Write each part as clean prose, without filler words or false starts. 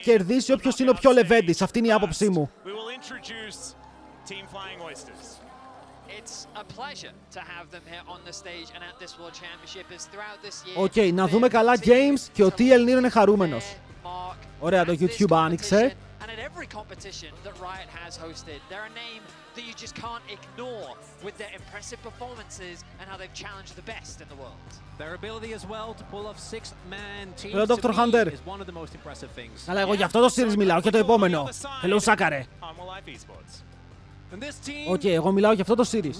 κερδίσει όποιος είναι ο πιο λεβέντης. Αυτή είναι η άποψή μου. Οκ, να δούμε καλά games και ο TL Nero είναι χαρούμενος. Ωραία, το YouTube άνοιξε. That you just can't ignore with their impressive performances and how they've challenged the best in the world. Their ability as well to pull off six-man teams to me is one of the most impressive things. Αλλά εγώ για αυτό το series μιλάω και το επόμενο. Hello Σάκαρε. Οκ, εγώ μιλάω για αυτό το series.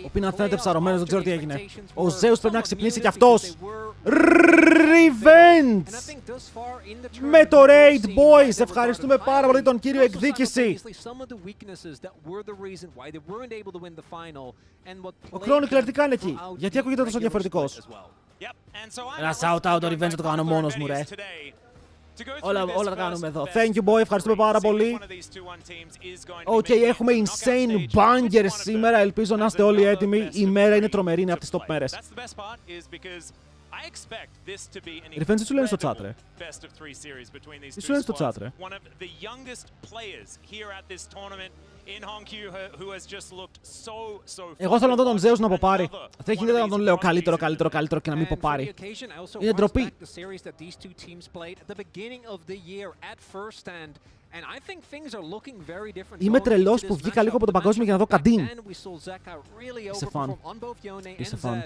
Ο Πίναν φαίνεται ψαρωμένος, δεν ξέρω τι έγινε. Ο Zeus πρέπει να ξυπνήσει κι αυτός. Revenge! Με το Raid Boys! Ευχαριστούμε πάρα πολύ τον κύριο Εκδίκηση. Ο Chronicler τι κάνει εκεί? Γιατί ακούγεται τόσο διαφορετικός? Ένα shout-out το Revenge το κάνω μόνος μου, ρε. Όλα τα κάνουμε εδώ. Thank you, boy. Ευχαριστούμε πάρα πολύ. Οκ, έχουμε insane bangers σήμερα. Ελπίζω να είστε όλοι έτοιμοι. Η μέρα είναι τρομερή, είναι από τις top μέρες. Revenge, τι σου λένε στο chat, ρε? Τι σου λένε στο chat, ρε? Εγώ θέλω να δω τον Zeus να αποπάρει. Δεν γίνεται να τον λέω καλύτερο και να μην αποπάρει. Είναι ντροπή. Είμαι τρελός που βγήκα λίγο από το παγκόσμιο για να δω Καντίν. Είσαι φαν. Είσαι φαν.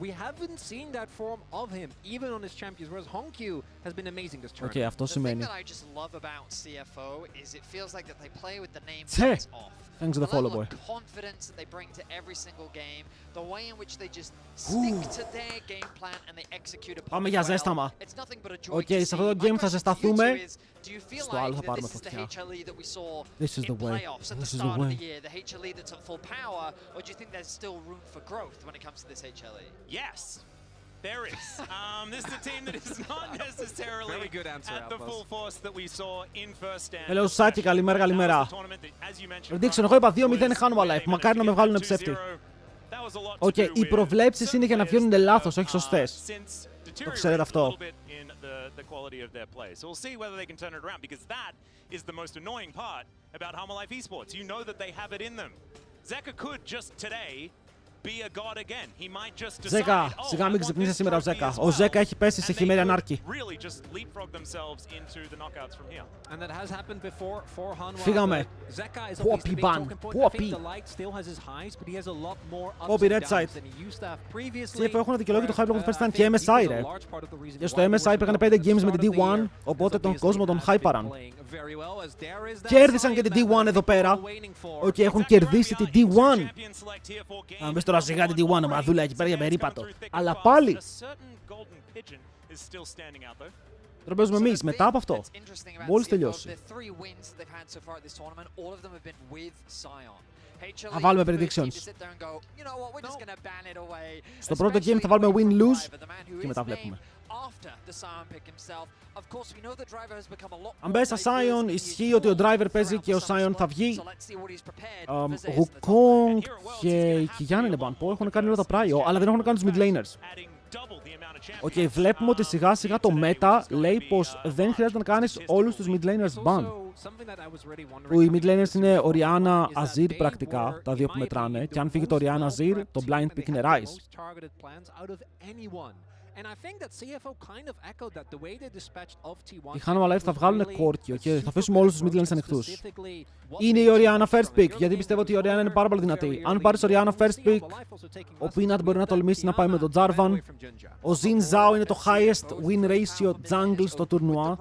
We haven't seen that form of him, even on his champions, whereas Honkyu has been amazing this tournament. Okay, αυτό σημαίνει. The thing that I just love about CFO is it feels like that they play with the name tags off. Thanks to the follow boy. The confidence that they bring to every single game, the way in which they just stick to their game plan and they execute upon it. Πάμε για ζέσταμα. Okay, σε αυτό το game θα ζεσταθούμε. Στο άλλο θα πάρουμε φωτιά. This is the way. This is the way. The HLE that's at full power, or do you think there's still room for growth when it comes to this HLE? Yes. There is. This is a team that is not necessarily at the full force that we saw in first stand. Hello, Saki, καλημέρα. Prediction, εγώ είπα 2-0 χάνουμε live. Μακάρι να με βγάλουν ψεύτη. Οκ, οι προβλέψεις είναι για να βγαίνουν λάθος, όχι σωστές. Το ξέρετε αυτό. Ζέκα, σιγά μην ξυπνήσει σήμερα ο Ζέκα. Ο Ζέκα έχει πέσει σε χειμέρια ανάρκη. Φύγαμε. Πόπι μπαν. Πόπι. Πόπι red side. CFO έχουν δικαιολόγιο το high block του first stand και MSI, ρε. Και στο MSI πήγανε 5 games με την D1, οπότε τον κόσμο τον hyperan. Κέρδισαν και την D1 εδώ πέρα. Οκ, έχουν κερδίσει την D1. Αν μπες τώρα σιγά την D1, μαδούλα εκεί πέρα για περίπατο. Αλλά πάλι. Τώρα παίζουμε εμείς μετά από αυτό. Μόλις τελειώσει. Θα βάλουμε predictions. Στο πρώτο game θα βάλουμε win-lose και μετά βλέπουμε. Αν μπες στα Sion, ισχύει ότι ο driver παίζει και ο Sion θα βγει. Wukong και η Kiyan είναι ban. Έχουν κάνει όλα τα πράιο, αλλά δεν έχουν κάνει τους mid laners. Οκ, βλέπουμε ότι σιγά σιγά το meta λέει πως δεν χρειάζεται να κάνεις όλους τους mid laners ban. Που οι mid laners είναι Orianna, Azir πρακτικά, τα δύο που μετράνε. Και αν φύγει το Orianna Azir, το blind pick είναι Ryze. Οι Hanwha Live θα βγάλουν Corki, okay? Θα αφήσουμε όλους τους mid lanes ανοιχτούς. Είναι η Orianna first pick, γιατί πιστεύω ότι η Orianna είναι πάρα πολύ δυνατή. Αν πάρεις Orianna first pick, ο Peanut μπορεί να τολμήσει να πάει με τον Jarvan. Ο Xin Zhao είναι το highest win ratio jungle στο τουρνουά.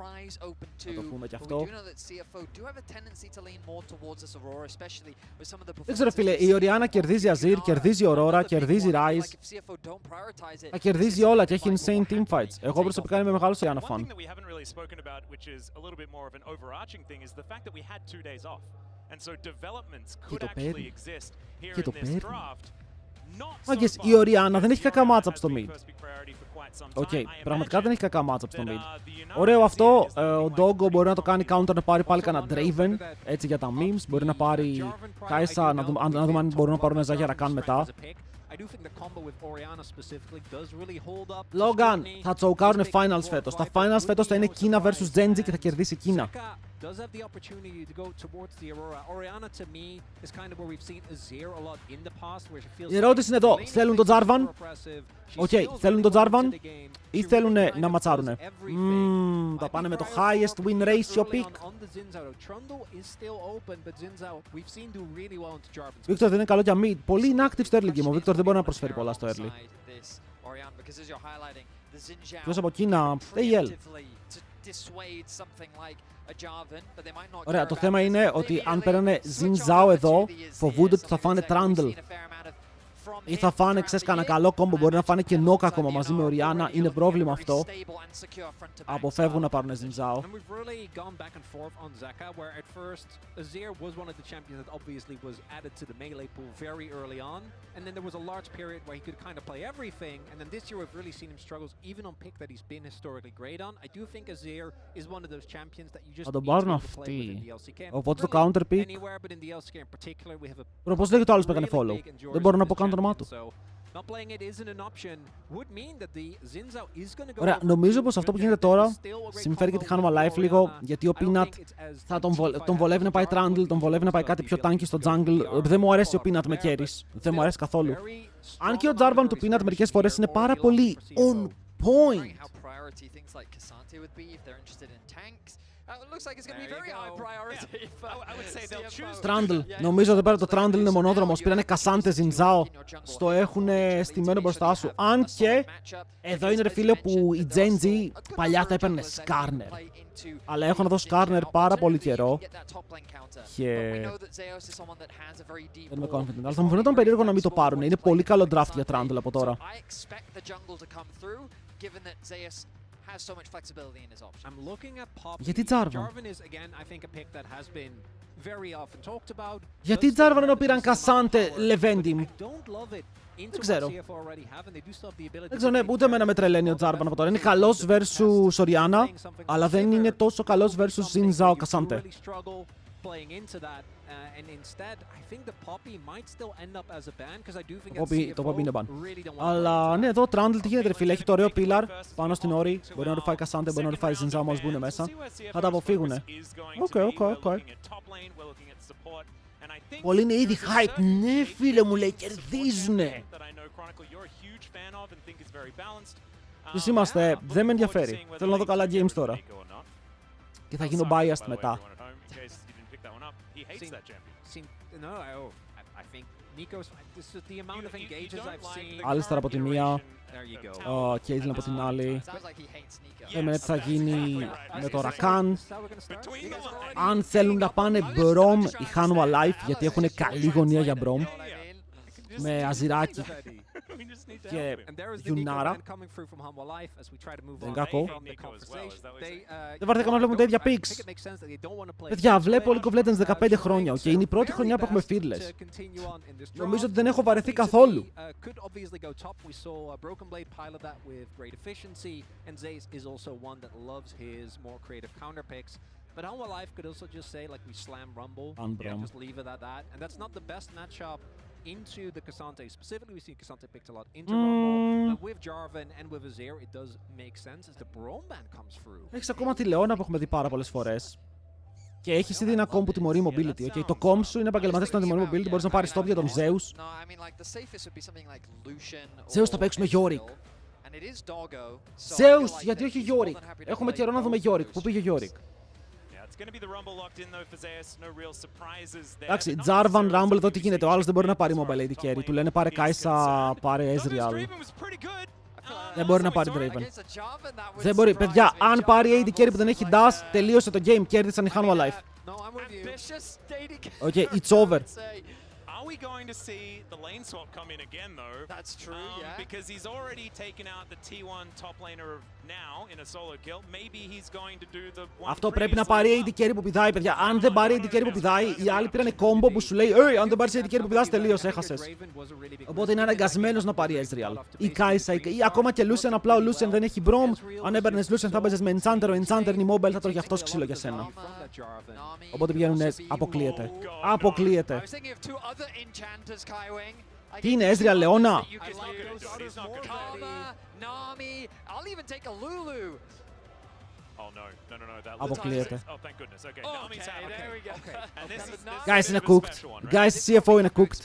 Θα το πούμε κι αυτό. Δεν ξέρω φίλε, η Orianna κερδίζει Azir, κερδίζει Aurora, κερδίζει Ryze. Θα κερδίζει όλα και έχει insane teamfights. Εγώ προσωπικά είμαι μεγάλος Orianna fan. Και το παίρνει. Και το παίρνει. Μάγκες, η Orianna δεν έχει κακά matchup στο mid. Οκ, πραγματικά δεν έχει κακά matchup στο mid. Ωραίο αυτό, ο Doggo μπορεί να το κάνει counter, να πάρει πάλι κανένα Draven, έτσι για τα memes. Μπορεί να πάρει Kai'Sa, να δούμε αν μπορούν να πάρουν ένα Zagya Rakan μετά. Logan, θα τσοουκάρουν finals φέτος. Τα finals φέτος θα είναι Κίνα vs Gen Z και θα κερδίσει η Κίνα. Η ερώτηση είναι εδώ. Θέλουν τον Jarvan? Οκ, θέλουν τον Jarvan ή θέλουν να ματσάρουνε? Θα πάνε με το highest win ratio pick. Βίκτορ δεν είναι καλό για mid. Πολύ inactive στο early game. Ο Βίκτορ δεν μπορεί να προσφέρει πολλά στο early. Ποιος από Κίνα? AL. Ωραία, το θέμα είναι ότι αν παίρνανε Xin Zhao εδώ, φοβούνται ότι θα φάνε Trundle. Ή θα φάνε, ξέρεις, κανένα καλό κόμπο. Μπορεί να φάνε και Nock ακόμα μαζί με Orianna. Είναι πρόβλημα αυτό. Αποφεύγουν να πάρουν Xin Zhao. And then there was a large period where he could kind of play everything, and then this year we've really seen him struggles, even on pick that he's been historically great on. I do think Azir is one of those champions that you just need to play with in the LCK. Οπότε το counter pick. Anywhere, but in the LCK in particular, we have a Πώς λέγεται το άλλος που έκανε follow? Δεν μπορώ να πω καν το όνομά του. Ωραία, νομίζω πως αυτό που γίνεται τώρα συμφέρει και τη χάνουμε life λίγο, γιατί ο Peanut θα τον βολεύει να πάει Trundle, τον βολεύει να πάει κάτι πιο tanky στο jungle. Δεν μου αρέσει ο Peanut με carries, δεν μου αρέσει καθόλου. Αν και ο Jarvan του Peanut μερικές φορές είναι πάρα πολύ on point. Trundle. Νομίζω ότι πέρα το Trundle είναι μονόδρομος. Πήρανε Cassante Xin Zhao. Στο έχουν στημένο μπροστά σου. Αν και εδώ είναι ρε φίλε που η Gen Z παλιά θα έπαιρνε Skarner. Αλλά έχω να δω Skarner πάρα πολύ καιρό. Και δεν είμαι confident. Αλλά θα μου φαινόταν περίεργο να μην το πάρουν. Είναι πολύ καλό draft για Trundle από τώρα. Γιατί Jarvan? Γιατί Jarvan ενώ πήραν Cassante Levendim? Δεν ξέρω. Δεν ξέρω, ναι, ούτε εμένα με τρελαίνει ο Jarvan από τώρα. Είναι καλός versus Orianna, αλλά δεν είναι τόσο καλός versus Xin Zhao Cassante. Το Poppy είναι ban. Αλλά ναι, εδώ ο Trundle τι γίνεται ρε φίλε, έχει το ωραίο pillar πάνω στην όρη. Μπορεί να του φάει Cassante, μπορεί να του φάει Xin Zhao μόλις μπουν μέσα. Θα τα αποφύγουνε. Οκ. Πολλοί είναι ήδη hype. Ναι φίλε μου, λέει, κερδίζουνε. Ποιοι είμαστε, δεν με ενδιαφέρει. Θέλω να δω καλά games τώρα. Και θα γίνω biased μετά. Άλιστερ από τη μία, Caitlyn από την άλλη. Λέμε τι θα γίνει με το Rakan. Αν θέλουν να πάνε Brom ή Hanwha Life, γιατί έχουν καλή γωνία για Brom. Με Αζιράκι και Γιουνάρα. Δεν κακό. Δεν βαρθήκαμε να βλέπουμε τα ίδια picks. Παιδιά, βλέπω League of Legends 15 χρόνια και είναι η πρώτη χρονιά που έχουμε fearless. Νομίζω ότι δεν έχω βαρεθεί καθόλου. But Hanwha Life could also just say like we slam Rumble and just leave it at that, and that's not the best matchup into the Cassante. Specifically, we see Cassante picked a lot into Rumble, but with Jarvan and with Azir, it does make sense as the Braum ban comes through. Έχεις ακόμα τη Leona που έχουμε δει πάρα πολλές φορές. Και έχεις ήδη ένα comp που τιμωρεί mobility. Okay. Το comp σου είναι επαγγελματές που τιμωρεί mobility. Μπορείς να πάρεις top για τον Zeus. Zeus θα παίξουμε Yorick. Zeus, γιατί όχι Yorick? Έχουμε καιρό να δούμε Yorick. Πού πήγε Yorick? Εντάξει, Jarvan, Rumble, εδώ τι γίνεται? Ο άλλος δεν μπορεί να πάρει mobile AD carry. Του λένε πάρε Kai'Sa, πάρε Ezreal. Δεν μπορεί να πάρει Draven. Δεν μπορεί. Παιδιά, αν πάρει AD carry που δεν έχει dash, τελείωσε το game. Κέρδισαν οι Hanwha Life. Okay, it's over. Are we going to see the lane swap come in again though? That's true, yeah. Because he's already taken out the T1 top laner of now in a solo kill. Maybe he's going to do the one. Αυτό πρέπει να πάρει AD carry που πηδάει, παιδιά. Αν δεν πάρει AD carry που πηδάει, οι άλλοι πήρανε combo που σου λέει αν δεν πάρεις AD carry που πηδάς, τελείωσε, έχασες. Οπότε είναι αναγκασμένος να πάρει Ezreal. Ή Kai'Sa, ή ακόμα και Lucian. Απλά ο Lucian δεν έχει Braum. Αν έμπαιρνες Lucian θα παίζεις με Enchanter. Ο Enchanter είναι mobile, θα τρώγει αυτός ξύλο για σένα. Οπότε πηγαίνουν, αποκλείεται. Αποκλείεται. Enchanters, Kaiwing. Τι είναι, Ezreal Leona? Αποκλείεται. Guys, είναι cooked. Guys, CFO είναι cooked.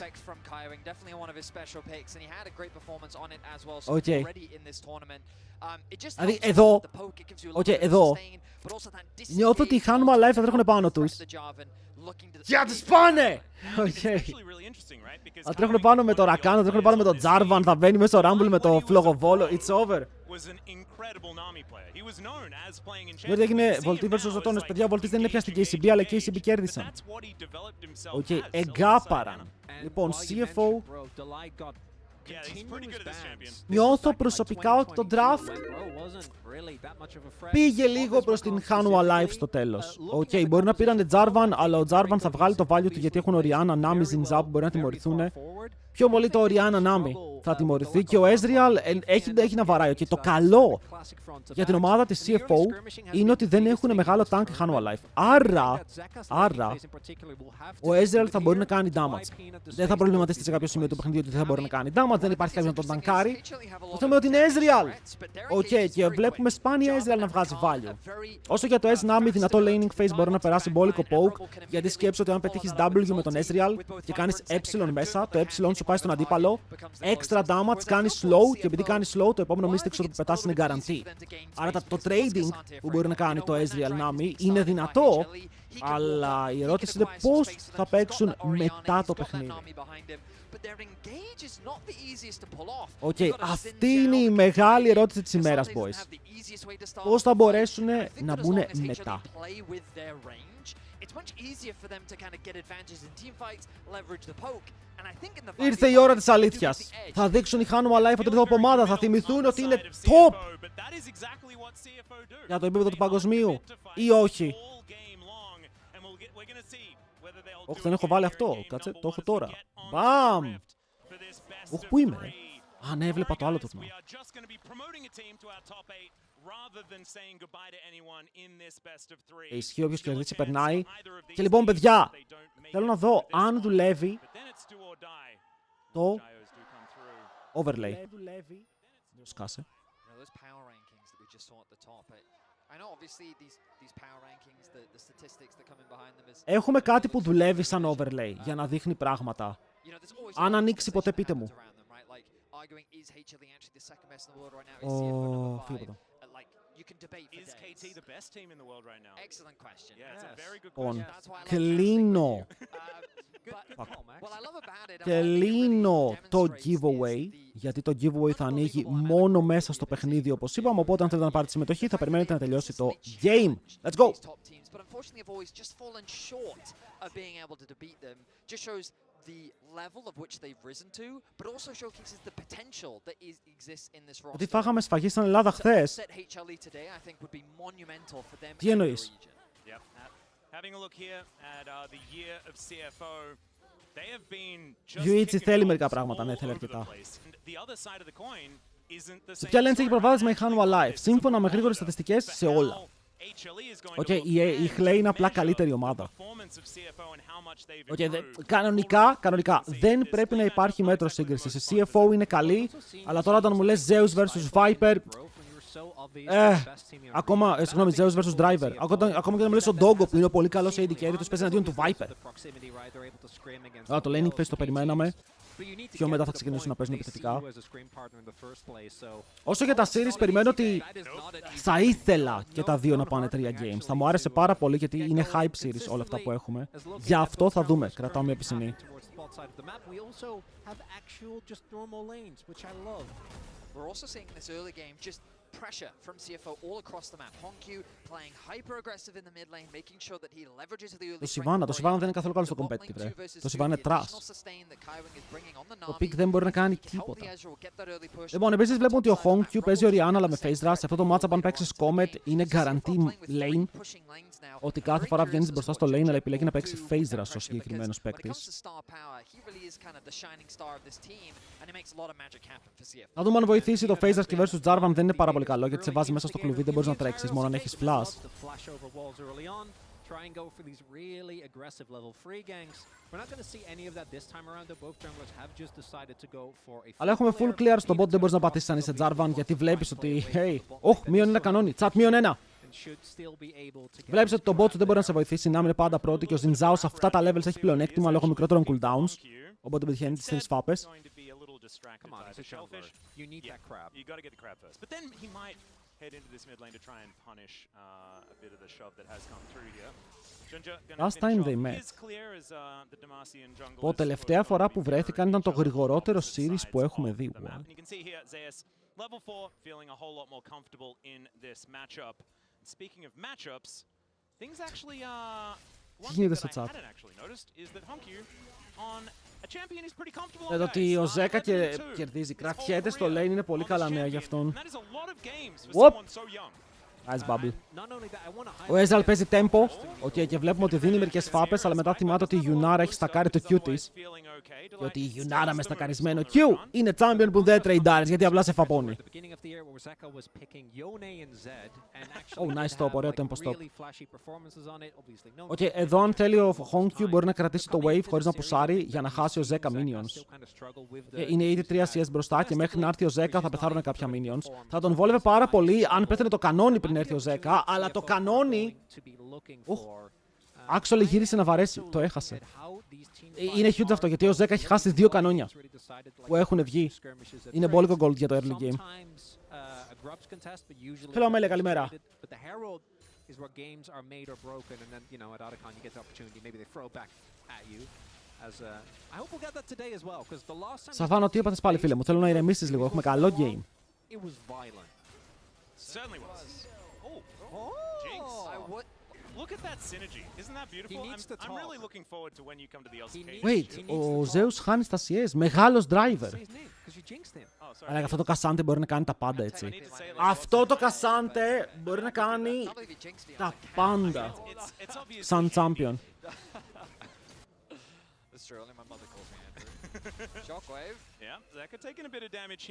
Οκ. Δηλαδή, εδώ, νιώθω ότι οι Hanwha Life θα τρέχουν πάνω τους. Για τους πάνε! Θα τρέχουν πάνω με το Rakan, θα τρέχουν πάνω με το Jarvan, θα μπαίνει μέσα στο Rumble με το Φλογοβόλο. It's over. Γιατί έγινε Volti vs Ζωτώνες. Παιδιά, ο Volti δεν είναι πια στην KCB, αλλά οι KCB κέρδισαν. Οκ, εγκάπαραν. Λοιπόν, CFO. Νιώθω προσωπικά ότι το draft πήγε λίγο προς την Hanwha Life στο τέλος. Οκ, μπορεί να πήρανε Jarvan, αλλά ο Jarvan θα βγάλει το value του γιατί έχουν Orianna, Nami, Zinza που μπορεί να τιμωρηθούν. Πιο πολύ το Orianna Nami θα τιμωρηθεί και ο Ezreal έχει να βαράει. Okay. Το καλό για την ομάδα της CFO είναι ότι δεν έχουν μεγάλο tank Hanwha Life. Άρα, ο Ezreal θα μπορεί να κάνει damage. Δεν θα προβληματιστεί σε κάποιο σημείο του παιχνιδιού ότι δεν θα μπορεί να κάνει damage, δεν υπάρχει κάποιος να τον ταγκάρει. Το θέμα είναι ότι είναι Ezreal. Οκ, και βλέπουμε σπάνια Ezreal να βγάζει value. Όσο για το S-Nami, δυνατό laning phase μπορεί να περάσει μπόλικο poke, γιατί σκέψου ότι αν πετύχεις W με τον Ezreal και κάνεις E μέσα, το E σου πάει στον αντίπαλο, extra damage, κάνει slow και επειδή κάνει slow, το επόμενο Mystic Sword που πετάς είναι guarantee. Άρα το trading που μπορεί να κάνει το Ezreal Nami είναι δυνατό, αλλά η ερώτηση είναι πώς θα παίξουν μετά το παιχνίδι. Οκ, αυτή είναι η μεγάλη ερώτηση της ημέρας, boys. Πώς θα μπορέσουν να μπουν μετά. Ήρθε η ώρα της αλήθειας. Θα δείξουν οι Hanwha Life ότι είναι ομάδα, θα θυμηθούν ότι είναι top για το επίπεδο του παγκοσμίου ή όχι. Όχι, δεν έχω βάλει αυτό. Κάτσε, το έχω τώρα. Μπαμ! Όχι, πού είμαι, Α, ναι, έβλεπα το άλλο το τμήμα. Ισχύει, όποιος κερδίσει περνάει. Και λοιπόν, παιδιά, θέλω να δω αν δουλεύει το overlay. Σκάσε. Έχουμε κάτι που δουλεύει σαν overlay για να δείχνει πράγματα. Αν ανοίξει ποτέ, πείτε μου. Φύγε από εδώ. Κλείνω το giveaway, γιατί το giveaway θα ανοίγει μόνο μέσα στο παιχνίδι, όπως είπαμε, οπότε αν θέλετε να πάρετε συμμετοχή θα περιμένετε να τελειώσει το game. Let's go! Ότι φάγαμε σφαγή στην Ελλάδα χθες. Τι εννοείς? Yuichi θέλει μερικά πράγματα, ναι, θέλει αρκετά. Σε ποια lens έχει προβάδισμα η Hanwha Life? Σύμφωνα με γρήγορες στατιστικές, σε όλα. Η Hlei είναι απλά καλύτερη ομάδα. Κανονικά δεν πρέπει να υπάρχει μέτρο σύγκρισης. Η CFO είναι καλή, αλλά τώρα όταν μου λες Zeus vs Viper, συγγνώμη, Zeus vs Driver. Ακόμα και όταν μου λες ο Doggo που είναι πολύ καλός AD carry, τους παίζει εναντίον του Viper. Το laning phase το περιμέναμε. Πιο μετά θα ξεκινήσουν να παίζουν επιθετικά. Όσο για τα series, περιμένω ότι θα ήθελα και τα δύο να πάνε 3 games. Θα μου άρεσε πάρα πολύ γιατί είναι hype series όλα αυτά που έχουμε. Γι' αυτό θα δούμε. Κρατάω μια πισινή. Pressure from CFO all across the map. Honkyu playing hyper aggressive in the mid lane, making sure that he leverages the early push. Το Sivana δεν είναι καθόλου καλό στο competitive, Το Sivana είναι trash. Το pick δεν μπορεί να κάνει τίποτα. Λοιπόν, επίσης βλέπουμε ότι ο Honkyu παίζει Orianna αλλά με phase rush. Σε αυτό το matchup αν παίξεις Comet είναι guarantee lane. Ότι κάθε φορά βγαίνεις μπροστά στο lane αλλά επιλέγει να παίξει phase rush ο συγκεκριμένος παίκτης. Να δούμε αν βοηθήσει το phase rush και versus Jarvan δεν είναι πάρα πολύ καλό γιατί σε βάζει μέσα στο κλουβί, δεν μπορείς να τρέξεις μόνο αν έχεις flash. try and go for these really aggressive level 3 ganks. We're not going to see any of that this time around, though both junglers have just decided to go for a Αλλά έχουμε full clear στο bot, δεν μπορείς να πατήσεις αν είσαι Jarvan, γιατί βλέπεις ότι hey, μείον ένα κανόνι, chat μείον ένα. Βλέπεις ότι το bot σου δεν μπορεί να σε βοηθήσει, να είναι πάντα πρώτη και ο Zinzao σε αυτά τα levels έχει πλεονέκτημα λόγω μικρότερων cooldowns. Οπότε πετυχαίνει τις 3 φάπες. Come on, he's a shellfish. You need that crab. You got to get the crab first. But then he might head into this mid lane to try and punish a bit of the shove that has come through here. Last time they met. Το τελευταία φορά που βρέθηκαν ήταν το γρηγορότερο series που έχουμε δει. Level 4 feeling a whole lot more comfortable in this matchup. Speaking of matchups, things actually one thing that I hadn't actually noticed is that Honkyu on a champion is pretty comfortable on ότι ο Ζέκα κερδίζει, κρατιέται στο lane, είναι πολύ καλά νέα για αυτόν. Nice bubble. Ο Ezreal παίζει tempo, okay, και βλέπουμε ότι δίνει μερικές φάπες, αλλά μετά θυμάται ότι η Yunara έχει στακάρει το Q της. Και ότι η Yunara με στακαρισμένο Q είναι champion που δεν τρέιντάρεις, γιατί απλά σε φαπώνει. Oh, nice stop, ωραίο tempo stop. Okay, εδώ αν θέλει ο Honkyu μπορεί να κρατήσει το wave χωρίς να πουσάρει για να χάσει ο Zeka minions. Είναι ήδη 3 CS μπροστά και μέχρι να έρθει ο Zeka θα πεθάρουν κάποια minions. Θα τον βόλευε πάρα πολύ αν πέθανε το κανόνι πριν έρθει ο Zeka, αλλά το κανόνι... Actually γύρισε να βαρέσει, το έχασε. Είναι huge αυτό, γιατί ο Zeka έχει χάσει 2 κανόνια που έχουν βγει. Είναι μπόλικο gold για το early game. Hello Amelia, καλημέρα. Σαφάνο, τι έπαθες πάλι φίλε μου, θέλω να ηρεμήσεις λίγο, έχουμε καλό game. Certainly was. Oh, Jinx. Look at that synergy. Isn't that beautiful? I'm really looking forward to when you come to the LCK. Wait, ο Zeus χάνει στα CS. Μεγάλος driver. Αλλά αυτό το Cassante μπορεί να κάνει τα πάντα, έτσι. Αυτό το Cassante μπορεί να κάνει τα πάντα. Σαν champion.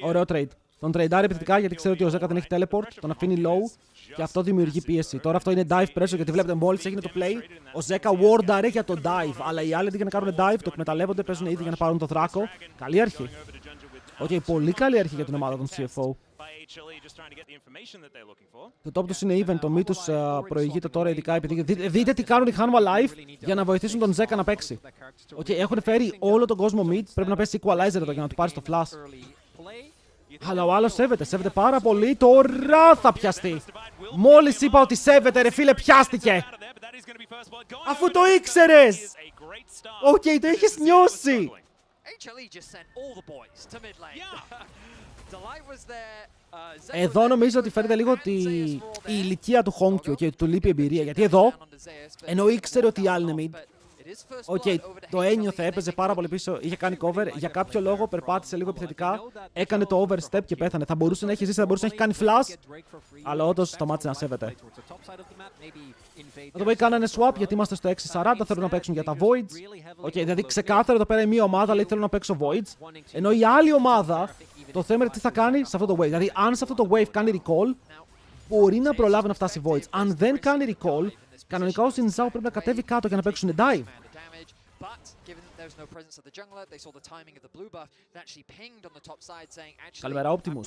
Ωραίο trade. Τον τρέιντάρει επιθετικά γιατί ξέρει ότι ο Zeka δεν έχει teleport, τον αφήνει low και αυτό δημιουργεί πίεση. Τώρα αυτό είναι dive pressure γιατί βλέπετε μόλις έγινε το play. Ο Zeka wardάρε για το dive, αλλά οι άλλοι αντί για να κάνουν dive το εκμεταλλεύονται, παίζουν ήδη για να πάρουν το δράκο. Καλή αρχή. Okay, πολύ καλή αρχή για την ομάδα των CFO. Το top τους είναι even, το mid τους προηγείται τώρα ειδικά επειδή... Δείτε τι κάνουν οι Hanwha Live για να βοηθήσουν τον Zeka να παίξει. Okay, έχουν φέρει όλο τον κόσμο mid, πρέπει να πέσει equalizer εδώ για να του πάρει το flash. Αλλά ο άλλος σέβεται πάρα πολύ, τώρα θα πιαστεί. Μόλις είπα ότι σέβεται ρε φίλε, πιάστηκε. Αφού το ήξερες. Okay, το είχες νιώσει. Εδώ νομίζω ότι φαίνεται λίγο ότι η ηλικία του Honkyu και του λείπει εμπειρία. Γιατί εδώ, ενώ ήξερε ότι οι άλλοι είναι mid, okay, το ένιωθε, έπαιζε πάρα πολύ πίσω, είχε κάνει cover, για κάποιο λόγο περπάτησε λίγο επιθετικά, έκανε το overstep και πέθανε. Θα μπορούσε να έχει ζήσει, θα μπορούσε να έχει κάνει flash, αλλά όντως σταμάτησε να σέβεται. Το way κάνανε swap γιατί είμαστε στο 6-40, θέλουν να παίξουν για τα voids. Okay, δηλαδή ξεκάθαρα εδώ πέρα η μία ομάδα λέει θέλω να παίξω voids, ενώ η άλλη ομάδα το θέμα είναι τι θα κάνει σε αυτό το wave. Δηλαδή αν σε αυτό το wave κάνει recall, μπορεί να προλάβει να φτάσει voids. Αν δεν κάνει recall, κανονικά ο Zinzao πρέπει να κατέβει κάτω για να παίξουν dive. Καλημέρα, Optimus.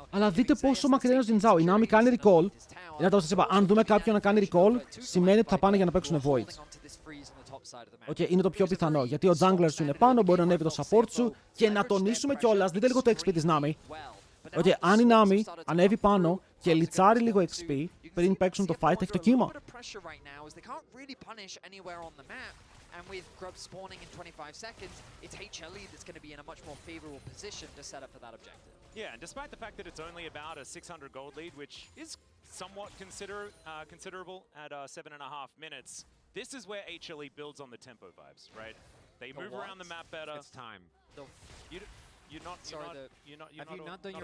Αλλά δείτε πόσο μακριά είναι ο Zinzao. Η Nami κάνει recall. Είναι το σας είπα, αν δούμε κάποιον να κάνει recall, σημαίνει ότι θα πάνε για να παίξουν voids. Okay, είναι το πιο πιθανό, γιατί ο jungler σου είναι πάνω, μπορεί να ανέβει το support σου και να τονίσουμε κιόλας, δείτε λίγο το XP της Nami. Okay, αν η Nami ανέβει πάνω και λιτσάρει λίγο XP, πριν παίξουν το fight, έχει το κύμα. And with Grub spawning in 25 seconds, it's HLE that's going to be in a much more favorable position to set up for that objective. Yeah, and despite the fact that it's only about a 600 gold lead, which is somewhat considerable at 7.5 minutes, this is where HLE builds on the tempo vibes, right? They move around the map better. It's time. You're not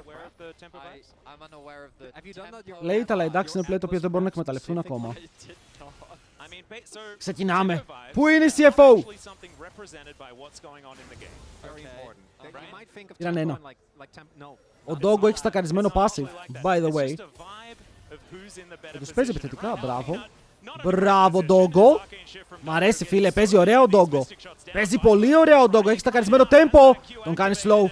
aware of the tempo vibes? I'm unaware of the Have you done that? Λέει αλλά εντάξει είναι play το οποίο δεν μπορούν να εκμεταλλευτούν ακόμα. Ξεκινάμε. Πού είναι η CFO? Πήραν ένα. Ο Doggo έχει στακαρισμένο passive, by the way. Τους παίζει επιθετικά, μπράβο. Μπράβο, Ντόγκο. Μ' αρέσει, φίλε, παίζει ωραία ο Ντόγκο. Παίζει πολύ ωραία ο Ντόγκο, έχει στακαρισμένο tempo. Τον κάνει slow.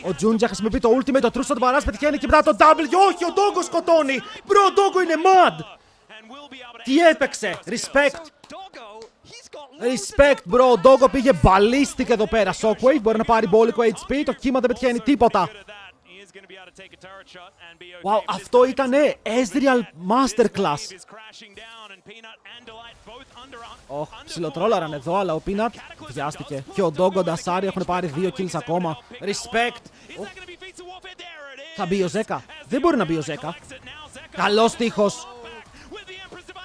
Ο Τζούντζια χρησιμοποιεί το ultimate, το true shot μπαράς, πετυχαίνει και μετά το W. Όχι, ο Ντόγκο σκοτώνει. Μπρο, ο Ντόγκο είναι mad. Τι έπαιξε, respect. Respect, bro. Ο Ντόγκο πήγε ballistic εδώ πέρα. Shockwave μπορεί να πάρει μπόλικο HP. Το κύμα δεν πετυχαίνει τίποτα. Wow, αυτό ήτανε Ezreal Masterclass. Ψιλοτρόλαραν εδώ, αλλά ο Peanut βιάστηκε. Και ο Ντόγκο, ο Ντασάρι έχουν πάρει 2 kills ακόμα. Respect. Θα μπει ο Ζέκα. Δεν μπορεί να μπει ο Ζέκα. Καλός τείχος.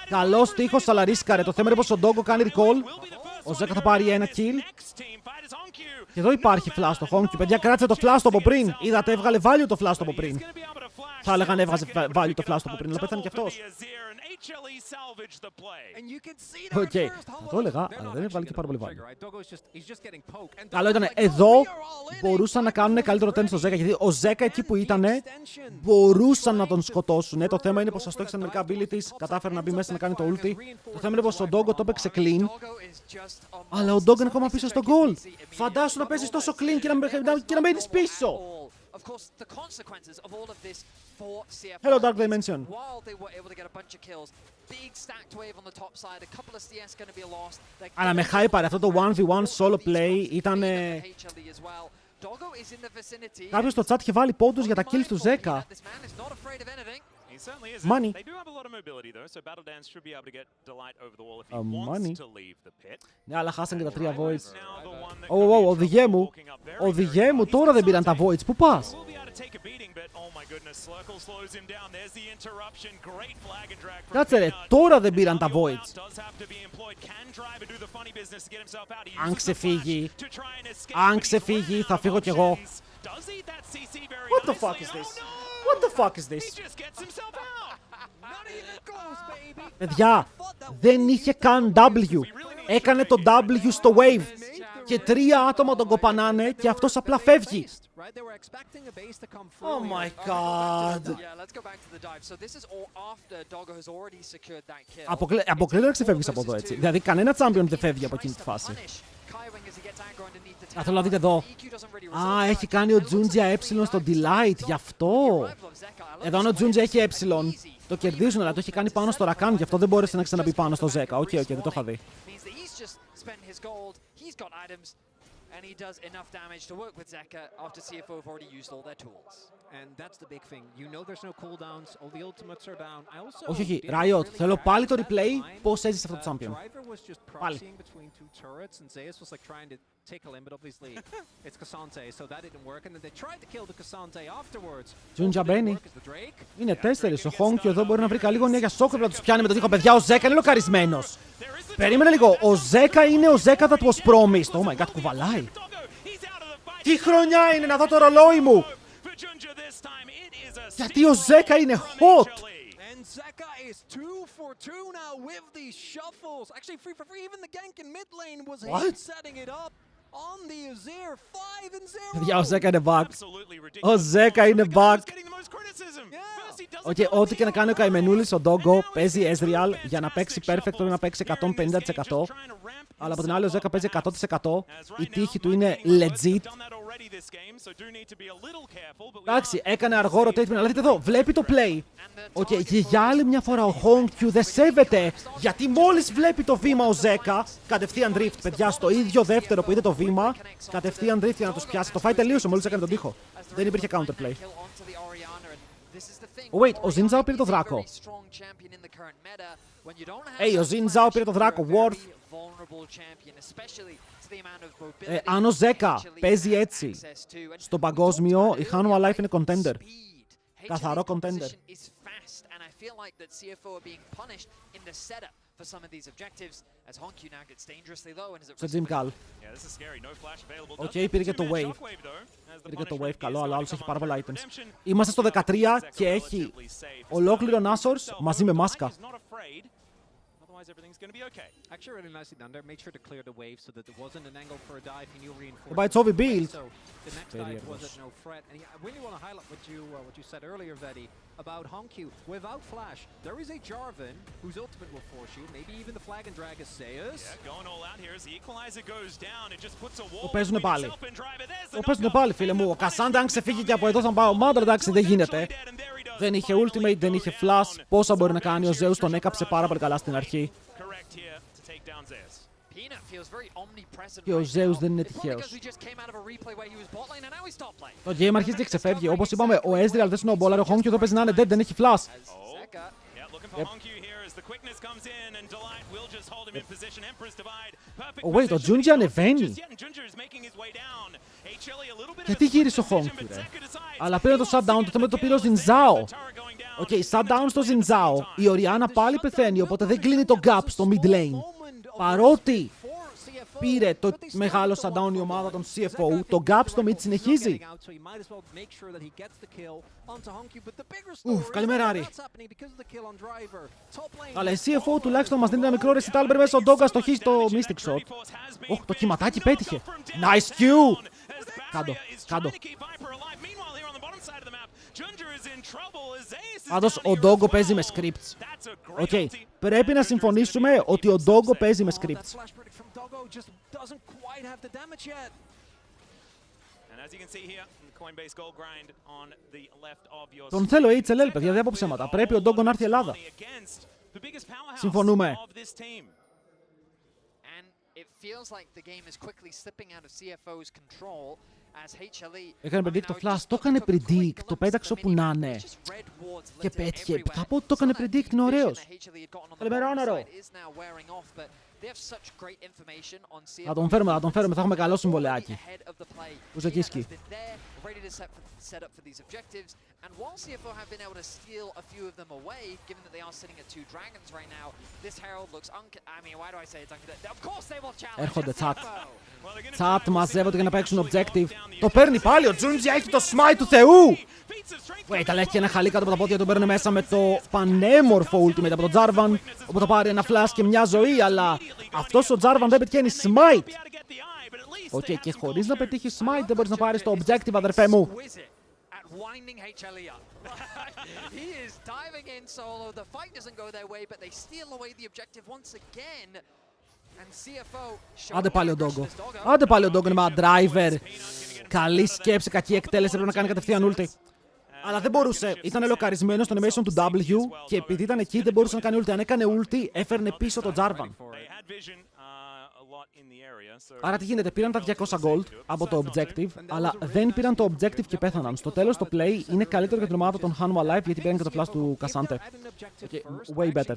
Καλός τείχος, αλλά ρίσκαρε. Το θέμα είναι πως ο Ντόγκο κάνει recall. Ο Ζέκα θα πάρει ένα kill. Και εδώ υπάρχει flash στο Honky. Παιδιά, κράτησε το flash από πριν. Είδατε, έβγαλε value το flash από πριν. Θα έλεγαν έβγαζε value το flash από πριν, αλλά πέθανε κι αυτός. Οκ, θα το έλεγα, αλλά δεν έβγαλε και πάρα πολύ value. Καλό ήταν, εδώ μπορούσαν να κάνουν καλύτερο τένις στο Ζέκα, γιατί ο Ζέκα εκεί που ήταν μπορούσαν να τον σκοτώσουν. Το θέμα είναι πως αυτό έχει μερικά abilities, κατάφερε να μπει μέσα να κάνει το ulti. Το θέμα είναι πως ο Ντόγκο το έπαιξε clean, αλλά ο Ντόγκο είναι ακόμα πίσω στο goal. Φαντάσου να παίζεις τόσο clean και να μένεις πίσω. Hello, Dark Dimension. Αλλά με hyper, αυτό το 1v1 solo play ήταν... Κάποιος στο chat είχε βάλει πόντους για τα kills του Ζέκα. Money. Money. Ναι, αλλά χάσαν και τα 3 voids. Οδηγέ μου, τώρα δεν πήραν τα voids. Πού πας? Κάτσε ρε, τώρα δεν πήραν τα voids. Αν ξεφύγει, θα φύγω κι εγώ. What the fuck is this? What the fuck is this? Παιδιά, δεν είχε καν W. Έκανε το W στο wave. Και 3 άτομα τον κοπανάνε και αυτός απλά φεύγει. Oh my god. Αποκλείεται να ξεφεύγεις από εδώ έτσι. Δηλαδή κανένα champion δεν φεύγει από εκείνη τη φάση. Θέλω να δείτε εδώ. Α, έχει κάνει ο Τζούντζια ε στο Delight, γι' αυτό. Εδώ αν ο Τζούντζια έχει ε, το κερδίζουν, αλλά το έχει κάνει πάνω στο Rakan, γι' αυτό δεν μπόρεσε να ξαναμπεί πάνω στο Ζέκα. Οκ, δεν το είχα δει. And he does enough damage to work with Zeka after CFO have already used all their tools. And that's the big thing. You know there's no cooldowns, all the ultimates are down. I also όχι, Riot, θέλω πάλι το replay πώς έζησε αυτό το champion. Πάλι. Τζούντζια μπαίνει. Είναι 4, ο Honky εδώ μπορεί να βρει καλή γωνία για σόκο, να τους πιάνει με το τείχο. Παιδιά, ο Ζέκα είναι λοκαρισμένος. Περίμενε λίγο, ο Ζέκα είναι ο Ζέκα that was promised. Oh my god, κουβαλάει. Τι χρονιά είναι, να δω το ρολόι μου. Γιατί ο Ζέκα είναι hot. What? Παιδιά, ο Ζέκα είναι back. Ο Ζέκα είναι back. Ό,τι και να κάνει ο καημενούλης, ο Ντόγκο παίζει Ezreal για να παίξει perfect, πρέπει να παίξει 150%. Αλλά από την άλλη ο Ζέκα παίζει 100%. Η τύχη του είναι legit. Εντάξει, έκανε αργό rotate, αλλά δείτε εδώ, βλέπει το play. Και για άλλη μια φορά ο Honky δεν σέβεται, γιατί μόλις βλέπει το βήμα ο Ζέκα, κατευθείαν drift, παιδιά, στο ίδιο δεύτερο που είδε το βήμα, κατευθείαν drift για να τους πιάσει. Το fight τελείωσε μόλις έκανε τον τοίχο. Δεν υπήρχε counterplay. Wait, ο Ζινζάο πήρε το δράκο. Ο Ζινζάο πήρε το δράκο, Worth. Αν ο Ζέκα παίζει έτσι στο παγκόσμιο, η Hanwha Life είναι contender. Καθαρό contender. Στο Jim Cal. Οκ, πήρε και το wave. Πήρε και το wave, καλό, αλλά άλλος έχει πάρα πολλά items. Είμαστε στο 13 και έχει ολόκληρο Nashor's μαζί με μάσκα. otherwise everything's going to be okay. Actually, really nicely done there. Made sure to clear the wave so that there wasn't an angle for a dive. He knew reinforcement. But it's over build. So the next dive was at no threat. And I really want to highlight what you said earlier, Vedi, about Honkyu. Without flash, there is a Jarvan whose ultimate will force you. Maybe even the flag and drag is Zeus. Yeah, going all out here as the equalizer goes down. It just puts a wall Το παίζουνε between πάλι. himself and Driver. There's the Το παίζουνε πάλι, φίλε μου. Ο Κασάντα, αν ξεφύγει και από εδώ, θα πάω ομάδα, εντάξει, δεν γίνεται. Δεν είχε ultimate, δεν είχε flash. Πόσα μπορεί να κάνει ο Zeus, τον έκαψε πάρα πολύ καλά στην αρχή. Και ο Zeus δεν είναι τυχαίος. Το game αρχίζει και ξεφεύγει. Όπως είπαμε, ο Ezreal δεν snowballare, ο Honkyu εδώ παίζει να είναι dead, δεν έχει flash. Wait, ο Junji ανεβαίνει. Γιατί γύρισε ο Honkyu, ρε. Αλλά πήρε το shutdown, το θέμα το πήρε ο Zinzao. Οκ, shutdown στο Zinzao. Η Orianna πάλι πεθαίνει, οπότε δεν κλείνει το gap στο mid lane. Παρότι πήρε το μεγάλο shutdown η ομάδα των CFO, το gap στο mid συνεχίζει. Καλημέρα, Άρη. Αλλά η CFO τουλάχιστον μας δίνει ένα μικρό recital πριν μέσα ο Dogga στο χ στο Mystic Shot. Το κυματάκι πέτυχε. Nice Q! Κάντο. Πάντως ο Doggo παίζει με scripts. Οκ, πρέπει να συμφωνήσουμε ότι ο Doggo παίζει με scripts. Τον θέλω HLL, παιδιά, δεν από ψέματα. Πρέπει ο Doggo να έρθει Ελλάδα. Συμφωνούμε. Έκανε predict το flash, το έκανε predict, το πέταξε όπου να είναι. Και πέτυχε. Θα πω ότι το έκανε predict, είναι ωραίος. Καλημέρα, Όναρο. Θα τον φέρουμε, θα έχουμε καλό συμβολεάκι. Ουζεκίσκι. And while CFO have been able to steal a few of them away, given that they are sitting at 2 dragons right now, this Herald looks I mean, why do I say it's uncontested? Of course they will challenge. Έρχονται chat μαζεύονται για να παίξουν objective. Το παίρνει πάλι, ο Junji έχει το smite του Θεού! Wait, αλλά έχει και ένα χαλί κάτω από τα πόδια, τον παίρνει μέσα με το πανέμορφο ultimate από τον Jarvan, όπου θα πάρει ένα flash και μια ζωή, αλλά αυτός ο Jarvan δεν πετυχαίνει smite. Οκ, και χωρίς να πετύχει smite δεν μπορείς να πάρεις το objective, αδερφέ μου. Winding HLE up. He is diving in solo. The fight doesn't go their way, but they steal away the objective once again. And CFO. Άντε πάλι ο Doggo. Άντε πάλι ο Doggo είναι με driver. Καλή σκέψη, κακή εκτέλεση. Πρέπει να κάνει κατευθείαν ulti. Αλλά δεν μπορούσε. Ήταν λοκαρισμένο στο animation του W και επειδή ήταν εκεί δεν μπορούσε να κάνει ulti. Αν έκανε ulti, έφερνε πίσω τον Jarvan. Άρα τι γίνεται, πήραν τα 200 gold από το objective, αλλά δεν πήραν το objective και πέθαναν. Στο τέλος το play είναι καλύτερο για την ομάδα των Hanwha Live γιατί πήραν και το flash του Cassante. Okay, way better.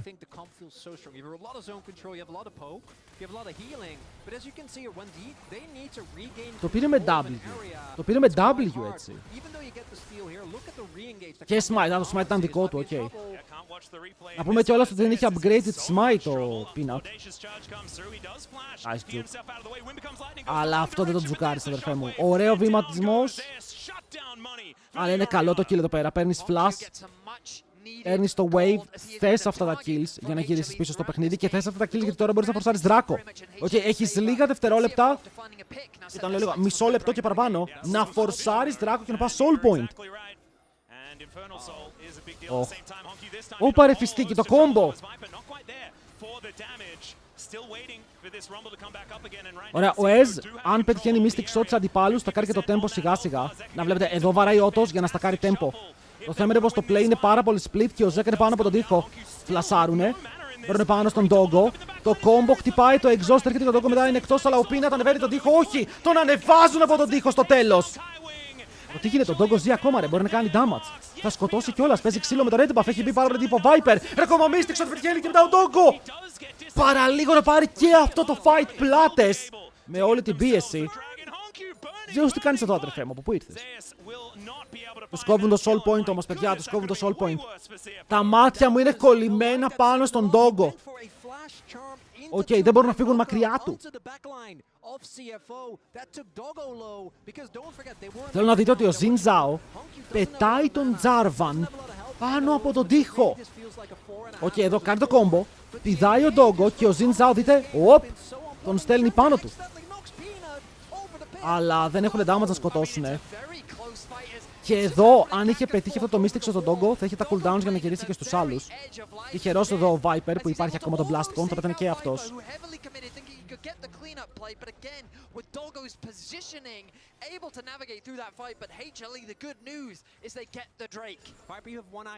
Το πήρε με W. Το πήρε με W έτσι. Και smite, το smite ήταν δικό του, ok. Να πούμε κιόλας ότι δεν είχε upgraded smite το Peanut. Nice juke. Αλλά αυτό δεν τον τζουκάρισε, αδερφέ μου. Ωραίο βήματισμός. Αλλά είναι καλό το kill εδώ πέρα. Παίρνεις flash, παίρνεις το wave, θες αυτά τα kills για να γυρίσεις πίσω στο παιχνίδι και θες αυτά τα kills γιατί τώρα μπορείς να φορσάρεις δράκο. Οκ, έχεις λίγα δευτερόλεπτα, ήταν λέω λίγο, μισό λεπτό και παραπάνω, να φορσάρεις δράκο και να πας soul point. Ω παρεφιστήκη, το κόμπο. Ωραία, ο Ez, αν πετυχαίνει Mystic Shot στους αντιπάλους, θα κάνει και το tempo σιγά σιγά. Να βλέπετε, εδώ βαράει ο Ottos για να στακάρει tempo. Το θέμα είναι πως το play είναι πάρα πολύ split και ο Zek είναι πάνω από τον τοίχο. Φλασάρουνε, παίρνουν πάνω στον Doggo. Το combo χτυπάει, το exhaust έρχεται και το Doggo μετά είναι εκτός, αλλά ο Peanut ανεβαίνει τον τοίχο. Όχι, τον ανεβάζουν από τον τοίχο στο τέλος. Τι γίνεται, το Doggo ζει ακόμα, ρε, μπορεί να κάνει damage. Θα σκοτώσει κιόλας, παίζει ξύλο με το red buff, έχει μπει πάρα πολύ τύπο Viper. Ακόμα Mystic Shot πετυχαίνει και μετά ο Doggo. Παραλίγο να πάρει και αυτό το fight πλάτες με όλη την πίεση. Zeus, τι κάνεις εδώ, αδερφέ μου, από πού ήρθες? Τους κόβουν το soul point όμως, παιδιά, τους κόβουν το soul point. Τα μάτια μου είναι κολλημένα πάνω στον Doggo. Οκ, δεν μπορούν να φύγουν μακριά του. Θέλω να δείτε ότι ο Ζιν Ζάο πετάει τον Τζάρβαν πάνω από τον τοίχο. Οκ, εδώ κάνει το κόμπο. Πηδάει ο Ντόγκο και ο Ζιν Ζάο, δείτε, τον στέλνει πάνω του. Αλλά δεν έχουν damage να σκοτώσουνε. Και εδώ, αν είχε πετύχει αυτό το Mystic στον Ντόγκο, θα είχε τα cooldowns για να γυρίσει και στους άλλους. Τυχερός εδώ ο Viper που υπάρχει ακόμα το Blast Cone, θα πέτανε και αυτός.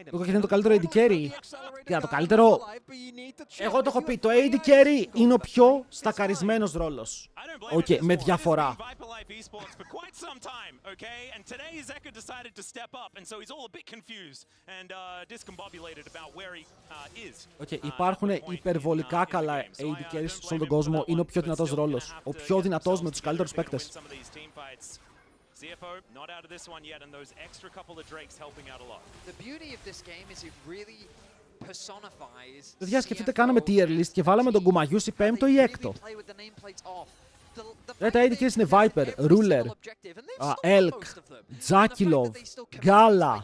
Εγώ και είναι το καλύτερο AD carry. Για το καλύτερο. Εγώ το έχω πει, το AD carry είναι ο πιο στακαρισμένος ρόλος. Οκ, με διαφορά. Οκ, υπάρχουν υπερβολικά καλά AD carries σε όλο τον κόσμο. Είναι ο πιο δυνατός ρόλος. Ο πιο δυνατός με τους καλύτερους παίκτες. CFO not out of this one yet, and those extra couple of drakes helping out a lot. The beauty of this game is it really personifies. Παιδιά, σκεφτείτε, κάναμε tier list και βάλαμε τον Κουμαγιούση 5ο ή 6ο. Τα AD carries είναι Viper, Ruler, Elk, Jakilov, Gala,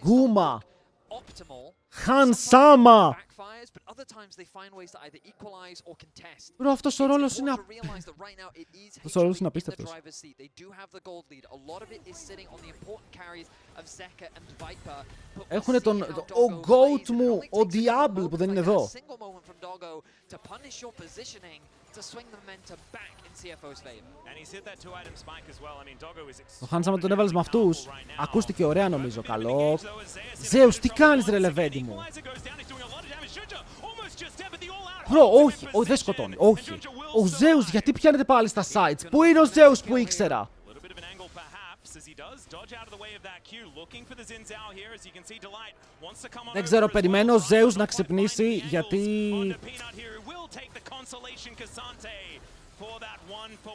Guma, Hansama. Μπρο, αυτός ο ρόλος είναι απίστευτος. Έχουνε τον ο GOAT μου, ο Diable που δεν είναι εδώ. Το Hansama τον έβαλες με αυτούς. Ακούστηκε ωραία νομίζω, καλό. Zeus, τι κάνεις ρε λεβέντη μου. Μπρο, όχι, δεν σκοτώνει, όχι. Ο Zeus, γιατί πιάνετε πάλι στα sites. Πού είναι ο Zeus που ήξερα. Δεν ξέρω, περιμένω ο Zeus να ξυπνήσει γιατί...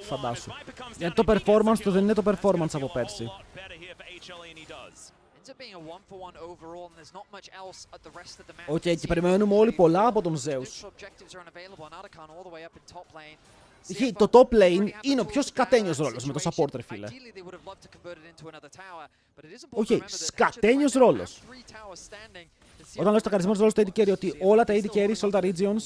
Φαντάσου. Γιατί το performance του δεν είναι το performance από πέρσι. Οκ, και περιμένουμε όλοι πολλά από τον Zeus. Το top lane είναι ο πιο σκατένιος ρόλος με το support, ρε φίλε. Οκ, σκατένιος ρόλος. Όταν λέω στακαρισμένος ρόλος στο AD carry, ότι όλα τα AD carry σε όλα τα regions,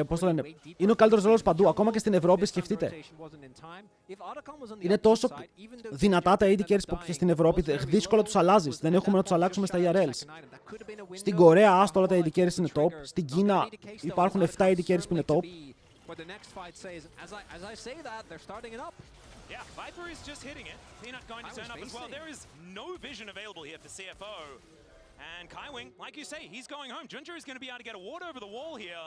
πώς το λένε, είναι ο καλύτερος ρόλος παντού, ακόμα και στην Ευρώπη, σκεφτείτε. Είναι τόσο δυνατά τα AD carries που και στην Ευρώπη, δύσκολα τους αλλάζεις, δεν έχουμε να τους αλλάξουμε στα IRLs. Στην Κορέα, άστο, όλα τα AD carries είναι top, στην Κίνα υπάρχουν 7 AD carries που είναι top. Yeah, Viper is just hitting it. Peanut going to turn up as well. There is no vision available here for CFO. And Kaiwing, like you say, he's going home. Ginger is going to be able to get a ward over the wall here.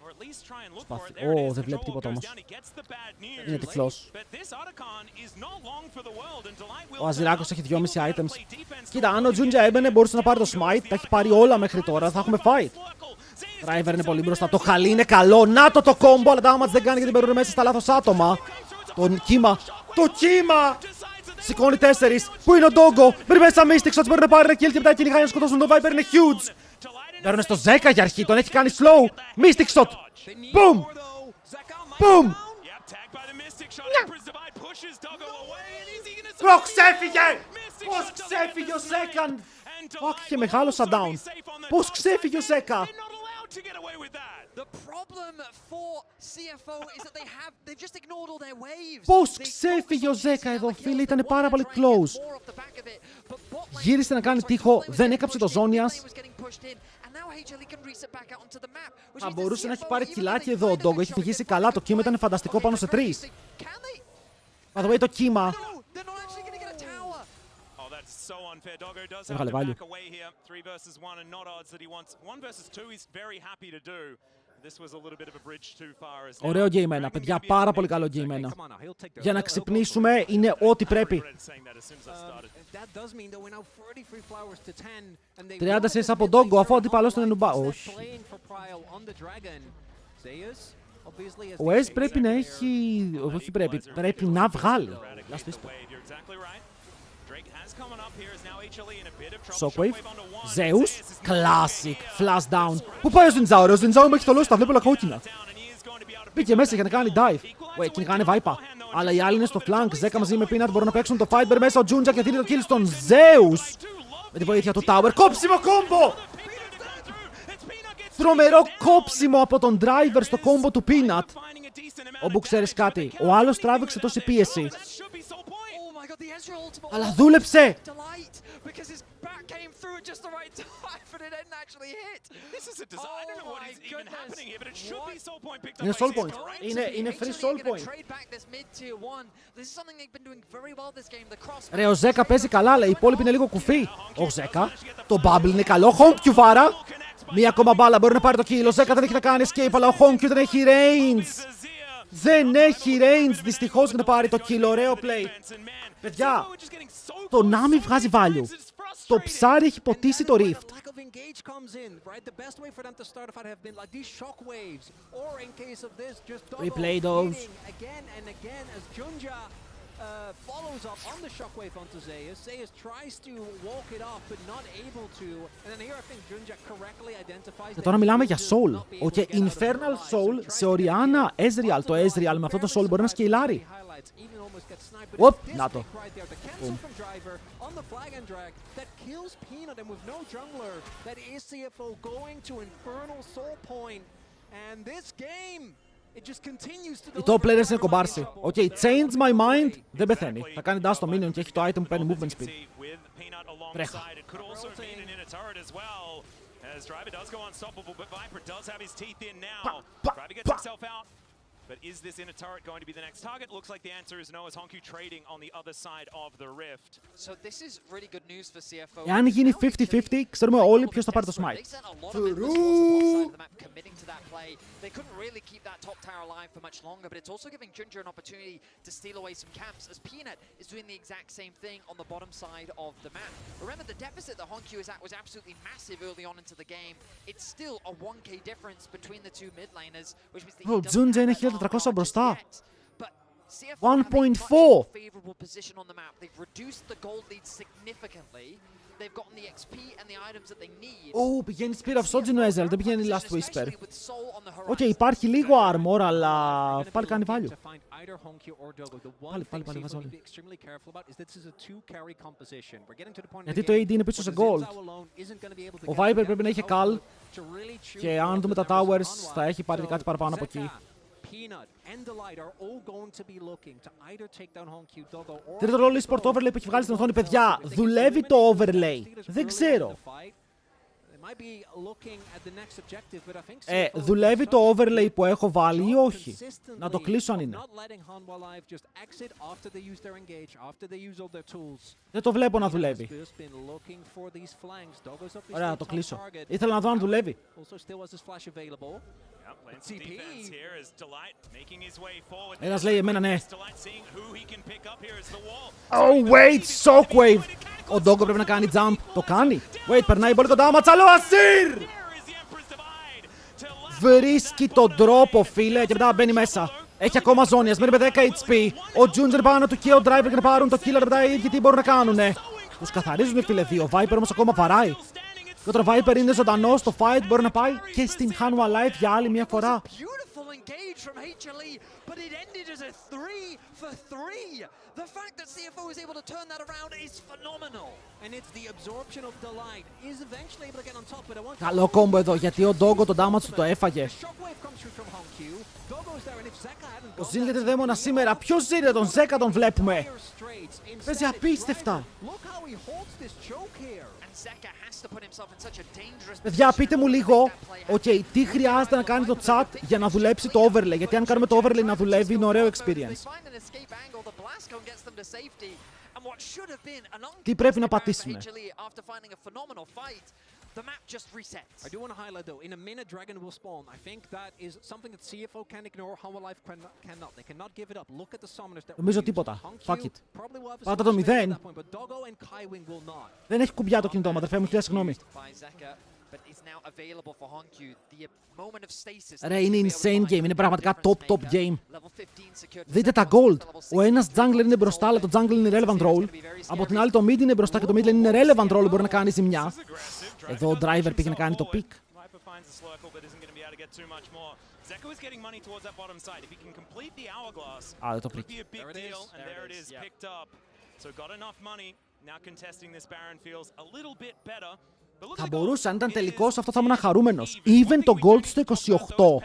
Or at least try and look for it. There it is. Control goes down. He gets the bad news. But this Otacon is not long for the world. And Delight will... Ο Αζιράκος έχει 2,5 items. Κοίτα, αν ο Ginger έμπαινε, μπορούσε να πάρει το smite. Τα έχει πάρει όλα μέχρι τώρα. Θα έχουμε fight. Driver είναι πολύ μπροστά. Το χαλί είναι καλό. Να το combo, αλλά τα damage δεν κάνει γιατί μπαίνουν μέσα στα λάθος άτομα. Το κύμα! Το κύμα! Σηκώνει 4. Πού είναι ο Ντόγκο? Μπαίνει μέσα Mystic Shots. Μπορεί να πάρει ένα kill και μετά εκείνη χάει να σκοτώσουν. Το Viper είναι huge. Παίρνουν στο 10 για αρχή. Τον έχει κάνει slow. Mystic Shot. Boom! Boom! Μπρο, ξέφυγε! Πώς ξέφυγε ο Σέκαν? Fuck, είχε μεγάλο shutdown. Πώς ξέφυγε ο Σέκα? Πώς ξέφυγε ο Ζέκα εδώ, φίλε, ήταν πάρα πολύ close. Γύρισε να κάνει τείχο, δεν έκαψε το Ζόνιας. Θα μπορούσε να έχει πάρει κιλάκι εδώ ο Ντόγκο, έχει φυγήσει καλά, το κύμα ήταν φανταστικό πάνω σε 3. By the way, το κύμα. Έβγαλε value. Ωραίο game 1, παιδιά, πάρα πολύ καλό game 1. Για να ξυπνήσουμε είναι ό,τι πρέπει. 30 CS από Ντόγκο, αφού ο αντίπαλος τον ενουμπά. Όχι. Ο Ace πρέπει να έχει... Όχι πρέπει να βγάλει. Shockwave. Zeus. Classic. Flash down. Πού πάει ο Ζινζάου? Ο Ζινζάου με έχει θολώσει, τα βλέπω όλα κόκκινα. Μπήκε μέσα για να κάνει dive. Wait, κυνηγάνε Viper. Αλλά οι άλλοι είναι στο flank. Ζέκα μαζί με Peanut μπορούν να παίξουν το fight μέσα. Ο Junja και δίνει το kill στον Zeus. Με τη βοήθεια του Tower. Κόψιμο κόμπο! Τρομερό κόψιμο από τον driver στο κόμπο του Peanut. Όπου ξέρεις κάτι, ο άλλος τράβηξε τόση πίεση. Αλλά δούλεψε! Είναι soul point. Είναι free soul point. Ρε, ο Ζέκα παίζει καλά, αλλά οι υπόλοιποι είναι λίγο κουφοί. Ο Ζέκα, το bubble είναι καλό. Χόγκκιου βάρα. Μία ακόμα μπάλα μπορεί να πάρει το kill. Ο Ζέκα δεν έχει να κάνει escape, αλλά ο Χόγκκιου δεν έχει range. Δεν έχει range δυστυχώς για να πάρει το kill. Ωραίο play. Παιδιά, το Nami βγάζει value. Το ψάρι έχει ποτίσει το Rift. Replay those. Follows up on the shockwave onto Zeus. Zeus tries to walk it off, but not able to. And then here I think Junja correctly identifies. Και τώρα μιλάμε για Soul. Okay, Infernal Soul σε Orianna Ezreal. Το Ezreal με αυτό το Soul μπορεί να σκεϊλάρει. Οπ, να το. Η top players είναι κομπάρση. Okay, change my mind. Δεν πεθαίνει. Θα κάνει dash στο minion και έχει το item που παίρνει movement speed. Τρέχα. But is this inner turret going to be the next target? Looks like the answer is no, as Honku trading on the other side of the rift. So this is really good news for CFO. Εάν γίνει 50-50, ξέρουμε όλοι ποιος θα πάρει το smite. They couldn't really keep that top tower alive for much longer, but it's also giving Junja an opportunity to steal away some camps, as Peanut is doing the exact same thing on the bottom side of the map. Remember, the deficit that Honku is at was absolutely massive early on into the game. It's still a 1k difference between the two mid laners, which means that he doesn't have that 1400 μπροστά. 1.4 favorable position on the map. They've reduced the gold lead significantly. They've gotten the XP and the items that they need. Πηγαίνει Spear of Sojin ο Ezreal, δεν πηγαίνει Last Whisper. Υπάρχει λίγο armor, αλλά πάλι κάνει value. Πάλι βάζει όλοι. Γιατί το AD είναι πίσω σε gold. Ο Viper πρέπει να είχε call και αν δούμε τα towers θα έχει πάρει κάτι παραπάνω από εκεί. Τρίτο ρόλο e-sport overlay που έχει βγάλει στην οθόνη, παιδιά. Δουλεύει το overlay. Δεν ξέρω. Δουλεύει το overlay που έχω βάλει ή όχι. Να το κλείσω αν είναι. Δεν το βλέπω να δουλεύει. Ωραία, να το κλείσω. Ήθελα να δω αν δουλεύει. Ένας λέει εμένα ναι. Oh wait, Shockwave. Ο Doggo πρέπει να κάνει jump. Το κάνει. Wait, περνάει πολύ κοντά. Ματσαλό Ασίρ! Βρίσκει τον τρόπο, φίλε, και μετά μπαίνει μέσα. Έχει ακόμα ζώνιας, μένει με 10 HP. Ο Junja πάνω του και ο Driver και να πάρουν το killer μετά οι ίδιοι τι μπορούν να κάνουνε. Τους καθαρίζουν, φίλε, δύο. Ο Viper όμως ακόμα βαράει. Και όταν ο Viper είναι ζωντανός, το fight μπορεί να πάει και στην Hanwha Live για άλλη μια φορά. The fact that CFO is able to turn that around is phenomenal. And it's the absorption of delight is eventually able to get on top, but I want. Καλό κόμπο εδώ, γιατί ο Doggo το damage του το έφαγε. Ο Zin γίνεται δαίμονα σήμερα. Ποιος Zin, τον Zeka τον βλέπουμε. Παίζει απίστευτα. Παιδιά, πείτε μου λίγο, τι χρειάζεται να κάνει το chat για να δουλέψει το overlay. Γιατί αν κάνουμε το overlay να δουλεύει, είναι ωραίο experience. Τι πρέπει να πατήσουμε. The map just resets. I do want to highlight though, in a minute Dragon will spawn. I think that is something that CFO can ignore, Hanwha Live cannot. They cannot give it up. Look at the summoners that νομίζω τίποτα. Fuck it. Πάτα το 0. Δεν έχει κουμπιά το κινητό μου, αδερφέ μου, χιλιά συγγνώμη. Ρε, είναι insane game, είναι πραγματικά top game. Δείτε τα gold. Ο ένας jungler είναι μπροστά, αλλά το jungle είναι relevant role. Από την άλλη το mid είναι μπροστά και το mid lane είναι relevant role, μπορεί να κάνει ζημιά. Εδώ ο driver πήγε να κάνει το pick. Α, δεν το pick. Θα μπορούσε, αν ήταν τελικός, αυτό θα ήμουν χαρούμενος. Even το gold στο 28.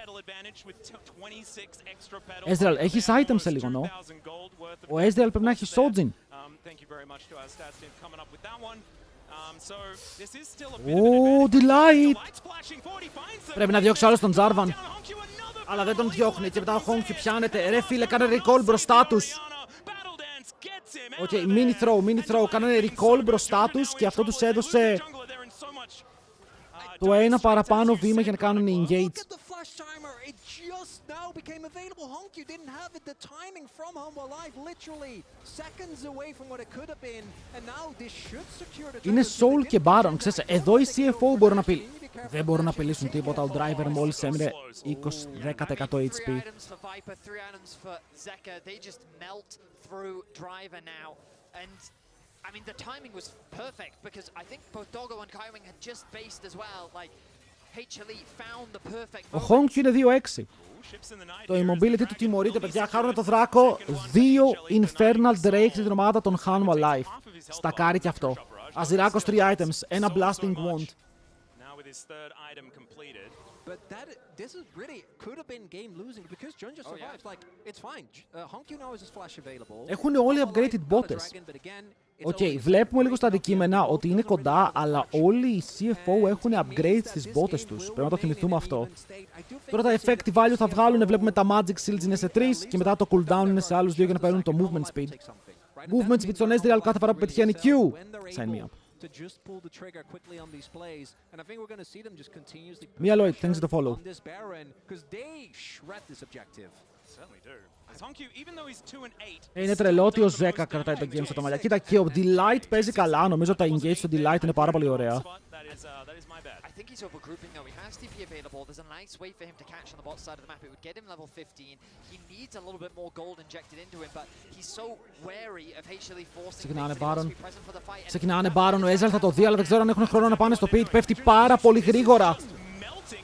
Ezreal, έχεις items σε λίγο, νο. Ο Ezreal πρέπει να έχει Sojin. Ω, delight! Πρέπει να διώξει άλλο τον Jarvan. Αλλά δεν τον διώχνει και μετά ο Hongyu πιάνεται. Ρε φίλε, κάνε recall μπροστά τους. Οκ, mini throw, κάνανε recall μπροστά τους και αυτό τους έδωσε το ένα παραπάνω βήμα για να κάνουν engage. Είναι soul και baron, ξέρεις, εδώ οι CFO μπορούν να πει. Δεν μπορούν να απειλήσουν τίποτα, ο driver μόλις έμεινε 10% HP. I mean, the timing was perfect because I think both Doggo and Kaiwing had just based as well. Like, HLE found the perfect moment. Ο Hongyu είναι 2-6. Το immobility του τιμωρείται, παιδιά. Χάρουνε το δράκο. 2 Infernal Drake στην ομάδα των Hanwha Life. Στακάρει και αυτό. Αζιράκος 3 items. Ένα Blasting Wand. But this is really could have been game losing because Jun just survives. Like, it's fine. Hongyu now has his flash available. Έχουν όλοι upgraded bots. Οκ, βλέπουμε λίγο στα αντικείμενα ότι είναι κοντά, αλλά όλοι οι CFO έχουν upgrade στις bots τους. Πρέπει να το θυμηθούμε αυτό. Τώρα τα effective value θα βγάλουν, βλέπουμε τα magic shields είναι σε 3 και μετά το cooldown είναι σε άλλους 2 για να παίρνουν το movement speed. Movement speed στον Ezreal κάθε φορά που πετυχαίνει Q. Sign me up. To just pull the trigger quickly on these plays, and I think we're going to see them just continuously Mia Lloyd, thanks to follow. on this Baron because they shred this objective. Certainly do. Hongyu, even though he's 2-8. Είναι τρελό ότι ο Zeka κρατάει το game στο μαλλιά. Κοίτα και ο Delight παίζει καλά. Νομίζω τα engage στο Delight είναι πάρα πολύ ωραία. I think he's overgrouping though. He has TP available. There's a nice way for him to catch on the bot side of the map. It would get him level 15. He needs a little bit more gold injected into him, but he's so wary of HLE forcing things that he wants to be present for the fight. Ξεκινάνε Baron, ο Ezreal θα το δει, αλλά δεν ξέρω αν έχουν χρόνο να πάνε στο pit. Πέφτει πάρα πολύ γρήγορα.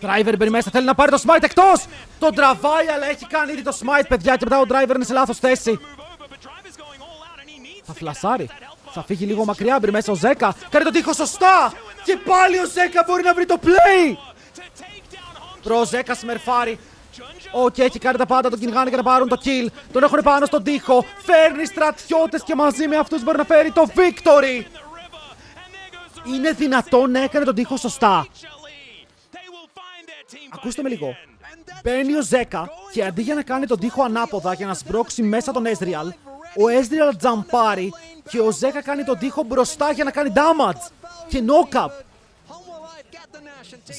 Driver μπαίνει μέσα, θέλει να πάρει το smite εκτός! Τον τραβάει, αλλά έχει κάνει ήδη το smite, παιδιά, και μετά ο driver είναι σε λάθος θέση. Θα φλασάρει. Θα φύγει λίγο μακριά, μπει μέσα ο Zeka. Κάνει τον τοίχο σωστά! Και πάλι ο Zeka μπορεί να βρει το play! Προ Zeka σμερφάρει. Οκ, έχει κάνει τα πάντα, τον κυνηγάνε για να πάρουν το kill. Τον έχουν πάνω στον τοίχο. Φέρνει στρατιώτες και μαζί με αυτούς μπορεί να φέρει το victory! Είναι δυνατόν να έκανε τον τοίχο σωστά. Ακούστε με λίγο. Μπαίνει ο Zeka και αντί για να κάνει τον τοίχο ανάποδα για να σμπρώξει μέσα τον Ezreal, ο Ezreal τζαμπάρει και ο Zeka κάνει τον τοίχο μπροστά για να κάνει damage και knock-up.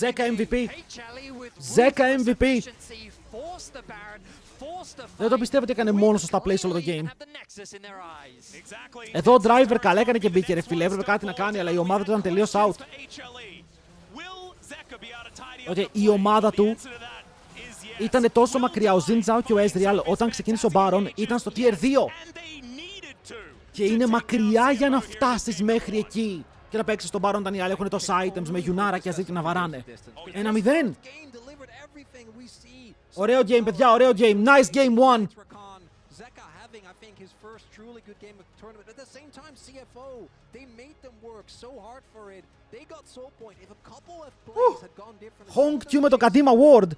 Zeka MVP. Zeka MVP. Δεν το πιστεύω ότι έκανε μόνο σωστά play σε όλο το game. Εδώ ο driver καλά έκανε και μπήκε, ρε φίλε. Έπρεπε κάτι να κάνει, αλλά η ομάδα του ήταν τελείως out. Okay, η ομάδα του ήταν τόσο μακριά. Ο Xin Zhao και ο Ezreal όταν ξεκίνησε ο Baron ήταν στο tier 2. Και είναι μακριά για να φτάσεις μέχρι εκεί. Και να παίξεις τον Baron όταν οι άλλοι έχουν τόσα items με Yunara και Azir να βαράνε. 1-0. Ωραίο game, παιδιά, ωραίο game. Nice game one. Hongyu με το Kadima Award.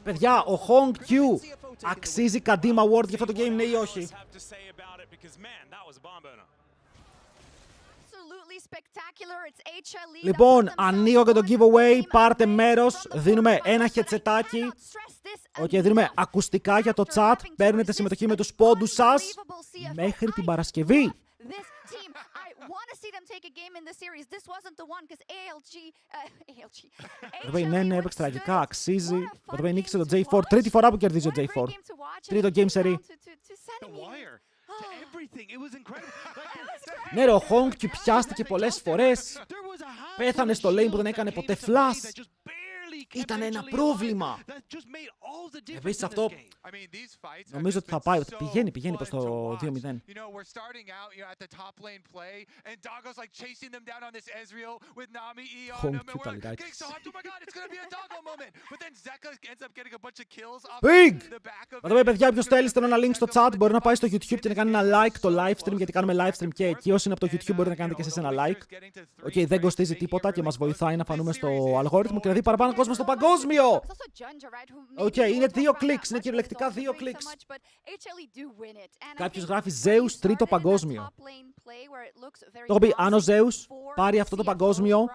Παιδιά, ο Hongyu αξίζει Kadima Award για αυτό το game, ναι ή όχι? Λοιπόν, ανοίγω και το giveaway, πάρτε μέρος, δίνουμε ένα χετσετάκι. Δίνουμε ακουστικά για το chat, παίρνετε συμμετοχή με τους πόντους σας μέχρι την Παρασκευή. Ναι, έπαιξε τραγικά, αξίζει. Ο νίκησε το J4, τρίτη φορά που κερδίζει ο J4. Τρίτο game σερί. Ναι ρε, ο Hongkyu πιάστηκε πολλές φορές. Πέθανε στο lane που δεν έκανε ποτέ flash. Ήταν ένα πρόβλημα. Επίσης αυτό νομίζω ότι θα πάει, πηγαίνει προς το 2-0. Hongkyu παλικάκης. Big! Εδώ παιδιά, όποιος θέλει στέλνω ένα link στο chat, μπορεί να πάει στο YouTube και να κάνει ένα like το live stream, γιατί κάνουμε live stream και εκεί. Όσοι είναι από το YouTube μπορείτε να κάνετε και εσείς ένα like. Οκ, δεν κοστίζει τίποτα και μας βοηθάει να φανούμε στο αλγόριθμο και να δει παραπάνω κόσμο στο παγκόσμιο. Οκ, είναι 2 κλικς, είναι κυριολεκτικά 2 κλικς. Κάποιος γράφει Zeus τρίτο παγκόσμιο. Το έχω πει, αν ο Zeus πάρει αυτό το παγκόσμιο,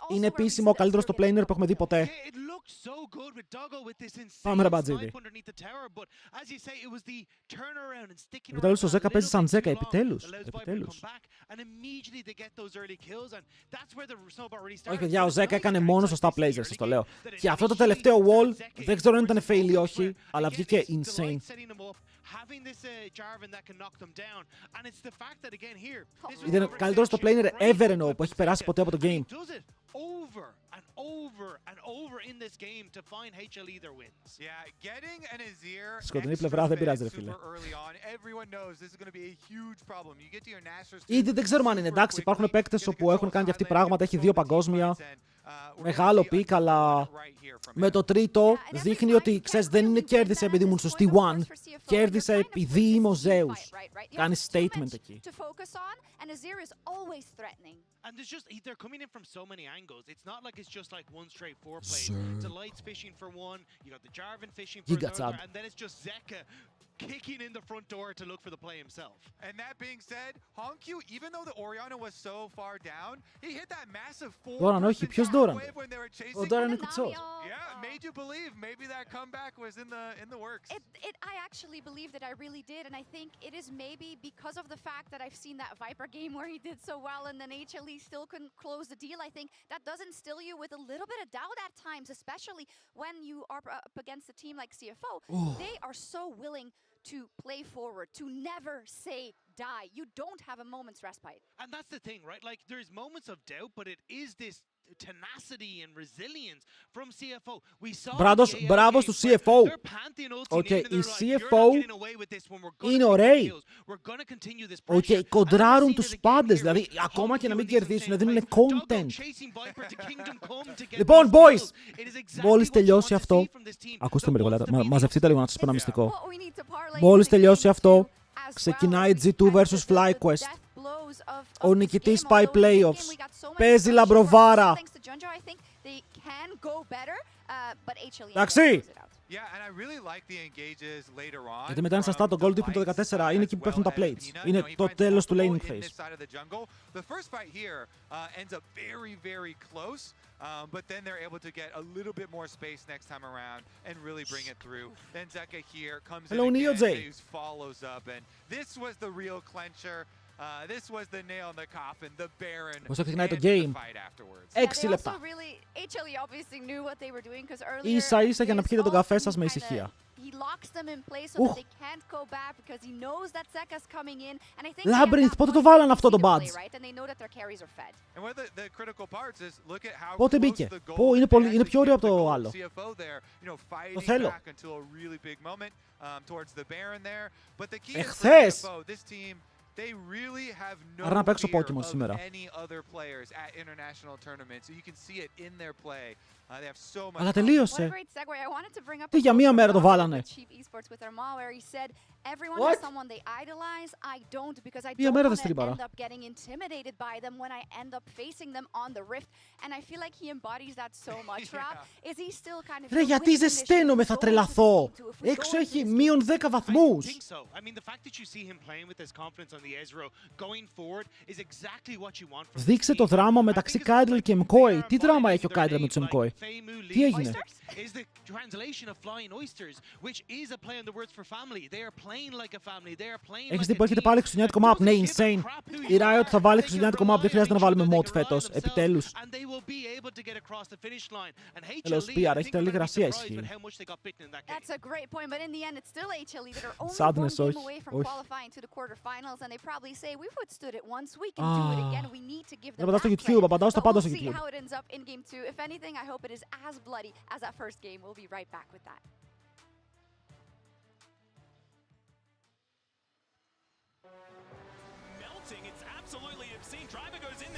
είναι επίσημο ο καλύτερος στο planer που έχουμε δει ποτέ. Πάμε ρε μπατζίδι. Επιτέλους ο Ζέκα παίζει σαν Ζέκα, επιτέλους. Όχι παιδιά, ο Ζέκα έκανε μόνο σωστά plays, σας το λέω. Και αυτό το τελευταίο wall, δεν ξέρω αν ήταν fail ή όχι, αλλά βγήκε insane. Ήταν καλύτερος στο planer ever εννοώ, που έχει περάσει ποτέ από το game. Σκοτεινή πλευρά δεν πειράζει ρε φίλε. Ήδη δεν ξέρουμε αν είναι εντάξει, υπάρχουν παίκτες όπου έχουν κάνει και αυτοί πράγματα, έχει 2 παγκόσμια. Μεγάλο πικ, αλλά με το τρίτο δείχνει ότι ξέρεις δεν είναι κέρδισε επειδή ήμουν στο T1, κέρδισε επειδή είμαι ο Zeus. Κάνει statement εκεί. And there's just, they're coming in from so many angles. It's not like it's just like one straightforward play. It's a Lights fishing for one, you got the Jarvan fishing for another, and then it's just Zeka kicking in the front door to look for the play himself. And that being said, Hongkyu, even though the Orianna was so far down, he hit that massive 4% wave when they were chasing. Yeah, made you believe maybe that comeback was in the works. I actually believe that I really did, and I think it is maybe because of the fact that I've seen that Viper game where he did so well and then HLE still couldn't close the deal. I think that does instill you with a little bit of doubt at times, especially when you are up against a team like CFO. They are so willing to play forward, to never say die. You don't have a moment's respite. And that's the thing, right? Like, there's moments of doubt, but it is this tenacity and resilience from CFO. We saw μπράβο στο CFO. Οκ, οι CFO είναι ωραίοι. Οκ, κοντράρουν τους πάντες, δηλαδή ακόμα και να μην κερδίσουν, δίνουν content. Λοιπόν, boys, μόλις τελειώσει αυτό, ακούστε με λίγο, μαζευτείτε λίγο να σας πω ένα μυστικό. Μόλις τελειώσει αυτό, ξεκινάει G2 vs FlyQuest. Ο νικητής πάει playoffs. Παίζει λαμπροβάρα. Εντάξει. Γιατί μετά είναι στα start το gold dip το 14, είναι εκεί που πέφτουν τα plates. Είναι το τέλος του laning phase. But then they're able to get a little bit more space next time around and really bring it through. Then Zeka here comes in again, Zeus follows up, and this was the real clencher. This was the nail in the coffin, the Baron, Πώς ξεκινάει το game. 6 λεπτά. Ίσα ίσα για να πιείτε τον καφέ σας με ησυχία. Labyrinth, πότε το βάλαν αυτό το badge? Πότε μπήκε? Είναι πιο ωραίο από το άλλο. Το θέλω. Εχθές! Άρα να παίξω Pokemon σήμερα. Αλλά τελείωσε. Τι για μία μέρα το βάλανε? Μία μέρα δεν στρίπαρα. Ρε γιατί ζεσταίνομαι, θα τρελαθώ. Έξω έχει μείον 10 βαθμούς. Δείξε το δράμα μεταξύ Κάιντρελ και McCoy. Τι δράμα έχει ο Κάιντρελ με τους McCoy? Τι έγινε? is the translation of flying oysters, which is a play on the words for family. They are playing like a family. They are playing Έχεις like δει a που έρχεται team. πάλι χριστουγεννιάτικο map. Ναι, insane. Η Riot θα βάλει χριστουγεννιάτικο map. Δεν χρειάζεται να βάλουμε mod φέτος. Επιτέλους. Τέλος, PR, έχει τελή γρασία ισχύει. That's a great point, but in the end, it's still HLE that are only Sadness, one game όχι, away from όχι. qualifying to the quarterfinals, and they probably say we've withstood it once, we can do it again. We need to give them Απαντάω στο that YouTube, play. απαντάω στα But πάντα we'll στο see YouTube. how it ends up in game 2. If anything, I hope it is as bloody as that first game. We'll be right back with that.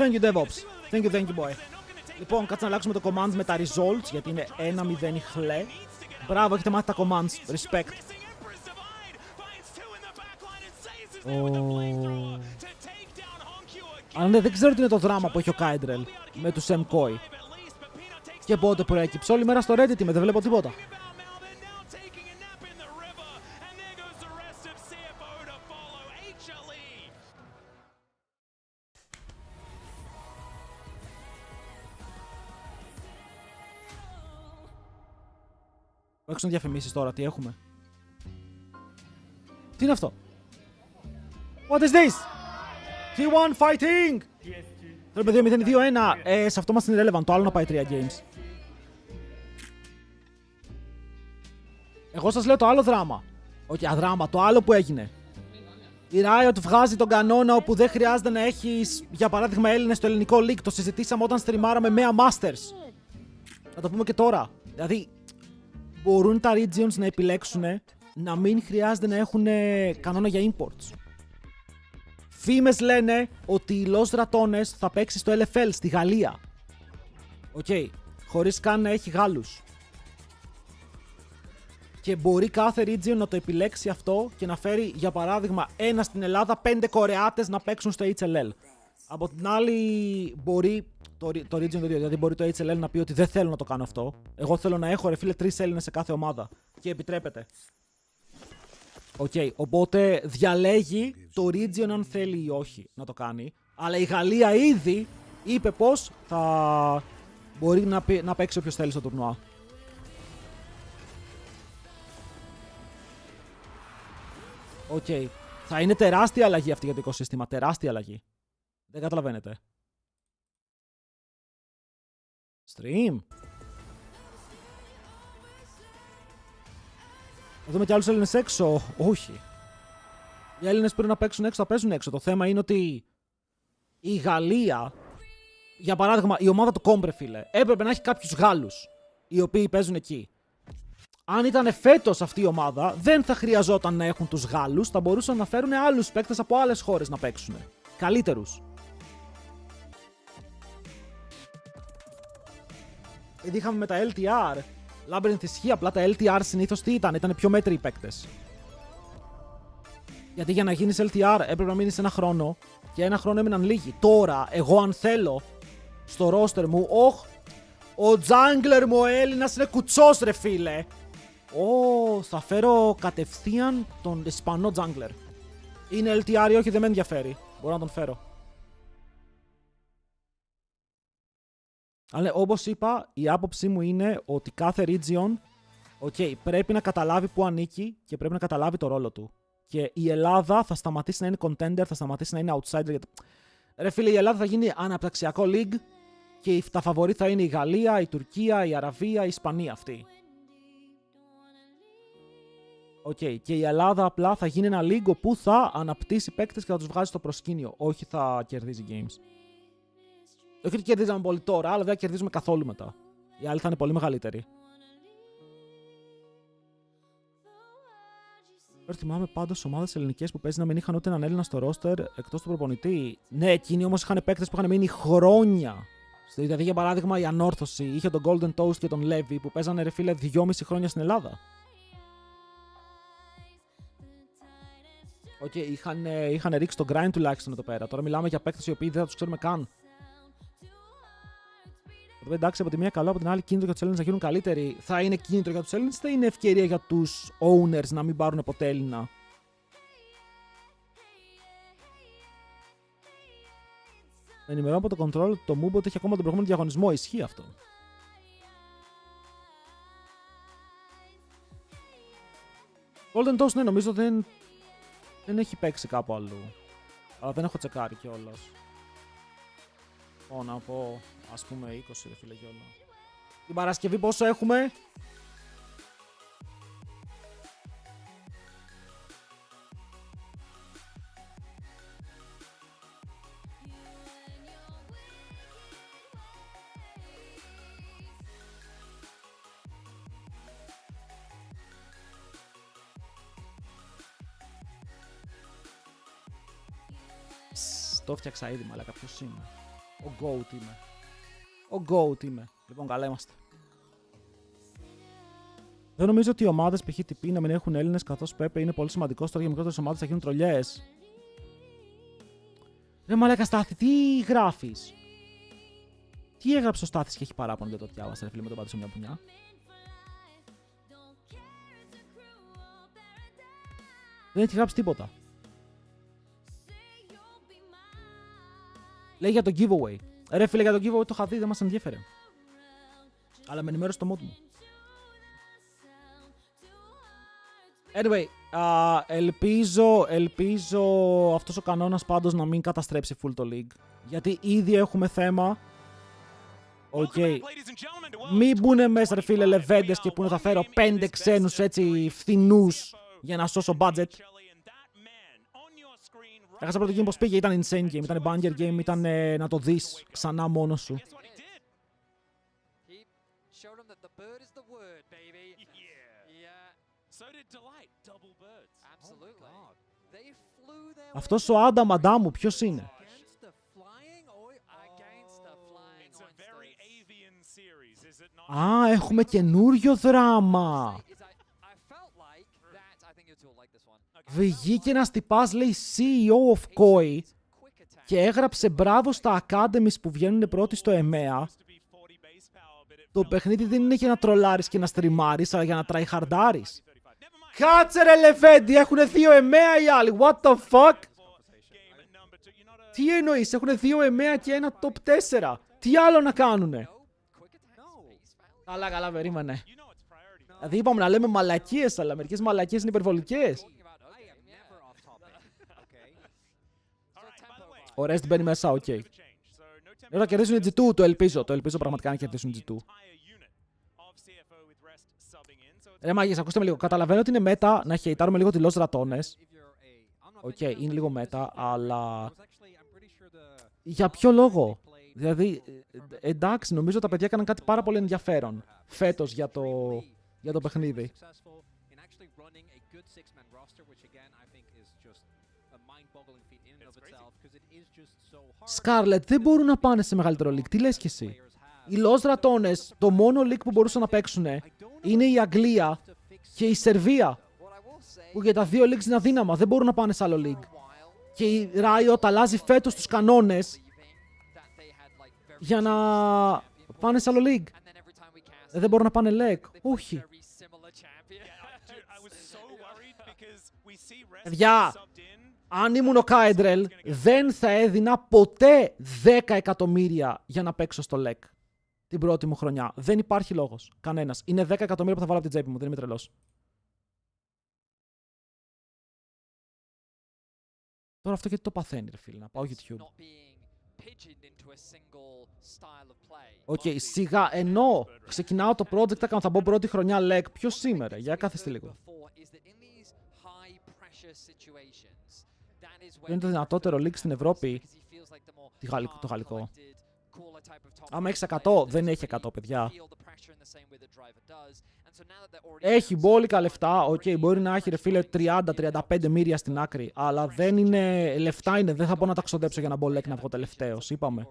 Thank you, DevOps. Thank you, boy. Λοιπόν, κάτσε να αλλάξουμε το commands με τα results, γιατί είναι 1-0 η χλέ. Μπράβο, έχετε μάθει τα commands. Respect. Αλλά ναι, δεν ξέρω τι είναι το δράμα που έχει ο Κάιντρελ με τους MCOI. Και πότε προέκυψε. Όλη μέρα στο Reddit είμαι, δεν βλέπω τίποτα. Έξω διαφημίσεις τώρα, τι έχουμε. Τι είναι αυτό. What is this? T1 fighting! Θέλουμε 2-0-2-1. Σε αυτό μας είναι relevant. Το άλλο να πάει 3 games. Εγώ σας λέω το άλλο δράμα. Όχι, αδράμα. Το άλλο που έγινε. Η Riot βγάζει τον κανόνα όπου δεν χρειάζεται να έχεις, για παράδειγμα, Έλληνες στο ελληνικό league. Το συζητήσαμε όταν στριμάραμε με Masters. Θα το πούμε και τώρα. Δηλαδή, μπορούν τα regions να επιλέξουν να μην χρειάζεται να έχουν κανόνα για imports. Φήμες λένε ότι οι Los Ratones θα παίξει στο LFL στη Γαλλία. Οκ. Χωρίς καν να έχει Γάλλους. Και μπορεί κάθε region να το επιλέξει αυτό και να φέρει, για παράδειγμα, ένα στην Ελλάδα, 5 Κορεάτες να παίξουν στο HLL. Από την άλλη, μπορεί το region το ίδιο, δηλαδή μπορεί το HLL να πει ότι δεν θέλω να το κάνω αυτό. Εγώ θέλω να έχω, ρε φίλε, 3 Έλληνες σε κάθε ομάδα. Και επιτρέπεται. Οκ, οπότε διαλέγει το region αν θέλει ή όχι να το κάνει. Αλλά η Γαλλία ήδη είπε πως θα μπορεί να παίξει όποιος θέλει στο τουρνουά. Οκ. Θα είναι τεράστια αλλαγή αυτή για το οικοσύστημα. Τεράστια αλλαγή. Δεν καταλαβαίνετε. Stream. Θα δούμε και άλλους Έλληνες έξω. Όχι. Οι Έλληνες πρέπει να παίξουν έξω, θα παίζουν έξω. Το θέμα είναι ότι η Γαλλία, για παράδειγμα, η ομάδα του Κόμπρε, φίλε, έπρεπε να έχει κάποιους Γάλλους οι οποίοι παίζουν εκεί. Αν ήταν φέτος αυτή η ομάδα, δεν θα χρειαζόταν να έχουν τους Γάλλους, θα μπορούσαν να φέρουν άλλους παίκτες από άλλες χώρες να παίξουν. Καλύτερους. Ήδη είχαμε με τα LTR. Labyrinth ισχύει, απλά τα LTR συνήθως τι ήταν πιο μέτριοι παίκτες. Γιατί για να γίνεις LTR έπρεπε να μείνεις ένα χρόνο και ένα χρόνο έμειναν λίγοι. Τώρα, εγώ αν θέλω στο roster μου, ο jungler μου ο Έλληνας είναι κουτσός ρε φίλε. Θα φέρω κατευθείαν τον Ισπανό jungler. Είναι LTR ή όχι, δεν με ενδιαφέρει. Μπορώ να τον φέρω. Αλλά όπως είπα, η άποψή μου είναι ότι κάθε region πρέπει να καταλάβει που ανήκει και πρέπει να καταλάβει το ρόλο του. Και η Ελλάδα θα σταματήσει να είναι contender, θα σταματήσει να είναι outsider. Ρε φίλε, η Ελλάδα θα γίνει αναπτυξιακό league και τα φαβορί θα είναι η Γαλλία, η Τουρκία, η Αραβία, η Ισπανία αυτή. Και η Ελλάδα απλά θα γίνει ένα league όπου θα αναπτύσσει παίκτες και θα τους βγάζει στο προσκήνιο. Όχι θα κερδίζει games. Όχι ότι κερδίζαμε πολύ τώρα, αλλά δεν θα κερδίζουμε καθόλου μετά. Οι άλλοι θα είναι πολύ μεγαλύτεροι. Θυμάμαι πάντως ομάδες ελληνικές που παίζει να μην είχαν ούτε έναν Έλληνα στο roster εκτός του προπονητή. Ναι, εκείνοι όμως είχαν παίκτες που είχαν μείνει χρόνια. Δηλαδή, για παράδειγμα, η Ανόρθωση είχε τον Golden Toast και τον Levy που παίζανε ρε φίλε 2,5 χρόνια στην Ελλάδα. Είχαν ρίξει το grind τουλάχιστον εδώ πέρα. Τώρα μιλάμε για παίκτες οι οποίοι δεν θα τους ξέρουμε καν. Εντάξει, από τη μία καλό, από την άλλη κίνητρο για τους Έλληνες να γίνουν καλύτεροι. Θα είναι κίνητρο για τους Έλληνες ή θα είναι ευκαιρία για τους owners να μην πάρουν ποτέ Έλληνα? Ενημερώνω από το control το Move ότι έχει ακόμα τον προηγούμενο διαγωνισμό. Ισχύει αυτό. Golden Toast, ναι, νομίζω δεν έχει παίξει κάπου αλλού. Αλλά δεν έχω τσεκάρει κιόλας. Να πω, ας πούμε 20 ρε φίλε κιόλα. Την Παρασκευή πόσο έχουμε? Το έφτιαξα ήδη, μαλάκα, ποιος είμαι? Ο GOAT είμαι. Ο GOAT είμαι. Λοιπόν, καλά είμαστε. Δεν νομίζω ότι οι ομάδες π.χ. TP να μην έχουν Έλληνες, καθώς Πέπε είναι πολύ σημαντικός τώρα για μικρότερες ομάδες θα γίνουν τρολιές. Ρε μαλάκα Στάθη, τι γράφεις? Τι έγραψε ο Στάθης και έχει παράπονο, δεν το διάβασα ρε φίλε, με τον πάτησε μια πουνιά. Δεν έχει γράψει τίποτα. Λέει για το giveaway. Ρε φίλε, για το giveaway το είχα δει, δεν μας ενδιέφερε. Αλλά με ενημέρωσε το mod μου. Anyway, ελπίζω αυτός ο κανόνας πάντως να μην καταστρέψει full το league. Γιατί ήδη έχουμε θέμα. Οκ. Μην μπουνε μέσα ρε φίλε λεβέντες και που να θα φέρω 5 ξένους έτσι φθηνούς για να σώσω budget. Έχασα πρώτο game πως πήγε, ήταν insane game, ήταν banger game, ήταν να το δεις ξανά μόνος σου. Αυτός ο Άνταμ Αντάμου ποιος είναι? Α, έχουμε καινούριο δράμα. Βγήκε ένας τυπάς, λέει CEO of Koi και έγραψε μπράβο στα Academies που βγαίνουν πρώτοι στο EMEA. Το παιχνίδι δεν είναι για να τρολάρεις και να στριμάρεις, αλλά για να tryhardarεις. Κάτσε ρε Λεβέντι, έχουνε 2 EMEA οι άλλοι, what the fuck? Τι εννοείς, έχουνε 2 EMEA και ένα top 4. Τι άλλο να κάνουνε? Καλά, περίμενε. Δηλαδή είπαμε να λέμε μαλακίες, αλλά μερικές μαλακίες είναι υπερβολικές. Ο Rest μπαίνει μέσα, οκ. Τώρα κερδίσουν οι G2, το ελπίζω πραγματικά να κερδίσουν οι G2. Ρε μάγες, ακούστε με λίγο. Καταλαβαίνω ότι είναι μέτα να χεϊτάρουμε λίγο τη Los Ratones. Οκ, είναι λίγο μέτα, αλλά... Για ποιο λόγο? Δηλαδή, εντάξει, νομίζω τα παιδιά έκαναν κάτι πάρα πολύ ενδιαφέρον φέτος για το παιχνίδι. Scarlet, δεν μπορούν να πάνε σε μεγαλύτερο league. Τι λες κι εσύ? Οι Los Ratones, το μόνο league που μπορούσαν να παίξουν είναι η Αγγλία και η Σερβία. Που για τα δύο leagues είναι αδύναμα. Δεν μπορούν να πάνε σε άλλο league. Και η Riot αλλάζει φέτος τους κανόνες για να πάνε σε άλλο league. Δεν μπορούν να πάνε leg. Όχι. Παιδιά, αν ήμουν ο Κάιντρελ, δεν θα έδινα ποτέ 10 εκατομμύρια για να παίξω στο LEC την πρώτη μου χρονιά. Δεν υπάρχει λόγος. Κανένας. Είναι 10 εκατομμύρια που θα βάλω από την τσέπη μου. Δεν είμαι τρελός. Τώρα αυτό γιατί το παθαίνει, ρε φίλε. Να πάω YouTube. Οκ, σιγά, ενώ ξεκινάω το project, θα μπω πρώτη χρονιά LEC. Ποιος σήμερα? Για κάθεστε λίγο. Ποιο είναι το δυνατότερο league στην Ευρώπη? Το γαλλικό. Άμα έχει 100, δεν έχει 100 παιδιά. Έχει μπόλικα λεφτά, μπορεί να έχει ρε φίλε 30-35 μύρια στην άκρη, αλλά δεν είναι, λεφτά είναι, δεν θα μπορώ να τα ξοδέψω για να μπω LEC να βγω τελευταίος, είπαμε.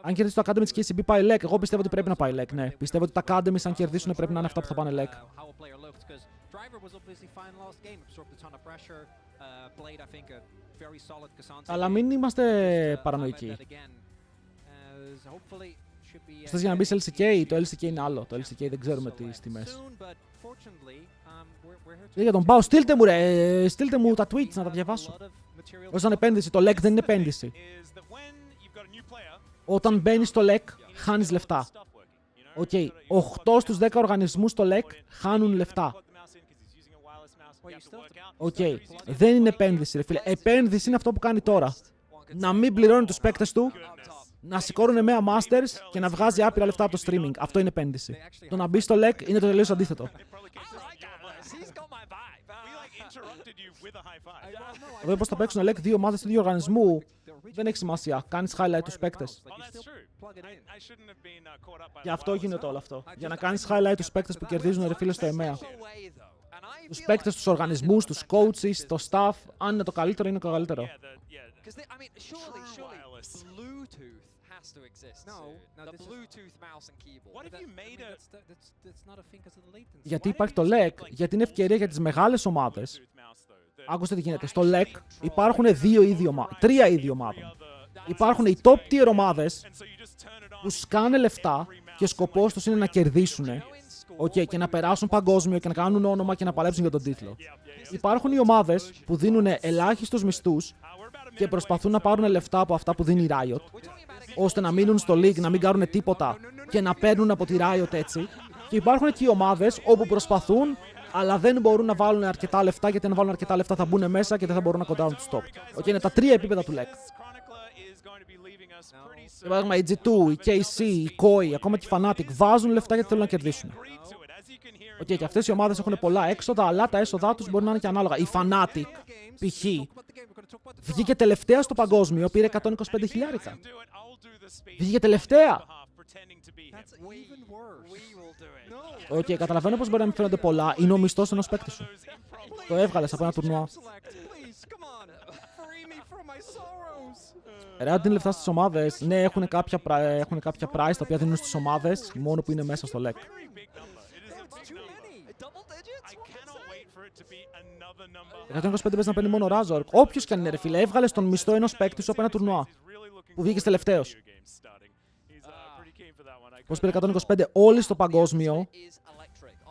Αν κερδίσει το Academy της KCB πάει LEC, εγώ πιστεύω ότι πρέπει να πάει LEC, ναι. Πιστεύω ότι τα Academy αν κερδίσουν πρέπει να είναι αυτά που θα πάνε LEC. Αλλά μην είμαστε παρανοϊκοί. Στες για να μπεις LCK, το LCK είναι άλλο. Το LCK δεν ξέρουμε τις τιμές. Για τον πάω, στείλτε μου ρε, στείλτε μου τα tweets να τα διαβάσω. Όταν επένδυση, το LEC δεν είναι επένδυση. Όταν μπαίνεις στο LEC, χάνεις λεφτά. Οκ, 8 στους 10 οργανισμούς στο LEC χάνουν λεφτά. Οκ, δεν είναι επένδυση, ρε φίλε. Επένδυση είναι αυτό που κάνει τώρα. Να μην πληρώνει τους παίκτες του, να σηκώνουν νέα masters και να βγάζει άπειρα λεφτά από το streaming. Αυτό είναι επένδυση. Το να μπει στο LEC είναι το τελείως αντίθετο. Εδώ πώς θα παίξουν LEC δύο ομάδες του ίδιου οργανισμού, δεν έχει σημασία. Κάνεις highlight τους παίκτες. Γι' αυτό γίνεται όλο αυτό. Για να κάνεις highlight τους παίκτες που κερδίζουν, ρε φίλε, στο EMEA. Τους παίκτες, τους οργανισμούς, τους coaches, το staff. Αν είναι το καλύτερο, είναι το καλύτερο. Γιατί υπάρχει το LEC, γιατί είναι ευκαιρία για τις μεγάλες ομάδες. Άκουστε τι γίνεται. Στο LEC υπάρχουν τρία είδη ομάδων. Υπάρχουν οι top tier ομάδες που σκάνε λεφτά και ο σκοπός τους είναι να κερδίσουν και να περάσουν παγκόσμιο και να κάνουν όνομα και να παλέψουν για τον τίτλο. Υπάρχουν οι ομάδες που δίνουν ελάχιστους μισθούς και προσπαθούν να πάρουν λεφτά από αυτά που δίνει η Riot, ώστε να μείνουν στο League, να μην κάνουν τίποτα και να παίρνουν από τη Riot έτσι. Και υπάρχουν και οι ομάδες όπου προσπαθούν, αλλά δεν μπορούν να βάλουν αρκετά λεφτά, γιατί αν βάλουν αρκετά λεφτά θα μπουν μέσα και δεν θα μπορούν να κοντράρουν τους top. Είναι τα τρία επίπεδα του LEC. Για παράδειγμα, η G2, η KC, η KOI, ακόμα και η Fnatic βάζουν λεφτά γιατί θέλουν να κερδίσουν. Και αυτές οι ομάδες έχουν πολλά έξοδα, αλλά τα έσοδά τους μπορεί να είναι και ανάλογα. Η Fnatic, π.χ., βγήκε τελευταία στο παγκόσμιο, πήρε 125 χιλιάρικα. Βγήκε τελευταία. Καταλαβαίνω πως μπορεί να μην φαίνονται πολλά, είναι ο μισθός ενός παίκτη σου. Το έβγαλες από ένα τουρνουά. Ρε, δίνει λεφτά στις ομάδες. Ναι, έχουν κάποια price τα οποία δίνουν στις ομάδες, μόνο που είναι μέσα στο LEC. 125 πες να παίρνει μόνο Razork. Όποιος και αν είναι, ρε φίλε, έβγαλε τον μισθό ενός παίκτη σου από ένα τουρνουά που βγήκες τελευταίος. Πώς πήρε 125, όλοι στο παγκόσμιο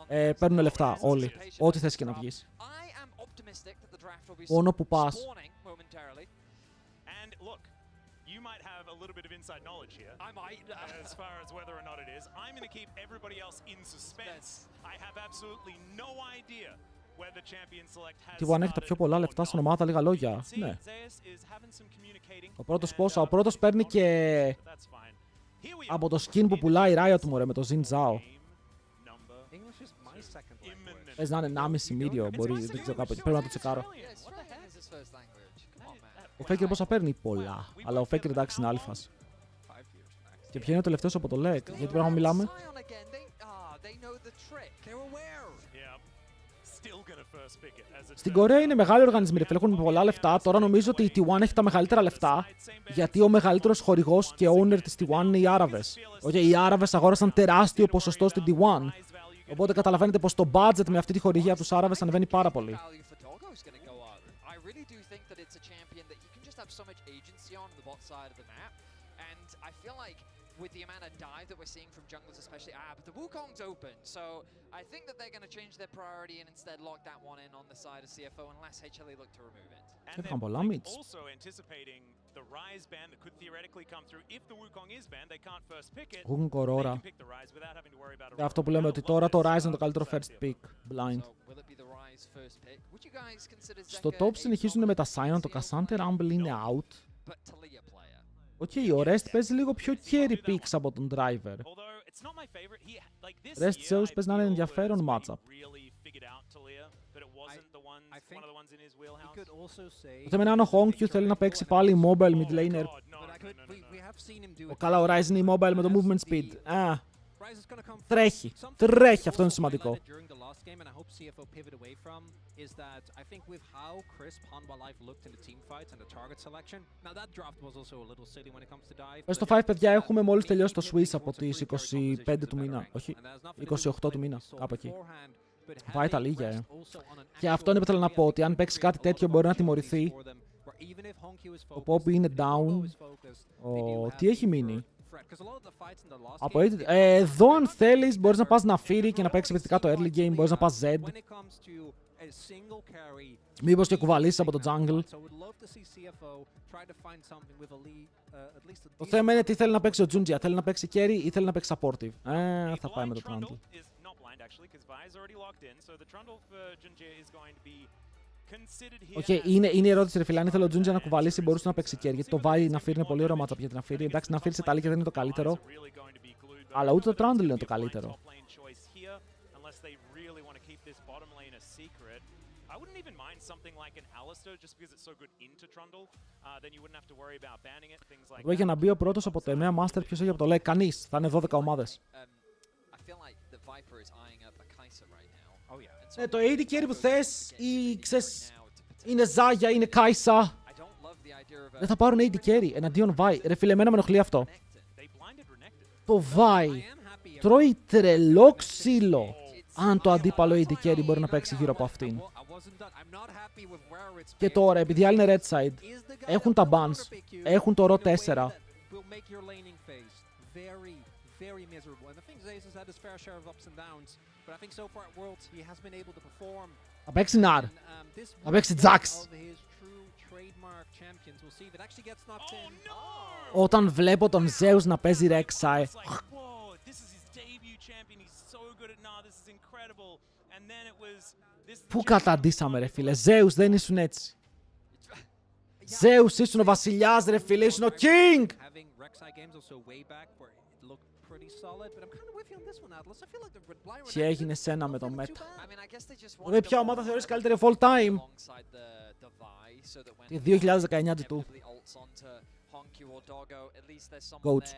παίρνουν λεφτά, όλοι. Ό,τι θες και να βγεις. Μόνο που πας. T1 έχει τα πιο πολλά λεφτά στην ομάδα, λίγα λόγια. Ναι. Ο πρώτος πόσα, ο πρώτος παίρνει και από το skin που πουλάει η Riot μου, ρε, με το Xin Zhao. Πες να είναι 1,5 μίλιο, μπορεί, δεν ξέρω κάπου, πρέπει να το τσεκάρω. Ο Faker πόσα παίρνει? Πολλά. Αλλά ο Faker εντάξει είναι άλλη φάση. Και ποιο είναι ο τελευταίος από το LEC, γιατί πρέπει να μιλάμε. Στην Κορέα είναι μεγάλοι οργανισμοί, ρε φίλε, έχουν πολλά λεφτά. Τώρα νομίζω ότι η T1 έχει τα μεγαλύτερα λεφτά, γιατί ο μεγαλύτερος χορηγός και owner της T1 είναι οι Άραβες. Οι Άραβες αγόρασαν τεράστιο ποσοστό στην T1. Οπότε καταλαβαίνετε πως το budget με αυτή τη χορηγία από τους Άραβες ανεβαίνει πάρα πολύ. With the amount of dive that we're seeing from junglers especially, but the Wukong's open, so I think that they're going to change their priority and instead lock that one in on the side of CFO unless HLE look to remove it. And they're also anticipating the Ryze ban that could theoretically come through. If the Wukong is banned, they can't first pick it. They can pick the Ryze without having to worry about it. Αυτό που λέμε ότι τώρα το Ryze είναι το καλύτερο first pick, blind. Στο top συνεχίζουν με τα Sion, το Cassandra Rumble είναι out. Ο Rest παίζει λίγο πιο carry picks από τον Driver. Rest Zeus παίζει να είναι ενδιαφέρον matchup. Ούτε αν ο Hongq θέλει να παίξει πάλι mobile mid laner. Καλά, ο Ryze είναι η mobile με το movement speed. Τρέχει, αυτό είναι σημαντικό. Στο 5, παιδιά, έχουμε μόλις τελειώσει το Swiss από τις 25 του μήνα. Όχι, 28 του μήνα, κάπου εκεί. Πάει τα λίγια, Και αυτό είναι που θέλω να πω, ότι αν παίξει κάτι τέτοιο μπορεί να τιμωρηθεί. Ο Poppy είναι down. Τι έχει μείνει? Εδώ αν θέλεις μπορείς να πας να φύρει και να παίξεις επιθετικά το early game, μπορείς να πας Z. Μήπως και κουβαλήσεις από το jungle. Το θέμα είναι τι θέλει να παίξει ο Jungia. Θέλει να παίξει carry ή θέλει να παίξει supportive. Θα πάει με το Trundle. Οκ, είναι η ερώτηση ρε φίλε. Αν ήθελε ο Jungia να κουβαλήσει, μπορούσε να παίξει carry. Γιατί το Vi να φύρει είναι πολύ ωραίο matchup για την Αφήρη. Εντάξει, να φύρει σε ταλή και δεν είναι το καλύτερο. Αλλά ούτε το Trundle είναι το καλύτερο. I wouldn't even mind something like an Alistair just because it's so good into Trundle. Then you wouldn't have to worry about banning it, things like that. Για να μπει ο πρώτος από το 9 Master, ποιος έχει από το λέει? Κανείς. Θα είναι 12 ομάδες. Το AD carry που θες ή ξέρεις, είναι Ζάγια, είναι Κάισα. Δεν θα πάρουν AD carry εναντίον Vi. Ρε φίλε, εμένα με ενοχλεί αυτό. Το Vi τρώει τρελό ξύλο αν το αντίπαλο AD carry μπορεί να παίξει γύρω από αυτήν. Και τώρα, επειδή άλλοι είναι red side, έχουν τα bans, έχουν το ρο 4. Θα παίξει Nar, θα παίξει Jax. Όταν βλέπω τον Zeus να παίζει Rek'Sai, πού καταντήσαμε ρε φίλε? Zeus, δεν ήσουν έτσι. Zeus, ήσουν ο βασιλιάς ρε φίλε, ήσουν ο king! Τι έγινε σένα με το Meta? Δε ποια ομάδα θεωρείς καλύτερη of all time? Τη 2019 του. Coach.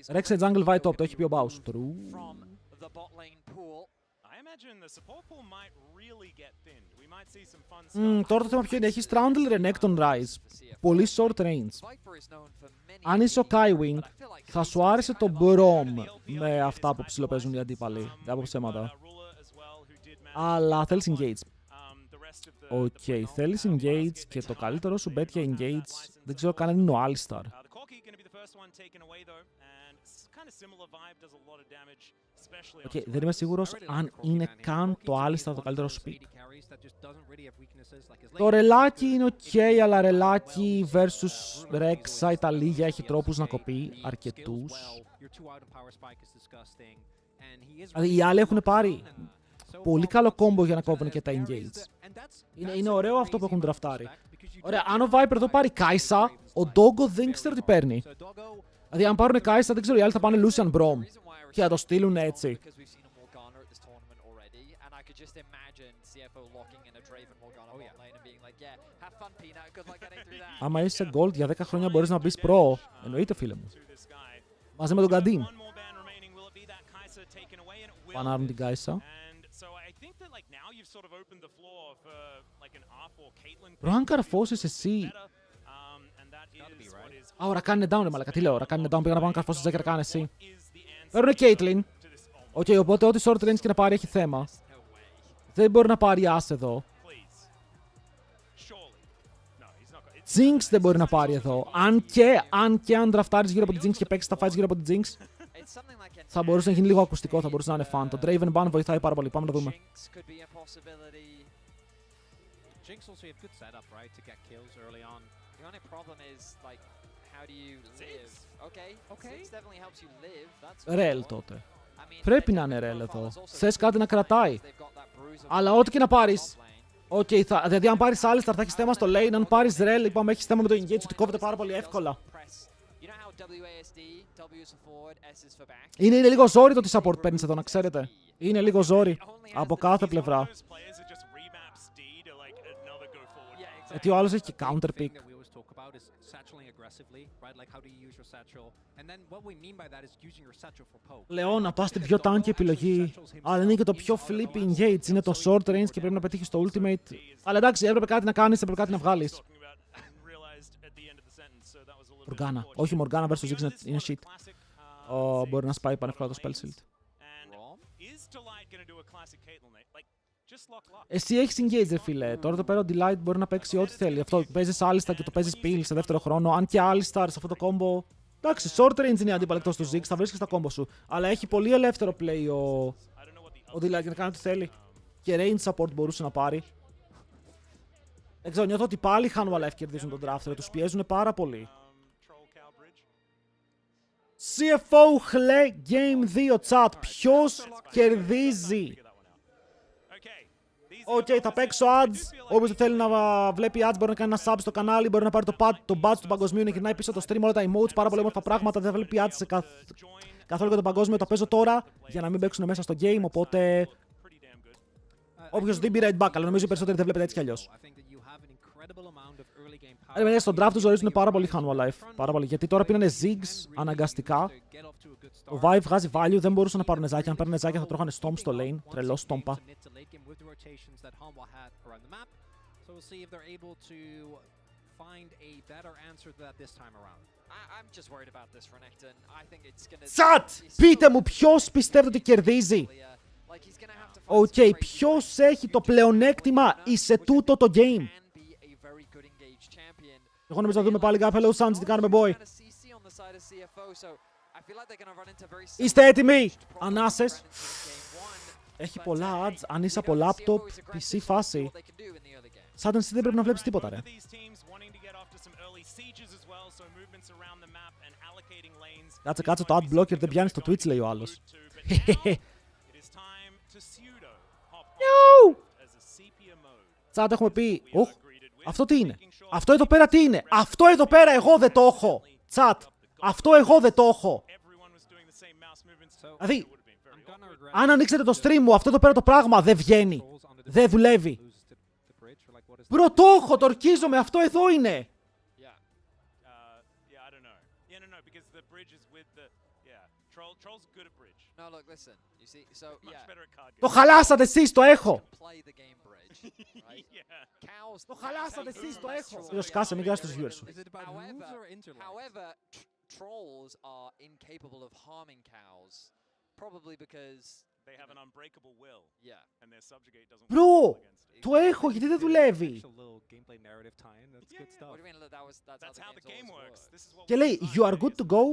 Ρέξε jungle Vi top, το έχει πει ο Baus. True. Τώρα το θέμα ποιο είναι? Έχεις Trundle Renekton Rise. Πολύ short range. Αν είσαι ο Kaiwing, θα σου άρεσε το Brom με αυτά που ψιλοπαίζουν οι αντίπαλοι. Δεν από ψέματα. Αλλά θέλεις engage. Οκ, θέλεις engage και το καλύτερο σου bet για engage δεν ξέρω καν αν είναι ο Alistar. Οκ, δεν είμαι σίγουρος αν είναι καν το Alistar το καλύτερο σου pick. Το ρελάκι είναι οκ, αλλά ρελάκι versus Rek'Sai τα λίγια έχει τρόπους να κοπεί, αρκετούς. Δηλαδή οι άλλοι έχουν πάρει πολύ καλό κόμπο για να κόβουν και τα engage. Είναι ωραίο αυτό που έχουν δραφτάρει. Ωραία, αν ο Viper εδώ πάρει Kai'Sa, ο Doggo δεν ξέρω τι παίρνει. Δηλαδή αν πάρουν Kai'Sa δεν ξέρω οι άλλοι θα πάνε Lucian Brom και θα το στείλουν έτσι. Άμα είσαι σε gold για 10 χρόνια μπορείς να μπεις pro. Εννοείται φίλε μου. Μαζί με τον Kadim. Πανάρουν την Kai'Sa. Μπρο, αν καρφώσεις εσύ... Α, ο Rakan είναι down, ρε μαλακα, τι λέω, Rakan είναι down, πήγα να πάω να καρφώσεις Zack Rakan εσύ. Παίρνουνε Caitlyn. Οκ, οπότε ό,τι short range και να πάρει έχει θέμα. Δεν μπορεί να πάρει As εδώ. Jinx δεν μπορεί να πάρει εδώ. Αν αν δραφτάρεις γύρω από την Jinx και παίξεις τα fights γύρω από την Jinx, θα μπορούσε να γίνει λίγο ακουστικό, θα μπορούσε να είναι fun. Το Draven Ban βοηθάει πάρα πολύ, πάμε να δούμε. Ρέλ τότε. Πρέπει να είναι ρέλ εδώ. Θες κάτι να κρατάει. Αλλά ό,τι και να πάρεις. Δηλαδή αν πάρεις Alistar θα έχεις θέμα στο lane. Αν πάρεις ρέλ, είπαμε έχεις θέμα με το engage, ότι κόβεται πάρα πολύ εύκολα. Είναι λίγο ζόρι το τι support παίρνεις εδώ, να ξέρετε. Είναι λίγο ζόρι. Από κάθε πλευρά. Γιατί ο άλλος έχει και counter pick. Λέω να πας στην πιο tanky επιλογή, αλλά είναι και το πιο flippy engage. Είναι το short range και πρέπει να πετύχεις το ultimate. Αλλά εντάξει, έπρεπε κάτι να κάνεις, έπρεπε κάτι να βγάλεις. Morgana. Όχι, Morgana vs. Ziggs είναι shit. Μπορεί να σπάει πανεύκολα το spell shield. Εσύ έχεις engage, ρε φίλε. Τώρα εδώ πέρα ο Delight μπορεί να παίξει ό,τι θέλει. Αυτό παίζεις Alistar και το παίζεις Peel σε δεύτερο χρόνο. Αν και Alistar σε αυτό το combo Εντάξει, short range είναι η αντίπαλη εκτός του Ziggs, θα βρίσκεις τα κόμπο σου. Αλλά έχει πολύ ελεύθερο play ο Dillard για να κάνει ό,τι θέλει. Και range support μπορούσε να πάρει. Δεν ξέρω, νιώθω ότι πάλι οι Hanwha Life κερδίζουν τον draft, τους πιέζουν πάρα πολύ. CFO χλε Game 2 chat. Ποιος κερδίζει? Οκ, θα παίξω ads. Όποιος θέλει να βλέπει ads μπορεί να κάνει ένα sub στο κανάλι. Μπορεί να πάρει το badge του παγκοσμίου, να γυρνάει πίσω το stream, όλα τα emotes, πάρα πολύ όμορφα πράγματα. Δεν βλέπει ads καθόλου για το παγκόσμιο. Το παίζω τώρα για να μην παίξουν μέσα στο game. Οπότε. Όποιος δεν be right back, αλλά νομίζω οι περισσότεροι δεν βλέπετε έτσι κι αλλιώς. Στον draft του ζορίζουν πάρα πολύ Hanwha Life. Πάρα πολύ. Γιατί τώρα πήρανε Ziggs αναγκαστικά. Ο Vive βγάζει value, δεν μπορούσαν να πάρουν ζάκια. Αν παίρνουν ζάκια θα τρώγανε stomp στο lane. Τρελό στόμπα. Τσατ! Πείτε μου ποιος πιστεύετε ότι κερδίζει. Οκ, ποιος έχει το πλεονέκτημα σε τούτο το game. Εγώ νομίζω να δούμε πάλι κάποιο Hello Suns, τι κάνουμε boy. Είστε έτοιμοι! Ανάσες. Έχει πολλά ads, αν είσαι από laptop, PC φάση. Σαν εσύ δεν πρέπει να βλέπεις τίποτα ρε. Κάτσε το ad blocker δεν πιάνει στο Twitch λέει ο άλλος. Τσάτ έχουμε πει, αυτό τι είναι? Αυτό εδώ πέρα τι είναι? Αυτό εδώ πέρα εγώ δεν το έχω. Τσάτ, αυτό εγώ δεν το έχω. Δηλαδή, αν ανοίξετε το stream μου, αυτό εδώ πέρα το πράγμα δεν βγαίνει. Δεν δουλεύει. Μπρο, το έχω, το ορκίζομαι, αυτό εδώ είναι. Το χαλάσατε εσείς, το έχω. Το χαλάσατε εσείς, το έχω. Κύριος σκάσε, μην κράσει τους viewers σου. Trolls are incapable of harming cows, probably because they have an unbreakable will. Yeah. And their subjugate doesn't. Bro, το έχω, γιατί δεν δουλεύει? Και λέει, you are good to go.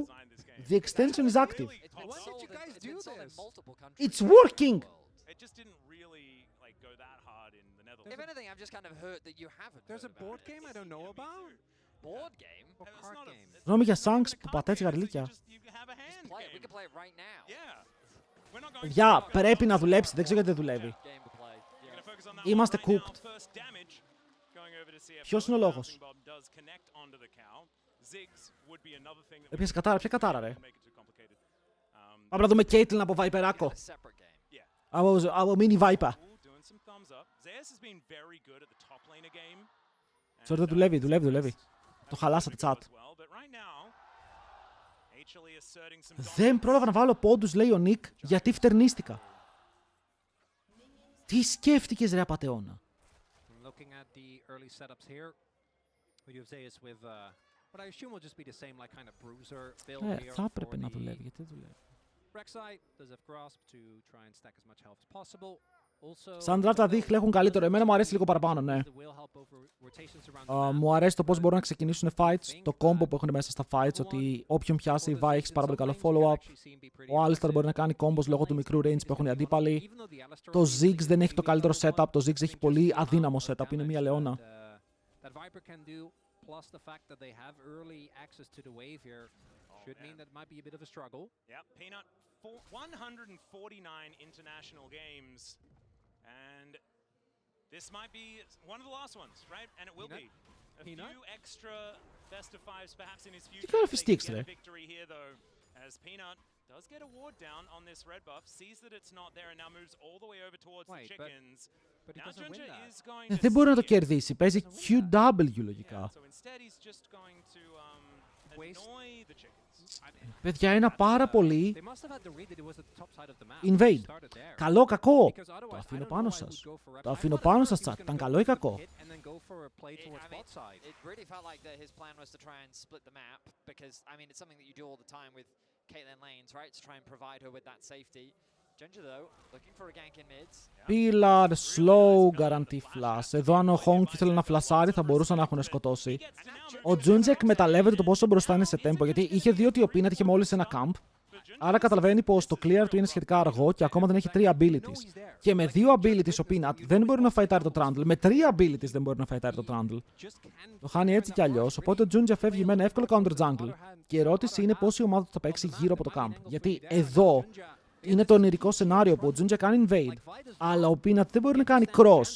The extension is active. Why did you guys do this? It's working. It just didn't really like go that hard in the Netherlands. If anything, I'm just kind of hurt that you haven't. There's a board game I don't know about. Board game? Or card game? Γνώμη για Sanks που πατάει τσιγαριλίκια. We can play it right now. Παιδιά, πρέπει να δουλέψει, δεν ξέρω γιατί δεν δουλεύει. Είμαστε cooked. Ποιος είναι ο λόγος? Έπιασε κατάρα, ποια κατάρα ρε? Πάμε να δούμε Caitlyn από Viperάκο. Από mini Viper. Sorry, δεν δουλεύει. Το χαλάσατε chat. Δεν πρόλαβα να βάλω πόντους, λέει ο Νικ, γιατί φτερνίστηκα. Τι σκέφτηκες ρε απατεώνα? Θα έπρεπε να δουλεύει, γιατί δεν δουλεύει. Σαν draft τα δίχλα έχουν καλύτερο. Εμένα μου αρέσει λίγο παραπάνω, ναι. Μου αρέσει το πώς μπορούν να ξεκινήσουν fights. Το combo που έχουν μέσα στα fights. Ότι όποιον πιάσει η Vi έχει πάρα πολύ καλό follow-up. Ο Alistar μπορεί να κάνει combos λόγω του μικρού range που έχουν οι αντίπαλοι. Το Ziggs δεν έχει το καλύτερο setup. Το Ziggs έχει πολύ αδύναμο setup. Είναι μια λεώνα. Should mean that it might be a bit of a struggle. Yeah, Peanut, 149 international games, and this might be one of the last ones, right? And it will be. A few extra best of fives perhaps in his future. They get a victory here though, as Peanut does get a ward down on this red buff, sees that it's not there and now moves all the way over towards the chickens. Now Junja is going to δεν μπορεί να το κερδίσει. Παίζει QW λογικά. So instead he's just going to annoy the chickens. Παιδιά, ένα πάρα πολύ invade. Καλό, κακό. Το αφήνω πάνω σας. Το αφήνω πάνω σας, chat. Ήταν καλό ή κακό? Pillar, slow, guarantee flash. Εδώ αν ο Honky ήθελε να φλασάρει θα μπορούσαν να έχουν σκοτώσει. Ο Junji εκμεταλλεύεται το πόσο μπροστά είναι σε tempo, γιατί είχε δει ότι ο Peanut είχε μόλις ένα camp. Άρα καταλαβαίνει πως το clear του είναι σχετικά αργό και ακόμα δεν έχει 3 abilities. Και με 2 abilities ο Peanut δεν μπορεί να φαϊτάρει το Trundle. Με 3 abilities δεν μπορεί να φαϊτάρει το Trundle. Το χάνει έτσι κι αλλιώς, οπότε ο Junji φεύγει με ένα εύκολο counter jungle. Και η ερώτηση είναι πώς η ομάδα του θα παίξει γύρω από το camp. Γιατί εδώ είναι το ονειρικό σενάριο που ο Junji κάνει invade, αλλά ο Peanut δεν μπορεί να κάνει cross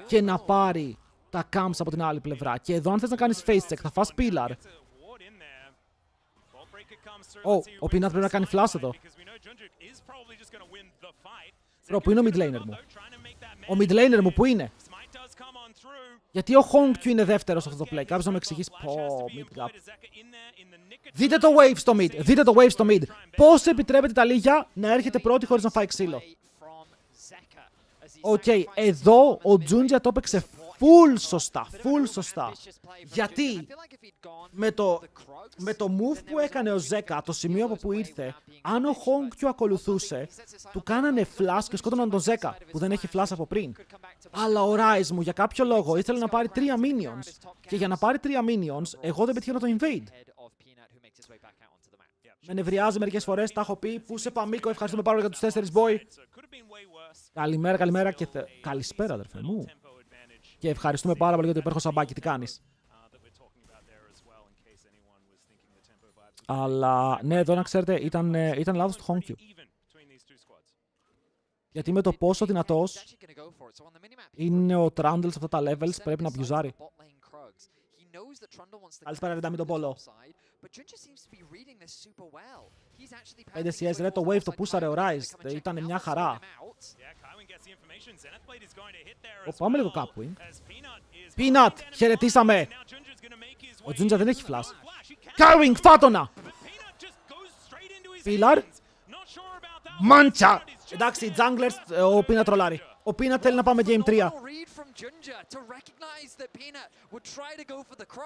και να πάρει τα camps από την άλλη πλευρά. Και εδώ αν θες να κάνεις face check θα φας pillar. Ο Peanut πρέπει να κάνει flash εδώ. Πού είναι ο mid laner μου? Ο mid laner μου πού είναι? Γιατί ο Hongq είναι δεύτερος σε αυτό το play. Κάποιος να με εξηγήσει. Mid gap. Δείτε το wave στο mid. Δείτε το wave στο mid. Πώς επιτρέπεται τα λίγια να έρχεται πρώτη χωρίς να φάει ξύλο? Οκ, εδώ ο Junji το έπαιξε full σωστά. Full σωστά. Γιατί με το move που έκανε ο Zeka, το σημείο από που ήρθε, αν ο Hongq ακολουθούσε, του κάνανε flash και σκότωναν τον Zeka, που δεν έχει flash από πριν. Αλλά ο Rise μου για κάποιο λόγο ήθελε να πάρει 3 minions. Και για να πάρει 3 minions, εγώ δεν πετύχα να το invade. Με νευριάζει μερικές φορές, τα έχω πει. Πού σε Παμίκο, ευχαριστούμε πάρα πολύ για τους 4 boy. Καλημέρα, καλημέρα και καλησπέρα, αδερφέ μου. Και ευχαριστούμε πάρα πολύ για το υπέροχο σαμπάκι. Τι κάνεις? Αλλά ναι, εδώ να ξέρετε, ήταν λάθος του Hongq. Γιατί με το πόσο δυνατός είναι ο Trundle σε αυτά τα levels, πρέπει να abusari. Καλησπέρα, Ρέντα, μην τον πόλο. 5 CS, ρε, το wave το πούσαρε ο Rise. Ήταν μια χαρά. Πάμε λίγο κάπου. Peanut, χαιρετήσαμε. Ο Junji δεν έχει flash. Carving, φάτονα. Pillar. Μάντσα. Εντάξει, junglers, ο Peanut τρολάρει. Ο Peanut θέλει να πάμε game 3.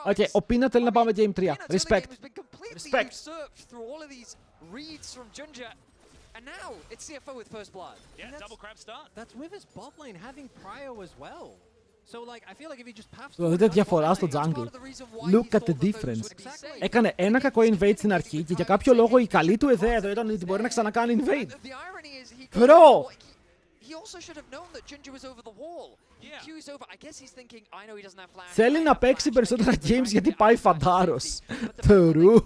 Okay, ο Peanut θέλει να πάμε game 3. Respect. Respect. And now it's CFO with first blood. Yeah, double crab start. That's with his bot lane having prio as well. So like I feel like if he just paths δείτε διαφορά στο jungle. Look at the difference. Έκανε ένα κακό invade στην αρχή και για κάποιο λόγο η καλή του ιδέα εδώ ήταν ότι μπορεί να ξανακάνει invade. Bro! Θέλει να παίξει περισσότερα games γιατί πάει φαντάρος. Τρου.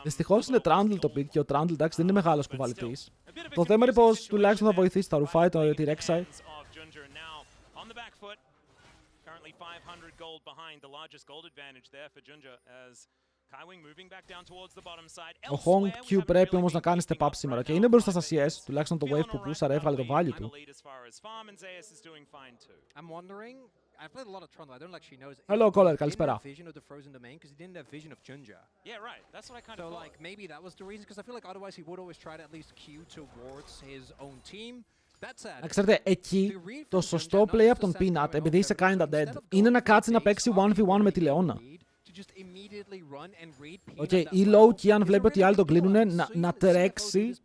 Δυστυχώς είναι Trundle το pick και ο Trundle εντάξει δεν είναι μεγάλος κουβαλητής. Το θέμα είναι πως τουλάχιστον θα βοηθήσει, θα ρουφάει τη Rek'Sai. Ο Hongq πρέπει όμως να κάνει step up σήμερα και είναι μπροστά στα CS, τουλάχιστον το wave που πούσαρε έβγαλε το value του. Hello, caller, καλησπέρα. Να ξέρετε, εκεί το σωστό play από τον Peanut, επειδή είσαι kinda dead, είναι να κάτσει να παίξει 1v1 με τη Leona. Ή low key αν βλέπει ότι οι άλλοι τον κλείνουνε, να τρέξει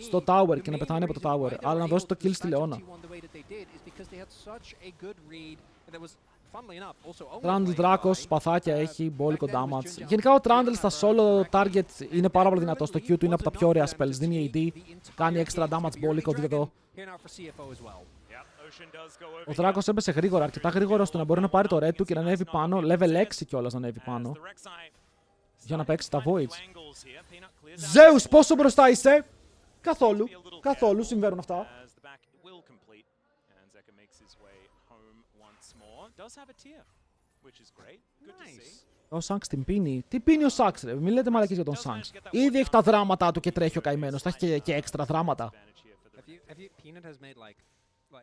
στο tower και να πεθάνει από το tower, αλλά να δώσει το kill στη Leona. Trundle Dracos, σπαθάκια έχει, μπόλικο damage. Γενικά ο Trundle στα solo target είναι πάρα πολύ δυνατός. Το Q του είναι από τα πιο ωραία spells. Δίνει AD, κάνει extra damage, μπόλικο, δείτε εδώ. Ο Dracos έπεσε γρήγορα, αρκετά γρήγορα ώστε να μπορεί να πάρει το red του και να ανέβει πάνω. Level 6 κιόλας να ανέβει πάνω. Για να παίξει τα voids. Zeus, πόσο μπροστά είσαι? Καθόλου. Καθόλου συμβαίνουν αυτά. Ο Shanks την πίνει. Τι πίνει ο Shanks, ρε? Μην λέτε μαλακίες για τον Shanks. Ήδη έχει τα δράματά του και τρέχει ο καημένος. Θα έχει και έξτρα δράματα.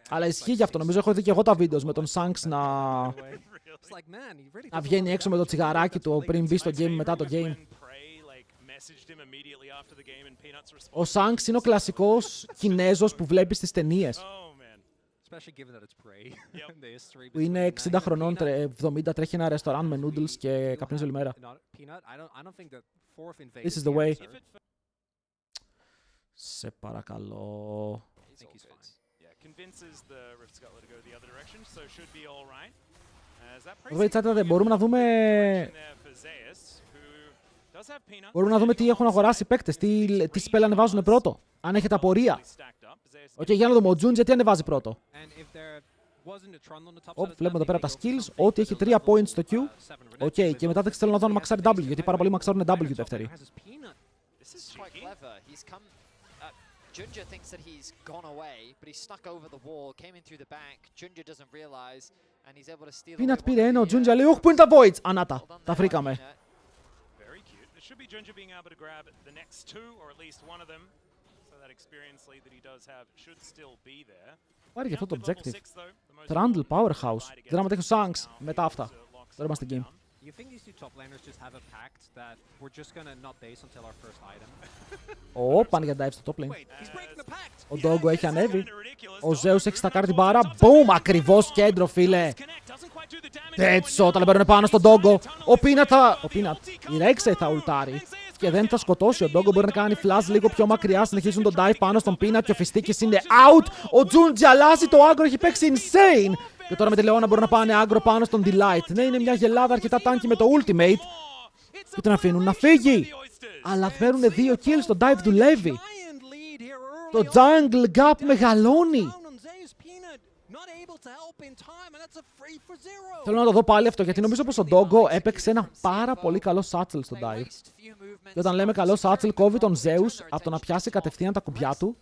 Αλλά ισχύει γι' αυτό. Νομίζω έχω δει και εγώ τα βίντεο με τον Shanks να βγαίνει έξω με το τσιγαράκι του πριν μπει στο game μετά το game. Ο Shanks είναι ο κλασικός Κινέζος που βλέπεις στις ταινίες. Που είναι 60 χρονών, 70, τρέχει ένα ρεστοράν με noodles και καπνίζει όλη μέρα. This is the way. Σε παρακαλώ. Δεν μπορούμε να δούμε... Μπορούμε να δούμε τι έχουν αγοράσει οι παίκτες, τι spell ανεβάζουν πρώτο. Αν έχετε απορία. Οκ, για να δούμε. Ο Jun γιατί ανεβάζει πρώτο. Βλέπουμε εδώ πέρα από τα skills ότι έχει 3 points στο Q. Οκ, και μετά δεν θέλω να δω αν μαξάρει W, γιατί πάρα πολλοί μαξάρουν W δεύτερη. Junja thinks that he's gone away, but he's stuck over the wall, came in through the back. Junja doesn't realize, and he's able to steal away. Peanut πήρε ένα, ο Junja λέει, όχι, πού είναι τα voids. Ανάτα, τα βρήκαμε. Very cute. It should be Junja being able to grab the next two, or at least one of them, so that experience lead that he does have should still be there. Πάρει και αυτό το objective. Trundle powerhouse. Δεν άμα τέχει ο Shanks μετά αυτά. Τώρα είμαστε game. You think these two top laners just have a pact that we're just gonna not base until our first item? Πάνε για dive στο top lane. Ο Doggo έχει ανέβει. Ο Zeus έχει στακάρει την μπάρα. Boom! Ακριβώς κέντρο, φίλε. Headshot, αλλά μπαίνουν πάνω στον Doggo. Ο Peanut, η Rexay θα ουλτάρει. Και δεν θα σκοτώσει. Ο Doggo μπορεί να κάνει flash λίγο πιο μακριά. Συνεχίζουν τον dive πάνω στον Peanut και ο Φιστίκης είναι out. Ο Junji αλλάζει το aggro, έχει παίξει insane. Και τώρα με τη Leona μπορούν να πάνε aggro πάνω στον Delight. Ναι, είναι μια γελάδα αρκετά τάνκι με το ultimate. Και τον αφήνουν να φύγει. Αλλά φέρουν 2 kills, το dive δουλεύει. Το jungle gap μεγαλώνει. Θέλω να το δω πάλι αυτό, γιατί νομίζω πως ο Doggo έπαιξε ένα πάρα πολύ καλό satchel στο dive. Και όταν λέμε καλό satchel, κόβει τον Zeus από το να πιάσει κατευθείαν τα κουμπιά του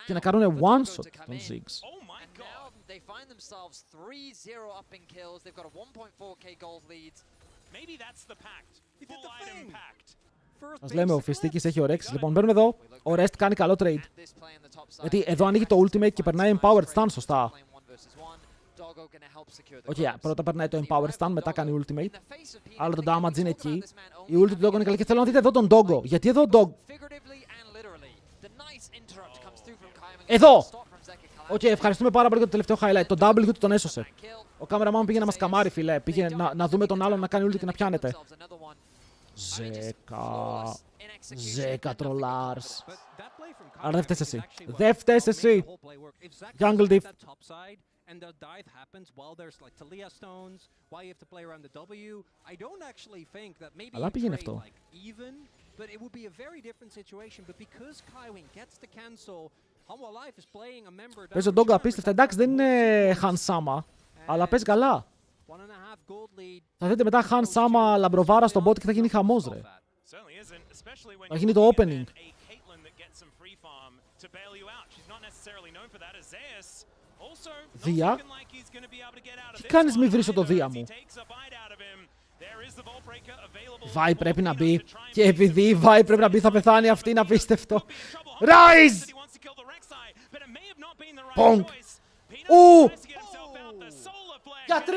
και να κάνουν one shot τον Ziggs. They find themselves 3-0 up in kills. They've got a 1.4k gold lead. Maybe that's the pact. Full item pact. Ας λέμε ο Φιστίκης έχει ορέξεις. Λοιπόν, παίρνουμε εδώ. Ο Rest κάνει καλό trade. Γιατί εδώ ανοίγει το ultimate και περνάει empowered stun, σωστά. Όχι, πρώτα περνάει το empowered stun, μετά κάνει ultimate. Άλλο το damage είναι εκεί. Η ulti του Doggo είναι καλή και θέλω να δείτε εδώ τον Doggo. Γιατί εδώ ο Doggo... Εδώ! Οκ, ευχαριστούμε πάρα πολύ για το τελευταίο highlight. Το W του τον έσωσε. Ο κάμεραμάν πήγε να μας καμάρει, φίλε. Πήγε να δούμε τον άλλον να κάνει ulti και να πιάνεται. Ζέκα τρολάρς. Άρα δεν φταίς εσύ. Δεν φταίς εσύ. Jungle diff. Αλλά πήγαινε αυτό. Παίζει ο Doggo απίστευτα. Εντάξει, δεν είναι Han Sama, αλλά παίζει καλά. Θα δείτε μετά Han Sama λαμπροβάρα στον bot και θα γίνει χαμός, ρε. Θα γίνει το opening. Δία. Τι κάνεις μη βρίσω το Δία μου. Vi πρέπει να μπει. Και επειδή Vi πρέπει να μπει θα πεθάνει, αυτή είναι απίστευτο. Rise! Πονκ! Ου! Για 3!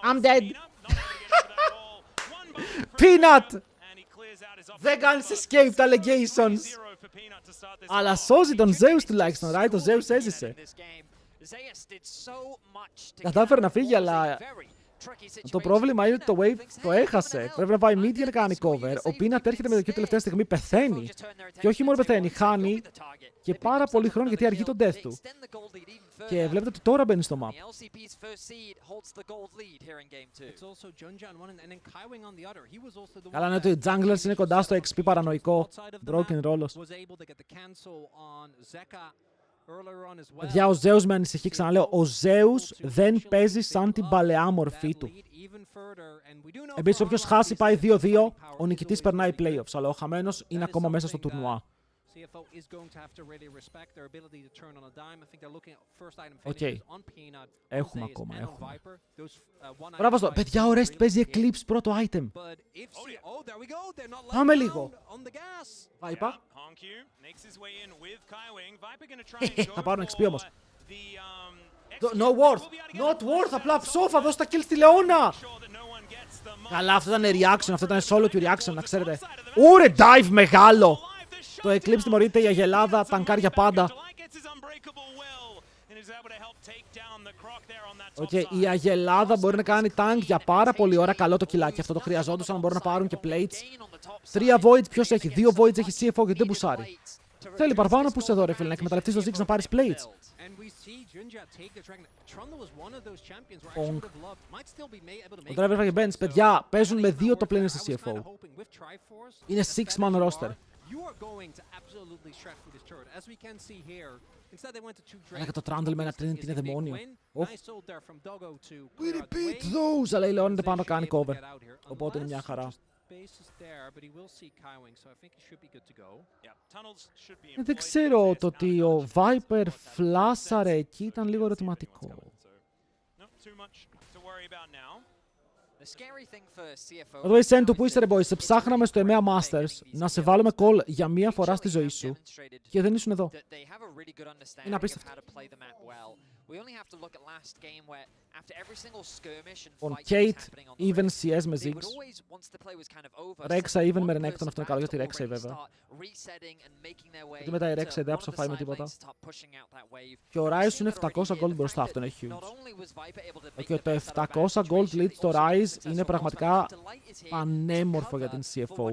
I'm dead! Peanut! Δεν κάνεις escape τα allegations! Αλλά σώζει τον Zeus τουλάχιστον, right? Το Zeus έζησε. Κατάφερε να φύγει, αλλά... Το πρόβλημα είναι ότι το Wave το έχασε. Πρέπει να πάει mid για να κάνει cover. Ο Peanut έρχεται με το Q τελευταία στιγμή, πεθαίνει. Και όχι μόνο πεθαίνει, χάνει και πάρα πολύ χρόνο γιατί αργεί τον death του. Και βλέπετε ότι τώρα μπαίνει στο map. Καλά είναι ότι οι junglers είναι κοντά στο XP παρανοϊκό. Broken ρόλος. Παιδιά, ο Zeus με ανησυχεί, ξαναλέω, ο Zeus δεν παίζει σαν την παλαιά μορφή του. Επίσης, όποιος χάσει πάει 2-2, ο νικητής περνάει playoffs, αλλά ο χαμένος είναι ακόμα μέσα στο τουρνουά. Οκ. Έχουμε ακόμα, έχουμε. Μπράβο στο. Παιδιά, ο Rest παίζει Eclipse πρώτο item. Πάμε λίγο. Viper. Θα πάρουν XP όμως. No worth. Not worth. Απλά ψόφα. Δώσ' τα kills στη Leona. Καλά, αυτό ήταν reaction. Αυτό ήταν solo και reaction, να ξέρετε. Ούρε, dive μεγάλο. Το Eclipse τιμωρείται, η Αγελάδα τανκάρια πάντα. Η Αγελάδα μπορεί να κάνει tank για πάρα πολύ ώρα. Καλό το κιλάκι αυτό, το χρειαζόντουσαν. Μπορούν να πάρουν και plates. 3 voids, ποιος έχει? 2 voids έχει CFO γιατί δεν μπουσάρει. Θέλει παραπάνω που σε εδώ, ρε φίλε, να εκμεταλλευτείς το Ziggs να πάρεις plates. Ο driver έφαγε bench, παιδιά, παίζουν με 2 το planers στη CFO. Είναι 6-man roster. Αλλά το Trundle με ένα Trinity είναι δαιμόνιο. We repeat those! Αλλά η Leon πάνω κάνει cover. Οπότε είναι μια χαρά. Δεν ξέρω, το ότι ο Viper φλάσαρε εκεί ήταν λίγο ερωτηματικό. Εδώ η Σεν του που είστε ρε boys, σε ψάχναμε στο EMEA Masters να σε βάλουμε call για μία φορά στη ζωή σου και δεν ήσουν εδώ. Είναι απίστευτο. On Kate, even CS με Ziggs. Rexa even με Renekton, αυτό είναι καλό για τη Rexa βέβαια. Γιατί μετά η Rexa δεν άψοφάει με τίποτα. Και ο Ryze είναι 700 gold μπροστά, αυτό είναι huge. Και το 700 gold lead στο Ryze είναι πραγματικά πανέμορφο για την CFO.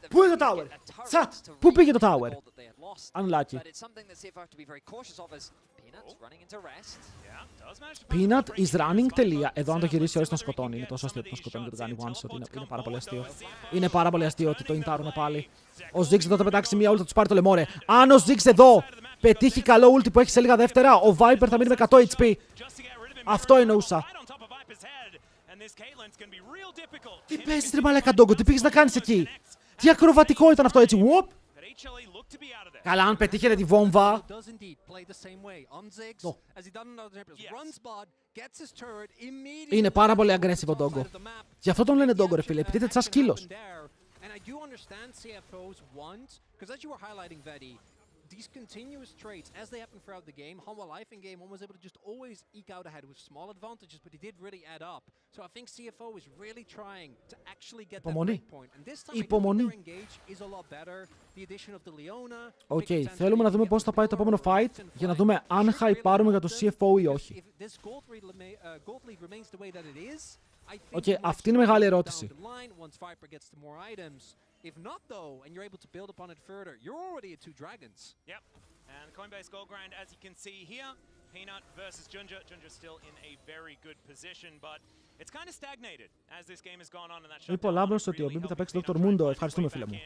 Πού είναι το tower? Τσατ! Πού πήγε το tower? Unlucky. Peanut is running τελεία. Εδώ αν το γυρίσει όλες τον σκοτώνει. Είναι τόσο αστείο ότι τον σκοτώνει και τον κάνει one shot. Είναι πάρα πολύ αστείο. Είναι πάρα πολύ αστείο ότι το ιντάρουνε πάλι. Ο Ziggs εδώ θα πετάξει μία ult, θα τους πάρει το λεμόρε. Αν ο Ziggs εδώ πετύχει καλό ulti που έχει σε λίγα δεύτερα, ο Viper θα μείνει με 100 HP. Αυτό εννοούσα. Τι παίζεις ρε μαλάκα Ντόγκο, τι πήγες να κάνεις εκεί? Τι ακροβατικό ήταν αυτό έτσι, whoop! Καλά, αν πετύχετε τη βόμβα. Είναι πάρα πολύ aggressive ο Ντόγκο. Γι' αυτό τον λένε Ντόγκο ρε φίλε, επιτίθεται σαν σκύλος. These continuous traits, as they happen throughout the game, Humble Life in game was able to just always eke out ahead with small advantages, but he did really add up. So I think CFO is really trying to actually get that breakpoint. And this time, I think their engage is a lot better. The addition of the Leona. Okay, θέλουμε να δούμε πώς θα πάει το επόμενο fight για να δούμε αν hype-πάρουμε για το CFO ή όχι. Okay, αυτή είναι μεγάλη ερώτηση. If not, though, and you're able to build upon it further, you're already at 2 dragons. Yep. And Coinbase Gold Grind, as you can see here, Peanut versus Junja. Junja's still in a very good position, but it's kind of stagnated as this game has gone on. And that shutdown πολύ λάμπρος ότι ο Μπίμπι θα παίξει Dr. Mundo. Ευχαριστούμε, φίλε μου.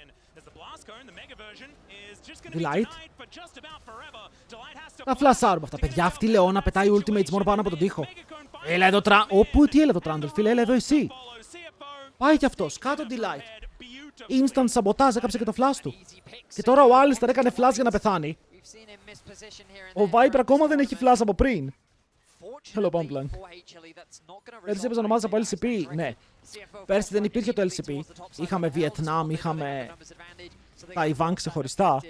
Delight. Θα φλασάρουμε αυτά, παιδιά. Αυτή η Λεώνα πετάει ultimates μόνο πάνω από τον τοίχο. Έλα εδώ Όπου, τι έλα εδώ Trundle, φίλε, έλα εδώ εσύ. Πάει κι αυτός, κάτω Delight. Instant sabotage, έκαψε και το flash του. Και τώρα ο Άλιστερ έκανε flash για να πεθάνει. Ο Viper ακόμα δεν έχει flash από πριν. Hello, Pumplang. Πέρσι έπαιζαν ομάδες από LCP. Ναι. Πέρσι δεν υπήρχε το LCP. Είχαμε Βιετνάμ, είχαμε Ταϊβάν ξεχωριστά.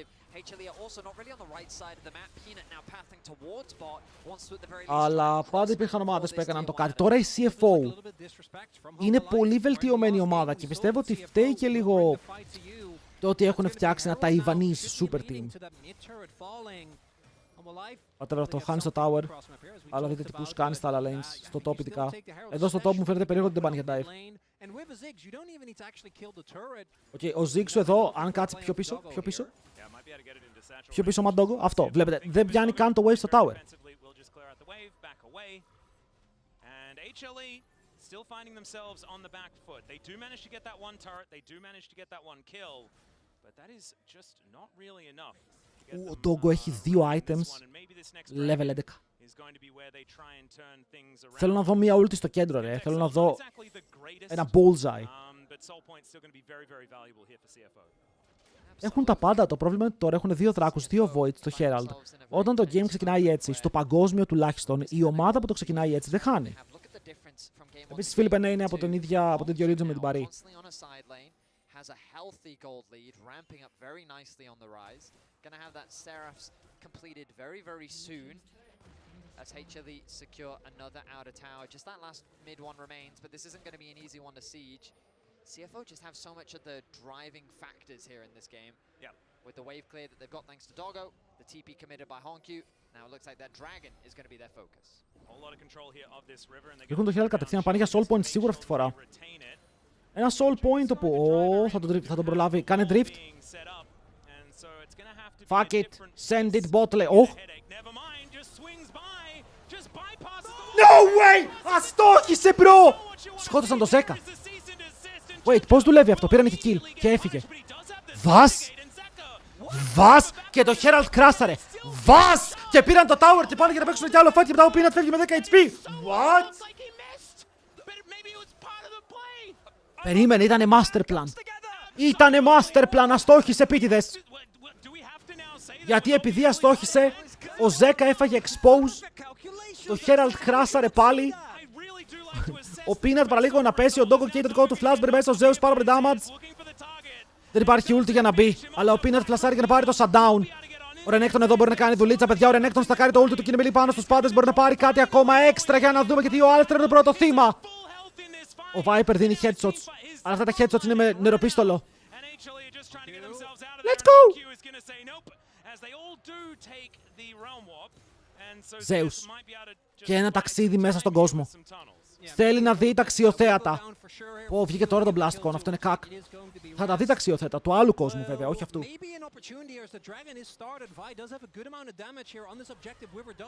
Αλλά πάντα υπήρχαν ομάδες που έκαναν το κάτι. Τώρα η CFO είναι πολύ βελτιωμένη ομάδα και πιστεύω ότι φταίει και λίγο το ότι έχουν φτιάξει ένα Ταϊβανής super team. Πατέρα, το χάνει στο tower, αλλά δείτε τι push κάνει στα άλλα lanes, στο top ειδικά. Εδώ στο top μου φαίνεται περίεργο ότι δεν πάνε για dive. Okay, ο Ziggs σου εδώ, αν κάτσει πιο πίσω, πιο πίσω Μαντόγκο, αυτό, βλέπετε, δεν πιάνει καν το wave στο tower. Still finding themselves on the back foot. They do manage to get that one turret, they do manage to get that one kill, but that is just not really enough. Ο Ντόγκο έχει 2 items, level 11. Θέλω να δω μία ulti στο κέντρο, ρε. Θέλω να δω ένα bullseye. Έχουν τα πάντα. Το πρόβλημα είναι ότι τώρα έχουν 2 δράκους, 2 voids στο Herald. Όταν το game ξεκινάει έτσι, στο παγκόσμιο τουλάχιστον, η ομάδα που το ξεκινάει έτσι δεν χάνει. Επίσης, Φίλιππε, ναι, είναι από την ίδια region με την Παρή. Has a healthy gold lead, ramping up very nicely on the rise. Gonna have that Seraphs completed very, very soon. As HLE secure another outer tower. Just that last mid one remains, but this isn't going to be an easy one to siege. CFO just have so much of the driving factors here in this game. Yeah. With the wave clear that they've got thanks to Doggo, the TP committed by Honkyu. Now it looks like that dragon is going to be their focus. Έχουν το Herald κατευθείαν, πάνε για soul point σίγουρα αυτή τη φορά. Ένα soul point όπου θα τον προλάβει. Κάνε drift. Fuck it. Send it bot lane. Oh. No way! Αστόχησε, bro! Σκότωσαν το Zeka. Wait, πώς δουλεύει αυτό? Πήραν και kill και έφυγε. Βας! Βας! Και το Herald κράσαρε. Βας! Και πήραν το tower και πάνε για να παίξουν κι άλλο fight και μετά ο Peanut φεύγει με 10 HP. What? Περίμενε, ήτανε master plan. Ήτανε master plan, αστόχησε επίτηδες. Γιατί επειδή αστόχησε, ο Zeka έφαγε expose. Το Herald κράσαρε πάλι. Ο Peanut παραλίγο να πέσει, ο Doggo και το δικό του flash, μέσα στο Zeus πάρα πολύ damage. Δεν υπάρχει ulti για να μπει, αλλά ο Peanut φλασάρει για να πάρει το shutdown. Ο Renekton εδώ μπορεί να κάνει δουλίτσα, παιδιά. Ο Renekton θα κάνει το ulti του και είναι μιλή πάνω στους πάντες. Μπορεί να πάρει κάτι ακόμα έξτρα για να δούμε γιατί ο Άλστρ είναι το πρώτο θύμα. Ο Viper δίνει headshots, αλλά αυτά τα headshots είναι με νεροπίστολο. Let's go! Zeus. Και ένα ταξίδι μέσα στον κόσμο. Θέλει να δει τα αξιοθέατα. Ω, βγήκε τώρα το Blastcon, αυτό είναι κακ. Θα τα δει τα αξιοθέατα του άλλου κόσμου βέβαια, όχι αυτού.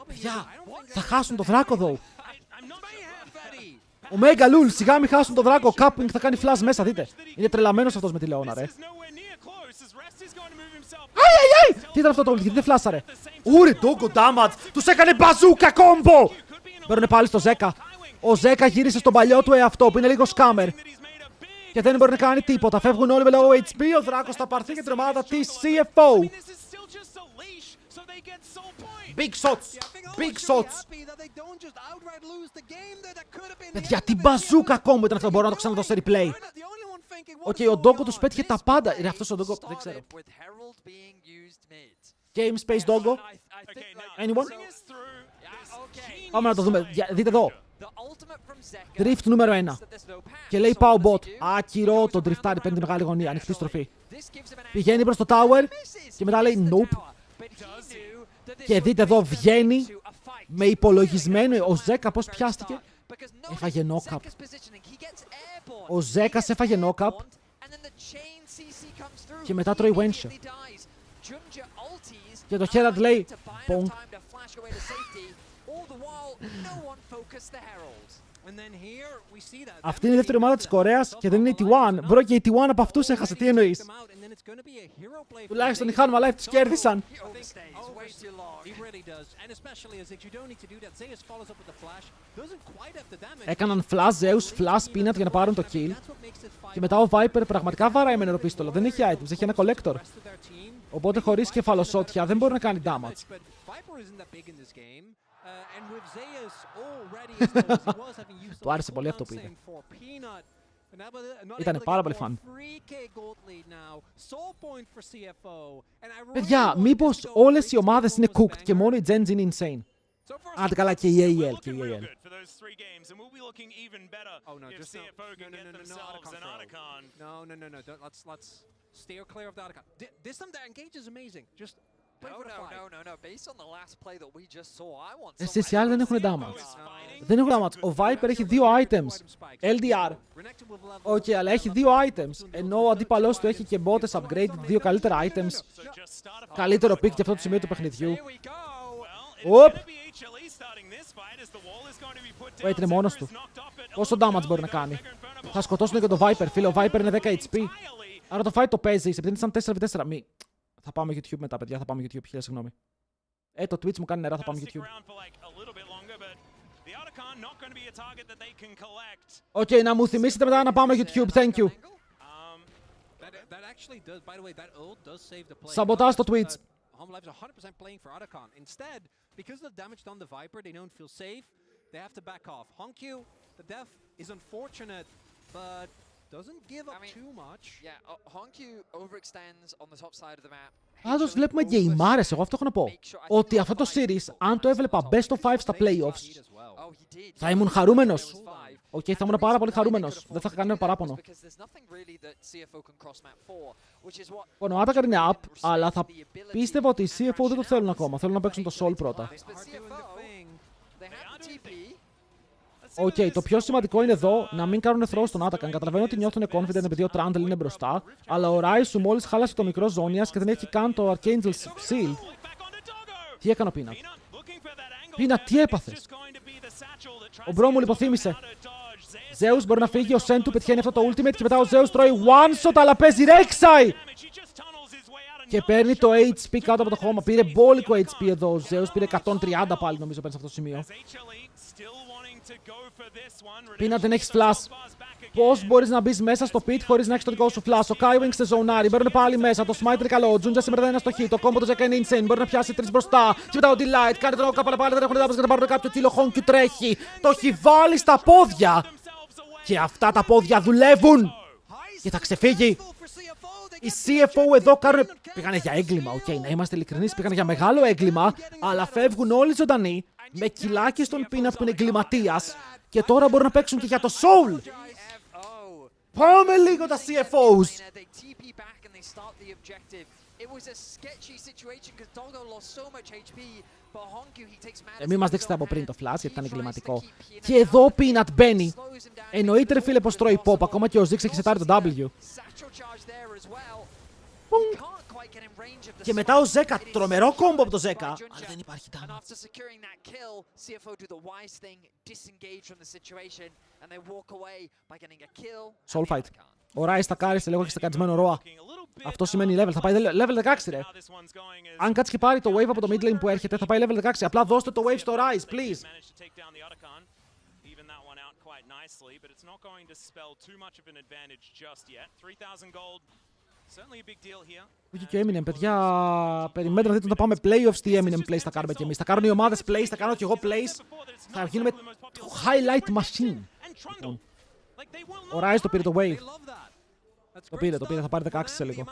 Παιδιά, θα χάσουν το δράκο εδώ. Ο Mega Lul, σιγά μην χάσουν το δράκο. Capping θα κάνει flash μέσα, δείτε. Είναι τρελαμένος αυτός με τη Λεώνα, ρε. Αι! Τι ήταν αυτό το ult, γιατί δεν φλάσαρε. Ούρε, Doggo damage. Τους έκανε μπαζούκα κόμπο. Παίρνουν πάλι στο Zeka. Ο Zeka γύρισε στον παλιό του εαυτό που είναι λίγο scammer. Και δεν μπορεί να κάνει τίποτα. Φεύγουν όλοι με low HP. Ο δράκος θα πάρθει για την ομάδα της CFO. Big shots. Big shots. Παιδιά, τι μπαζούκα κόμπο ήταν αυτό. Μπορώ να το ξαναδώ σε replay. Οκ, ο Doggo τους πέτυχε τα πάντα. Είναι αυτός ο Doggo, δεν ξέρω. Game Space Doggo. Anyone? Πάμε να το δούμε. Δείτε εδώ. Drift νούμερο 1. Και λέει πάω bot. Άκυρο, το driftάρι παίρνει τη μεγάλη γωνία. Ανοιχτή στροφή. Πηγαίνει προς το tower. Και μετά λέει nope. Και δείτε εδώ βγαίνει με υπολογισμένο. Ο Zeka πώς πιάστηκε? Έφαγε knock-up. Ο Zeka έφαγε knock-up. Και μετά τρώει Wensha. Και το Herald λέει bonk. Αυτή είναι η δεύτερη ομάδα της Κορέας και δεν είναι η T1. Μπρο και η T1 από αυτούς έχασε. Τι εννοείς? Τουλάχιστον οι Hanwha Life τους κέρδισαν. Έκαναν flash Zeus, flash Peanut για να πάρουν το kill. Και μετά ο Viper πραγματικά βαράει με νεροπίστολο. Δεν έχει items, έχει ένα collector. Οπότε χωρίς κεφαλοσότια δεν μπορεί να κάνει damage. Του άρεσε πολύ αυτό που είδε. Ήτανε πάρα πολύ φαν. Παιδιά, μήπως όλες οι ομάδες είναι cooked και μόνο η Gen Z είναι insane? Άντε καλά και η AEL και η AEL. Steer clear of the Otacon. This time the engage is amazing. Just No. Based on the last play that we just saw, I want Εσείς οι άλλοι δεν έχουν damage. Δεν έχουν damage. Ο Viper έχει 2 items. LDR. Οκ, αλλά έχει 2 items. Ενώ ο αντίπαλός του έχει και botes upgrade, 2 καλύτερα items. Καλύτερο pick για αυτό το σημείο του παιχνιδιού. Οπ! Wait, είναι μόνος του. Πόσο damage μπορεί να κάνει? Θα σκοτώσουν και το Viper, φίλε. Ο Viper είναι 10 HP. Άρα το fight το παίζει, επειδή ήταν 4v4. Μη. Θα πάμε YouTube μετά, παιδιά. Θα πάμε YouTube. Χίλια συγγνώμη. Το Twitch μου κάνει νερά, θα πάμε YouTube. Οκ, να μου θυμίσετε μετά να πάμε YouTube. Thank you. Σαμποτάζ το Twitch. Hanwha Life is 100% playing for Otacon. Instead, because of the damage done the Viper, they don't feel safe. They have to back off. Honkyu, the death is unfortunate, but Πάντως βλέπουμε γκεϊμάρες, εγώ αυτό έχω να πω. Ότι αυτό το series, αν το έβλεπα best of 5 στα playoffs, θα ήμουν χαρούμενος. Οκ, θα ήμουν πάρα πολύ χαρούμενος. Δεν θα είχα κανένα παράπονο. Ο Άτακαρ είναι up, αλλά θα πίστευα ότι οι CFO δεν το θέλουν ακόμα. Θέλουν να παίξουν το Soul πρώτα. Οκ, το πιο σημαντικό είναι εδώ να μην κάνουν throw στον Άτακαν. Καταλαβαίνω ότι νιώθουν confident επειδή ο Trundle είναι μπροστά, αλλά ο Ράισου μόλις χάλασε το μικρό Ζώνιας και δεν έχει καν το Archangel's Shield. Τι έκανε ο Peanut? Peanut, τι έπαθες? Ο μπρο μου λιποθύμησε. Zeus μπορεί να φύγει, ο Σεν του πετυχαίνει αυτό το ultimate και μετά ο Zeus τρώει one shot, αλλά παίζει Rek'Sai! Και παίρνει το HP κάτω από το χώμα. Πήρε μπόλικο HP εδώ. Ο Zeus πήρε 130 πάλι, νομίζω, παίρνει σε αυτό το σημείο. Peanut, δεν έχεις flash. Πώς μπορείς να μπεις μέσα στο pit χωρίς να έχεις το δικό σου flash? Ο Kaiwing σε ζωνάρι, μπαίνουν πάλι μέσα. Το smite είναι καλό. Ο Junja σήμερα δεν είναι στο hit. Το combo του Zeka είναι insane. Μπορεί να πιάσει 3 μπροστά. Και μετά ο Delight κάνει τον όκα πάλι. Δεν έχουν doubles για να πάρουν κάποιο κύλο. Honky τρέχει. Το έχει βάλει στα πόδια. Και αυτά τα πόδια δουλεύουν. Και θα ξεφύγει. Οι CFO εδώ πήγανε για έγκλημα. Οκ, να είμαστε ειλικρινείς. Πήγανε για μεγάλο έγκλημα. Αλλά φεύγουν όλοι ζωντανοί. Με κιλάκι στον Peanut που είναι εγκληματίας. Και τώρα μπορούν να παίξουν και για το Soul. Πάμε λίγο τα CFOs. Μην μας δείξετε από πριν το flash, γιατί ήταν εγκληματικό. Και εδώ ο Peanut μπαίνει. Εννοείται ρε φίλε πως τρώει pop, ακόμα και ο Ziggs έχει σετάρει το W. Και μετά ο Zeka, τρομερό κόμπο από το Zeka. Αλλά δεν υπάρχει damage. Soul fight. Ο Rai στακάρισε λίγο και στακαρισμένο ροa. Αυτό σημαίνει level. Θα πάει level 16 ρε. Αν κάτσει και πάρει το wave από το mid lane που έρχεται, θα πάει level 16. Απλά δώστε το wave στο Rise, please. Βγήκε και ο Eminem, παιδιά. Περιμένετε να δείτε να πάμε playoffs. Τι Eminem plays θα κάνουμε κι εμείς. Θα κάνουν οι ομάδες plays, θα κάνω κι εγώ plays. Θα γίνουμε highlight machine. Λοιπόν. Ο Rise το πήρε το wave. Το πήρε, θα πάρει 16 σε λίγο.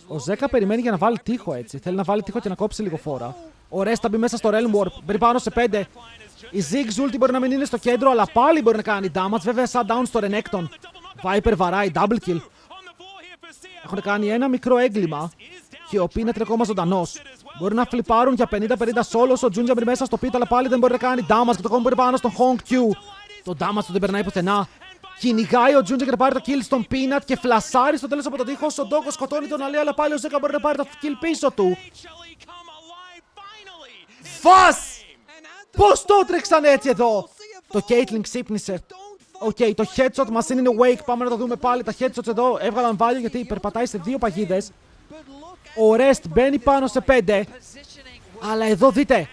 Ο Zeka περιμένει για να βάλει τείχο έτσι. Θέλει να βάλει τείχο και να κόψει λίγο φόρα. Ο Rest θα μπει μέσα στο Realm Warp. Μπαίνει πάνω σε 5. Η Ziggs ulti μπορεί να μην είναι στο κέντρο, αλλά πάλι μπορεί να κάνει damage. Βέβαια, shutdown στο Renekton. Viper βαράει, double kill. Έχουν κάνει ένα μικρό έγκλημα. Και ο Peanut είναι ακόμα ζωντανός. Μπορεί να φλιπάρουν για 50-50 solos. Ο Junja μπει μέσα στο pit, αλλά πάλι δεν μπορεί να κάνει damage. Και το combo μπορεί πάνω στον Honk Q. Το damage του δεν περνάει πουθενά. Κυνηγάει ο Junja και να πάρει το kill στον Peanut και φλασάρει στο τέλος από το τείχος. Ο Doggo σκοτώνει τον Αλή, αλλά πάλι ο Zeka μπορεί να πάρει το kill πίσω του. Φας! Πώς το έτρεξαν έτσι εδώ! Το Caitlyn ξύπνησε. Οκ, το headshot machine είναι wake. Πάμε να το δούμε πάλι. Τα headshots εδώ έβγαλαν value γιατί περπατάει σε 2 παγίδες. Ο Rest μπαίνει πάνω σε 5. Αλλά εδώ δείτε.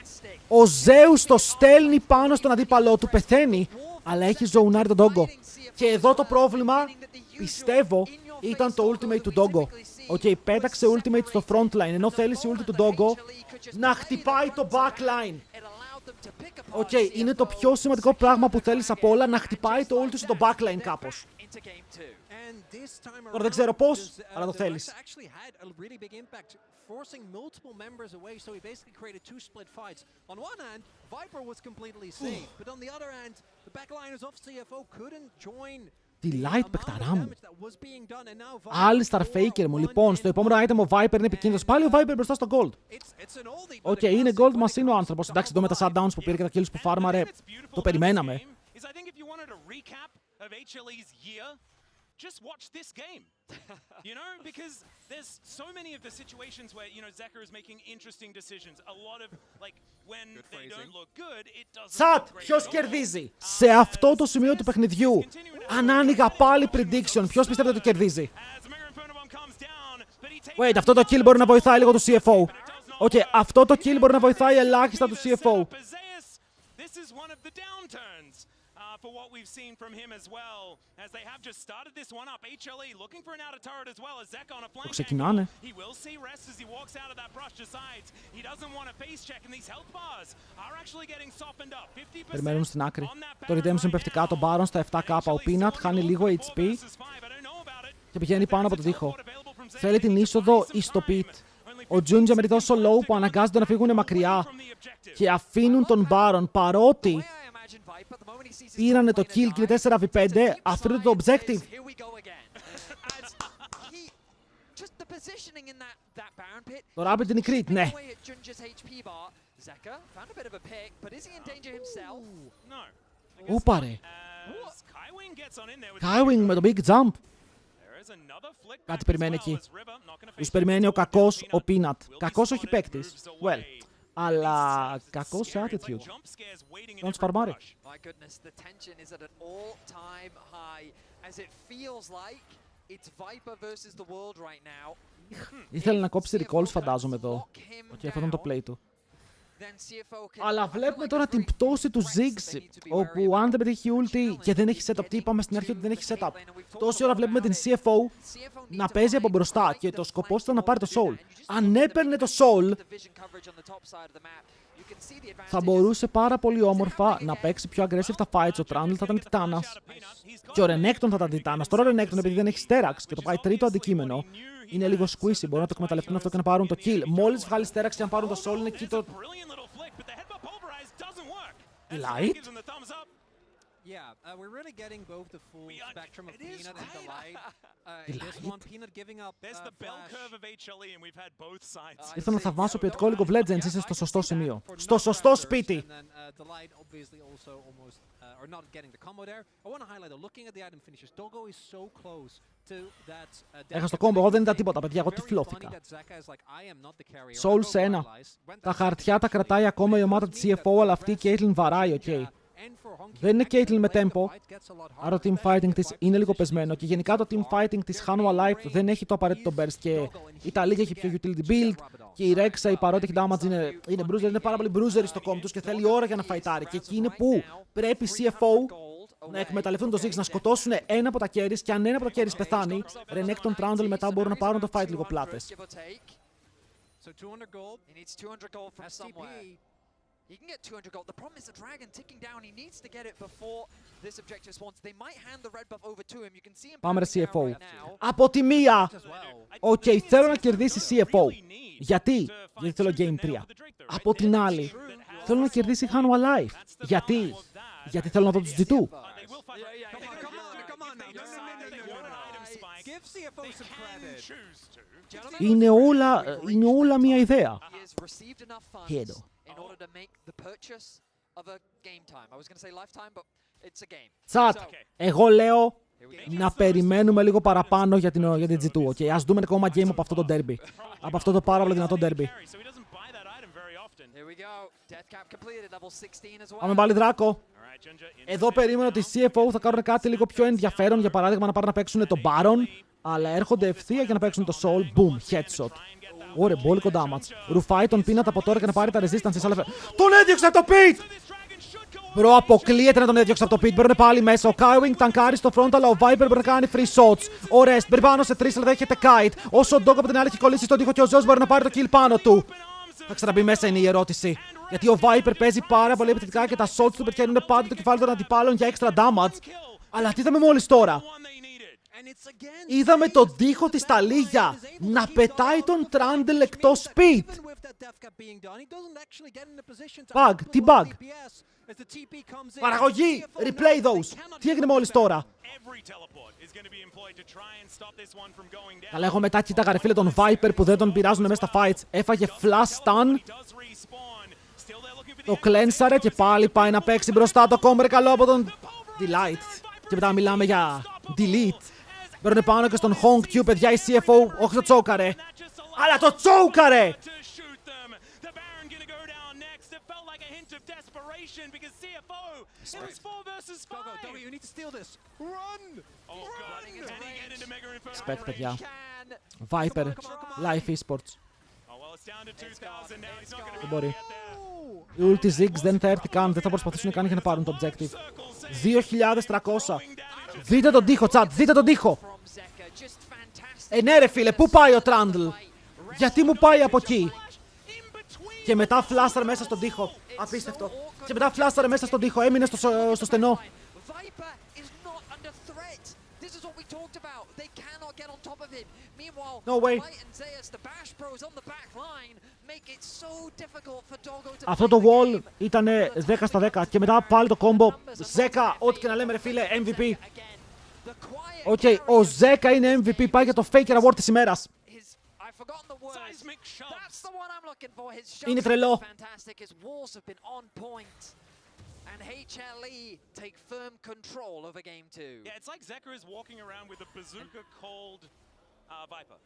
Ο Zeus το στέλνει πάνω στον αντίπαλό του. Πεθαίνει. Αλλά έχει ζωνάρει τον Doggo. Και εδώ το πρόβλημα, πιστεύω, ήταν το ultimate του Doggo. Οκ, πέταξε ultimate στο frontline. Ενώ θέλησε ulti του Doggo να χτυπάει το backline. Οκ, είναι το πιο σημαντικό πράγμα που θέλεις από όλα, να χτυπάει το ulti στο backline κάπως. Τώρα δεν ξέρω πώς, αλλά το θέλεις. Τη light παικταρά μου. Άλλη Starfaker μου. Λοιπόν, στο επόμενο item ο Viper είναι επικίνδυνος. Πάλι ο Viper μπροστά στο gold. Οκ, είναι gold machine ο άνθρωπος. Εντάξει, εδώ με τα shutdowns που πήρε και τα kills που φάρμαρε. Το περιμέναμε. Just watch this game, you know, because there's so many of the situations where, you know, Zeka is making interesting decisions. A lot of, like, when they don't look good, it doesn't look great. Ποιος κερδίζει? Σε αυτό το σημείο του παιχνιδιού, αν άνοιγα πάλι prediction, ποιος πιστεύετε ότι κερδίζει? Wait, αυτό το kill μπορεί να βοηθάει λίγο του CFO. Οκ, αυτό το kill μπορεί να βοηθάει ελάχιστα του CFO. for what we've seen from him as well, as they have just started this one up. HLE looking for an outer turret as well as Zeka on a flank angle. He will see rest as he walks out of that brush decides he doesn't want to face check, and these health bars are actually getting softened up. 50% περιμένουν στην άκρη. Το Redemption πέφτει κάτω, Baron στα 7k, ο Peanut χάνει λίγο HP και πηγαίνει πάνω από τον τοίχο. Θέλει την είσοδο εις το pit. Ο Junja με τόσο low που αναγκάζονται να φύγουν μακριά και αφήνουν τον Baron, παρότι πήρανε το kill και 4v5, αφήνουν το objective. Το Rapid είναι η crit, ναι. Ούπα ρε. Skywing με το big jump. Κάτι περιμένει εκεί. Τους περιμένει ο κακός ο Peanut. Κακός όχι παίκτης. Well. Αλλά κακός σε attitude. Δεν τους φαρμάρει. Ήθελε να κόψει recalls φαντάζομαι εδώ. Και αυτό ήταν το play του. Αλλά βλέπουμε τώρα την πτώση του Ziggs, όπου αν δεν πετύχει ulti και δεν έχει setup, τι είπαμε στην αρχή ότι δεν έχει setup. Τόση ώρα βλέπουμε την CFO να παίζει από μπροστά και το σκοπός ήταν να πάρει το soul. Αν έπαιρνε το soul, θα μπορούσε πάρα πολύ όμορφα να παίξει πιο aggressive τα fights. Ο Trundle θα ήταν τιτάνας και ο Renekton θα ήταν τιτάνας. Τώρα ο Renekton, επειδή δεν έχει Sterax και το πάει τρίτο αντικείμενο, είναι λίγο squishy. Μπορούν να το εκμεταλλευτούν αυτό και να πάρουν το kill. Μόλις βγάλει Sterax και αν πάρουν το soul, είναι εκεί το... Light? Yeah, we're really getting both the full spectrum of Peanut and the Light. This one, Peanut giving up. There's the bell curve of HLE and we've had both sides. Ήθελα να θαυμάσω ποιοτικό League of Legends, είσαι στο σωστό σημείο. Στο σωστό σπίτι! The Light obviously also almost are not getting the combo there. I want to highlight though, looking at the item finishes, Doggo is so close to that. Έχα στο κόμπο, εγώ δεν είδα τίποτα, παιδιά, εγώ τυφλώθηκα. Soul σε ένα. Τα χαρτιά τα κρατάει ακόμα η ομάδα της CFO, αλλά αυτή η Caitlyn βαράει, οκ. Δεν είναι Caitlyn με tempo, άρα το team fighting της είναι λίγο πεσμένο και γενικά το team fighting της Hanwha Alive δεν έχει το απαραίτητο burst και η Ταλίγια έχει πιο utility build και η Rexa, παρότι έχει damage, είναι bruiser, είναι πάρα πολύ bruiser στο κόμμα τους και θέλει ώρα για να φαϊτάρει και εκεί είναι που πρέπει η CFO να εκμεταλλευτούν το Ziggs, να σκοτώσουν ένα από τα carries και αν ένα από τα carries πεθάνει, Renekton Trundle μετά μπορούν να πάρουν το fight λίγο πλάτες. He can get 200 gold. The problem is the dragon ticking down. He needs to get it before this objective spawns. They might hand the red buff over to him. You can see him. Πάμε ρε CFO. Από τη μία! Οκ, θέλω να κερδίσει CFO. Γιατί? Γιατί θέλω Game 3. Από την άλλη, θέλω να κερδίσει Hanwha Alive. Γιατί? Γιατί θέλω να δω τους G2. Είναι όλα μία ιδέα. Εδώ. Τσάτ, εγώ λέω να περιμένουμε λίγο παραπάνω για την G2. Okay, ας δούμε ακόμα game από αυτό το derby. Από αυτό το πάρα πολύ δυνατό derby. Πάμε πάλι Δράκο. Εδώ περίμενα ότι οι CFO θα κάνουν κάτι λίγο πιο ενδιαφέρον. Για παράδειγμα να πάρουν να παίξουν το Baron. Αλλά έρχονται ευθεία για να παίξουν το Soul. Boom, headshot. Ωραία, μπόλικο damage. Ρουφάει τον Peanut από τώρα και να πάρει τα resistance. Τον έδιωξε από το pit! Μπρο, αποκλείεται να τον έδιωξε από το pit. Μπαίνουν πάλι μέσα. Ο Skywing ταγκάρει στο front, αλλά ο Viper μπορεί να κάνει free shots. Ο Rest μπαίνει πάνω σε 3, αλλά δέχεται kite. Όσο ο Dog από την άλλη έχει κολλήσει στον τοίχο και ο Zeus μπορεί να πάρει το kill πάνω του. Θα ξαναμπεί μέσα είναι η ερώτηση. Γιατί ο Viper παίζει πάρα πολύ επιθετικά και τα shots του πετυχαίνουν πάντα το κεφάλι των αντιπάλων για extra damage. Αλλά τι είδαμε μόλις τώρα? Είδαμε τον τοίχο της Ταλίγια να πετάει τον Trundle εκτός speed. Bug, τι bug? Παραγωγή, replay those. Τι έγινε μόλις τώρα? Αλλά εγώ μετά κοίταγα ρε φίλε τον Viper που δεν τον πειράζουν μέσα στα fights. Έφαγε flash stun. Το κλένσαρε και πάλι πάει να παίξει μπροστά το κόμπερ καλό από τον Delight. Και μετά μιλάμε για delete. Μπαίνουν πάνω και στον Hong Q, παιδιά, η CFO, όχι το τσόκαρε. Αλλά το τσόκαρε! Respect, παιδιά. Viper, Life Esports. Δεν μπορεί. Η ulti Ziggs δεν θα έρθει καν, δεν θα προσπαθήσουν καν για να πάρουν το objective. 2.300. Δείτε τον τοίχο, chat, δείτε τον τοίχο. Ναι ρε φίλε, πού πάει ο Trundle? Γιατί μου πάει από εκεί? Και μετά φλάσταρε μέσα στον τοίχο. Απίστευτο. Και μετά φλάσταρε μέσα στον τοίχο, έμεινε στο στενό. No way. Αυτό το wall ήταν 10 στα 10 και μετά πάλι το combo. Ζέκα, ό,τι και να λέμε ρε φίλε, MVP. Οκ, ο Ζέκα είναι MVP, πάει για το Faker Award της ημέρας. Είναι τρελό. And HLE take firm control over game 2. Yeah, it's like Zeka is walking around with a bazooka called Viper.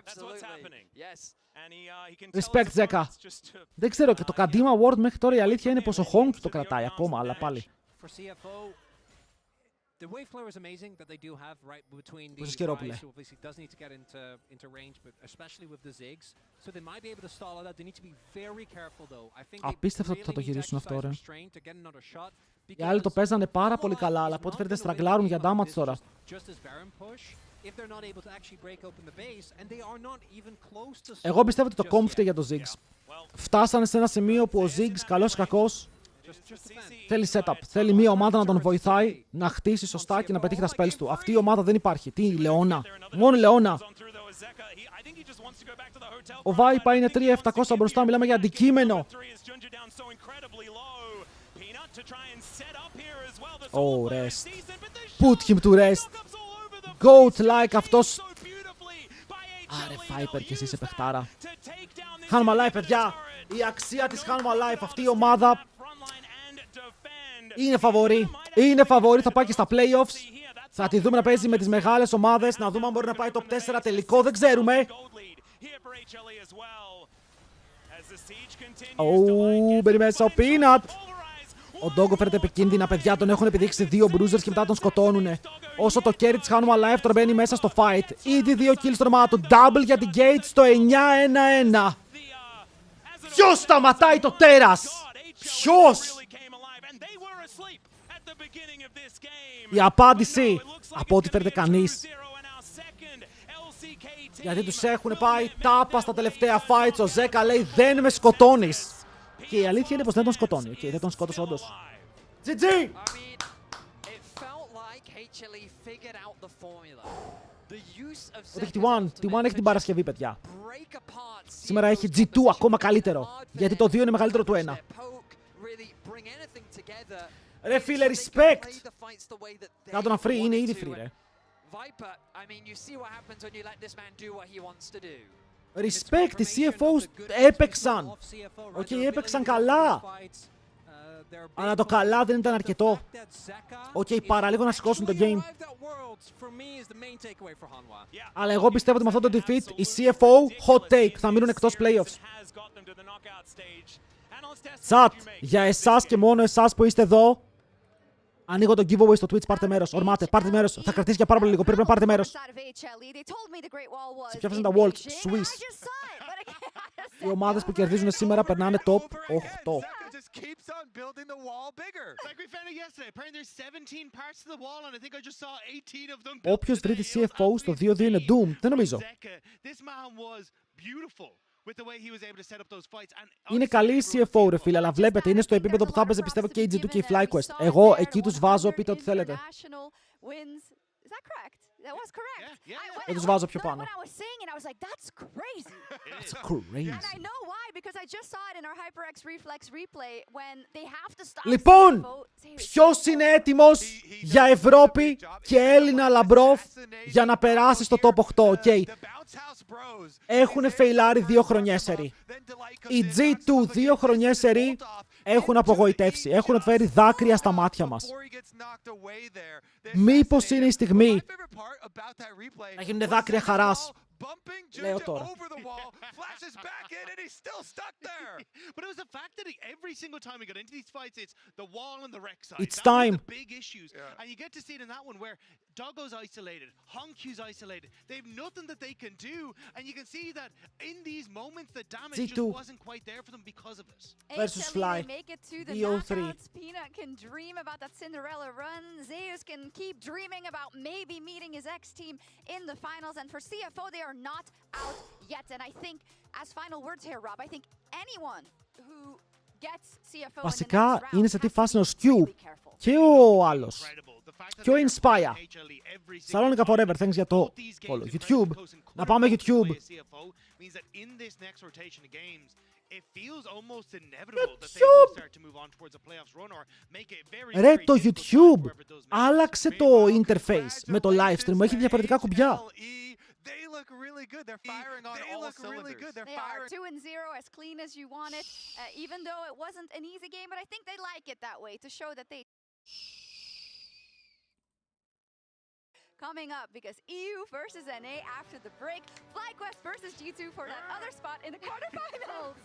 That's what's happening. Yes. And he can Respect Zeka. Δεν ξέρω, και το Kadima Award μέχρι τώρα η αλήθεια είναι πως ο Honk το κρατάει ακόμα, αλλά πάλι. The wave flow is amazing that they do have right between the Ryze, who obviously does need to get into range, but especially with the Ziggs, so they might be able to stall it out. They need to be very careful though. I think Απίστευτο ότι θα το γυρίσουν αυτό, ρε. to get another shot. Οι άλλοι το παίζανε πάρα πολύ καλά, αλλά από ό,τι φαίνεται στραγκλάρουν για damage τώρα. Εγώ πιστεύω ότι το comp φταίει για το Ziggs. Φτάσανε σε ένα σημείο που ο Ziggs, καλός ή κακός, θέλει setup. Θέλει μια ομάδα να τον βοηθάει να χτίσει σωστά και να πετύχει τα spells του. Αυτή η ομάδα δεν υπάρχει. Τι, η Λεώνα? Μόνο η Λεώνα. Ο Viper είναι 3.700 μπροστά. Μιλάμε για αντικείμενο. Oh, rest. Put him to rest. Goat-like αυτός. Άρε Viper και εσύ είσαι παιχτάρα. Hanwha Life, παιδιά. Η αξία της Hanwha Life. Αυτή η ομάδα είναι φαβορί. Είναι φαβορί, θα πάει και στα playoffs. Θα τη δούμε να παίζει με τις μεγάλες ομάδες. Να δούμε αν μπορεί να πάει top 4 τελικό. Δεν ξέρουμε. Μπαίνει μέσα ο Peanut. Ο Doggo φέρεται επικίνδυνα, παιδιά. Τον έχουν επιδείξει 2 bruisers και μετά τον σκοτώνουνε. Όσο το carry της Hanwha Life τώρα μπαίνει μέσα στο fight. Ήδη 2 kills στο όνομά του. Double για την Gate στο 9-1-1. Ποιος σταματάει το τέρας? Ποιος? Η απάντηση, από ό,τι φέρεται κανείς. Γιατί τους έχουν πάει τάπα στα τελευταία fights. Ο Ζέκα λέει δεν με σκοτώνεις. Και η αλήθεια είναι πως δεν τον σκοτώνει. Και δεν τον σκότωσε όντως. GG! Ότι έχει τη One έχει την Παρασκευή, παιδιά. Σήμερα έχει G2 ακόμα καλύτερο. Γιατί το 2 είναι μεγαλύτερο του 1. Ρε φίλε, respect! Κάτω να free, είναι ήδη free, ρε. Respect, οι CFOs έπαιξαν. Οκ, έπαιξαν καλά. Αλλά το καλά δεν ήταν αρκετό. Οκ, παραλίγο να σηκώσουν το game. Αλλά εγώ πιστεύω ότι με αυτό το defeat οι CFO hot take θα μείνουν εκτός playoffs. Chat, για εσάς και μόνο εσάς που είστε εδώ, ανοίγω το giveaway στο Twitch, πάρτε μέρος. Ορμάτε, πάρτε μέρος. Θα κρατήσει για πάρα πολύ λίγο, πρέπει να πάρτε μέρος. Σε ποια τα Walls, Swiss. Οι ομάδες που κερδίζουν σήμερα περνάνε top 8. Όποιος βρει τη CFO στο 2-2 είναι Doom, δεν νομίζω. Είναι καλή η CFO, ρε φίλε, αλλά βλέπετε, είναι στο επίπεδο που θα έπαιζε πιστεύω και η G2 και η FlyQuest. Εγώ εκεί τους βάζω, πείτε ό,τι θέλετε. Δεν τους βάζω πιο πάνω. That's crazy. Λοιπόν, ποιος είναι έτοιμος για Ευρώπη και Έλληνα Λαμπρόφ για να περάσει στο top 8, ok. Έχουν φεϊλάρει 2 χρονιές σερί. Οι G2 2 χρονιές σερί έχουν απογοητεύσει. Έχουν φέρει δάκρυα στα μάτια μας. Μήπως είναι η στιγμή να γίνουν δάκρυα χαράς bumping Λέω Junja τώρα. over the wall, flashes back in, and he's still stuck there. But it was the fact that every single time he got into these fights, it's the wall and the wreck side. It's that time. was the big issues. Yeah. And you get to see it in that one where Doggo's isolated, Honkyu's isolated. They have nothing that they can do. And you can see that in these moments, the damage G2 just wasn't quite there for them because of it. versus HLE, Fly. they make it to the BO3. knockouts. Peanut can dream about that Cinderella run. Zeus can keep dreaming about maybe meeting his ex-team in the finals. And for CFO, they are not out yet. And I think, as final words here, Rob, I think anyone who gets CFO Βασικά in the next round είναι σε τι has to φάση be είναι ο Σκιου really careful. και ο άλλος. Και Και ο Inspire. Σαλόνικα Forever, thanks για το follow. YouTube. Να πάμε YouTube. Ρε, το YouTube άλλαξε το interface με το live stream. Έχει διαφορετικά κουμπιά. They look really good. They're firing on all cylinders. They are 2-0, as clean as you want it. Even though it wasn't an easy game, but I think they like it that way to show that they. Coming up, because EU versus NA after the break, FlyQuest versus G2 for that other spot in the quarterfinals.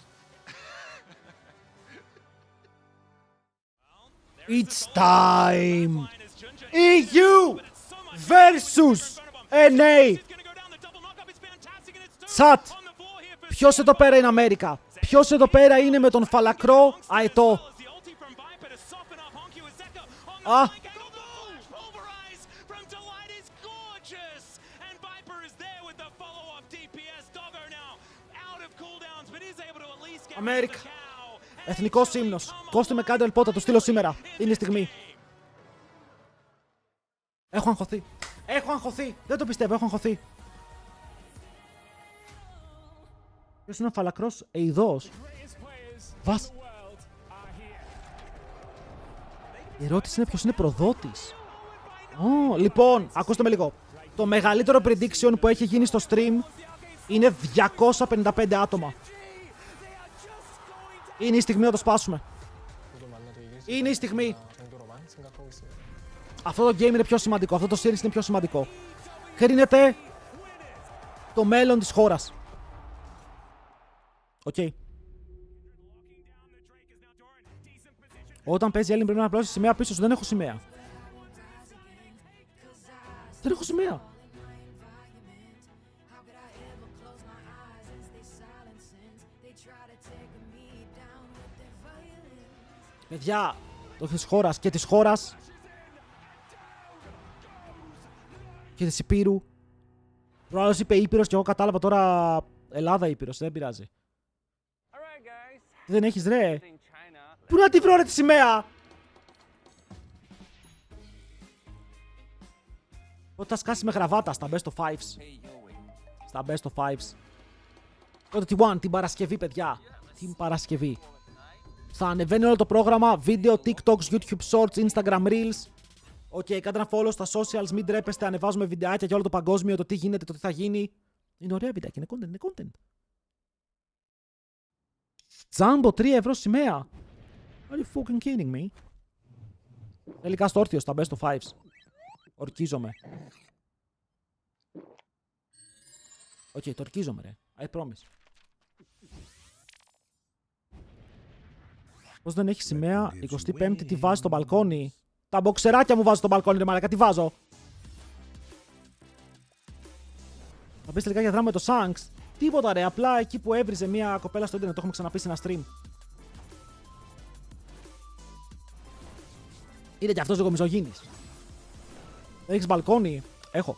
It's time. EU versus NA. Τσατ. Ποιος εδώ πέρα είναι Αμέρικα? Ποιος εδώ πέρα είναι με τον φαλακρό αετό? Α. Αμέρικα. Εθνικός ύμνος. Κόστε με κάντε ελπό, θα το στείλω σήμερα. Είναι η στιγμή. Έχω αγχωθεί. Έχω αγχωθεί. Δεν το πιστεύω, έχω αγχωθεί. Ποιος είναι ο φαλακρός εηδός? Βας. Η ερώτηση είναι ποιος είναι προδότης. Λοιπόν, ακούστε με λίγο. Το μεγαλύτερο prediction που έχει γίνει στο stream είναι 255 άτομα. Είναι η στιγμή να το σπάσουμε. Είναι η στιγμή. Αυτό το game είναι πιο σημαντικό. Αυτό το series είναι πιο σημαντικό. Κρίνεται το μέλλον της χώρας. Οκ. Όταν παίζει Έλλην πρέπει να απλώσει σημαία πίσω σου. Δεν έχω σημαία. Δεν έχω σημαία. Παιδιά, το της χώρας και της χώρας και της Υπήρου. Προάλλως είπε Ήπειρος και εγώ κατάλαβα τώρα Ελλάδα Ήπειρος, δεν πειράζει. Δεν έχεις ρε. Πού να τη βρω ρε τη σημαία. Πότε θα σκάσει με γραβάτα στα best of fives. Στα best of fives. Τότε την Παρασκευή παιδιά. Την Παρασκευή. Θα ανεβαίνει όλο το πρόγραμμα, βίντεο, TikToks, YouTube Shorts, Instagram Reels. Οκ, κάντε ένα follow στα socials, μην τρέπεστε, ανεβάζουμε βιντεάκια για όλο το παγκόσμιο, το τι γίνεται, το τι θα γίνει. Είναι ωραία βιντεάκια, είναι content. Τζάμπο, 3 ευρώ σημαία. Are you fucking kidding me? Τελικά στο όρθιο, στα best of fives. Ορκίζομαι. Οκ, το ορκίζομαι ρε. I promise. Πώς δεν έχει σημαία, 25η τη βάζει στο μπαλκόνι. Τα μποξεράκια μου βάζω στο μπαλκόνι ρε μαλάκα, τι βάζω. Θα πεις τελικά για δράμα με το Shanks. Τίποτα ρε, απλά εκεί που έβριζε μια κοπέλα στο ίντερνετ, το έχουμε ξαναπεί σε ένα stream. Είναι κι αυτός λίγο μιζογίνης. Δεν έχεις μπαλκόνι? Έχω.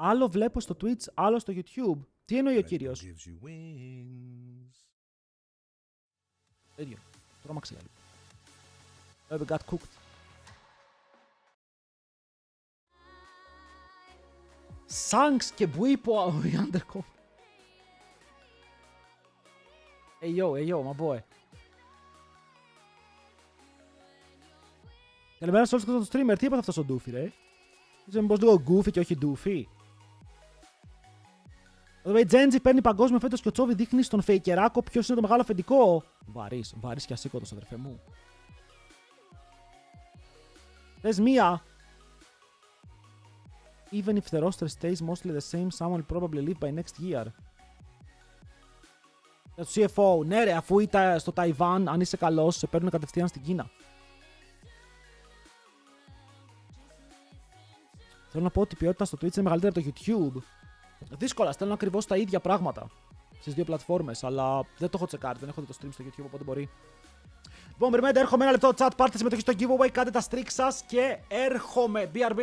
Άλλο βλέπω στο Twitch, άλλο στο YouTube. Τι εννοεί ο κύριος? Ίδιο. Τρόμαξε για λίγο. Got cooked. Shanks και Bwipo ο Undercom. Hey yo, my boy. Καλημέρα σε όλους τους streamer. Τι έπαθε αυτός ο Doofy ρε? Είσαι μήπως λίγο goofy και όχι doofy? Ο Τζέντζι παίρνει παγκόσμιο φέτος και ο Τσόβι δείχνει στον Φεϊκεράκο ποιος είναι το μεγάλο αφεντικό. Βαρύς και ασήκωτος, αδερφέ μου. Θες μία. Even if the roster stays mostly the same, someone will probably leave by next year. Για το CFO, ναι ρε, αφού ήταν στο Ταϊβάν, αν είσαι καλός, σε παίρνουν κατευθείαν στην Κίνα. Θέλω να πω ότι η ποιότητα στο Twitch είναι μεγαλύτερη από το YouTube. Δύσκολα, στέλνω ακριβώς τα ίδια πράγματα στις δύο πλατφόρμες, αλλά δεν το έχω τσεκάρει, δεν έχω δει το stream στο YouTube, οπότε μπορεί. Λοιπόν, περιμένετε, έρχομαι ένα λεπτό chat, πάρτε συμμετοχή στο giveaway, κάντε τα streaks σας και έρχομαι. BRB.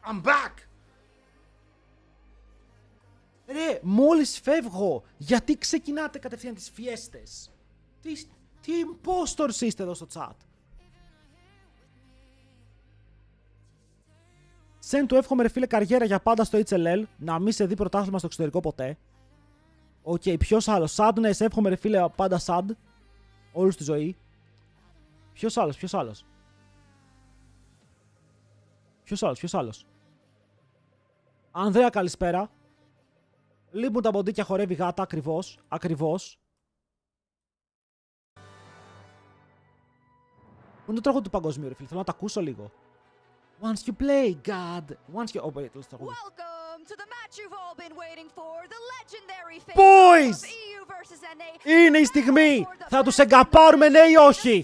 I'm back! Ρε, μόλις φεύγω, γιατί ξεκινάτε κατευθείαν τις φιέστες? Τι impostors είστε εδώ στο chat? Σεν του εύχομαι ρε φίλε καριέρα για πάντα στο HLL, να μην σε δει πρωτάθλημα στο εξωτερικό ποτέ. Οκ, ποιος άλλος? Σαντ, ναι, σε εύχομαι ρε φίλε πάντα Σαντ. Όλη στη ζωή. Ποιος άλλος? Ανδρέα, καλησπέρα. Λείπουν τα μποντίκια, χορεύει γάτα, ακριβώς. Πού είναι το τραγούδι του παγκοσμίου, ρε φίλε, θέλω να το ακούσω λίγο. Once you play, God. Once you... Oh, wait, let's talk about it. Welcome to the match you've all been waiting for, the legendary face Boys! of EU versus NA. Είναι η στιγμή! Θα τους εγκαπάρουμε, ναι ή όχι!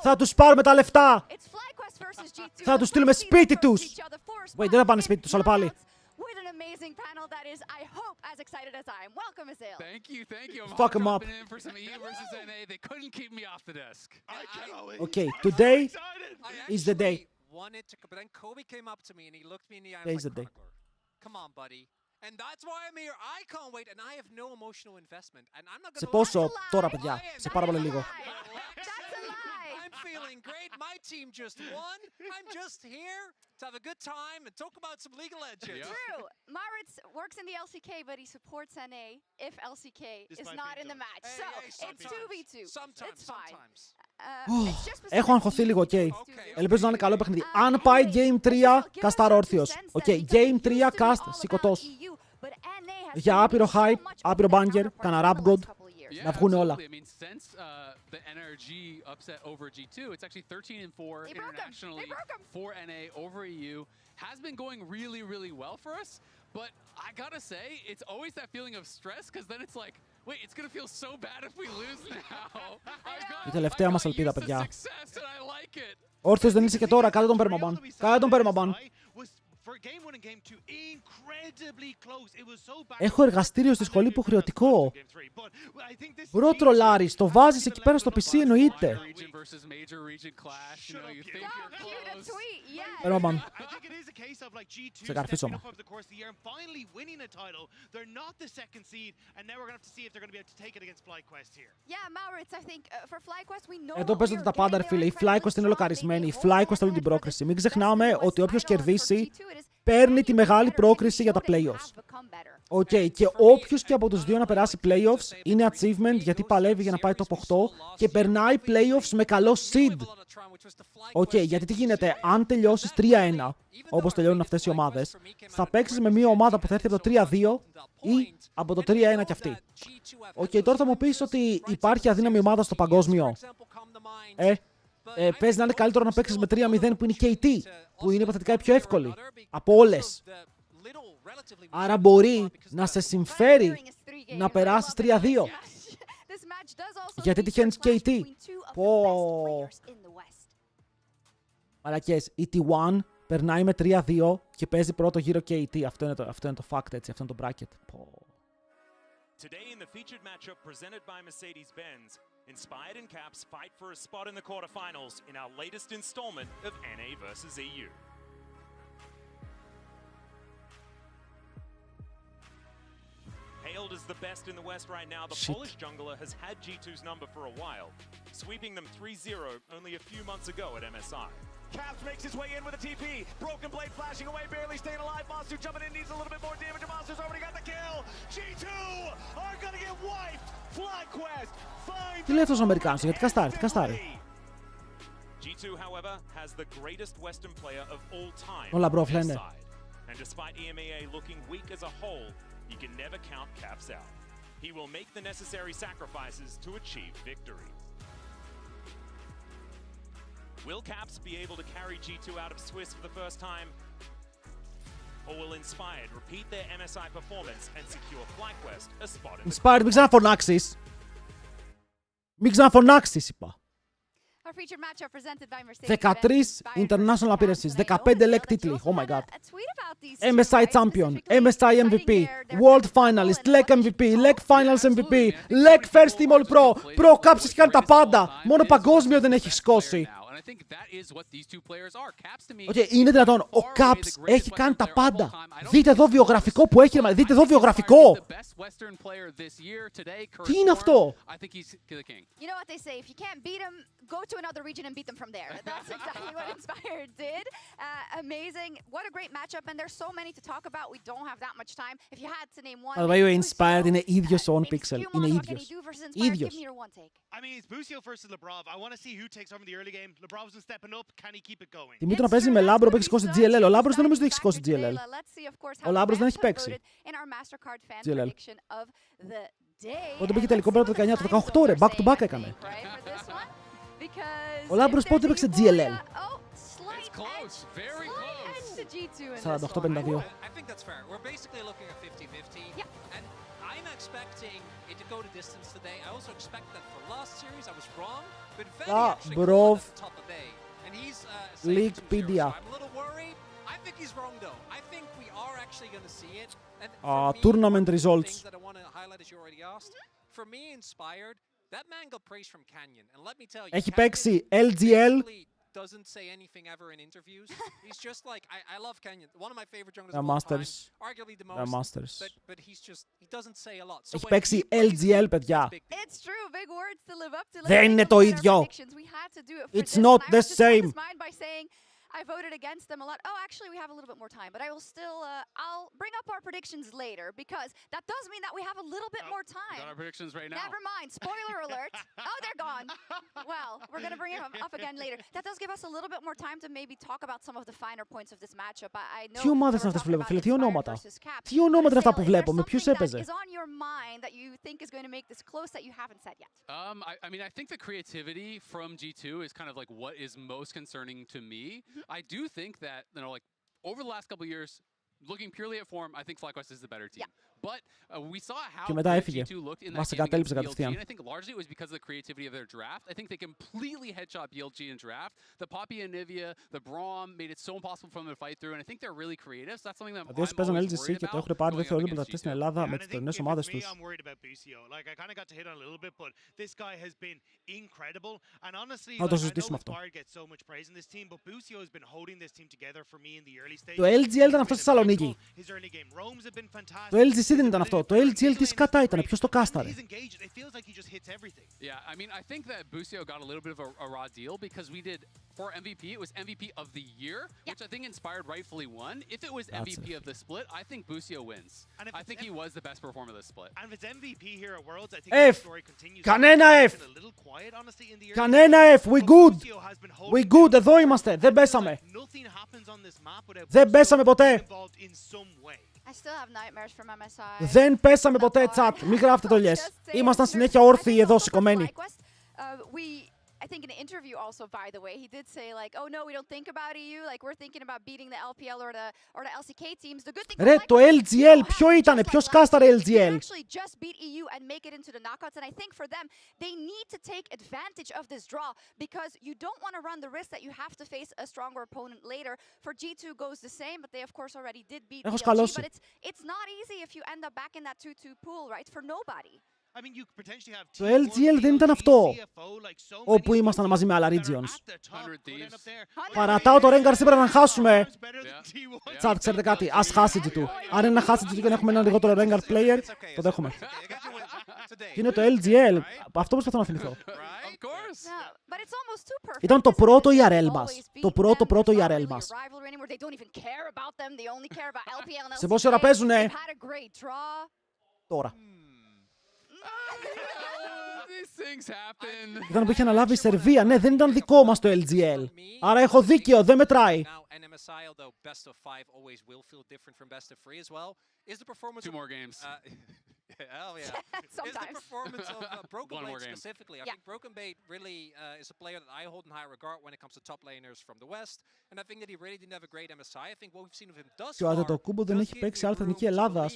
Θα τους πάρουμε τα λεφτά! Θα τους στείλουμε σπίτι τους! Wait, δεν θα πάνε σπίτι τους, αλλά πάλι. With an amazing panel that is, I hope, as excited as I am. Welcome, Azale. Thank you. I'm Fuck 'em up. in for some EU versus NA. They couldn't keep me off the desk. I cannot wait. Okay, today is the day. Wanted to, but then Kobe came up to me and he looked me in the eye and Today's was the like, day. "Chronicler, come on, buddy." And that's why I'm here. I can't wait, and I have no emotional investment. And I'm not Σε gonna πόσο lie. τώρα, παιδιά? Σε πάρα πολύ λίγο. That's a lie. I'm feeling great. My team just won. I'm just here to have a good time and talk about some League of Legends. Yeah. True. Maritz works in the LCK, but he supports NA if LCK is not in the match. So it's 2v2. Sometimes, It's fine. sometimes. It's just Έχω αγχωθεί λίγο, οκ. specific Okay. Ελπίζω να είναι καλό παιχνίδι. Αν πάει Game 3, καστάρω όρθιος. Οκ, Game 3, cast σηκωτός. Για άπειρο hype, άπειρο banger, κάνα rap god. Yeah, Να βγουν όλα. absolutely. I mean, since the NRG upset over G2, it's actually 13-4 They broke 'em. internationally They broke 'em. for NA over EU. Has been going really, really well for us. But I gotta say, it's always that feeling of stress, because then it's like, wait, it's gonna feel so bad if we lose now. Η τελευταία μας ελπίδα, used to παιδιά. success and I like it. Όρθιος δεν είσαι και τώρα, κάτω τον permaban. Κάτω τον permaban. Έχω εργαστήριο στη σχολή υποχρεωτικό. Μπρο τρολάρεις, το βάζεις εκεί πέρα στο PC εννοείται. Permaban. Σε καρφίσω μου. Εδώ παίζονται τα πάντα, ρε φίλε. Η FlyQuest είναι λοκαρισμένη. Η FlyQuest θέλουν την πρόκριση. Μην ξεχνάμε ότι όποιος κερδίσει παίρνει τη μεγάλη πρόκριση για τα playoffs. Οκ, και όποιος και από τους δύο να περάσει playoffs είναι achievement, γιατί παλεύει για να πάει top 8 και περνάει playoffs με καλό seed. Οκ, γιατί τι γίνεται, αν τελειώσεις 3-1, όπως τελειώνουν αυτές οι ομάδες, θα παίξεις με μια ομάδα που θα έρθει από το 3-2 ή από το 3-1 κι αυτή. Οκ, τώρα θα μου πεις ότι υπάρχει αδύναμη ομάδα στο παγκόσμιο. Παίζει να είναι καλύτερο να παίξεις με 3-0 που είναι η KT, που είναι υποθετικά η πιο εύκολη από όλες. Άρα μπορεί να σε συμφέρει να περάσεις 3-2. Γιατί τυχαίνεις KT. Πω. Μαλακές, η T1 περνάει με 3-2 και παίζει πρώτο γύρο KT. Αυτό είναι το fact, έτσι, αυτό είναι το bracket. Πω. Today in the featured matchup presented by Mercedes-Benz, Inspired and Caps fight for a spot in the quarterfinals in our latest installment of NA vs EU. Hailed as the best in the West right now, the Polish jungler has had G2's number for a while, sweeping them 3-0 only a few months ago at MSI. Caps makes his way in with a TP. Broken Blade flashing away, barely staying alive. Monster jumping in, needs a little bit more damage. Monster's already got the kill. G2 are gonna get wiped. FlyQuest finds. Τι λέει αυτός ο Αμερικάνος, γιατί καστάρει. G2, however, has the greatest Western player of all time. Όλα μπρο, λένε. And despite EMEA looking weak as a whole, you can never count Caps out. He will make the necessary sacrifices to achieve victory. Will Caps be able to carry G2 out of Swiss for the first time? Or will Inspired repeat their MSI performance and secure FlyQuest a spot in the... Inspired, μην ξαναφωνάξεις. Μην ξαναφωνάξεις, είπα. 13 international appearances, 15 leg τίτλοι. Oh my god. MSI champion, MSI MVP, World Finalist, leg MVP, leg Finals MVP, leg First Team All Pro. Pro Caps έχει κάνει τα πάντα. Μόνο παγκόσμιο δεν έχει σκώσει. Okay, είναι δυνατόν. Ο Caps έχει κάνει τα πάντα. Δείτε εδώ βιογραφικό που έχει. Δείτε εδώ βιογραφικό. Τι είναι αυτό? Go to another region and beat them from there. That's exactly what Inspired did. Amazing. What a great matchup. And there's so many to talk about. We don't have that much time. If you had to name one. By the way, Inspired είναι ίδιος on Pixel. Είναι ίδιος. Ίδιος. I mean, it's Busio versus Lebrov. I want to see who takes over in the early game. Lebrov's been stepping up. Can he keep it going? Τιμή του να παίζει με Λάμπρο που έχει σηκώσει GLL. Ο Λάμπρος δεν νομίζω ότι έχει σηκώσει GLL. Ο Λάμπρος δεν έχει παίξει GLL. Πότε πήγε τελικό πέρα το 19, το 18 ρε. Back to back έκανε. Ο Λάμπρος πότε έπαιξε GLL? 48-52. Λάμπροφ Leaguepedia. Tournament results. Έχει παίξει LGL. Doesn't say anything ever in interviews. He's just like I love Kenyon. One of my favorite junglers of all time. Arguably the most. But he's just he doesn't say a lot. Έχει παίξει LGL, παιδιά. It's true, big words to live up to. Δεν είναι το ίδιο. It's not the same. I voted against them a lot. Oh, actually, we have a little bit more time, but I will still, I'll bring up our predictions later because that does mean that we have a little bit more time. We got our predictions right now. Never mind. Spoiler alert. Oh, they're gone. Well, we're going to bring it up again later. That does give us a little bit more time to maybe talk about some of the finer points of this matchup. I know. Τι ομάδες είναι αυτές που βλέπω, φίλε, τι ονόματα. Τι ονόματα είναι αυτά που βλέπω, με ποιους έπαιζε. Is on your mind that you think is going to make this close that you haven't said yet? I mean, I think the creativity from G2 is kind of like what is most concerning to me. I do think that, you know, like over the last couple of years, looking purely at form, I think FlyQuest is the better team. Yeah. But we saw how G2 looked in that game against BLG, and I think largely it was because of the creativity of their draft. I think they completely headshot BLG in draft. The Poppy and Nivea, the Braum made it so impossible for them to fight through, and I think they're really creative. So that's something that I'm always worried about. Και το έχουν πάρει δεύτερο ρόλο μεταξύ στην Ελλάδα με τις τωρινές ομάδες τους. I'm worried about Busio. Like I kind of got to hit on a little bit, but this guy has been incredible. And honestly, like, I know Inspired gets so much praise in this team, but Busio has been holding this team together for me in the early stages. Το LGL ήταν αυτό στη Θεσσαλονίκη. Το LGC δεν ήταν αυτό. Το LGL τι σκατά ήταν, ποιος το κάσταρε. Yeah, I mean, I think that Busio got a little bit of a raw deal because we did, for MVP, it was MVP of the year, which I think Inspired rightfully won. If it was MVP of the split, I think Busio wins. I think he was the best performer of the split. And if it's MVP here at Worlds, I think the story continues. Κανένα F! Κανένα F! We good! We good! Εδώ είμαστε! Δεν πέσαμε! Δεν πέσαμε ποτέ! Δεν πέσαμε ποτέ, chat. Μην γράφετε τολιές. Ήμασταν συνέχεια όρθιοι εδώ, σηκωμένοι. I think in an interview also, by the way, he did say like, oh no, we don't think about EU, like we're thinking about beating the LPL or the LCK teams. The good thing Ρε, το LGL ποιο ήτανε, ποιος κάσταρε LGL? actually just beat EU and make it into the knockouts, and I think for them, they need to take advantage of this draw because you don't want to run the risk that you have to face a stronger opponent later. For G2 goes the same, but they of course already did beat BO3, but it's not easy if you end up back in that 2-2 pool, right? For nobody. I mean, you potentially have Το LGL δεν ήταν αυτό, όπου ήμασταν μαζί με άλλα regions. Παρατάω το Rengar σήμερα να χάσουμε. Τσάτ, ξέρετε κάτι, ας χάσει G2. Αν είναι να χάσει G2 και να έχουμε έναν λιγότερο Rengar player, το δέχομαι. Και είναι το LGL, αυτό προσπαθώ να θυμηθώ. Ήταν το πρώτο ERL μας. Το πρώτο ERL μας. Σε πόση ώρα παίζουνε? Τώρα. Ήταν που είχε αναλάβει η Σερβία. Ναι, δεν ήταν δικό μας το LGL. Άρα έχω δίκαιο, δεν μετράει. Two more games. Oh yeah. Is the performance of Broken Blade specifically? I think Broken Blade really is a player that I hold in high regard when it comes to top laners from the West, and I think that he really didn't have a great MSI. I think what we've seen of him thus far. Και ο Αντετοκούμπο δεν έχει παίξει άλλη εθνική Ελλάδας.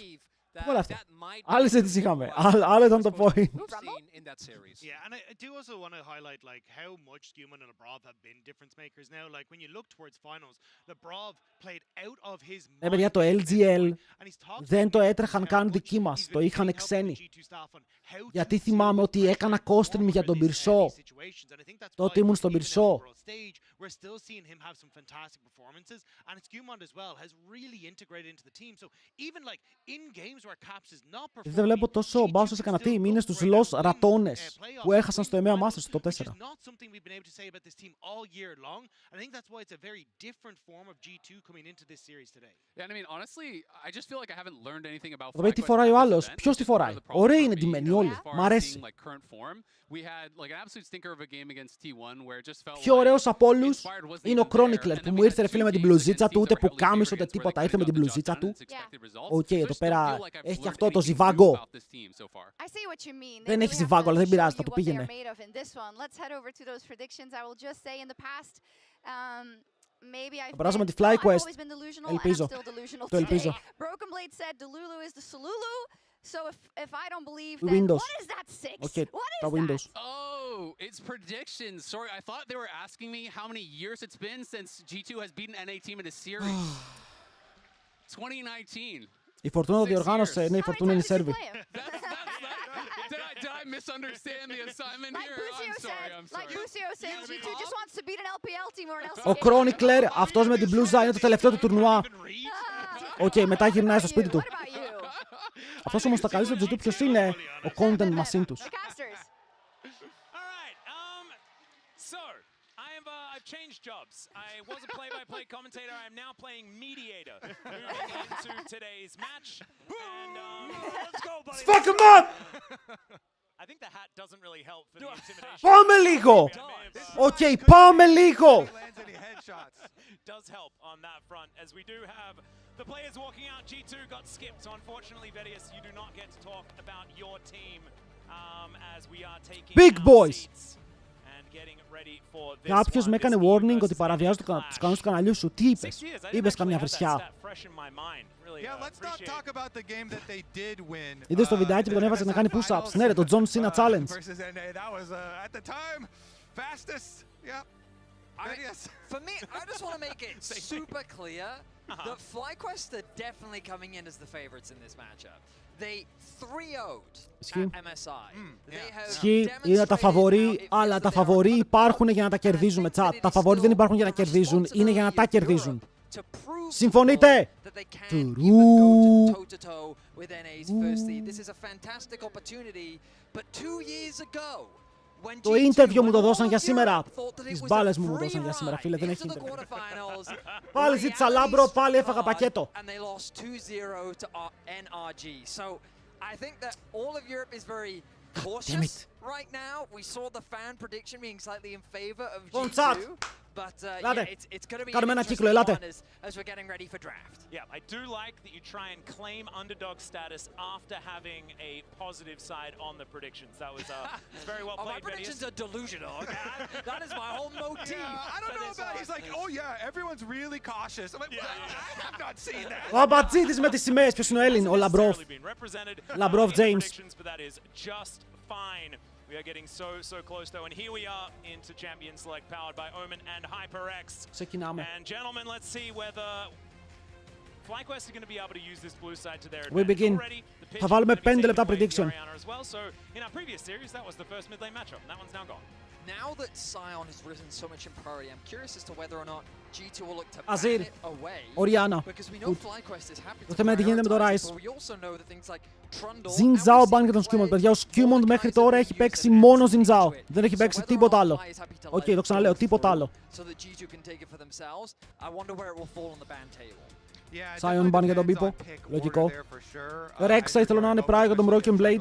Όλα αυτά. Άλλες έτσι είχαμε. Άλλο ήταν το point. Yeah, and I do also want to highlight like how much Scuman and Labrov have been difference makers now. Like when you look towards finals, Labrov played out of his mind. Παιδιά, το LGL δεν το έτρεχαν καν δικοί μας. Το είχαν ξένοι. Γιατί θυμάμαι ότι έκανα COSTREAM για τον Πυρσό. Τότε ήμουν στον Πυρσό. We're still seeing him have some fantastic performances, and Scuman as well has really integrated into the team. So even like in games where Caps is not performing, δεν βλέπω τόσο μπάσο σε κανένα team. Είναι στους Los Ratones που έχασαν στο EMEA Masters στο top 4. Which is not something we've been able to say about this team all year long. I think that's why it's a very different form of G2 coming into this series today. Yeah, and I mean honestly, I just feel like I haven't learned anything about. Το τι φοράει ο άλλος. Ποιος τη φοράει? Ωραίοι είναι ντυμένοι όλοι. Μ' αρέσει. Πιο ωραίος από όλους είναι ο Chronicler που μου ήρθε ρε φίλε με την μπλουζίτσα του, ούτε που κάμισο ούτε τίποτα, ήρθε με την μπλουζίτσα του. Οκ, εδώ πέρα έχει και αυτό το ζιβάγκο. Δεν έχει ζιβάγκο, αλλά δεν πειράζει, θα του πήγαινε. Θα περάσουμε τη FlyQuest. Ελπίζω. Το ελπίζω. So if I don't believe that, Windows. What is that 6? Okay, what is Windows. that? Oh, it's predictions. Sorry, I thought they were asking me how many years it's been since G2 has beaten NA team in a series. 2019. Η Φορτούνα το διοργάνωσε, ναι, η Φορτούνα είναι η Σέρβη. Did I misunderstand the assignment here? I'm sorry, I'm sorry. Like Busio said, G2 just wants to beat an LPL team or an LCK. Ο Chronicler, αυτός με την μπλούζα, είναι το τελευταίο του τουρνουά. Οκ, μετά γυρνάει στο σπίτι του. Αυτός όμως τα καλύτερα του G2 ποιος είναι? Ο content machine τους. I've changed jobs. I was a play-by-play commentator. I'm now playing mediator. Moving into today's match. And let's go, buddy. Fuck him up! I think the hat doesn't really help for the intimidation. Πάμε λίγο! Οκ, πάμε λίγο! Does help on that front, as we do have the players walking out. G2 got skipped. So unfortunately, Vedius, you do not get to talk about your team as we are taking Big boys! Κάποιος με έκανε warning ότι παραβιάζω τους κανόνες του καναλιού σου. Τι είπες? Είπες καμιά βρισιά? Είδες το βιντεάκι που τον έβαζε να κάνει push-ups? Ναι ρε, το John Cena Challenge. For me, I just want to make it super clear that FlyQuest are definitely coming in as the favorites in this matchup. They 3-0'd at MSI. Ισχύει, είναι τα φαβορί, αλλά τα φαβορί υπάρχουν για να τα κερδίζουμε, chat. Τα φαβορί δεν υπάρχουν για να κερδίζουν, είναι για να τα κερδίζουν. Συμφωνείτε? Το interview μου το δώσαν για σήμερα. Τις μπάλες μου δώσαν για σήμερα, φίλε, δεν έχει interview. Πάλι ζήτησα λάμπρο, πάλι έφαγα πακέτο. Λοιπόν, chat, Κάνουμε ένα κύκλο, ελάτε. Yeah, I do like that you try and claim underdog status after having a positive side on the predictions. That was it's very well played. My predictions are delusional. That is my whole motif. I don't know about. He's like, oh yeah, everyone's really cautious. I'm like, I have not seen that. Ο Αμπατζίτης με τις σημαίες. Ποιος είναι ο Έλλην? Ο Λαμπρόφ. Λαμπρόφ James. We are getting so close though, and here we are into Champion Select powered by Omen and HyperX. Ξεκινάμε. And gentlemen, let's see whether FlyQuest is going to be able to use this blue side to their We advantage. begin. Θα βάλουμε 5 λεπτά prediction. So in our previous series, that was the first mid lane matchup, and that one's now gone. Now that Sion has risen so much in priority, I'm curious as to whether or not G2 will look to Azir. ban it away. Oriana. Because we know FlyQuest is happy to Το θέμα είναι τι γίνεται με το prioritize Rise. it, but we also know that things like Trundle Ζιν and Ζάο we see μπαν και τον Σκιούμοντ. play Παιδιά, ο Σκιούμοντ μέχρι τώρα έχει παίξει μόνο Ζιν Ζάο. Δεν έχει παίξει τίποτα άλλο. Οκ, το ξαναλέω, τίποτα άλλο. So that G2 can take it for themselves. I wonder where it will fall on the ban table. Σάιον μπαν για τον Πίπο. Λογικό. Ρέξα ήθελα να είναι πράγμα για τον Broken Blade.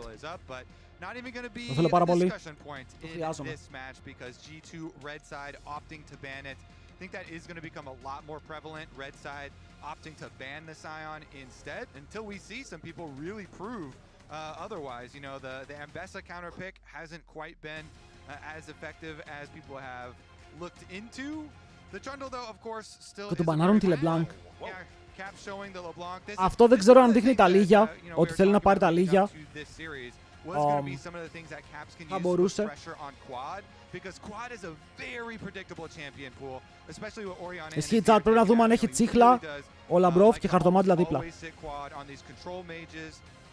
Not even going to be Το θέλω πάρα a πολύ. discussion point Το in χρειάζομαι. this match because G2 red side opting to ban it. I think that is going to become a lot more prevalent. Red side opting to ban the Sion instead until we see some people really prove otherwise. You know, the Ambessa counter pick hasn't quite been as effective as people have looked into. The Trundle though, of course, still Και του μπανάρουν τη LeBlanc. Yeah, Cap showing the LeBlanc. Αυτό δεν ξέρω αν δείχνει τα λίγια, ότι θέλει να πάρει τα λίγια. Θα μπορούσε. Ισχύει τσάτ, πρέπει να δούμε αν έχει τσίχλα ο Λαμπρόφ και χαρτομάτιλα δίπλα.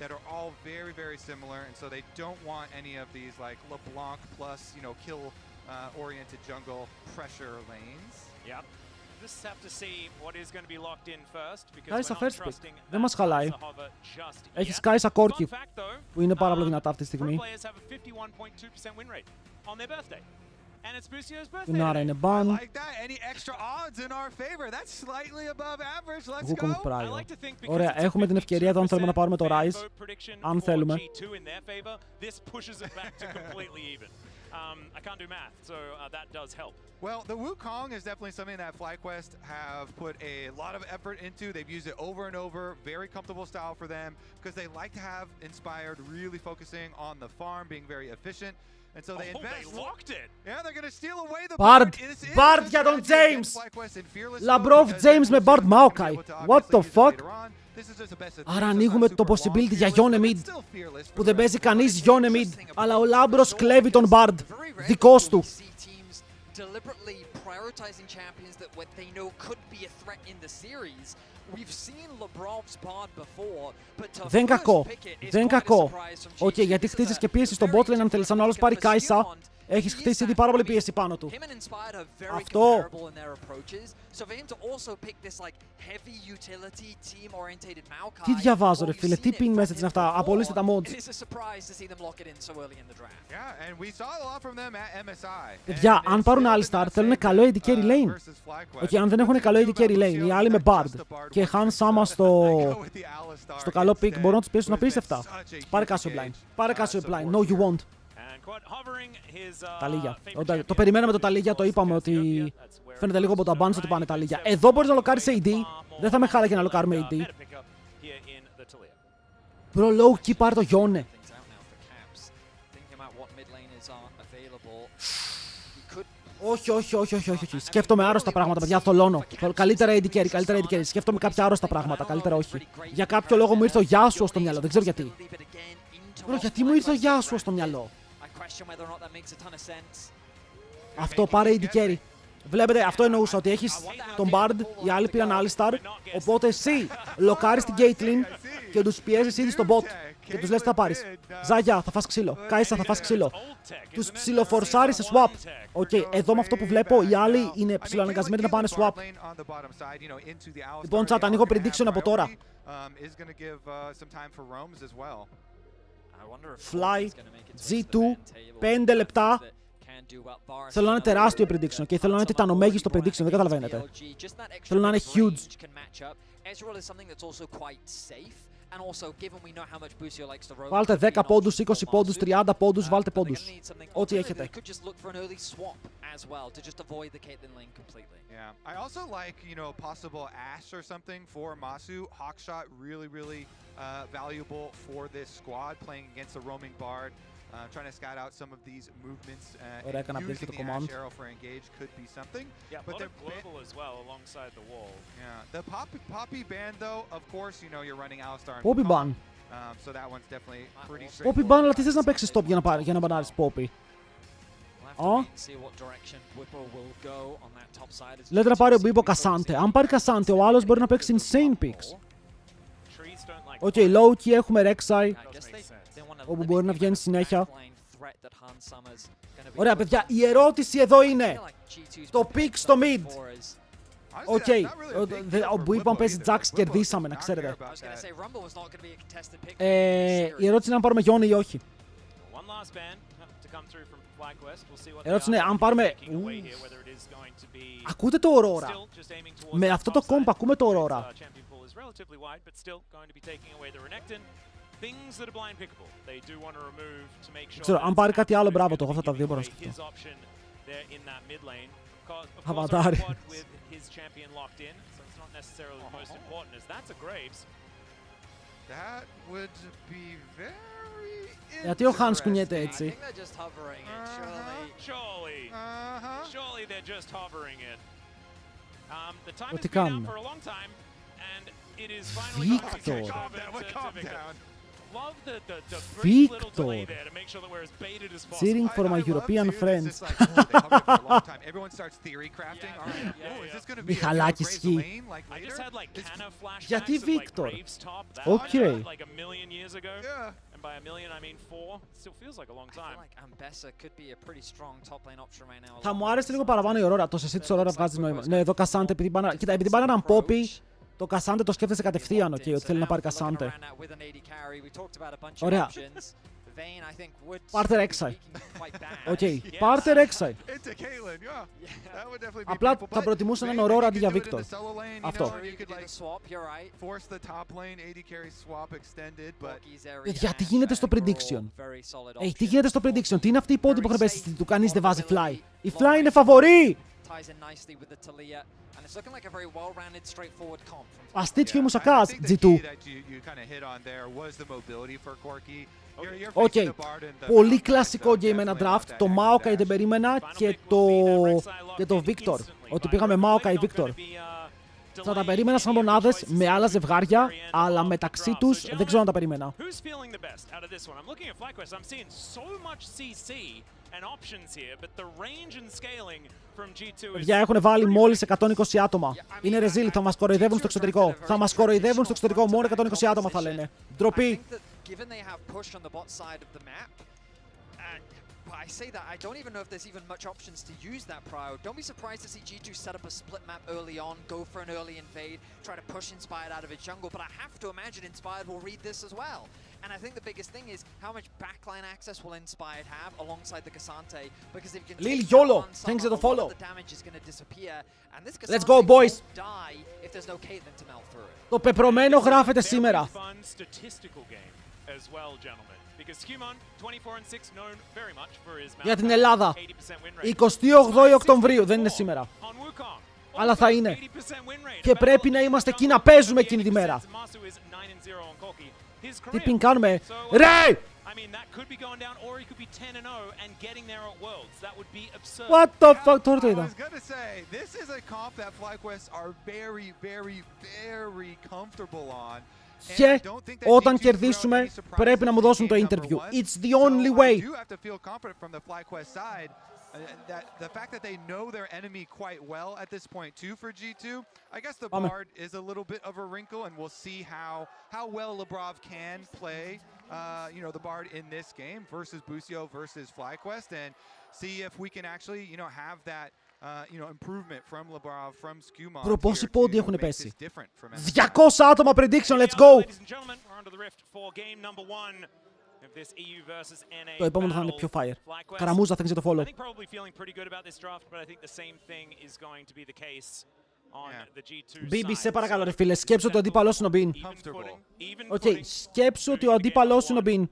That are all very, very similar, and so they don't want any of these like LeBlanc plus, you know, kill-oriented jungle pressure lanes. Yep. Just have to see what is going to be locked in first because Κάει στα we're not first pick. trusting Δεν μας χαλάει. just Έχει yet. σκάει σαν κόρκι, Fun fact though, που είναι πάρα πολύ δυνατά αυτή τη στιγμή. pro players have a 51.2% win rate on their birthday. And it's Busio's birthday. Την άρα είναι I μπαν. like that. Any extra odds in our favor? That's slightly above average. Let's Wukong go. Pryor. I like to think because Ωραία, it's a έχουμε την ευκαιρία εδώ αν θέλουμε να πάρουμε το 50% Rise. vote prediction Αν for θέλουμε. G2 in their favor, this pushes it back to completely even. I can't do math, so that does help. Well, the Wukong is definitely something that FlyQuest have put a lot of effort into. They've used it over and over. Very comfortable style for them because they like to have Inspired really focusing on the farm, being very efficient. And so they invest. They locked it. Yeah, they're going to steal away the Bard. This is Bard the για τον strategy against James. FlyQuest in Fearless Λαμπρόφ mode because James με they're Bard able Maokai. to What the obviously use it fuck? later on. This is just a best of Άρα three, so ανοίγουμε it's not το super possibility long για fearless, Yone but Mid. it's still fearless Που for δεν the παίζει rest of κανείς the Yone Mid. Αλλά ο Λάμπρος κλέβει τον Bard. Δικός του. Deliberately prioritizing champions that what they know could be a threat in the series. We've seen Lebrov's Bard before, but to Δεν κακό. pick it is Δεν quite a κακό. surprise from Οκ, G2. γιατί This is χτίζεις a και πίεση στον very bot lane αν θέλεις. Αν ο άλλος πάρει Κάισα, έχεις χτίσει ήδη πάρα πολύ πίεση πάνω του. Him and Inspired are very Αυτό. comparable in their approaches. So for him to also pick this like heavy utility team-oriented Maokai. Τι διαβάζω ρε φίλε, τι ping message είναι αυτά, απολύστε τα mods. It is a surprise to see them lock it in so early in the draft. Yeah, and we saw a lot from them at MSI. Παιδιά, αν πάρουν Alistar, θέλουν καλό AD carry lane. Οκ, αν δεν έχουν καλό AD carry lane, οι άλλοι με Bard και Han Sama στο καλό pick μπορούν να τους πιέσουν απίστευτα. Πάρε Casio Blind. Πάρε Casio Blind. No, you won't. Τα λίγια. Το περιμέναμε το τα λίγια, το είπαμε ότι φαίνεται λίγο από τα bans ότι πάνε τα λίγια. Εδώ μπορείς να λοκάρεις AD. Δεν θα με χάλαγε να λοκάρουμε AD. Bro, low key πάρε το Yone. Όχι. Σκέφτομαι άρρωστα πράγματα, παιδιά. Θολώνω. Καλύτερα AD carry, καλύτερα AD carry. Σκέφτομαι κάποια άρρωστα πράγματα. Καλύτερα όχι. Για κάποιο λόγο μου ήρθε ο Yasuo στο μυαλό. Δεν ξέρω γιατί. Bro, γιατί μου ήρθε ο Yasuo στο μυαλό. Αυτό πάρε AD carry. Βλέπετε, αυτό εννοούσα, ότι έχεις τον Bard, οι άλλοι πήραν Alistar, οπότε εσύ λοκάρεις την Caitlyn και τους πιέζεις ήδη στον bot και τους λες τι θα πάρεις. Ζάγια, θα φας ξύλο. Κάισα, θα φας ξύλο. Τους ψιλοφορσάρεις σε swap. Οκ, εδώ με αυτό που βλέπω, οι άλλοι είναι ψιλοαναγκασμένοι να πάνε swap. Λοιπόν, chat, ανοίγω prediction από τώρα. Fly, G2, 5 λεπτά. Θέλω να είναι τεράστιο prediction και θέλω να είναι τιτανομέγιστο prediction, δεν καταλαβαίνετε. Θέλω να είναι huge. Βάλτε 10 πόντους, 20 πόντους, 30 πόντους, βάλτε πόντους. Ό,τι έχετε. Yeah, I also like, possible Ash or something for Masu. Hawkshot really valuable for this squad playing against a roaming bard. Trying to scout out some of these movements and using the Ash arrow for engage could be something. Yeah, but they're global as well alongside the wall. Yeah, the Poppy ban though, of course, you're running Alistar and Poppy ban. So that one's definitely pretty Poppy straightforward. ban, αλλά τι θες να παίξεις top για να μπανάρεις Poppy. Λέτε να πάρει ο Μπίμπο Κασάντε. Αν πάρει Κασάντε, ο άλλος μπορεί να παίξει insane picks. Οκ, low key έχουμε Rek'Sai, όπου μπορεί να βγαίνει συνέχεια. Ωραία, παιδιά, η ερώτηση εδώ είναι το pick στο mid. Οκ, ο Μπίμπο παίζει Jax, κερδίσαμε, να ξέρετε. Η ερώτηση είναι αν πάρουμε Yone ή όχι. Η ερώτηση είναι αν πάρουμε... Ακούτε το Aurora. Με αυτό το comp ακούμε το Aurora. Ξέρω, αν πάρει κάτι άλλο, μπράβο, το έχω αυτά τα δύο μπορώ να σκεφτώ. Αβατάρι. Γιατί ο Hans κουνιέται έτσι. Τι κάνουμε. Βίκτορ. Βίκτορ. Cheering for my European friends. Μιχαλάκη ισχύει. Γιατί Βίκτορ. Οκ. Θα μου άρεσε λίγο παραπάνω η Aurora. Το σεσί της Aurora βγάζει νόημα. Ναι, εδώ Κασάντε, κοίτα, επειδή πάνε έναν Poppy, το Κασάντε το σκέφτεσαι κατευθείαν, ότι θέλει να πάρει Κασάντε. Ωραία. Πάρτε Rek'Sai. Οκ, πάρτε Rek'Sai. Απλά θα προτιμούσα έναν Aurora αντί για Victor. Αυτό. Γιατί γίνεται στο prediction. Τι γίνεται στο prediction. Τι είναι αυτή η πόντη που πρέπει να του κανείς δεν βάζει fly. Η fly είναι φαβορή. Αστίτσιο Μουσακάς, G2. Οκ. Πολύ κλασικό game ένα draft. Το Maokai δεν περίμενα και το Victor. Ότι πήγαμε Maokai Victor. Θα τα περίμενα σαν μονάδες με άλλα ζευγάρια, αλλά μεταξύ τους δεν ξέρω αν τα περίμενα. Παιδιά, έχουν βάλει μόλις 120 άτομα. Είναι ρεζίλ, θα μας κοροϊδεύουν στο εξωτερικό. Θα μας κοροϊδεύουν στο εξωτερικό, μόνο 120 άτομα θα λένε. Ντροπή. I say that, I don't even know if there's even much options to use that prio. Don't be surprised to see G2 set up a split map early on, go for an early invade, try to push Inspired out of its jungle, but I have to imagine Inspired will read this as well. And I think the biggest thing is how much backline access will Inspired have alongside the K'Sante, because if you can Lil take YOLO, on thanks to the someone, follow. the damage is going to disappear, and this Let's K'Sante go, boys. won't die if there's no Caitlyn to melt through it. Το πεπρωμένο γράφεται σήμερα. Για την Ελλάδα. 28 Οκτωβρίου, δεν είναι σήμερα. Αλλά θα είναι. Και πρέπει να είμαστε εκεί να παίζουμε εκείνη τη μέρα. Τι πιν κάνουμε. Ρε! What the fuck, τώρα το είδα. Και όταν κερδίσουμε πρέπει να μου δώσουν το interview. It's the only way. The fact that they know their enemy quite well at this point too for G2, I guess the Bard is a little bit of a wrinkle, and we'll see how well Labrov can play, the Bard in this game versus Busio versus FlyQuest, and see if we can actually, have that, improvement from Labrov, from Skumon. Bro, πόσοι πόντοι έχουν πέσει. 200 άτομα prediction, let's go! Το επόμενο θα είναι πιο fire. Καραμούζα, thanks για το follow. Μπίμπι, σε παρακαλώ ρε φίλε, σκέψου ότι ο αντίπαλός είναι ο Μπιν. Οκ, σκέψου ότι ο αντίπαλός είναι ο Μπιν.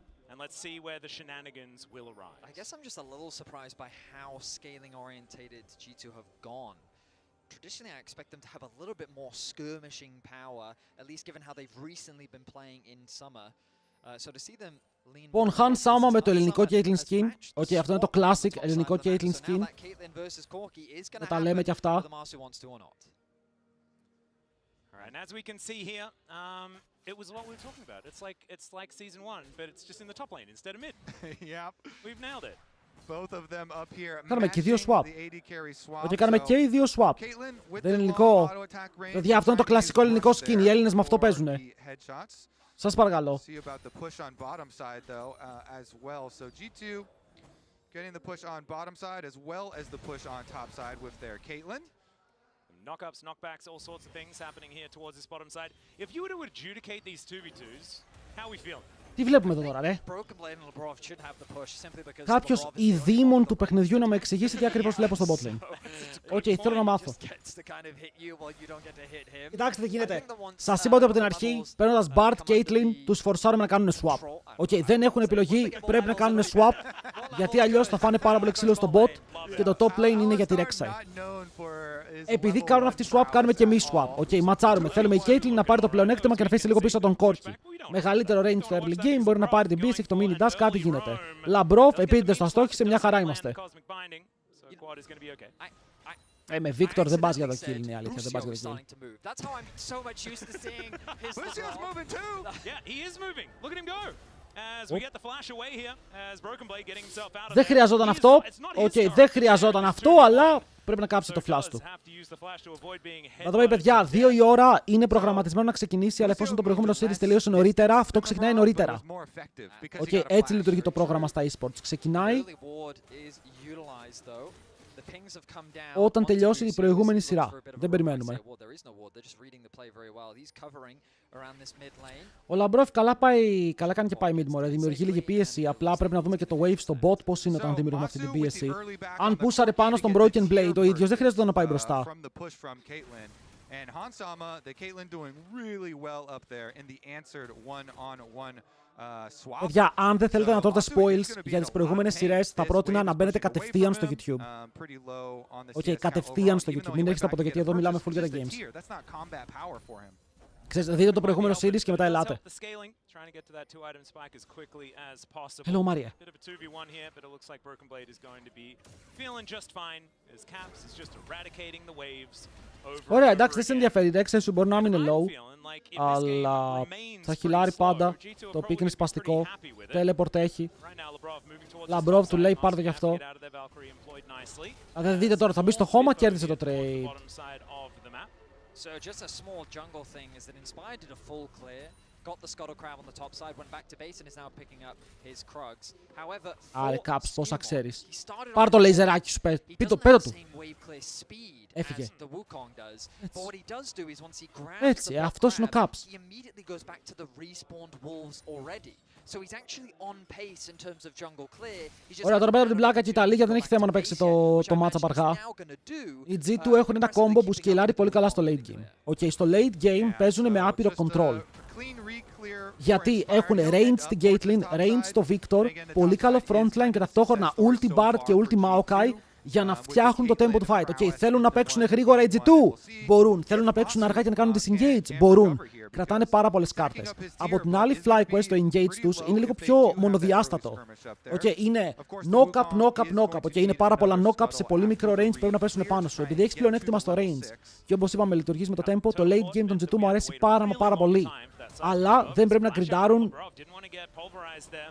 I guess I'm just a little surprised by how scaling-orientated G2 have gone. Traditionally, I expect them to have a little bit more skirmishing power, at least given how they've recently been playing in summer. So to see them lean... Λοιπόν, Han Sama με το ελληνικό Caitlyn skin. Οκ, αυτό είναι το classic ελληνικό Caitlyn skin. Να τα λέμε και αυτά. And as we can see here, it was what we were talking about. It's like season 1, but it's just in the top lane instead of mid. Yep. We've nailed it. Both of them up here. Κάναμε και δύο swap. Ότι κάναμε και οι δύο swap. Δεν είναι ελληνικό. Δηλαδή αυτό είναι το κλασικό ελληνικό skin. Οι Έλληνες με αυτό παίζουνε. Σας παρακαλώ. Getting the push on bottom side as well as the push on top side with their Caitlyn. Knockups, knockbacks, all sorts of things happening here towards this bottom side. If you were to adjudicate these 2v2s, how are we feeling? Τι βλέπουμε εδώ τώρα, ρε? Κάποιος ειδήμων του παιχνιδιού να με εξηγήσει τι ακριβώς βλέπω στο bot lane. Οκ, θέλω να μάθω. Κοιτάξτε τι γίνεται. Σας είπα ότι από την αρχή, παίρνοντας Bart, Caitlyn, τους φορσάρουμε να κάνουν swap. Οκ, δεν έχουν επιλογή, πρέπει να κάνουν swap, γιατί αλλιώς θα φάνε πάρα πολύ ξύλο στο bot και το top lane είναι για τη Rek'Sai. Επειδή κάνουν αυτή swap, κάνουμε και εμείς swap. Οκ, ματσάρουμε. Θέλουμε η Caitlyn να πάρει το πλεονέκτημα και να αφήσει λίγο πίσω τον Corki. Μεγαλύτερο range στο early game, μπορεί να πάρει την base, έχει το mini dash, κάτι γίνεται. Λαμπρόφ, επίτηδες το αστόχησε, μια χαρά είμαστε. Με Victor δεν πας για το kill, είναι η αλήθεια, δεν πας για το kill. Δεν χρειαζόταν αυτό, δεν χρειαζόταν αυτό, αλλά πρέπει να κάψει το flash του. Να το πω, παιδιά, 2 η ώρα είναι προγραμματισμένο να ξεκινήσει, αλλά εφόσον το προηγούμενο series τελείωσε νωρίτερα, αυτό ξεκινάει νωρίτερα. Έτσι λειτουργεί το πρόγραμμα στα eSports. Ξεκινάει όταν τελειώσει η προηγούμενη σειρά. Δεν περιμένουμε. Ο Λαμπρόφ καλά κάνει και πάει mid, μωρέ. Δημιουργεί λίγη πίεση. Απλά πρέπει να δούμε και το wave στο bot πώς είναι όταν δημιουργούμε αυτή την πίεση. Αν πούσαρε πάνω στον Broken Blade, ο ίδιος δεν χρειάζεται να πάει μπροστά. And Hansama, the Caitlyn doing really well up there in the answered one-on-one swap. Παιδιά, αν δεν θέλετε να τρώτε spoils για τις προηγούμενες σειρές, θα πρότεινα να μπαίνετε κατευθείαν στο YouTube. Κατευθείαν στο YouTube. Μην έρχεστε από το γιατί εδώ μιλάμε full για τα games. Ξέρετε, δείτε το προηγούμενο series και μετά ελάτε. Hello, Maria. Ωραία, εντάξει, δεν σε ενδιαφέρει. Η Rek'Sai σου μπορεί να μην είναι low, αλλά θα χιλάρει πάντα. Το pick είναι σπαστικό. Teleport έχει. Λαμπρόβ του λέει πάρ' το γι' αυτό. Θα δείτε τώρα, θα μπει στο χώμα, κέρδισε το trade. So just a small jungle thing is that Inspired did a full clear, got the Scuttle Crab on the top side, went back to base and is now picking up his Krugs. However, Άρε Caps, πόσα ξέρεις. Πάρ' το λέιζεράκι σου, πέτω του. Έφυγε. Έτσι, αυτός είναι ο Caps. Ωραία, τώρα πέρα από την πλάκα και η Ιταλία δεν έχει θέμα να παίξει το matchup αργά. Οι G2 έχουν ένα combo που σκυλάρει πολύ καλά στο late game. Στο late game παίζουν με άπειρο control. Γιατί έχουν range στην Caitlyn, range στο Victor, πολύ καλό frontline και ταυτόχρονα ulti Bard και ulti Maokai για να φτιάχνουν το tempo του fight. Θέλουν να παίξουν γρήγορα οι G2, μπορούν. Θέλουν να παίξουν αργά και να κάνουν disengage, μπορούν. Κρατάνε πάρα πολλές κάρτες. Από την άλλη, FlyQuest το engage τους είναι λίγο πιο μονοδιάστατο. Είναι knock-up. Είναι πάρα πολλά knock-up σε πολύ μικρό range που πρέπει να πέσουν πάνω σου. Επειδή έχεις πλεονέκτημα στο range και όπως είπαμε, λειτουργείς με το tempo, το late game των G2 μου αρέσει πάρα πολύ. Αλλά δεν πρέπει να γκριντάρουν.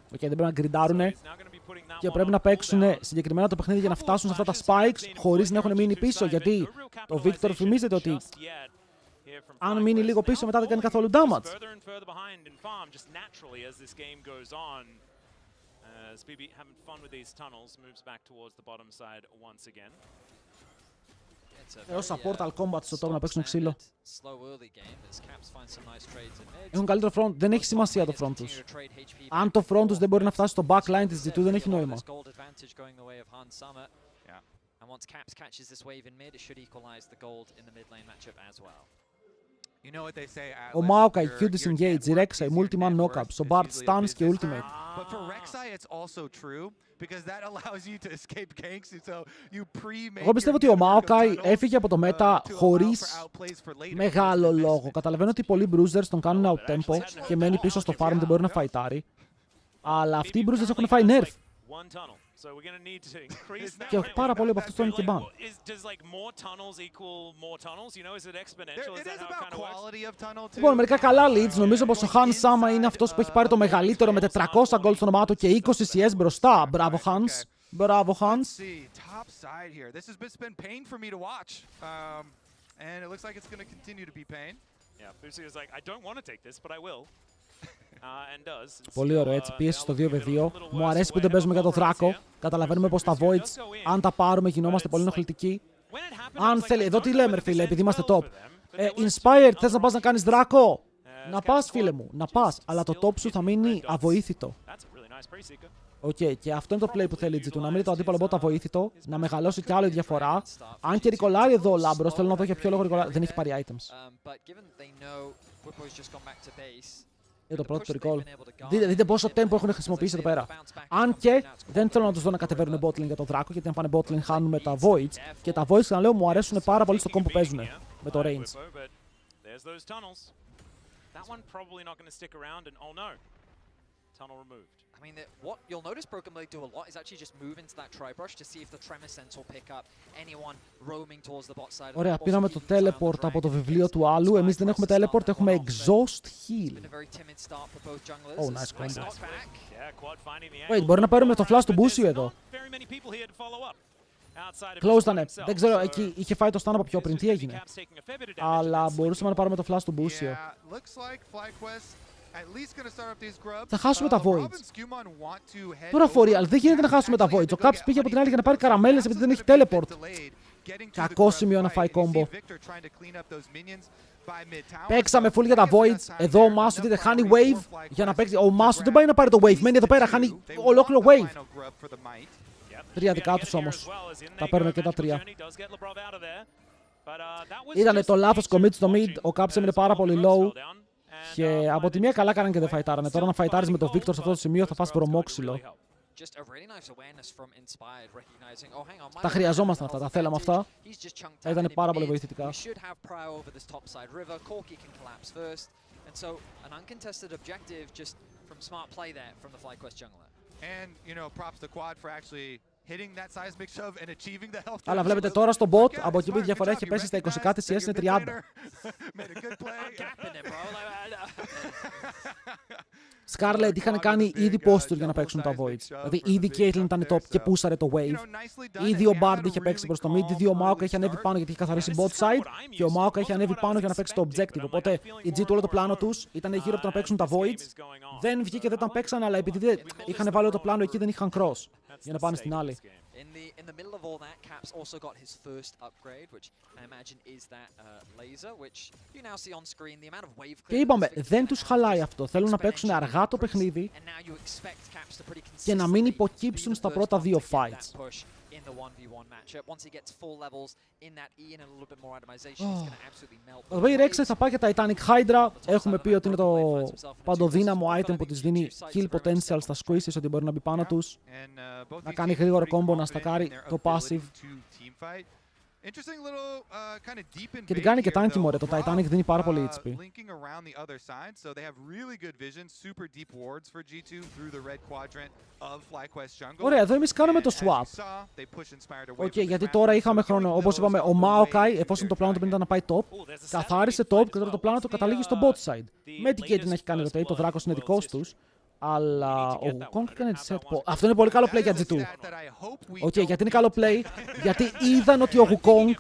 Δεν πρέπει να γκριντάρουν και πρέπει να παίξουν συγκεκριμένα το παιχνίδι για να φτάσουν σε αυτά τα spikes χωρίς να έχουν μείνει πίσω. Γιατί το Victor θυμίζεται ότι αν μείνει λίγο πίσω μετά δεν κάνει καθόλου damage. Έως support combat στο top να παίξουν ξύλο. Έχουν καλύτερο front, δεν έχει σημασία το front τους. Αν το front τους δεν μπορεί να φτάσει στο backline της G2 δεν έχει νόημα. And once Caps catches this wave in mid, it should equalize the gold in the mid lane matchup as well. You know what they say, Ο Maokai, Q disengage, η Rek'Sai, multi-man knockups, ο Bard stuns και ultimate. But for Rek'Sai it's also true because that allows you to escape ganks, so you pre-make. Εγώ πιστεύω ότι ο Maokai έφυγε από το meta χωρίς μεγάλο λόγο. Καταλαβαίνω ότι πολλοί bruisers τον κάνουν out-tempo και μένει πίσω στο farm, δεν μπορεί να φαϊτάρει. Αλλά αυτοί οι bruisers έχουν φάει nerf. Και πάρα πολλοί από αυτούς τον και ban. Λοιπόν, μερικά καλά leads. Νομίζω πως ο Hans Sama είναι αυτός που έχει πάρει το μεγαλύτερο με 400 gold στο όνομά του και 20 CS μπροστά. Μπράβο Hans. Μπράβο Hans. Πολύ ωραίο, έτσι πίεση στο 2v2. Μου αρέσει που δεν παίζουμε για το Δράκο. Καταλαβαίνουμε πως τα Voids, αν τα πάρουμε, γινόμαστε πολύ ενοχλητικοί. Αν θέλει, εδώ τι λέμε, φίλε, επειδή είμαστε top. Inspired, θες να πας να κάνεις Δράκο? Να πας, φίλε μου, να πας. Αλλά το top σου θα μείνει αβοήθητο. Οκ, και αυτό είναι το play που θέλει η G2. Να μείνει το αντίπαλο bot αβοήθητο, να μεγαλώσει κι άλλο η διαφορά. Αν και ρικολάρει εδώ ο Λάμπρος, θέλω να δω για ποιο λόγο ρικολάρει. Δεν έχει πάρει items. Για το πρώτο recall. Δείτε πόσο tempo έχουν χρησιμοποιήσει εδώ πέρα. Αν και δεν θέλω να τους δω να κατεβαίνουν botlane για το Δράκο, γιατί αν πάνε botlane χάνουμε τα Voids. Και τα Voids, να λέω, μου αρέσουν πάρα πολύ στο combo που παίζουν με το range. I mean, what you'll notice Broken Blade do a lot is actually just move into that tri-brush to see if the Tremor Sense will pick up anyone roaming towards the bot side. Ωραία, πήραμε το teleport από το βιβλίο του άλλου. Εμείς δεν έχουμε teleport, έχουμε exhaust heal. Oh, nice combo. Wait, μπορεί να πάρουμε το flash του Μπούσιο εδώ. Close ήταν. Δεν ξέρω, εκεί είχε φάει το stun από πιο πριν. Τι έγινε? Αλλά μπορούσαμε να πάρουμε το flash του Μπούσιο. Θα χάσουμε τα Voids. Τώρα for real, δεν γίνεται να χάσουμε τα Voids. Ο Caps πήγε από την άλλη για να πάρει καραμέλες επειδή δεν έχει teleport. Κακό σημείο να φάει combo. Παίξαμε full για τα Voids. Εδώ ο Μάσου δείτε χάνει wave για να παίξει. Ο Μάσου δεν πάει να πάρει το wave. Μένει εδώ πέρα, χάνει ολόκληρο wave. Τρία δικά τους όμως. Τα παίρνουμε και τα τρία. Ήτανε το λάθος commit στο mid. Ο Caps έμεινε πάρα πολύ low. Και από τη μία καλά κάνανε και δεν φαϊτάρανε. Τώρα να φαϊτάρεις με τον Victor σε αυτό το σημείο θα φας βρωμόξυλο. Τα χρειαζόμασταν αυτά, τα θέλαμε αυτά. Ήταν πάρα πολύ βοηθητικά. Αλλά βλέπετε τώρα στο bot, από εκεί που η διαφορά έχει πέσει στα 20 κάτι CS είναι 30. Scarlet είχαν κάνει ήδη posture για να παίξουν τα Voids. Δηλαδή ήδη η Caitlyn ήταν top και πούσαρε το wave. Ήδη ο Bard είχε παίξει προς το mid, ήδη ο Maokai είχε ανέβει πάνω γιατί είχε καθαρίσει bot side και ο Maokai είχε ανέβει πάνω για να παίξει το objective. Οπότε η G2 όλο το πλάνο τους ήταν γύρω από το να παίξουν τα Voids. Δεν βγήκε, δεν τα παίξαν, αλλά επειδή είχαν βάλει όλο το πλάνο εκεί δεν είχαν cross για να πάνε στην άλλη. In the middle of all that, Caps also got his first upgrade, which I imagine is that laser, which you now see on screen. The amount of wave clear. Και είπαμε, δεν τους χαλάει αυτό. Θέλουν να παίξουν αργά το παιχνίδι και να μην υποκύψουν στα πρώτα δύο fights. Εδώ η Rek'Sai θα πάει για Titanic Hydra. Έχουμε πει ότι είναι το παντοδύναμο item που της δίνει kill potential στα squeezes, ότι μπορεί να μπει πάνω τους, να κάνει γρήγορο combo, να στακάρει το passive. Και την κάνει και tanky μωρέ, το Titanic δίνει πάρα πολύ HP. Ωραία, εδώ εμείς κάνουμε το swap. Οκ, γιατί τώρα είχαμε χρόνο, όπως είπαμε, ο Maokai, εφόσον το πλάνο του ήταν να πάει top, καθάρισε top και τώρα το πλάνο του καταλήγει στο bot side. Με την Caitlyn να έχει κάνει rotate, το Δράκος είναι δικός τους. Αλλά ο Wukong έκανε set. Αυτό είναι πολύ καλό play για G2. Οκ, γιατί είναι καλό play? Γιατί είδαν ότι ο Wukong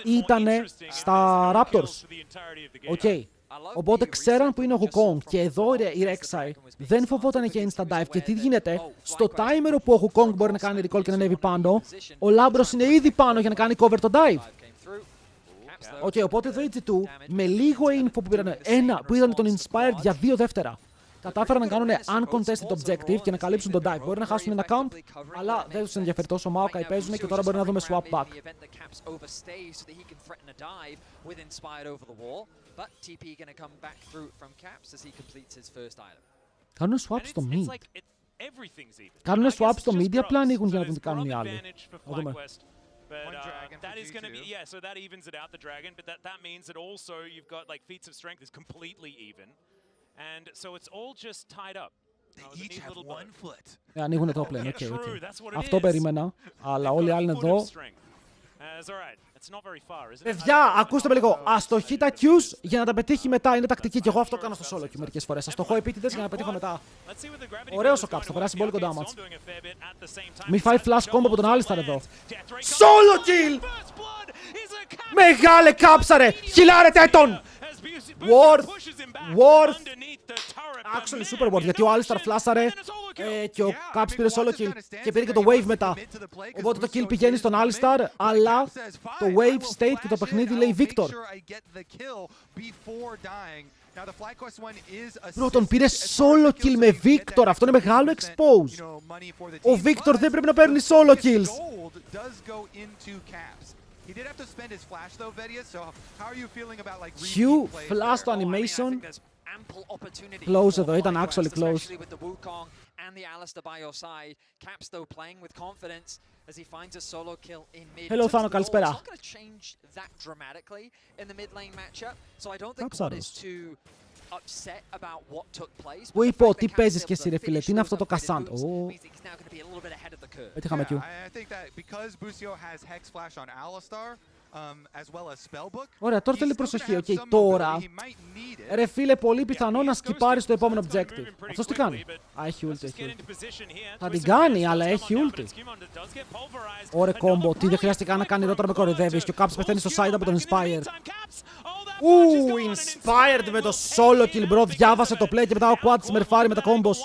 ήταν στα Raptors. Οκ. Οπότε ξέραν που είναι ο Wukong. Και εδώ η Rek'Sai δεν φοβόταν για instant dive. Και τι γίνεται? Στο timer που ο Wukong μπορεί να κάνει recall και να ανέβει πάνω, ο Λάμπρος είναι ήδη πάνω για να κάνει cover το dive. Οκ, οπότε εδώ η G2 με λίγο info που πήραν, που είδαν τον Inspired για 2 δεύτερα. κατάφεραν να κάνουν uncontested objective και να καλύψουν τον dive. Μπορεί να χάσουν ένα count, αλλά δεν τους ενδιαφέρει τόσο. Maokai παίζουν και τώρα μπορεί να δούμε swap back. Κάνουν swap στο mid. Κάνουν swap στο mid, απλά ανοίγουν για να δουν τι κάνουν οι άλλοι. Να δούμε. But that is going to be, so that evens it out, the dragon, but that means that also you've got, like, feats of strength is completely even. And so it's all just tied up. They each have one foot. Ανοίγουν το plane, okay. Αυτό περίμενα, αλλά όλοι οι άλλοι είναι εδώ. Παιδιά, ακούστε με λίγο. Αστοχεί τα Qs για να τα πετύχει μετά. Είναι τακτική και εγώ αυτό κάνω στο solo Q μερικές φορές. Αστοχώ επίτηδες για να πετύχω μετά. Ωραίος ο Caps, θα περάσει πολύ κοντά μας. Μη φάει flash combo από τον Alistar εδώ. Solo kill! Μεγάλε κάψαρε! Χιλάρετε τον! Worth! Actually super worth, γιατί ο Alistar φλάσαρε και ο Caps πήρε solo kill και πήρε και το wave μετά. Οπότε το kill πηγαίνει στον Alistar, αλλά το wave state και το παιχνίδι λέει Victor. Πρώτον πήρε solo kill με Victor, αυτό είναι μεγάλο expose. Ο Victor δεν πρέπει να παίρνει solo kills. He did have to spend his flash though, Vedia, so how are you feeling about like Q flash το animation. Close εδώ, ήταν actually close. Hello Thano, καλησπέρα. Κάψαρος. Που είπε ότι παίζεις και εσύ ρε φίλε, τι είναι αυτό το Cassandra. Πέτυχαμε Q. Ωραία, τώρα θέλει προσοχή. Okay, τώρα, ρε φίλε, πολύ πιθανό να σκυπάρει στο επόμενο objective. Αυτός τι κάνει? Α, έχει ulti, έχει ulti. Θα την κάνει, αλλά έχει ulti. Ωραία, combo. Τι δεν χρειάστηκε να κάνει εδώ, τώρα με κοροϊδεύεις. Και ο Caps πεθαίνει στο side από τον Inspired. Inspired με το solo kill, bro. Διάβασε το play και μετά ο Quad smurfάρει με τα combos.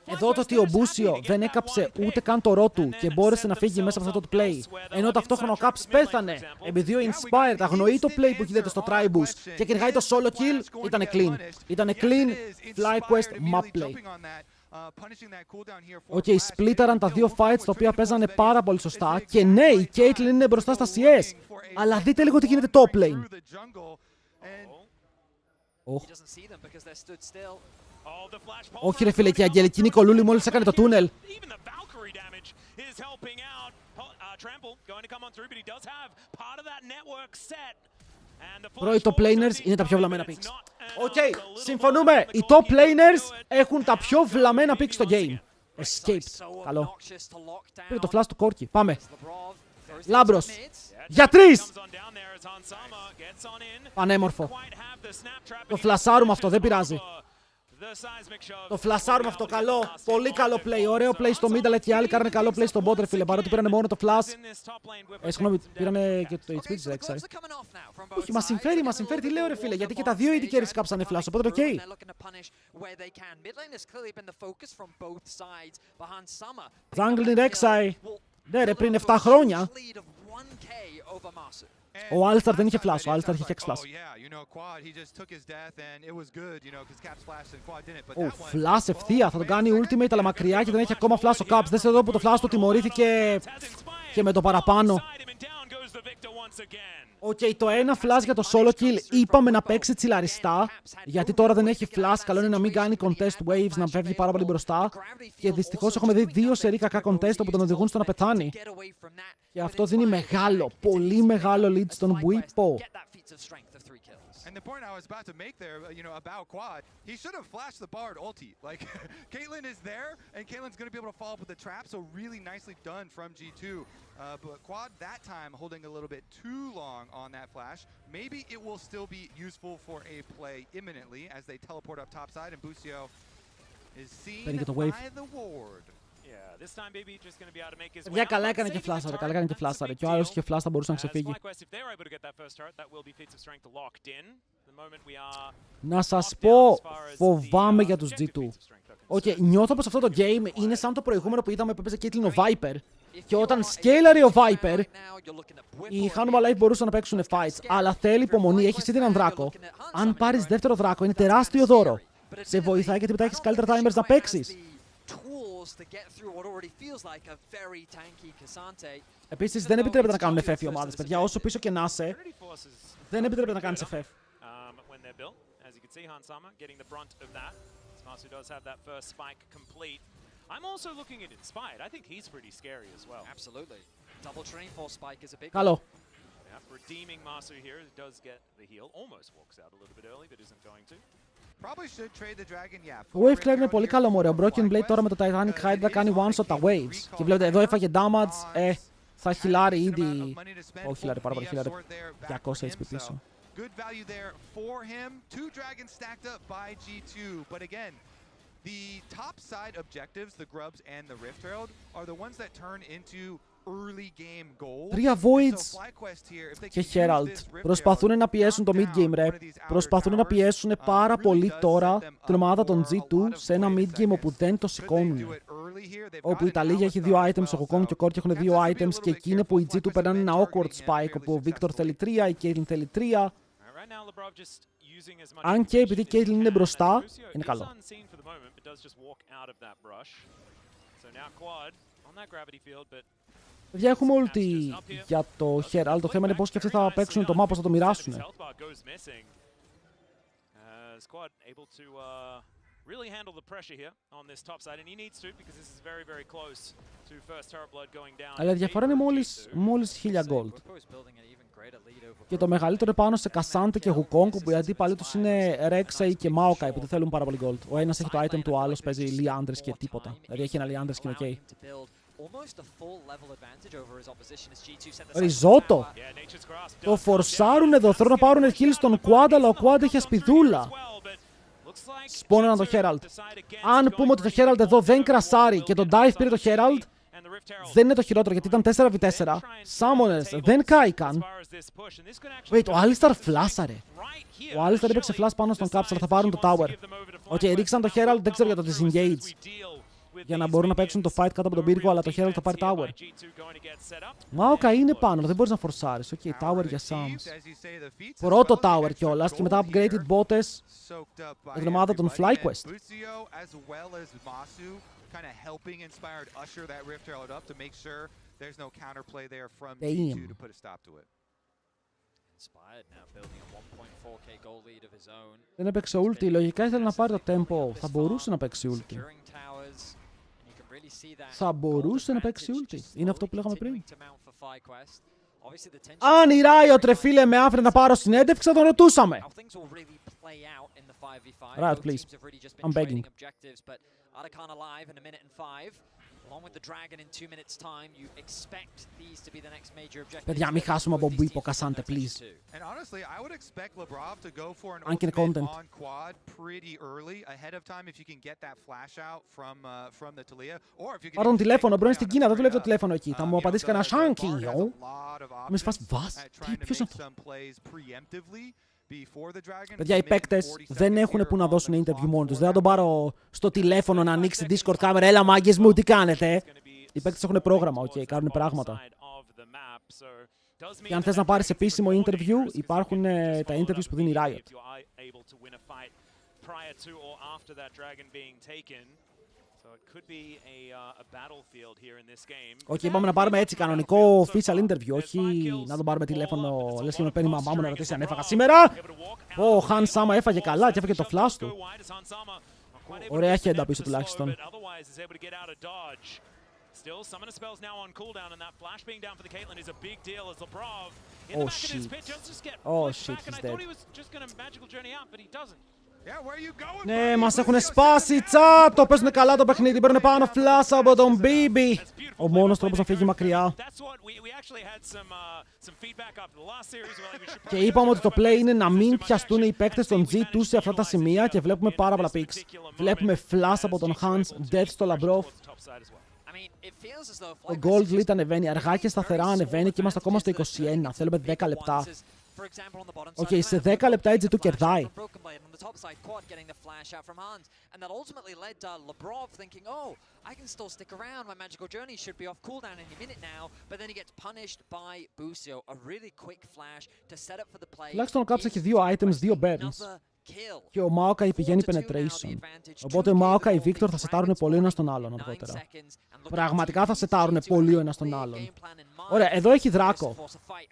Εδώ το ότι ο Μπούσιο δεν έκαψε ούτε καν το ρο του και μπόρεσε να φύγει μέσα από αυτό το play, ενώ ταυτόχρονα ο Caps πέθανε επειδή ο Inspired αγνοεί το play που γίνεται στο Tribus και κυνηγάει το solo kill, ήτανε clean. Ήτανε clean FlyQuest map play. Okay, σπλίταραν τα δύο fights τα οποία παίζανε πάρα πολύ σωστά και ναι, η Caitlyn είναι μπροστά στα CS, αλλά δείτε λίγο τι γίνεται top lane. Όχι ρε φίλε, και η Αγγελική Νικολούλη μόλις έκανε το τούνελ. Bro, οι top laners είναι τα πιο βλαμμένα picks. Οκ, συμφωνούμε. Οι top laners έχουν τα πιο βλαμμένα picks στο game. Escaped. Καλό. Πήρε το flash του Corki. Πάμε. Λάμπρος. Για τρεις! Πανέμορφο. Το φλασάρουμε αυτό, δεν πειράζει. Το φλασάρουμε αυτό, καλό. Πολύ καλό play. Ωραίο play στο mid, αλλά και οι άλλοι κάνανε καλό play στο bot, φίλε. Παρότι πήρανε μόνο το flash. Συγγνώμη, πήρανε και το HP της Rek'Sai. Όχι, μας συμφέρει, τι λέω ρε φίλε. Γιατί και τα δύο AD carries κάψανε flash, οπότε οκ. Jungle είναι Rek'Sai. Ναι ρε, πριν 7 χρόνια. Ο Alistar δεν είχε flash, ο Alistar είχε flash. Flash ευθεία, θα τον κάνει ultimate αλλά μακριά και δεν έχει ακόμα flash ο Caps. Δες εδώ που το flash του τιμωρήθηκε και με το παραπάνω. Okay, το ένα flash για το solo kill είπαμε να παίξει τσιλαριστά, γιατί τώρα δεν έχει flash, καλό είναι να μην κάνει contest waves, να φεύγει πάρα πολύ μπροστά. Και δυστυχώς έχουμε δει δύο σερί κακά contest που τον οδηγούν στο να πεθάνει. Και αυτό δίνει μεγάλο, πολύ μεγάλο lead στον Bwipo. And the point I was about to make there, about Quad, he should have flashed the Bard ulti. Like, Caitlyn is there, and Caitlyn's going to be able to follow up with the trap, so really nicely done from G2. But Quad, that time, holding a little bit too long on that flash. Maybe it will still be useful for a play imminently as they teleport up topside, and Busio is seen by the ward. Για καλά έκανε και φλάσαρε, καλά έκανε και φλάσαρε. Και ο άλλος είχε φλάστα, μπορούσε να ξεφύγει. Να σας πω, φοβάμαι για τους G2. Νιώθω πως αυτό το game είναι σαν το προηγούμενο που είδαμε που έπαιζε Caitlyn ο Viper. Και όταν σκέλαρε ο Viper, οι Hanwha Life μπορούσαν να παίξουν fights. Αλλά θέλει υπομονή, έχεις ήδη έναν δράκο. Αν πάρεις δεύτερο δράκο, είναι τεράστιο δώρο. Σε βοηθάει γιατί μετά έχεις καλύτερα timers να παίξεις. Επίσης, δεν επιτρέπεται να κάνουν FF οι ομάδες, παιδιά. Όσο πίσω και να είσαι, δεν επιτρέπεται να κάνεις FF. I'm also looking at Inspired. I think he's pretty scary as well. Absolutely. Double train for Spike is a big Καλό. Yeah, redeeming Masu here does get the heal. Almost walks out a little bit early, but isn't going to. Probably should trade the dragon, yeah. Το Wave Clear είναι πολύ καλό, μωρέ. Ο Broken Blade τώρα με το Titanic Hydra κάνει one-shot τα waves. Και βλέπετε, εδώ έφαγε damage. Θα χιλάρει ήδη. Όχι, χιλάρει πάρα πολύ, χιλάρει 200 HP πίσω. Good value there for him. 2 dragons stacked up by G2, but again, the top side objectives, the grubs and the Rift Herald, are the ones that turn into early game goals. 3 Voids και Herald. Προσπαθούν να πιέσουν το mid game, ρε. Προσπαθούν να πιέσουν πάρα πολύ τώρα την ομάδα των G2 σε ένα mid game όπου δεν το σηκώνουν. Όπου η Ιταλία έχει 2 items, ο Wukong και ο Korki έχουν 2 items και εκεί είναι που οι G2 περνάνε ένα awkward spike όπου ο Victor θέλει 3, η Caitlyn θέλει 3. Αν και επειδή η Caitlyn είναι μπροστά, είναι καλό. Παιδιά, έχουμε ulti για το Herald. Το θέμα είναι πώς και αυτοί θα παίξουν το map, πώς θα το μοιράσουν. Αλλά η διαφορά είναι μόλις 1000 gold. Και το μεγαλύτερο πάνω σε Cassandra και Wukong, που οι αντίπαλοι τους είναι Rek'Sai και Maokai, που δεν θέλουν πάρα πολύ gold. Ο ένας έχει το item του, ο άλλος παίζει Liandry's και τίποτα. Δηλαδή έχει ένα Liandry's και είναι ok. Ριζότο! Το φορσάρουν εδώ, θέλουν να πάρουν heal στον Quad, αλλά ο Quad έχει ασπιδούλα. Σπώναν το Herald. Αν πούμε ότι το Herald εδώ δεν κρασάρει και το dive πήρε το Herald, δεν είναι το χειρότερο γιατί ήταν 4v4. Summoners δεν κάηκαν. Wait, ο Alistar φλάσαρε. Ο Alistar έπαιξε flash πάνω στον Caps, αλλά θα πάρουν το tower. Ρίξαν το Herald, δεν ξέρω για το disengage. Για να μπορούν να παίξουν το fight κάτω από τον πύργο, αλλά το Herald θα πάρει tower. Maokai είναι πάνω, δεν μπορείς να φορσάρεις. Tower για Sams. Πρώτο tower κιόλας και μετά upgraded botes για την ομάδα των FlyQuest. Kind of helping Inspired usher that Rift Herald up to make sure there's no counterplay there from G2 to put a stop to it. Inspired now building a 1.4k goal lead of his own. Δεν έπαιξε ulti, λογικά ήθελε να πάρει το tempo. Θα μπορούσε να παίξει ulti. Θα μπορούσε να παίξει ulti. Είναι αυτό που λέγαμε πριν. Αν η Riot, ρε φίλε, με άφηνε να πάρω συνέντευξη, θα τον ρωτούσαμε. Riot, please. I'm begging. Παιδιά, μην χάσουμε από Μπουίπο Cassandra, please. Αν και είναι content. Πάρω τον τηλέφωνο, μπρο, είναι στην Κίνα, δεν δουλεύει το τηλέφωνο εκεί. Θα μου απαντήσει κανένα Σάνκι. Με σφάσει, ποιος είναι αυτό. Παιδιά, οι παίκτες δεν έχουν που να δώσουν interview μόνοι τους. Δεν θα τον πάρω στο τηλέφωνο να ανοίξει Discord κάμερα. Έλα, μάγκες μου, τι κάνετε. Οι παίκτες έχουν πρόγραμμα, κάνουν πράγματα. Και αν θες να πάρεις επίσημο interview, υπάρχουν τα interviews που δίνει η Riot. Είπαμε να πάρουμε έτσι κανονικό official interview, όχι να τον πάρουμε τηλέφωνο, λες και με παίρνει η μαμά μου να ρωτήσει αν έφαγα σήμερα. Ο Han Sama έφαγε καλά και έφαγε το flash του. Ωραία χέντα πίσω τουλάχιστον. Oh shit, he's dead. Ναι, μας έχουν σπάσει, το παίζουν καλά το παιχνίδι, παίρνουν πάνω φλάσα από τον BB. Ο μόνος τρόπος να φύγει μακριά. Και είπαμε ότι το play είναι να μην πιαστούν οι παίκτες των G2 σε αυτά τα σημεία και βλέπουμε πάρα πολλά picks. Βλέπουμε flash από τον Hans, death στο Labrov. Το gold lead ανεβαίνει, αργά και σταθερά ανεβαίνει και είμαστε ακόμα στο 21. Θέλουμε 10 λεπτά. Οκ, σε 10 λεπτά η G2 κερδάει. I can still stick around. My magical journey should be off cooldown any minute now, but then he gets punished by Busio. A really quick flash to set up for the play. Τουλάχιστον ο Caps έχει 2 items, 2 burns. Και ο Maokai πηγαίνει penetration. Οπότε ο Maokai και η Victor θα σετάρουν πολύ ο ένας τον άλλον αργότερα. Πραγματικά θα σετάρουν πολύ ο ένας τον άλλον. Ωραία, εδώ έχει δράκο.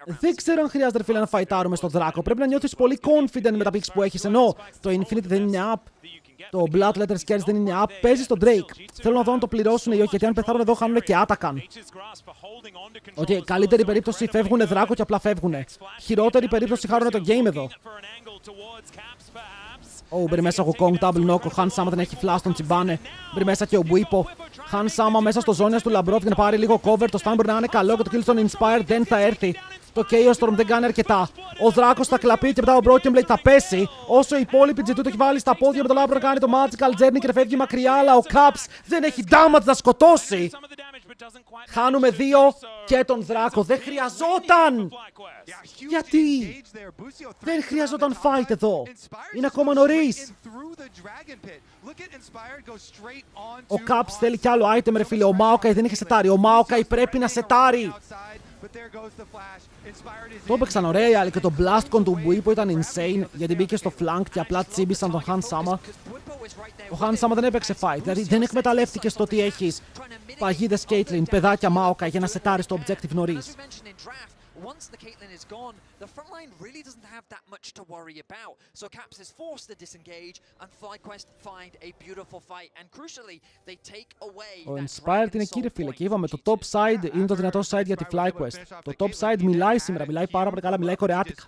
Δεν ξέρω αν χρειάζεται, φίλε, να φαϊτάρουμε στο δράκο. Πρέπει να νιώθεις πολύ confident με τα picks που έχεις. Ενώ το Infinity δεν είναι up. Το Bloodletter Scares δεν είναι up. Παίζει στο Drake. Θέλω να δω αν το πληρώσουν ή όχι, γιατί αν πεθάνουν εδώ χάνουν και άτακαν. Οκ, καλύτερη περίπτωση φεύγουν δράκο και απλά φεύγουν. Χειρότερη περίπτωση χάρουν το game εδώ. Μπρι μέσα ο Wukong double knock. Ο Han Sama δεν έχει flash, τον τσιμπάνε. Μπρι μέσα και ο Bwipo. Han Sama μέσα στο ζώνες του Labrov για να πάρει λίγο cover. Το stun μπορεί να είναι καλό και το kill στον Inspire δεν θα έρθει. Το Chaos Storm δεν κάνει αρκετά. Ο Δράκος θα κλαπεί και μετά ο Broken Blade θα πέσει. Όσο η υπόλοιπη G2 το έχει βάλει στα πόδια με το Labro να κάνει το Magical Journey και φεύγει μακριά. Αλλά ο Caps δεν έχει damage να σκοτώσει. Χάνουμε 2 και τον Δράκο. Δεν χρειαζόταν! Γιατί? Δεν χρειαζόταν fight εδώ. Είναι ακόμα νωρίς. Ο Caps θέλει κι άλλο item, ρε φίλε. Ο Maokai δεν είχε σετάρει. Ο Maokai πρέπει να σετάρει. Το έπαιξαν ωραία οι άλλοι και το Blastcon του Bwipo ήταν insane γιατί μπήκε στο flank και απλά τσίμπησαν τον Han Sama. Ο Han Sama δεν έπαιξε fight, δηλαδή δεν εκμεταλλεύτηκε στο ότι έχεις παγίδες Caitlyn, παιδάκια Maokai για να σετάρεις το objective νωρίς. Once the Caitlyn is gone, the front line really doesn't have that much to worry about. So Caps is forced to disengage and FlyQuest find a beautiful fight. And crucially, they take away Ο Inspired είναι εκεί, ρε φίλε, και είπαμε το top side είναι το δυνατό side για τη FlyQuest. Το top side μιλάει σήμερα, μιλάει πάρα πολύ καλά, μιλάει κορεάτικα.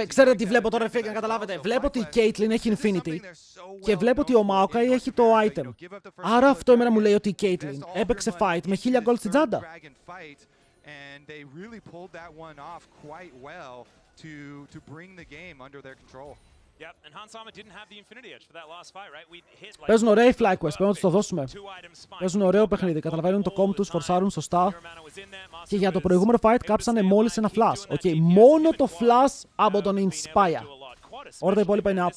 Ξέρετε τι βλέπω τώρα, φίλε, για να καταλάβετε. Βλέπω ότι η Caitlyn έχει Infinity και βλέπω ότι ο Maokai έχει το item. Άρα αυτό εμένα μου λέει ότι η Caitlyn έπαιξε fight με 1000 gold στην τσάντα. Παίζουν ωραία οι FlyQuest, πρέπει να τους το δώσουμε. Παίζουν ωραίο παιχνίδι, καταλαβαίνουν το κόμμα τους, φορσάρουν σωστά. Και για το προηγούμενο fight κάψανε μόλις ένα flash. Okay, μόνο το flash από τον Inspire. Όλα τα υπόλοιπα είναι up.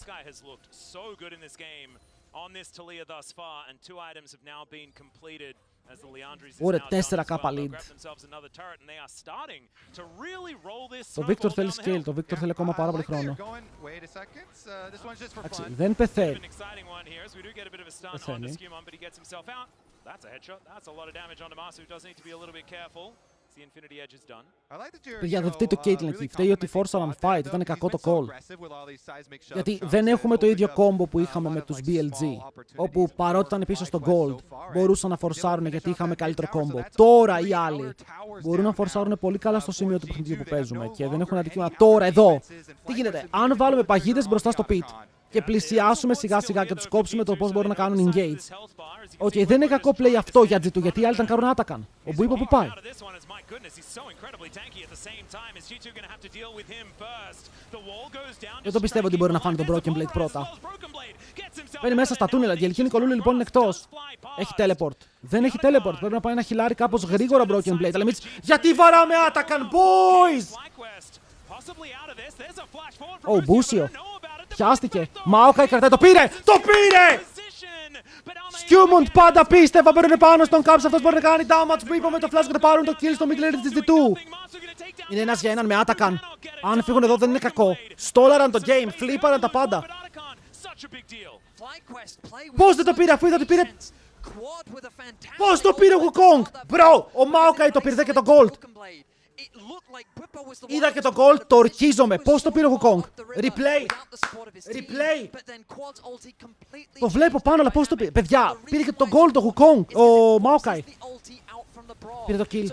Ωραία, 4k lead. Το Victor θέλει scale, το Victor θέλει ακόμα πάρα πολύ χρόνο. Εντάξει, δεν πεθαίνει. Πεθαίνει. Παιδιά, δεν φταίει το Caitlyn εκεί. Φταίει ότι φόρσαραν fight. Ήταν κακό το call. Γιατί δεν έχουμε το ίδιο combo που είχαμε με τους BLG. Όπου παρότι ήταν πίσω στο gold, μπορούσαν να φορσάρουν γιατί είχαμε καλύτερο combo. Τώρα οι άλλοι μπορούν να φορσάρουν πολύ καλά στο σημείο του παιχνιδιού που παίζουμε. Και δεν έχουν αντικείμενα. Τώρα εδώ. Τι γίνεται? Αν βάλουμε παγίδες μπροστά στο pit και πλησιάσουμε σιγά σιγά και τους κόψουμε το πώς μπορούν να κάνουν engage. Οκ, δεν είναι κακό play αυτό για G2 γιατί οι άλλοι ήταν κάνουν άτακαν. Ο Bwipo που πάει? Δεν το πιστεύω ότι μπορεί να φάνε τον Broken Blade πρώτα. Μπαίνει μέσα στα τούνελα. Η Ελκίνη Κολούλη λοιπόν είναι εκτός. Έχει teleport. Δεν έχει teleport. Πρέπει να πάει να χιλάρει κάπως γρήγορα Broken Blade. Αλλά εμείς γιατί βαράμε άτακαν, boys! Ο Busio. Πιάστηκε. Maokai κρατάει. Το πήρε! Το πήρε! Skewmont πάντα πίστευα. Παίρνουν πάνω στον Caps. Αυτός μπορεί να κάνει damage. Που είπαμε το flash και θα πάρουν το kill στο mid lane της G2. Είναι ένας για έναν με άτακαν. Αν φύγουν εδώ δεν είναι κακό. Στόλαραν το game. Φλίπαραν τα πάντα. Πώς δεν το πήρε αφού είδα ότι πήρε... Πώς το πήρε ο Wukong! Μπρο! Ο Maokai το πήρε και το gold. Είδα και το gold, το ορκίζομαι. Πώς το πήρε ο Wukong? Replay. Replay. Το βλέπω πάνω, αλλά πώς το πήρε? Παιδιά, πήρε και το gold το Wukong, ο Maokai. Πήρε το kill.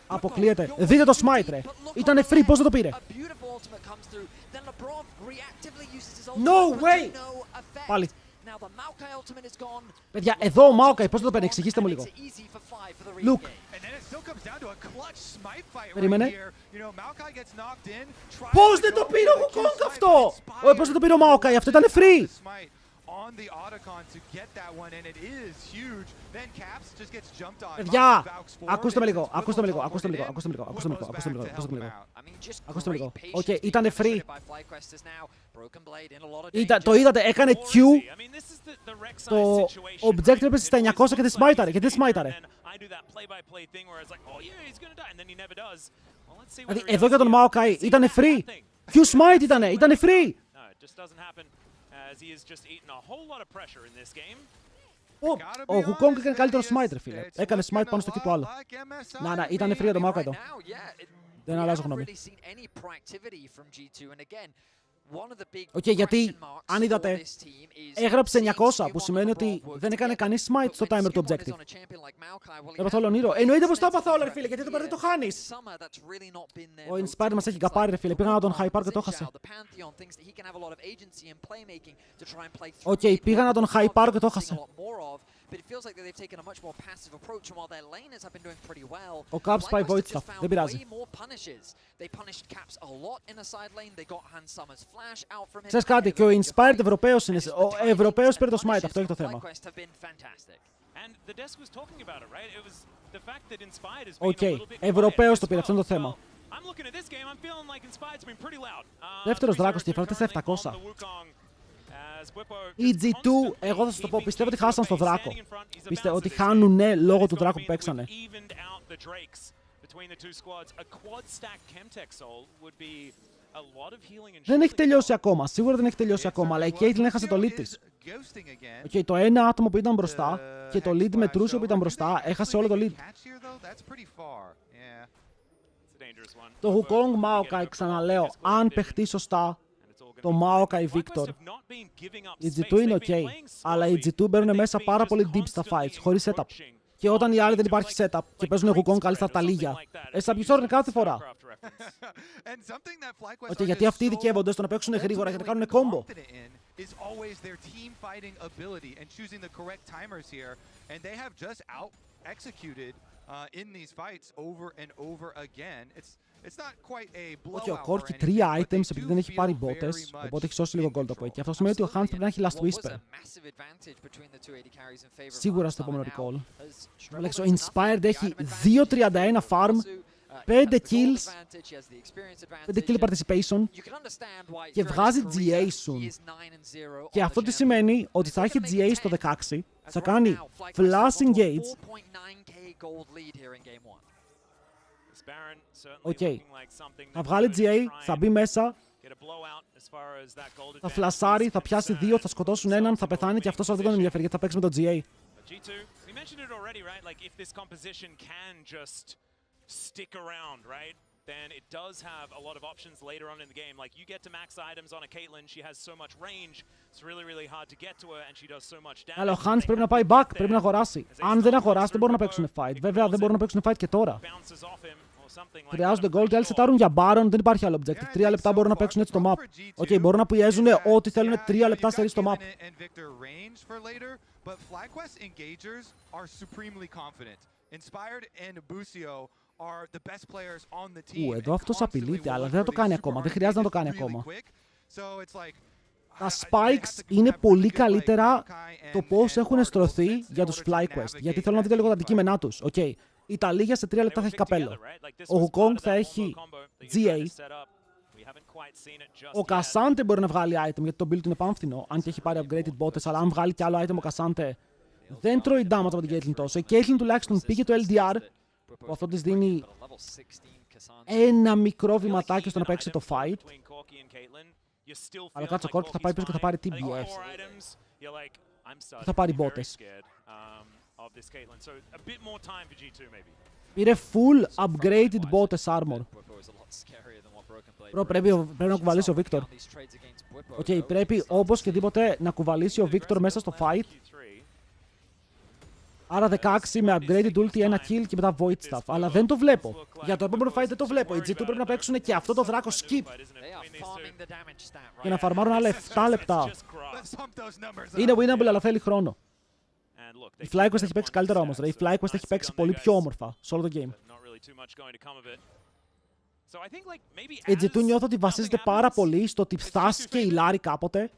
Αποκλείεται. Δείτε το smite, ρε. Ήτανε free, πώς δεν το πήρε? No way. Πάλι. Παιδιά, εδώ ο Maokai, πώς δεν το παίρνει? Εξηγήστε μου λίγο. Look. Περίμενε. Πώς δεν το πήρε ο Wukong αυτό? Πώς δεν το πήρε ο Maokai? Αυτό ήταν free. on the Otacon to get that one, and it is huge. Then Caps just gets jumped on. Παιδιά, ακούστε με λίγο. Οκ, ήτανε free. Το είδατε, έκανε Q. Το objective έπεσε στα 900 και τη smiteαρε. Γιατί τη smiteαρε. Δηλαδή, εδώ για τον Maokai ήτανε free. Q smite ήτανε free. Ο Wukong έκανε καλύτερο smite, ρε φίλε. Έκανε smite πάνω στο κήπο άλλο. Να, ήτανε free το Maokai εδώ. Δεν αλλάζω γνώμη. Οκ, γιατί αν είδατε, έγραψε 900, που σημαίνει ότι δεν έκανε κανείς smite στο timer του objective. Έπαθα όλο όνειρο. Εννοείται πως το έπαθα όλα, ρε φίλε, γιατί το παιδί το χάνεις. Ο Inspired μας έχει καπάρει, ρε φίλε. Πήγα να τον high park και το έχασε. Οκ, πήγα να τον high park και το έχασε. Ο Caps πάει void stuff, δεν πειράζει. Ξέρεις κάτι, και ο Inspired Ευρωπαίος είναι. Ο Ευρωπαίος πήρε το smite, αυτό έχει το θέμα. Οκ, Ευρωπαίος το πήρε, αυτό είναι το θέμα. Δεύτερος δράκος και φέρατε στα 700. Η G2, εγώ θα σας το πω, πιστεύω ότι χάσαν στο δράκο. Πιστεύω ότι χάνουνε λόγω του δράκου που παίξανε. Δεν έχει τελειώσει ακόμα, σίγουρα δεν έχει τελειώσει ακόμα, αλλά η Caitlyn έχασε το lead της. Okay, το ένα άτομο που ήταν μπροστά και το lead μετρούσε που ήταν μπροστά, έχασε όλο το lead. Το Wukong Maokai, ξαναλέω, αν παιχτεί σωστά, το Maokai Victor, η G2 είναι ok, αλλά οι G2 μπαίνουν μέσα πάρα πολύ deep στα fights, χωρίς setup. Και όταν οι άλλοι δεν υπάρχει setup και παίζουν Wukong καλύτερα τα λίγια, θα πιτσόρουν κάθε φορά. Okay, γιατί αυτοί ειδικεύονται στο να παίξουν γρήγορα και να κάνουν combo. Όχι, ο Corki 3 items επειδή δεν έχει πάρει μπότες, οπότε έχει σώσει λίγο gold από εκεί. Αυτό σημαίνει ότι ο Hans πρέπει να έχει last whisper. Σίγουρα στο επόμενο recall. Ο Inspired έχει 2.31 farm, 5 kills, 5 kill participation και βγάζει GA soon. Και αυτό τι σημαίνει ότι θα έχει GA στο 16, θα κάνει flash engage. Οκ, θα βγάλει GA, θα μπει μέσα, θα φλασάρει, θα πιάσει 2, θα σκοτώσουν έναν, θα πεθάνει και αυτός δεν τον ενδιαφέρει γιατί θα παίξει με το GA. Then it does have a lot of options later on in the game. Like, you get to max items on a Caitlyn, she has so much range, it's really, really hard to get to her, and she does so much damage. Αλλά ο Hans πρέπει να πάει back, πρέπει να αγοράσει. Αν δεν αγοράσει, δεν μπορούν να παίξουν fight. Βέβαια, δεν μπορούν να παίξουν fight και τώρα. Χρειάζονται gold, οι άλλοι σετάρουν για Baron, δεν υπάρχει άλλο objective. 3 λεπτά μπορούν να παίξουν έτσι το map. Οκ, μπορούν να πιέζουν ό,τι θέλουν 3 λεπτά σε στο map. Εδώ αυτός απειλείται, αλλά δεν θα το κάνει ακόμα. Δεν χρειάζεται να το κάνει ακόμα. Τα spikes είναι πολύ καλύτερα το πώς έχουν στρωθεί για τους FlyQuest. Γιατί θέλω να δείτε λίγο τα αντικείμενά τους. Okay. Η Ταλίγια σε 3 λεπτά θα έχει καπέλο. Ο Wukong θα έχει GA. Ο Cassante μπορεί να βγάλει item γιατί το build του είναι πάμφθηνο. Αν και έχει πάρει upgraded bottes, αλλά αν βγάλει κι άλλο item ο Cassante δεν τρώει damage από την Caitlyn τόσο. Η Caitlyn τουλάχιστον πήγε το LDR, που αυτό της δίνει ένα μικρό βηματάκι στο να παίξει το fight. Αλλά κάτσε ο Corki θα πάει πίσω και θα πάρει TBF. Θα πάρει bottes. Πήρε full upgraded bottes armor. Πρέπει να κουβαλήσει ο Victor. Οκ, πρέπει όπως και τίποτε να κουβαλήσει ο Victor μέσα στο fight. Άρα 16 με upgraded ulti, ένα kill και μετά void stuff. Αλλά δεν το βλέπω. Για το επόμενο fight δεν το βλέπω. Οι G2 πρέπει να παίξουν και αυτό το δράκο skip. Και να φαρμάρουν άλλα 7 λεπτά. Είναι winnable αλλά θέλει χρόνο. Η FlyQuest έχει παίξει καλύτερα όμως. Η FlyQuest έχει παίξει πολύ πιο όμορφα σε όλο το game. Η G2 νιώθω ότι βασίζεται πάρα πολύ στο ότι φτάσει και η Λάρη κάποτε.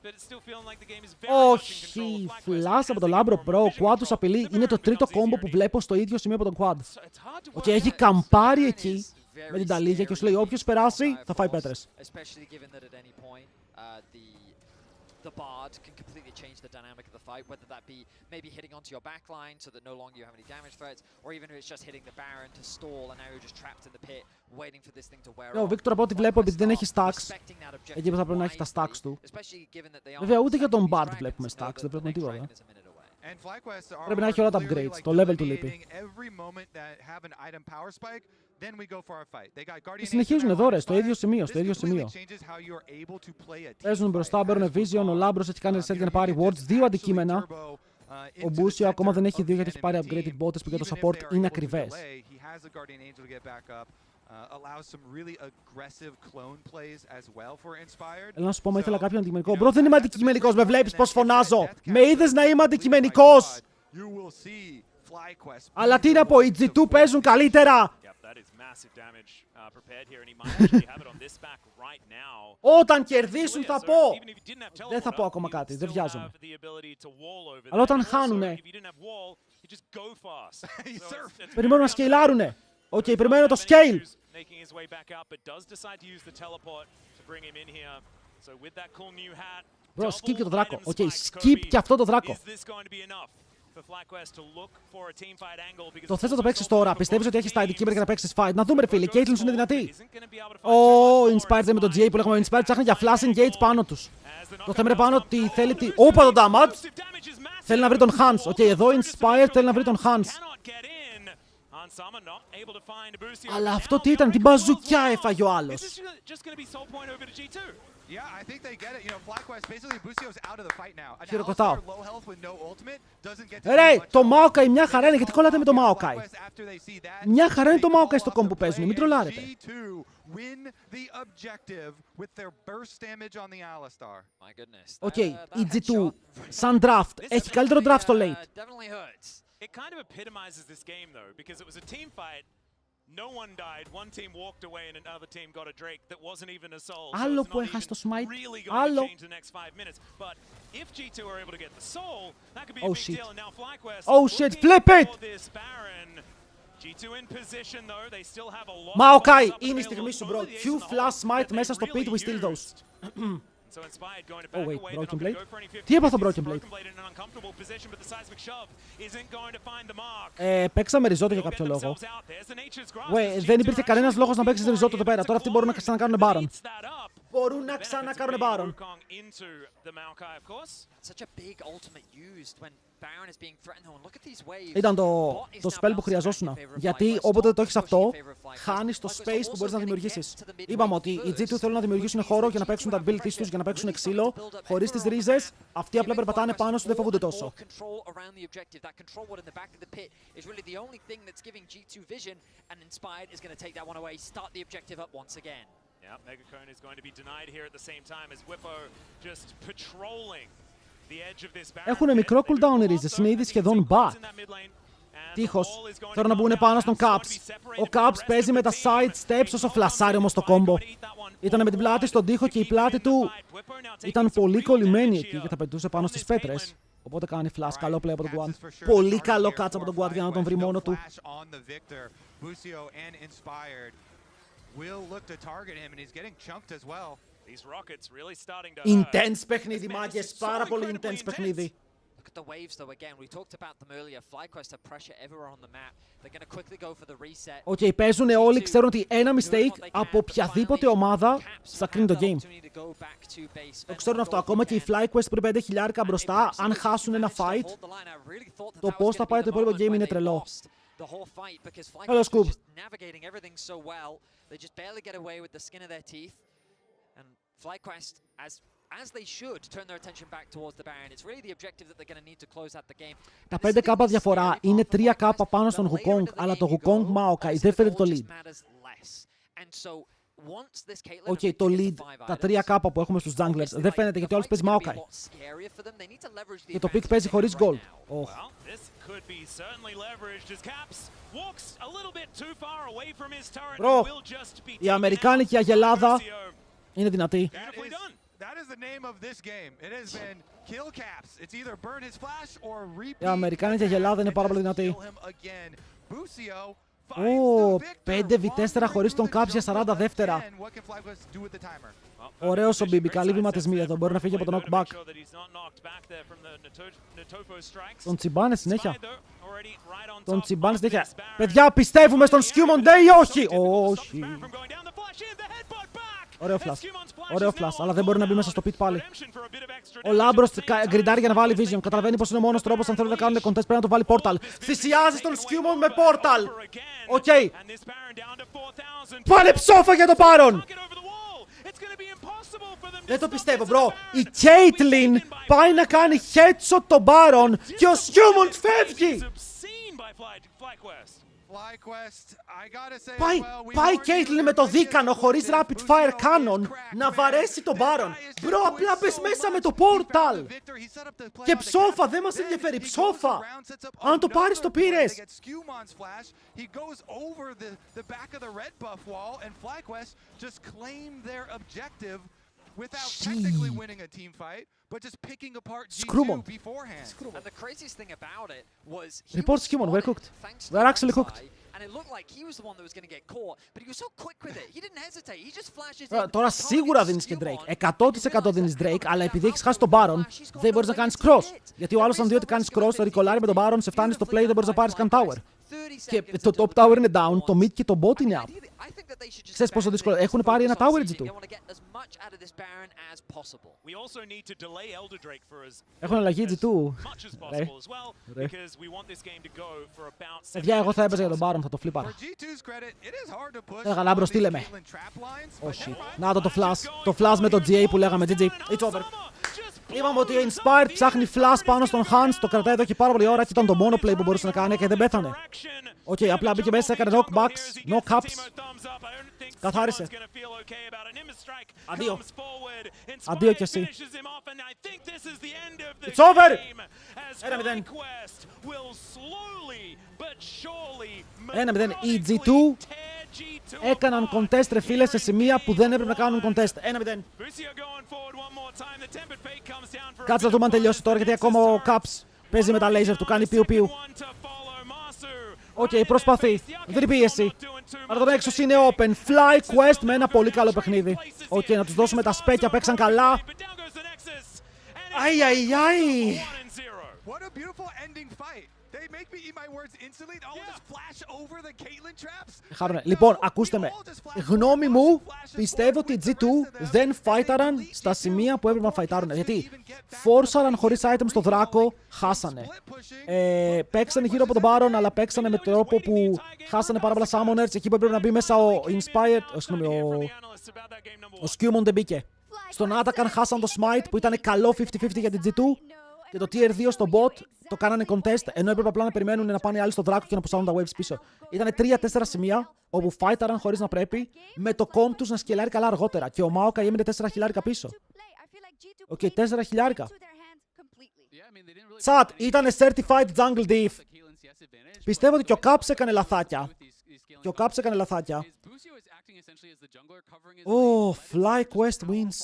Όχι, φλάς από το Λάμπρο Pro, Quad τους απειλεί. Είναι το τρίτο κόμπο που βλέπω στο ίδιο σημείο από τον Quad. Και έχει καμπάρει εκεί με την ταλίγια και σου λέει όποιος περάσει θα φάει πέτρες. The Bard can completely change the dynamic of the fight, whether that be maybe hitting onto your backline so that no longer you have any damage threats, or even if it's just hitting the Baron to stall and now you're just trapped in the pit, waiting for this thing to wear off. Ο Βίκτορ από ό,τι βλέπω, επειδή δεν έχει stacks, εκεί θα πρέπει να έχει τα stacks του. Βέβαια, ούτε για τον Bard βλέπουμε stacks, δεν βλέπουμε τίποτα. Πρέπει να έχει όλα τα upgrades, το level του λείπει. Και συνεχίζουν εδώ ρε, στο ίδιο σημείο, Παίζουν μπροστά, παίρνουν vision, ο Λάμπρος έχει κάνει reset για να πάρει wards, 2 αντικείμενα. Ο Μπούσιο ακόμα δεν έχει 2 γιατί έχει πάρει upgraded boters που για το support είναι ακριβές. Θέλω να σου πω, μα ήθελα κάποιον αντικειμενικό. Μπρο, δεν είμαι αντικειμενικός, με βλέπεις πως φωνάζω. Με είδες να είμαι αντικειμενικός. Αλλά τι να πω, οι G2 παίζουν καλύτερα. Όταν κερδίσουν θα πω. Δεν θα πω ακόμα κάτι, δεν βιάζομαι. Αλλά όταν χάνουνε, περιμένουν να σκεϊλάρουνε. Οκ, περιμένουν το scale. Μπρο, skip και το δράκο. Οκ, skip και αυτό το δράκο. Το θες να το παίξεις τώρα, πιστεύεις ότι έχεις τα αντικείμενα για να παίξεις fight. Να δούμε ρε φίλε, η Caitlyn σου είναι δυνατή. Inspired δεν με το GA που λέγαμε, Inspired ψάχνει για flash engage πάνω τους. Το θέμα είναι πάνω ότι θέλει τη... Όπα το damage! Θέλει να βρει τον Hans. Οκ, εδώ Inspired θέλει να βρει τον Hans. Αλλά αυτό τι ήταν, την μπαζουκιά έφαγε ο άλλος. Χειροκροτάω. Ρε, το Maokai μια χαρά είναι, γιατί κολλάτε με το Maokai. Μια χαρά είναι το Maokai στο κόμπο που παίζουν, μην τρολάρετε. Οκ, η G2 σαν draft έχει καλύτερο draft στο late. It kind of epitomizes this game though, because it was a team fight. No one died. One team walked away and another team got a Drake that wasn't even a soul. Άλλο που έχασε το smite. Really going to change the next 5 minutes. But if G2 are able to get the soul, that could be a big deal. And now FlyQuest. Oh shit, flip it! G2 in position though. They still have a lot. Maokai, είναι η στιγμή σου bro. Q flash smite μέσα στο pit, we steal those. Oh wait, Broken Blade. Τι έπαθα Broken Blade. Παίξαμε ριζότο για κάποιο λόγο. Δεν υπήρχε κανένας λόγος να παίξεις ριζότο εδώ πέρα. Τώρα αυτοί μπορούν να ξανακάνουν Baron. Μπορούν να ξανακάνουν Baron. Ήταν το spell που χρειαζόσουνα. Γιατί όποτε το έχεις αυτό, χάνεις το space που μπορείς να δημιουργήσεις. Είπαμε ότι οι G2 θέλουν να δημιουργήσουν χώρο για να παίξουν τα abilities τους, για να παίξουν ξύλο, χωρίς τις ρίζες. Αυτοί απλά περπατάνε πάνω σου, δεν φοβούνται τόσο. Έχουν μικρό cooldown οι ρίζες, είναι ήδη σχεδόν back. Τύχος, θέλω να μπουν πάνω στον Caps. Ο Caps παίζει με τα side steps όσο φλασάρει όμως το combo. Ήταν με την πλάτη στον τοίχο και η πλάτη του ήταν πολύ κολλημένη εκεί και θα πετούσε πάνω στις πέτρες. Οπότε κάνει flash, καλό play από τον Guard. Πολύ καλό catch από τον Guard για να τον βρει μόνο του. Intense παιχνίδι, μάγκες, πάρα πολύ intense παιχνίδι. The waves though again, we talked about them earlier. FlyQuest have pressure everywhere on the map. They're going to quickly go for the reset. Okay, παίζουν όλοι, ξέρουν ότι ένα mistake από οποιαδήποτε ομάδα θα κρίνει το game. Το ξέρουν αυτό, ακόμα και οι FlyQuest πριν 5 χιλιάρικα μπροστά, αν χάσουν ένα fight, το πώς θα πάει το υπόλοιπο game είναι τρελό. Hello, Scoop. Navigating everything so well, they just barely get away with the skin of their teeth. And FlyQuest, as they should, turn their attention back towards the Baron. It's really the objective that they're going to need to close out the game. Τα 5K διαφορά είναι 3K πάνω στον Wukong, αλλά το Wukong Maokai δεν φέρει το lead. Okay, το lead, τα 3K που έχουμε στους junglers δεν φαίνεται γιατί όλος παίζει Maokai. Και το pick παίζει χωρίς gold. Bro, η αμερικάνικη αγελάδα είναι δυνατή. Η αμερικάνικη αγελάδα είναι πάρα πολύ δυνατή. 5v4 χωρίς τον Caps για 40 δεύτερα. Ωραίος ο Μπίμπι, καλή βηματισμή εδώ, μπορεί να φύγει από τον knockback. Τον τσιμπάνε συνέχεια. Τον τσιμπάνε συνέχεια. Παιδιά, πιστεύουμε στον Σκιούμοντε ή όχι? Όχι. Ωραίο flash. Ωραίο flash, αλλά δεν μπορεί να μπει μέσα στο pit πάλι. Ο Λάμπρος γκριντάρει για να βάλει vision. Καταλαβαίνει πως είναι ο μόνος τρόπος αν θέλουν να κάνουν contest πρέπει να το βάλει portal. Θυσιάζει τον Σκιούμον με portal. Οκ. Πάνε ψόφα για το Baron. Δεν το πιστεύω, bro. Η Caitlyn πάει να κάνει headshot τον Baron και ο Σκιούμον φεύγει. Πάει η Caitlyn με το δίκανο χωρίς rapid fire cannon να βαρέσει τον Baron. Μπρο, απλά πες μέσα με το portal. Και ψόφα, δεν μας ενδιαφέρει, ψόφα. Αν το πάρεις το πήρες. Screwmon. Report Screwmon, we're cooked. We're actually cooked. Τώρα σίγουρα δίνεις και Drake. 100% δίνεις Drake, αλλά επειδή έχεις χάσει τον Baron, δεν μπορείς να κάνεις cross. Γιατί ο άλλος αν δει ότι κάνεις cross, το ρικολάρει με τον Baron, σε φτάνει στο play, δεν μπορείς να πάρεις καν tower. Και το top tower είναι down, το mid και το bot είναι up. Ξέρεις πόσο δύσκολο. Έχουν πάρει ένα tower G2. Έχουν αλλαγή G2. Παιδιά, εγώ θα έπαιζα για τον Baron, θα το φλίπαρα. Γαλάμπρο, τι λέμε. Oh shit. Να το flash. Το flash με το GA που λέγαμε. GG. It's over. Είπαμε ότι ο Inspired ψάχνει flash πάνω στον Hans, το κρατάει εδώ και πάρα πολύ ώρα και ήταν το μόνο play που μπορούσε να κάνει και δεν πέθανε. Οκ, απλά μπήκε μέσα, έκανε knockbacks, no caps. Καθάρισε. Αντίο. Αντίο κι εσύ. It's over! 1-0. 1-0. Οι G2 έκαναν contest ρε φίλε σε σημεία που δεν έπρεπε να κάνουν contest. 1-0. Κάτσε να δούμε αν τελειώσει τώρα γιατί ακόμα ο Caps παίζει με τα laser του, κάνει πιου-πιου. Οκ, προσπαθεί. Δίνει πίεση. Αλλά τον Nexus είναι open. Fly Quest με ένα πολύ καλό παιχνίδι. Οκ, να τους δώσουμε τα σπέκια, παίξαν καλά. Αϊ, αϊ, αϊ. Λοιπόν, ακούστε με. Γνώμη μου, πιστεύω ότι οι G2 δεν φάιταραν στα σημεία που έπρεπε να φάιταρουν. Γιατί φόρσαραν χωρίς item στο Δράκο, χάσανε. Παίξανε γύρω από τον Baron, αλλά παίξανε με τρόπο που χάσανε πάρα πολλά summoners. Εκεί που έπρεπε να μπει μέσα ο Inspired, ο Scumon δεν μπήκε. Στον Atakan χάσαν το Smite που ήταν καλό 50-50 για την G2. Και το tier 2 στο bot το κάνανε contest, ενώ έπρεπε απλά να περιμένουν να πάνε οι άλλοι στο Δράκο και να πουσάρουν τα waves πίσω. Ήταν 3-4 σημεία όπου φάιταραν χωρίς να πρέπει, με το comp τους να σκελάρει καλά αργότερα. Και ο Maokai έμεινε 4 χιλιάρικα πίσω. Οκ, 4 χιλιάρικα. Chat, ήτανε certified jungle diff. Πιστεύω ότι και ο Caps έκανε λαθάκια. Και ο Caps έκανε λαθάκια. Oh, Fly Quest wins.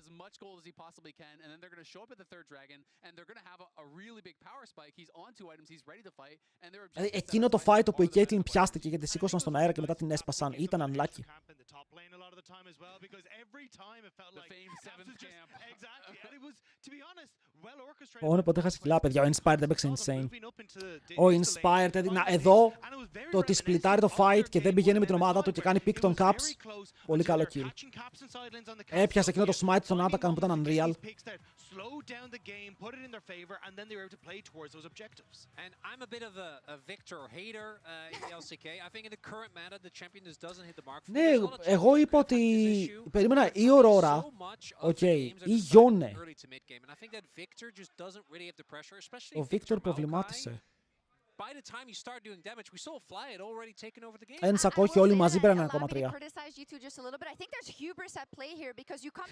As much gold as he possibly can, and then they're going to show up at the third dragon, and they're going to have a really big power spike. He's on 2 items, he's ready to fight, and they're... Εκείνο το fight όπου η Caitlyn πιάστηκε και τη σήκωσαν στον αέρα και μετά την έσπασαν, ήταν unlucky. Όνο ποτέ χάσει κιλά, παιδιά. Ο Inspired έπαιξε insane. Ο Inspired έδινα εδώ το ότι σπλιτάρει το fight και δεν πηγαίνει με την ομάδα του και κάνει pick τον Caps. Πολύ καλό kill. Έπιασε εκείνο το smite στον Atakan που ήταν unreal. Ναι, εγώ είπα ότι περίμενα ή Aurora, ή Yone. Ο Victor προβλημάτισε. Ένα σακόχι όλοι μαζί πήραν 1,3.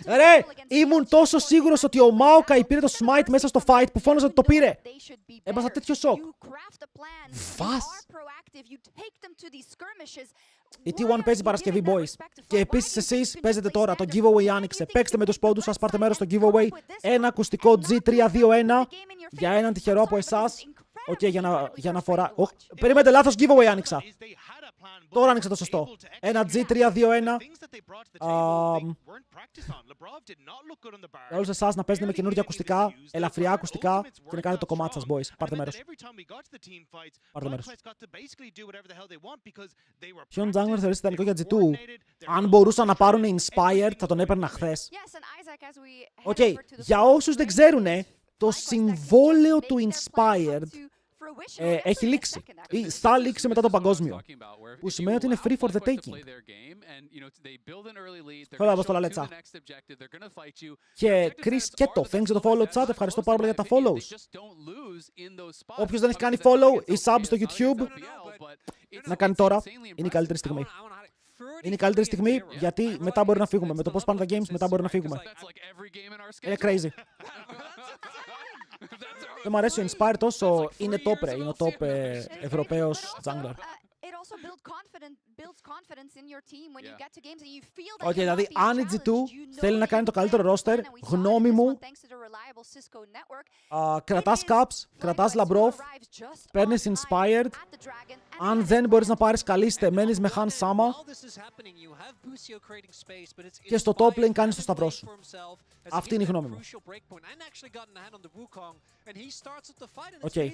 Ρε, ήμουν τόσο σίγουρος ότι ο Maokai πήρε το smite μέσα στο fight που φώναζε ότι το πήρε. Έπαθα τέτοιο σοκ. Βας. Η T1 παίζει Παρασκευή, boys. Και επίσης εσείς παίζετε τώρα. Το giveaway άνοιξε. Παίξτε με τους πόντους σας, πάρτε μέρος στο giveaway. Ένα ακουστικό G321 για έναν τυχερό από εσάς. Οκ, για να φορά. Περίμενε, λάθος giveaway άνοιξα. Τώρα άνοιξα το σωστό. Ένα G321. Για όλους εσάς να παίζετε με καινούργια ακουστικά, ελαφριά ακουστικά και να κάνετε το κομμάτι σας, boys. Πάρτε μέρος. Πάρτε μέρος. Ποιον jungler θεωρείς ιδανικό για G2? Αν μπορούσαν να πάρουν Inspired, θα τον έπαιρνα χθες. Οκ, για όσους δεν ξέρουνε, το συμβόλαιο του Inspired έχει λήξει ή θα λήξει μετά το παγκόσμιο, που σημαίνει ότι είναι free for the taking. Θέλω να στο λαλέτσα. Και Chris Keto, thanks για το follow chat, ευχαριστώ πάρα πολύ για τα follows. Όποιος δεν έχει κάνει follow ή sub στο YouTube, να κάνει τώρα, είναι η καλύτερη στιγμή. Είναι η καλύτερη στιγμή γιατί μετά μπορεί να φύγουμε. Με το πώς πάνε τα games μετά μπορεί να φύγουμε. Είναι crazy. Δεν μου αρέσει ο Inspire τόσο, είναι top ρε, είναι ο top Ευρωπαίος jungler. Ok, δηλαδή αν η G2 θέλει να κάνει το καλύτερο roster, γνώμη μου, κρατάς Caps, κρατάς Labrov, παίρνεις Inspired. Αν δεν μπορείς να πάρεις Καλίστε, μένεις με Han Sama και στο top lane κάνεις το σταυρό σου. Αυτή είναι η γνώμη μου. Ok.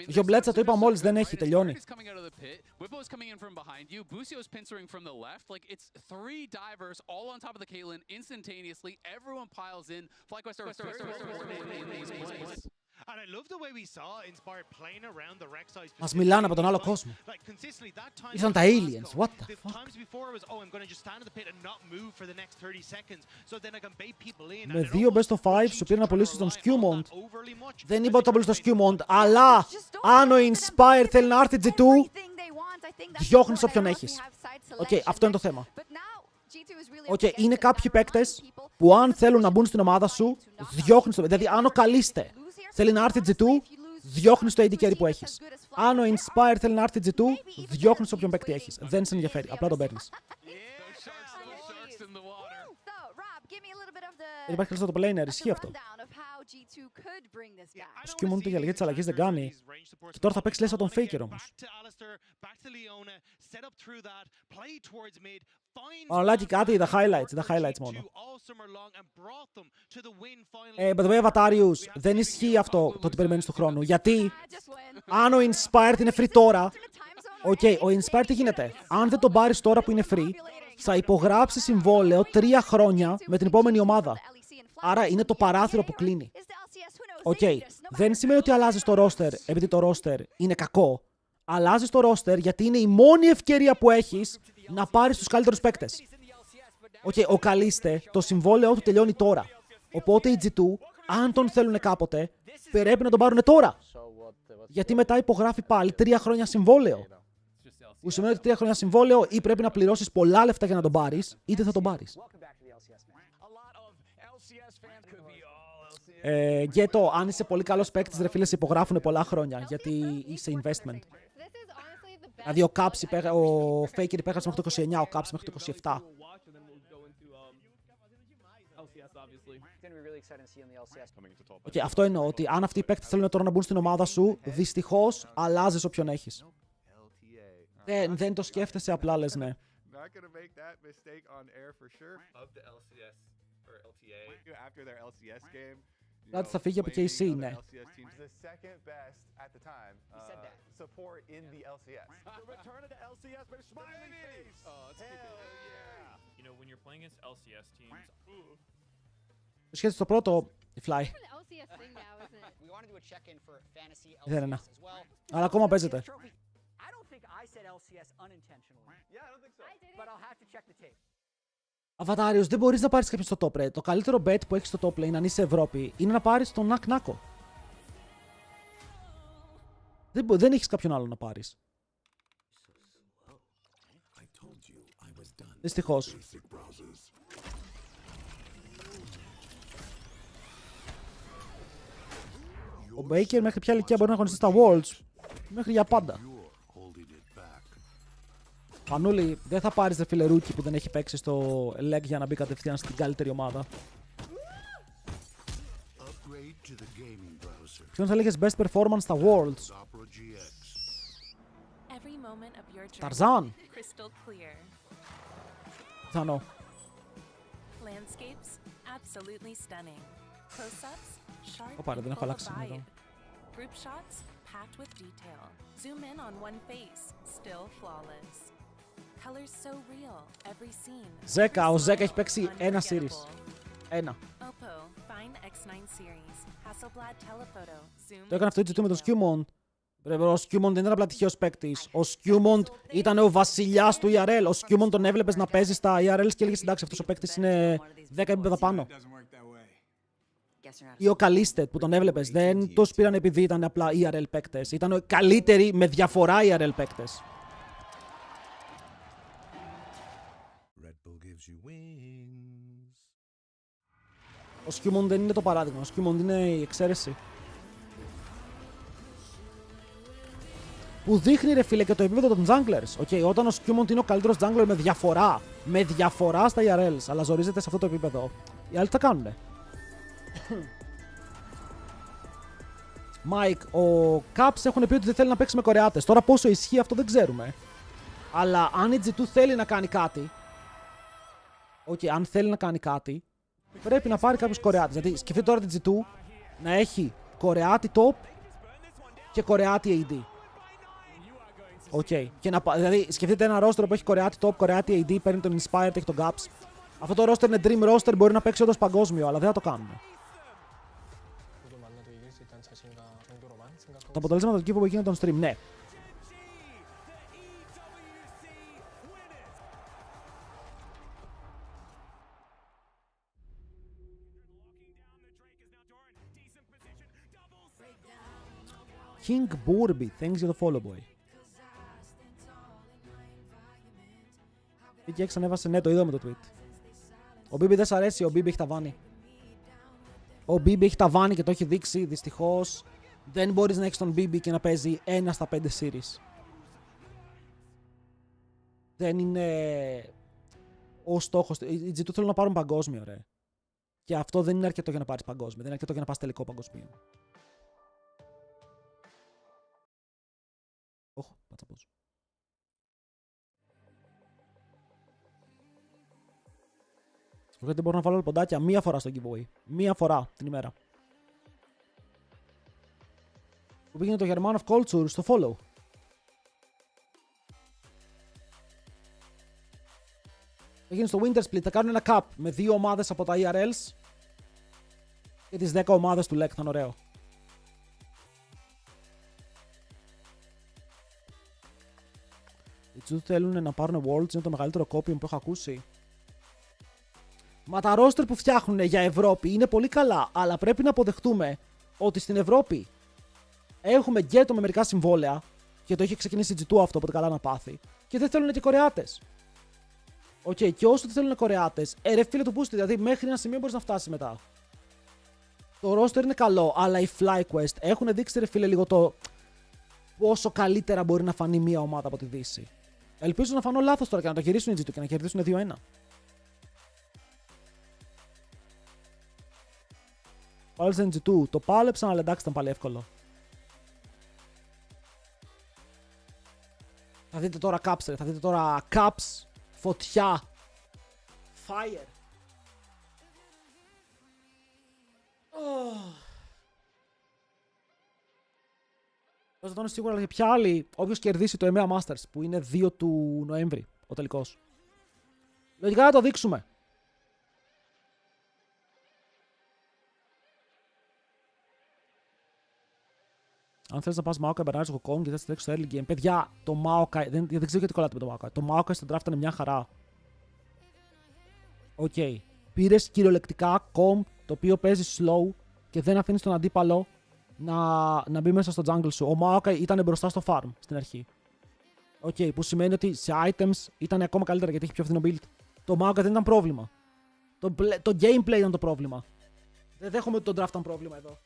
Για Μπλέτσα το είπα μόλις, δεν έχει, τελειώνει. Μας μιλάνε από τον άλλο κόσμο. Ήσαν τα aliens, what the fuck. Με 2 best of 5 σου πήρε να πωλήσεις τον Skewmont. Δεν είπα ότι θα πωλήσεις τον Skewmont, αλλά αν ο Inspire θέλει να έρθει G2, διώχνεις όποιον έχεις. Οκ, αυτό είναι το θέμα. Οκ, είναι κάποιοι παίκτες που αν θέλουν να μπουν στην ομάδα σου, διώχνεις το. Δηλαδή αν ο Καλίστε θέλει να έρθει G2, διώχνεις το AD carry που έχεις. Αν ο Inspire θέλει να έρθει G2, διώχνεις όποιον παίκτη έχεις. Δεν σε ενδιαφέρει, απλά τον παίρνεις. Δεν υπάρχει καλύτερο το planer, ισχύει αυτό. Ο Skewmont για αλλαγή της αλλαγής δεν κάνει. Και τώρα θα παίξει λες σαν τον Faker όμως. Ολάκι κάτι, τα highlights μόνο. By the way, Avatarius, δεν ισχύει αυτό το ότι περιμένεις του χρόνου. Γιατί αν ο Inspired είναι free τώρα, ο Inspired τι γίνεται? Αν δεν τον πάρεις τώρα που είναι free, θα υπογράψει συμβόλαιο 3 χρόνια με την επόμενη ομάδα. Άρα είναι το παράθυρο που κλείνει. Δεν σημαίνει ότι αλλάζεις το roster επειδή το roster είναι κακό. Αλλάζεις το roster γιατί είναι η μόνη ευκαιρία που έχεις να πάρεις τους καλύτερους παίκτες. Ο Καλίστε, το συμβόλαιό του τελειώνει τώρα. Οπότε οι G2, αν τον θέλουν κάποτε, πρέπει να τον πάρουν τώρα. Γιατί μετά υπογράφει πάλι 3 χρόνια συμβόλαιο. Που σημαίνει ότι 3 χρόνια συμβόλαιο ή πρέπει να πληρώσεις πολλά λεφτά για να τον πάρεις, είτε θα τον πάρεις. Γκέτο, αν είσαι πολύ καλός παίκτης, ρε φίλε, σε υπογράφουν πολλά χρόνια, γιατί είσαι investment. Δηλαδή ο Faker υπέγραψε μέχρι το 29, ο Caps μέχρι το 27. Αυτό εννοώ, ότι αν αυτοί οι παίκτες θέλουν τώρα να μπουν στην ομάδα σου, δυστυχώς αλλάζεις όποιον έχεις. Δεν το σκέφτεσαι, απλά λες ναι. Κάτι θα φύγει από KC, ναι. Σχέση στο πρώτο, η Fly. Δεν είναι. Αλλά ακόμα παίζεται. Αβατάριος, δεν μπορείς να πάρεις κάποιον στο top, ρε. Το καλύτερο bet που έχεις στο top lane, αν είσαι Ευρώπη, είναι να πάρεις τον Νακ Νάκο. Δεν έχεις κάποιον άλλο να πάρεις. Δυστυχώς. Ο Baker μέχρι ποια ηλικία μπορεί να αγωνιστεί στα Worlds? Μέχρι για πάντα. Πανούλη, δεν θα πάρεις δε φίλε ρούκι που δεν έχει παίξει στο leg για να μπει κατευθείαν στην καλύτερη ομάδα. Ποιον θα έλεγες best performance στα Worlds? Ταρζάν. Πιθανό. Ωπα ρε, δεν έχω αλλάξει εδώ. Ζέκα, ο Ζέκα έχει παίξει ένα series. Ένα. Το έκανε αυτό η G2 με τον Skewmont. Ο Skewmont δεν ήταν απλά τυχαίος παίκτης. Ο Skewmont ήταν ο βασιλιάς του ERL. Ο Skewmont τον έβλεπες να παίζει στα ERL και έλεγες εντάξει, αυτός ο παίκτης είναι 10 επίπεδα πάνω. Ή ο Καλίστετ που τον έβλεπες. Δεν τους πήραν επειδή ήταν απλά ERL παίκτες. Ήταν οι καλύτεροι με διαφορά ERL παίκτες. Ο Skewmont δεν είναι το παράδειγμα. Ο Skewmont είναι η εξαίρεση. Που δείχνει ρε φίλε και το επίπεδο των junglers. Okay, όταν ο Skewmont είναι ο καλύτερος jungler με διαφορά στα ERLs, αλλά ζορίζεται σε αυτό το επίπεδο, οι άλλοι τι θα κάνουνε? Mike, ο Caps έχουν πει ότι δεν θέλει να παίξει με Κορεάτες. Τώρα πόσο ισχύει αυτό δεν ξέρουμε. Αλλά αν η G2 θέλει να κάνει κάτι, αν θέλει να κάνει κάτι, πρέπει να πάρει κάποιους Κορεάτες. Δηλαδή σκεφτείτε τώρα την G2 να έχει Κορεάτη top και Κορεάτη AD. Δηλαδή σκεφτείτε ένα roster που έχει Κορεάτη top, Κορεάτη AD, παίρνει τον Inspired, έχει τον Caps. Αυτό το roster είναι dream roster, μπορεί να παίξει όντως παγκόσμιο, αλλά δεν θα το κάνουμε. Το αποτέλεσμα του κήπου που έγινε τον stream, ναι. King Borby, thanks για το follow boy. Και έξω ανέβασε, ναι, το είδαμε το tweet. Ο Μπίμπι δεν σ' αρέσει, ο Μπίμπι έχει ταβάνι. Ο Μπίμπι έχει ταβάνι και το έχει δείξει, δυστυχώς. Δεν μπορείς να έχεις τον Μπίμπι και να παίζει 1 στα 5 series. Δεν είναι ο στόχος. Οι G2 θέλουν να πάρουν παγκόσμιο, ρε. Και αυτό δεν είναι αρκετό για να πάρεις παγκόσμιο. Δεν είναι αρκετό για να πας τελικό παγκόσμιο. Πάτσα πώς. Γιατί μπορώ να βάλω ποντάκια μία φορά στο giveaway. Μία φορά την ημέρα. Που πήγαινε το German of Culture στο follow. Έγινε στο Winter Split. Θα κάνουν ένα cup με 2 ομάδες από τα ERLs και τις 10 ομάδες του LEC. Θα είναι ωραίο. Οι G2 θέλουν να πάρουν Worlds. Είναι το μεγαλύτερο copy που έχω ακούσει. Μα τα roster που φτιάχνουν για Ευρώπη είναι πολύ καλά, αλλά πρέπει να αποδεχτούμε ότι στην Ευρώπη έχουμε γκέτο με μερικά συμβόλαια, και το είχε ξεκινήσει η G2 αυτό, οπότε καλά να πάθει, και δεν θέλουν και Κορεάτες. Και όσο δεν θέλουν Κορεάτες, ρε φίλε του πούστη, δηλαδή μέχρι ένα σημείο μπορείς να φτάσεις μετά. Το roster είναι καλό, αλλά οι FlyQuest έχουν δείξει ρε φίλε λίγο το πόσο καλύτερα μπορεί να φανεί μια ομάδα από τη Δύση. Ελπίζω να φανώ λάθος τώρα και να το γυρίσουν οι G2 και να κερδίσουν 2-1. Πάλεψαν G2, το πάλεψαν, αλλά εντάξει ήταν πάλι εύκολο. Θα δείτε τώρα Caps, θα δείτε τώρα Caps, φωτιά, fire. Θα το σίγουρα, αλλά και ποια άλλη, όποιος κερδίσει το EMEA Masters, που είναι 2 του Νοέμβρη, ο τελικός. Λογικά να το δείξουμε. Αν θέλεις να πας Maokai, μπερνάρεις ο Kong και θες να τρέξεις στο early game. Παιδιά, το Maokai, δεν ξέρω γιατί κολλάτε με το Maokai. Το Maokai στο draft είναι μια χαρά. Πήρες κυριολεκτικά comp το οποίο παίζει slow και δεν αφήνεις τον αντίπαλο να μπει μέσα στο jungle σου. Ο Maokai ήταν μπροστά στο farm στην αρχή. Okay, που σημαίνει ότι σε items ήταν ακόμα καλύτερα γιατί έχει πιο φθηνό build. Το Maokai δεν ήταν πρόβλημα. Το gameplay ήταν το πρόβλημα. Δεν δέχομαι ότι το draft ήταν πρόβλημα εδώ.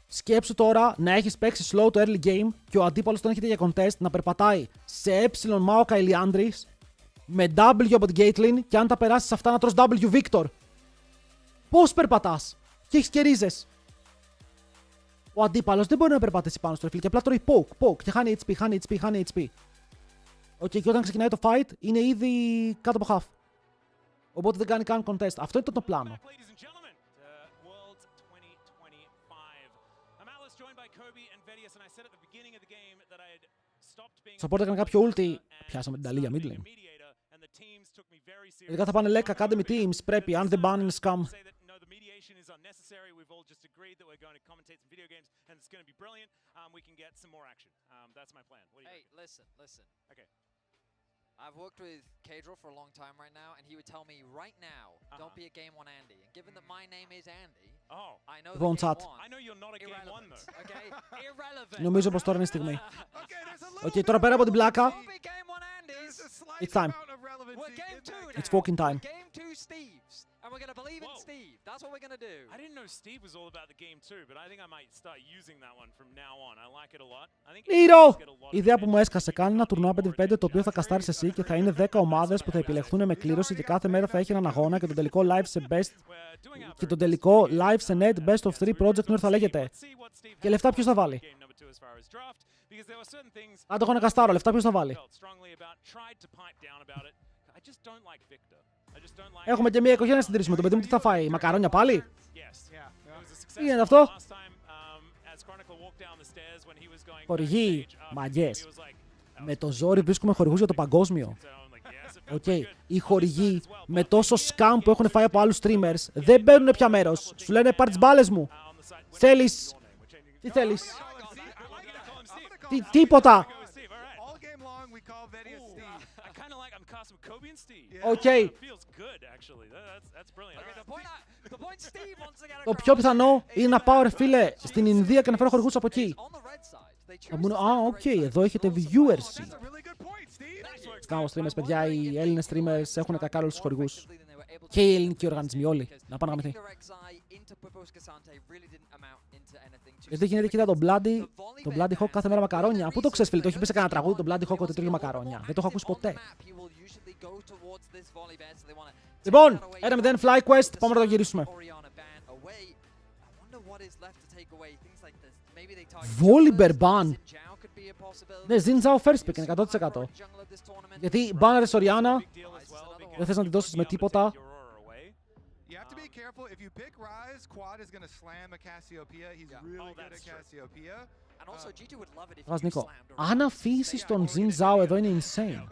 Σκέψου τώρα να έχεις παίξει slow το early game και ο αντίπαλος τον έχετε για contest να περπατάει σε έψιλον Maokai Liandris με W από την Caitlyn και αν τα περάσεις αυτά να τρως W Victor. Πώς περπατάς και έχεις και ρίζες. Ο αντίπαλος δεν μπορεί να περπατήσει πάνω στο ρεφίλ και απλά τρώει poke και χάνει HP. Και όταν ξεκινάει το fight είναι ήδη κάτω από half. Οπότε δεν κάνει καν contest. Αυτό ήταν το πλάνο. Support έκανε κάποιο ulti. Πιάσαμε την Ταλία mid lane. Ειδικά θα πάνε like Academy Teams. Πρέπει, αν δεν πάνε είναι scam. I've worked with Kadril for a long time right now, and he would tell me right now, don't be a game one Andy. And given that my name is Andy, I know the game one. I know you're not a game one though. Okay, irrelevant. Νομίζω πως τώρα είναι η στιγμή. Τώρα πέρα από την πλάκα. It's time. It's fucking time. Game two Steve's, and we're gonna believe in Steve. That's what we're gonna do. I didn't know Steve was all about the game too, but I think I might start using that one from now on. I like it a lot. I think η ιδέα που μου έσκασε, κάνει ένα τουρνουά 5v5 το οποίο θα καστάρεις εσύ και θα είναι 10 ομάδες που θα επιλεχθούν με κλήρωση και κάθε μέρα θα έχει έναν αγώνα και τον τελικό live σε best και τον τελικό live σε net best of 3 project θα λέγεται. Και λεφτά ποιος θα βάλει? Αν το έχω να καστάρω, λεφτά ποιος θα βάλει? Έχουμε και μια οικογένεια να συντηρήσουμε. Το παιδί μου τι θα φάει? Μακαρόνια πάλι? Τι είναι αυτό? Χορηγοί, μαγκές. Με το ζόρι βρίσκουμε χορηγούς για το παγκόσμιο. Οι χορηγοί με τόσο scam που έχουν φάει από άλλους streamers δεν παίρνουν πια μέρος. Σου λένε πάρ' τις μπάλες μου. Θέλεις? Τι θέλεις? Τίποτα. Το πιο πιθανό είναι να πάω, ρε φίλε, στην Ινδία και να φέρω χορηγούς από εκεί. Εδώ έχετε viewers. Κάνω streamers, παιδιά, οι Έλληνες streamers έχουν κακά όλους τους χορηγούς. Και οι ελληνικοί οργανισμοί όλοι. Να πάνε να γαμηθεί. Γιατί γίνεται, κοίτα, το Bloody Hawk κάθε μέρα μακαρόνια. Πού το ξέρεις, φίλε? Το έχει πει σε κανένα τραγούδι το Bloody Hawk ότι τρώγει μακαρόνια? Δεν το έχω ακούσει ποτέ. Λοιπόν, 1-0 Fly Quest, πάμε να το γυρίσουμε. Volibear ban. Ναι, Xin Zhao first pick είναι 100%. Γιατί μπάναρε Σοριάνα, δεν θες να την δώσεις με τίποτα. Νίκο, αν αφήσεις τον Xin Zhao εδώ είναι insane.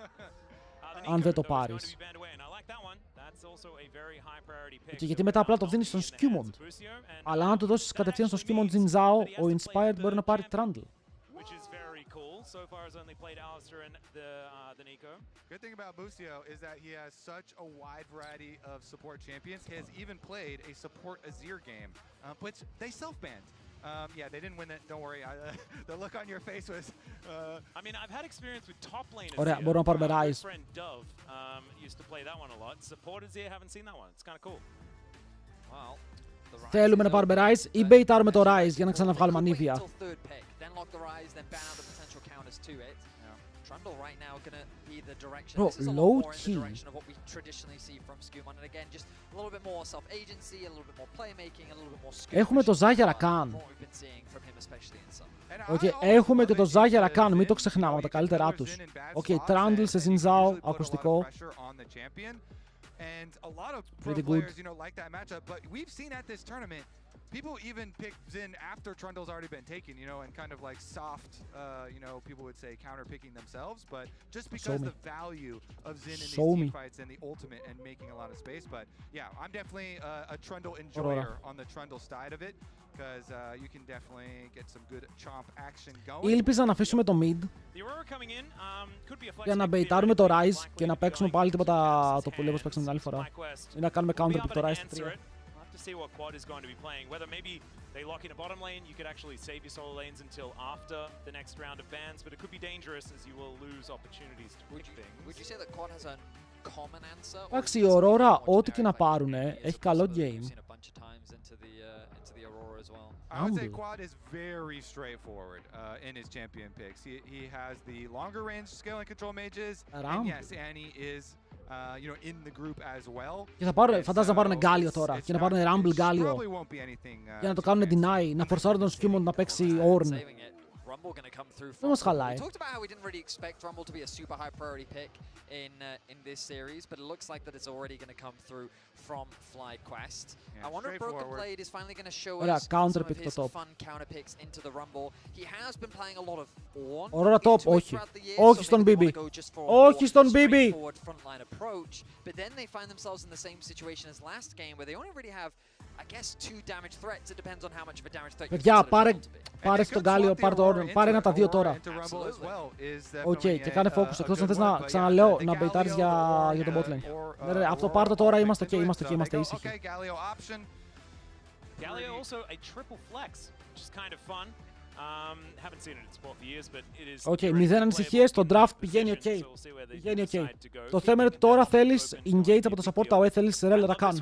Αν δεν το πάρεις. Και γιατί μετά απλά το δίνεις στον Skewmond. Αλλά αν του δώσεις κατευθείαν στον Skewmond Xin Zhao, ο Inspired μπορεί να πάρει Trundle. So far has only played Alistair and the Nico. Good thing about Busio is that he has such a wide variety of support champions. He has even played a support Azir game, which they self-banned. Yeah, they didn't win it. Don't worry. The look on your face was. I mean, I've had experience with top lane Azir. Ωραία, μπορώ να πάρουμε Rise. My friend Dove used to play that one a lot. Support Azir, haven't seen that one. It's kind of cool. Well, θέλουμε να πάρουμε Rise ή baitάρουμε το Rise για να ξαναβγάλουμε ανήβια? Trundle right now gonna be the direction. Bro, this is a low lot more key. in the direction of what we traditionally see from Skewmon. And again, just a little bit more self-agency, a little bit more playmaking, a little bit more skill. Έχουμε το Zaya Rakan. Έχουμε και το Zaya Rakan, μην το ξεχνάμε, από τα καλύτερά τους. Trundle σε Xin Zhao, ακουστικό. And a lot of pro Pretty players, good. like that matchup. But we've seen at this tournament, people even pick Xin after Trundle's already been taken, you know, and kind of like soft, you know, people would say counter-picking themselves, but just because the value of Xin in these team fights and the ultimate and making a lot of space. But yeah, I'm definitely a Trundle enjoyer on the Trundle side of it, because you can definitely get some good chomp action going. Ήλπιζα να αφήσουμε το mid για να μπεϊτάρουμε το Rise και να παίξουμε πάλι τίποτα το πολύ όπως παίξαμε την άλλη φορά. Ή να κάνουμε counter pick το Rise στο 3. See what quad is going to be playing. Whether maybe they lock in a bottom lane, you could actually save your solo lanes until after the next round of bans, but it could be dangerous as you will lose opportunities to pick things. Would you say that quad has a common answer? Εντάξει, η Aurora, ό,τι και να πάρουνε, έχει καλό game. I would say Quad is very straightforward in his champion picks. He has the longer range scale and control mages, and yes, Annie is you know, in the group as well. Και θα πάρουν, φαντάζομαι να πάρουν Γκάλιο τώρα και να πάρουν Rumble Γκάλιο για να το κάνουν deny, να φορσάρουν τον Skimon να παίξει Ornn. Rumble going to come through. Δεν μας χαλάει. We talked about how we didn't really expect Rumble to be a super high priority pick in this series, but it looks like that it's already going to come through from FlyQuest. Yeah, I wonder if Broken Blade is finally going to show Ωραία, us some counter of pick his το top. fun counter picks into the Rumble. He has been playing a lot of Ornn. Aurora top, όχι. Όχι στον BB. Όχι στον BB. Frontline approach, but then they find themselves in the same situation as last game where they only really have, I guess, 2 damage threats. It depends on how much of a damage threat. Παιδιά, πάρε τον Γκάλιο, πάρε το Ornn, πάρε ένα τα δύο τώρα. Οκ, και κάνε focus, εκτός αν θες να ξαναλέω να μπεϊτάρεις για τον bot lane. Αυτό πάρ' το τώρα, είμαστε ok, είμαστε ήσυχοι. Galio also a triple flex, which is kind of fun. Haven't seen it in sport for years, but it is. Οκ, 0 ανησυχίες, το draft πηγαίνει ok. Πηγαίνει ok. Το θέμα είναι ότι τώρα θέλεις engage από το support AOE, θέλεις rel Rakan.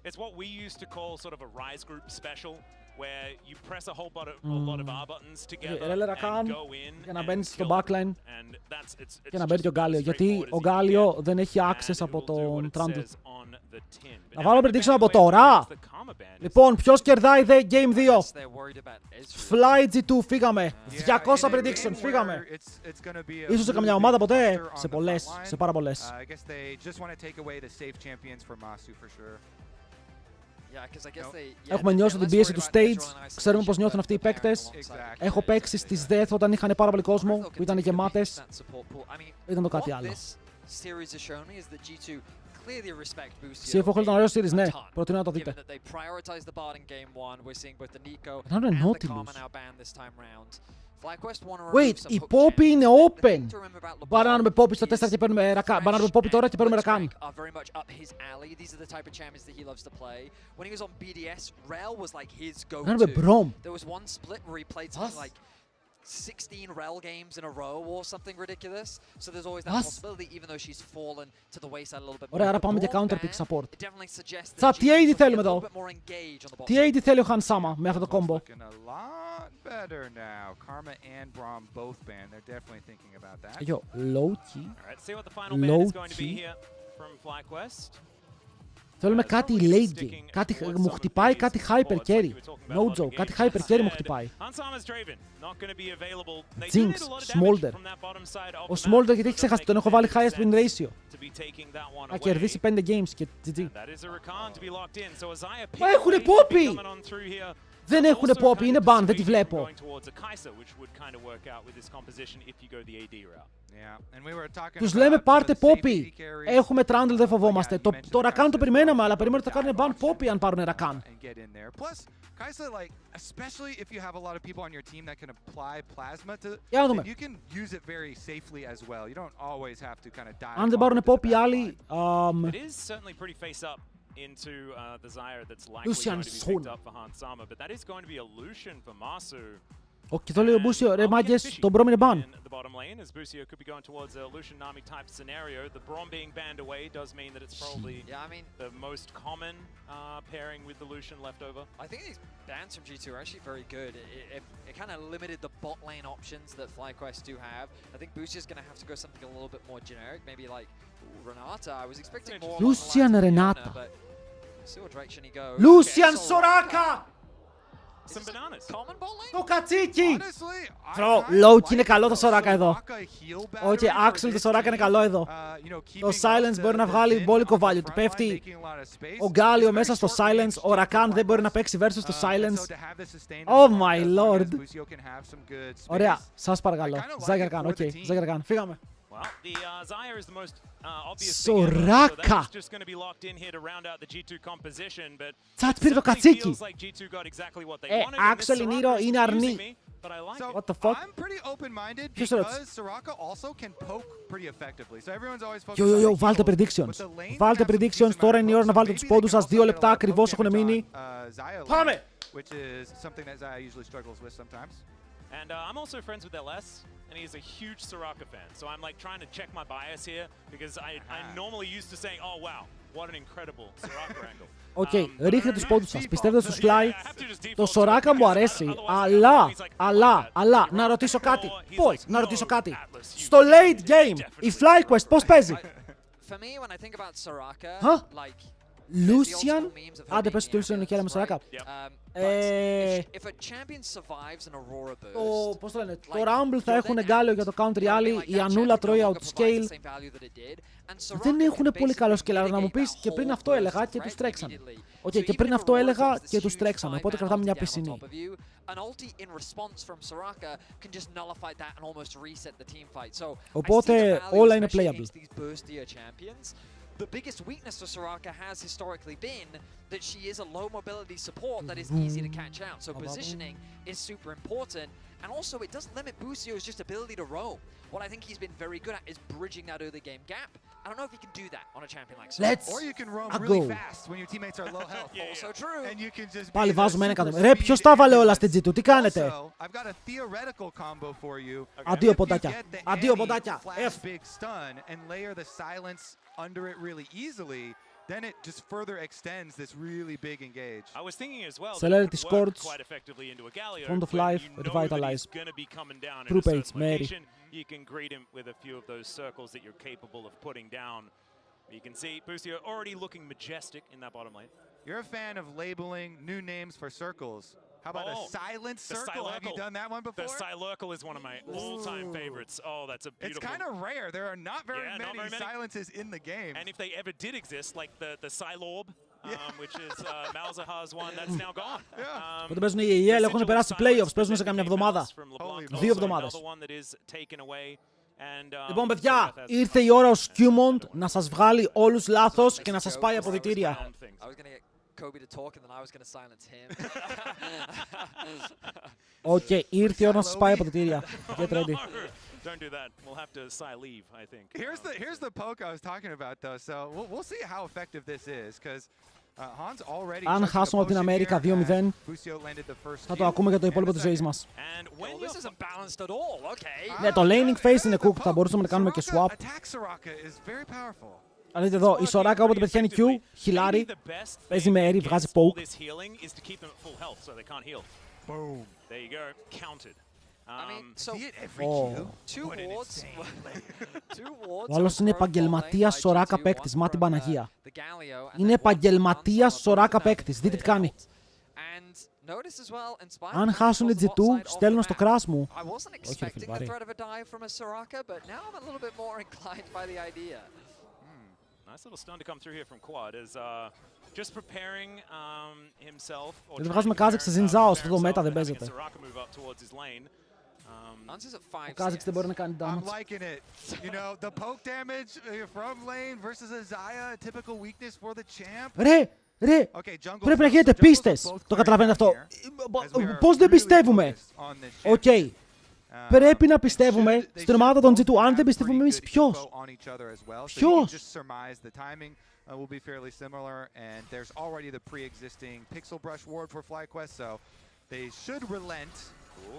It's what we used to call sort of a Rise group special, where you press a whole lot of R buttons together and go in για να μπαίνεις στο backline and και να μπαίνει και ο Γκάλιο, γιατί ο Γκάλιο δεν έχει access από τον Trundle. Να βάλω prediction από τώρα. Λοιπόν, ποιος κερδάει δε Game 2? Fly G2, φύγαμε. 200 prediction, φύγαμε. Ίσως σε καμιά ομάδα ποτέ? Σε πολλές, σε πάρα πολλές. Έχουμε νιώσει την πίεση του stage, ξέρουμε πώς νιώθουν αυτοί οι παίκτες. Έχω παίξει στις Death όταν είχαν πάρα πολύ κόσμο, που ήταν γεμάτες. Ήταν το κάτι άλλο. CFO θέλει τον ωραίο series, ναι. Προτείνω να το δείτε. Να είναι Nautilus. Wait, η Poppy είναι open! Bara να με Poppy στο 4 και παίρνουμε Rakan. Bara να με Poppy τώρα και παίρνουμε Rakan. Να με Braum. 16 rel games in a row or something ridiculous. So there's always that possibility, even though she's fallen to the wayside a little bit more. Ωραία, άρα πάμε για counter pick support. It definitely suggests Τσα, that τι AD θέλουμε εδώ? Τι AD θέλει ο Hansama με αυτό το combo? Better now. Karma and Braum both banned. They're definitely thinking about that. Yo, low key. See what the final ban is going to be here from FlyQuest. Θέλουμε κάτι late game. Κάτι, μου χτυπάει κάτι hyper carry. No joke, κάτι hyper carry μου χτυπάει. Jinx, Smolder. Ο Smolder γιατί έχει ξεχάσει, τον έχω βάλει highest win ratio. Θα κερδίσει 5 games και GG. Μα έχουνε Poppy! Δεν έχουνε Poppy, είναι ban, δεν τη βλέπω. Τους λέμε πάρτε Poppy. Έχουμε Trundle, δεν φοβόμαστε. Το Rakan το περιμέναμε, αλλά περιμένουμε ότι θα κάνουν ban Poppy αν πάρουν Rakan. Kaisa, like, especially if you have a lot of people on your team that can apply plasma to, you can use it very safely as well. You don't always have to kind of die. Αν δεν πάρουν Poppy άλλοι, it is certainly pretty face up into the Zyre that's likely going to be picked up for Hansama, but that is going to be a Lucian for Masu. Και το λέει ο Μπούσιο, ρε μάγκες, τον Braum είναι ban. The most common pairing with the Lucian left over. I think these bans from G2 are actually very good. It kind of limited the bot lane options that FlyQuest do have. I think Bussio's going to have to go something a little bit more generic, maybe like Renata. I was expecting more Lucian Renata. but see what direction he goes. Lucian Soraka! some bananas. Common bot lane? Το κατσίκι! Low-key είναι καλό το Soraka εδώ. Όχι, actually το Soraka είναι καλό εδώ. Το Silence μπορεί να βγάλει μπόλικο value. Του πέφτει ο Γκάλιο μέσα στο Silence. Ο Rakan δεν μπορεί να παίξει versus το Silence. Oh my lord. Ωραία, σας παρακαλώ. Zaya Rakan, οκ. Zaya Rakan, φύγαμε. Soraka! Τσάτ πήρε το κατσίκι! Actually Nero είναι αρνή. What the fuck? Ποιος το ρώτησε? Yo, βάλτε predictions. Βάλτε predictions, τώρα είναι η ώρα να βάλετε τους πόντους σας. 2 λεπτά ακριβώς έχουν μείνει. Πάμε! And I'm also friends with LS, and he's a huge Soraka fan. So I'm like trying to check my bias here because I'm normally used to saying, oh wow, what an incredible Soraka angle. Οκ, ρίχνετε τους πόντους σας. Πιστεύετε στους fly. Το Soraka μου αρέσει, αλλά, να ρωτήσω κάτι. Πώς, να ρωτήσω κάτι. Στο late game, η FlyQuest πώς παίζει? Lucian. Άντε πες του Lucian είναι χέρια με Soraka. Πώς το λένε, το Rumble θα έχουν εγκάλιο για το Country Alley, η Ανούλα τρώει outscale. Δεν έχουν πολύ καλό scale, αλλά να μου πεις και πριν αυτό έλεγα και τους τρέξανε. Οκ, και πριν αυτό έλεγα και τους τρέξανε, οπότε κρατάμε μια πισινή. Οπότε όλα είναι playable. The biggest weakness for Soraka has historically been that she is a low mobility support that is easy to catch out. So positioning is super important. And also it does limit Busio's just ability to roam. What I think he's been very good at is bridging that early game gap. I don't know if he can do that on a champion like Soraka. Or you can roam really fast when your teammates are low health. Also true. And you can just Πάλι βάζουμε ένα εκατομμύριο. Ρε, ποιος τα βάλε όλα στην G2, τι κάνετε? I've got a theoretical combo for you. Αντίο ποντάκια. Αντίο ποντάκια. Flash big stun and layer the silence under it really easily. Then it just further extends this really big engage. I was thinking as well Celerity that Scorch, quite effectively into a Galio. Front of Life, Revitalize. True Page, Mary. You can greet him with a few of those circles that you're capable of putting down. You can see Busio already looking majestic in that bottom lane. You're a fan of labeling new names for circles. How about a silent circle? Have you done that one before? The Silurkle is one of my all-time favorites. Oh, that's a beautiful... It's kind of rare. There are not very many silences in the game. And if they ever did exist, like the Silorb, which is Malzahar's one, that's now gone. Όταν παίζουν οι EL έχουν περάσει playoffs, παίζουν σε καμιά εβδομάδα. 2 εβδομάδες. Λοιπόν, παιδιά, ήρθε η ώρα ο Skewmont να σας βγάλει όλους λάθος και να σας πάει αποδυτήρια. Οκ, ήρθε η ώρα να σας πάει αποδυτήρια. Get ready. Don't do that. We'll have to leave, I think. Here's the poke I was talking about, though. So we'll see how effective this is, because Han's already. Αν χάσουμε από την Αμέρικα 2-0, θα το ακούμε για το υπόλοιπο της ζωής μας. Ναι, το laning phase είναι cooked. Θα μπορούσαμε να κάνουμε και swap. Αλλά δείτε εδώ, η Soraka όποτε πετυχαίνει Q, χιλάρι, παίζει με Eri, βγάζει poke. Ο άλλος είναι επαγγελματίας Soraka παίκτης, μα την Παναγία. Είναι επαγγελματίας Soraka παίκτης, δείτε τι κάνει. Αν χάσουν οι G2, στέλνω στο crash μου. Όχι ρε φιλβάρι. Nice little stun to come through here from Quad as just preparing himself. Δεν βγάζουμε Kha'Zix σε Zinzao, σε αυτό το μέτα δεν παίζεται. Ο Kha'Zix δεν μπορεί να κάνει damage. I'm liking it. You know, the poke damage from lane versus a Xayah, typical weakness for the champ. Ρε, πρέπει να γίνετε πίστες. Το καταλαβαίνετε αυτό. Πώς δεν πιστεύουμε? Οκ. Πρέπει να πιστεύουμε στην ομάδα των G2. Αν δεν πιστεύουμε εμείς, ποιος? Ποιος? Will be fairly similar, and there's already the pre-existing Pixel Brush ward for FlyQuest, so they should relent.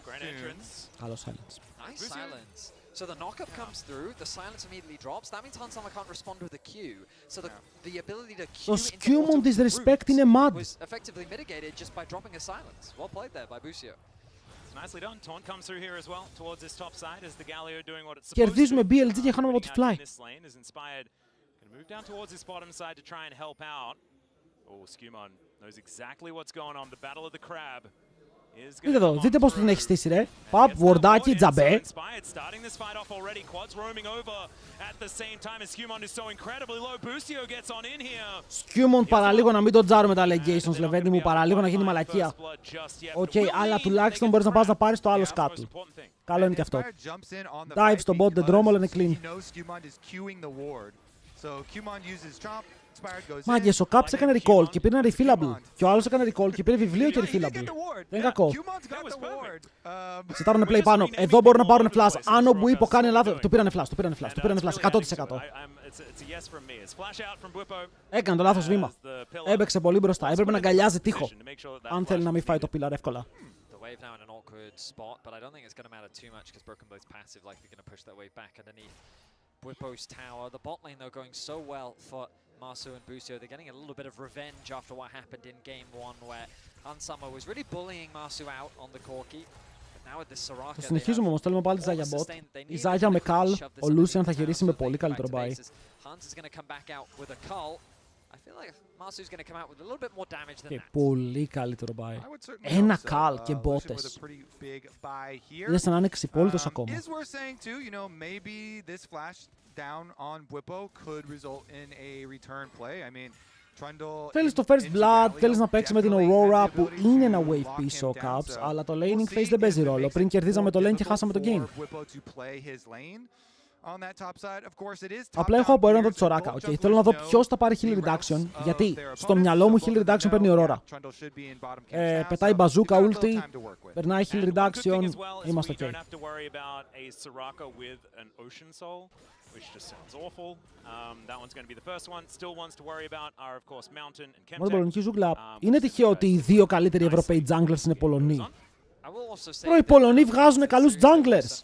Great entrance. Καλό silence. Nice silence. So the knockup comes through, the silence immediately drops. That means Hansama can't respond with the Q. So the ability to Q το Skewmont disrespect είναι mad. was effectively mitigated just by dropping a silence. Well played there by Busio. Nicely done. Taunt comes through here as well towards this top side as the Galio doing what it's supposed to. Κερδίζουμε BLG και χάνουμε από τη Fly. Move down towards this bottom side to try and help out. Oh, Skewmon knows exactly what's going on. The battle of the crab. Δείτε εδώ, δείτε πώς την έχει στήσει ρε. Παπ, βορντάκι, τζαμπέ. Σκιούμον παραλίγο να μην τον τζάρουμε τα allegations, Λεβέντη μου, παραλίγο να γίνει μαλακία. Οκ, αλλά τουλάχιστον μπορείς να πας να πάρεις το άλλο σκάτου. Καλό είναι και αυτό. Dive στο bot, δεν τρόμολο, είναι clean. Μάγκες, ο Caps έκανε recall και πήρε ένα refillable. Και ο άλλος έκανε recall και πήρε βιβλίο και refillable. Δεν είναι κακό. Σετάρουνε play πάνω. Εδώ μπορούν να πάρουν flash. Αν ο Μπουίπο κάνει λάθος. Του πήρανε flash, του πήρανε flash, του πήρανε flash. 100%. Έκανε το λάθος βήμα. Έπαιξε πολύ μπροστά. Έπρεπε να αγκαλιάζει τείχο. Αν θέλει να μην φάει το pillar εύκολα. Wave now in an awkward spot, but I don't think it's going to matter too much because Broken Blade's passive likely going to push that wave back underneath Bwipo's tower. The bot lane though going so well for Marsu and Busio. They're getting a little bit of revenge after what happened in game 1 where Hansama was really bullying Marsu out on the Corki. But now with this Soraka, το συνεχίζουμε όμως, θέλουμε πάλι τη Ζάγια bot. Η Ζάγια με Καλ, ο Lucian θα γυρίσει με πολύ καλύτερο buy. Hans is going to come back out with a cull. I feel like Marsu's going to come out with a little bit more damage than Και that. πολύ καλύτερο buy. Ένα Καλ και μπότες. Είναι σαν να είναι ξυπόλυτος ακόμα. Θέλεις το first blood, θέλεις να παίξεις με την Aurora που είναι ένα wave πίσω ο Caps, αλλά το laning phase δεν παίζει ρόλο. Πριν κερδίζαμε το lane και χάσαμε το game. Απλά έχω από έναν το Τσοράκα. Okay, θέλω να δω ποιος θα πάρει heal reduction, γιατί στο μυαλό μου heal reduction παίρνει η Aurora. Πετάει μπαζούκα, ulti, περνάει heal reduction, είμαστε ok. Μόνο πολωνική ζούγκλα. Είναι τυχαίο ότι οι δύο καλύτεροι Ευρωπαίοι junglers είναι Πολωνοί. Οι Πολωνοί βγάζουν καλούς junglers.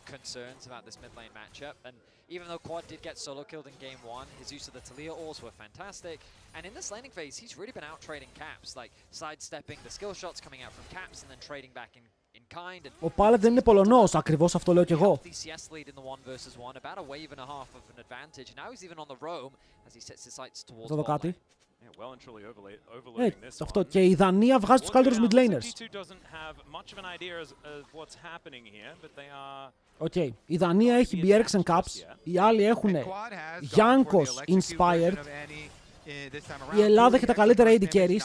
Even though Quad did get solo killed in game 1, his use of the Talia ores were fantastic. And in this laning phase, he's really been out trading Caps, like sidestepping the skill shots coming out from Caps and then trading back in kind. Ο Paladin δεν είναι Πολωνός, ακριβώς αυτό λέω κι εγώ. CS lead in the 1v1, about a wave and a half of an advantage. Now he's even on the roam as he sets his sights towards εδώ κάτι. Αυτό και η Δανία βγάζει τους καλύτερους mid laners. Okay. Η Δανία έχει BRX and Caps, οι άλλοι έχουν Yankos Inspired, η Ελλάδα έχει τα καλύτερα AD carries.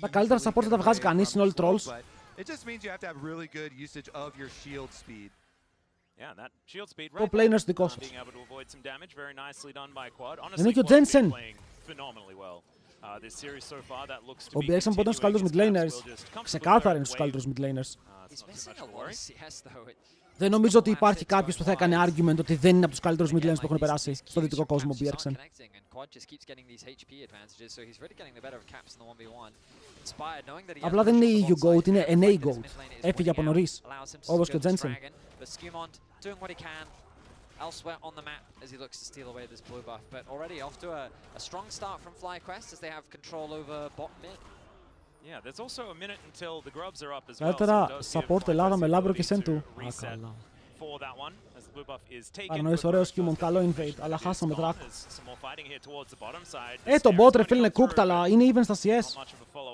Τα καλύτερα support δεν τα βγάζει κανείς, είναι όλοι trolls. Το planer δικό σας. Είναι και ο Jensen. Ο BX από ήταν στους καλύτερους mid laners. Ξεκάθαρα είναι στους καλύτερους mid laners. Δεν νομίζω ότι υπάρχει κάποιος που θα έκανε argument ότι δεν είναι από τους καλύτερους mid laners που έχουν περάσει στο δυτικό κόσμο ο BX. Απλά δεν είναι EU GOAT, είναι NA GOAT. Έφυγε από νωρίς, όπως και ο Jensen. Elsewhere on the map as he looks to steal away this blue buff, but already off to a strong start from FlyQuest as they have control over bot mid. Yeah, there's also a minute until the grubs are up as well. Καλύτερα support Ελλάδα με Λάμπρο και Σέντου. Παρανοείς ωραίος Human, καλό invade, αλλά χάσαμε Draco. Το bot ρε φίλε είναι cooked, αλλά είναι even στα CS.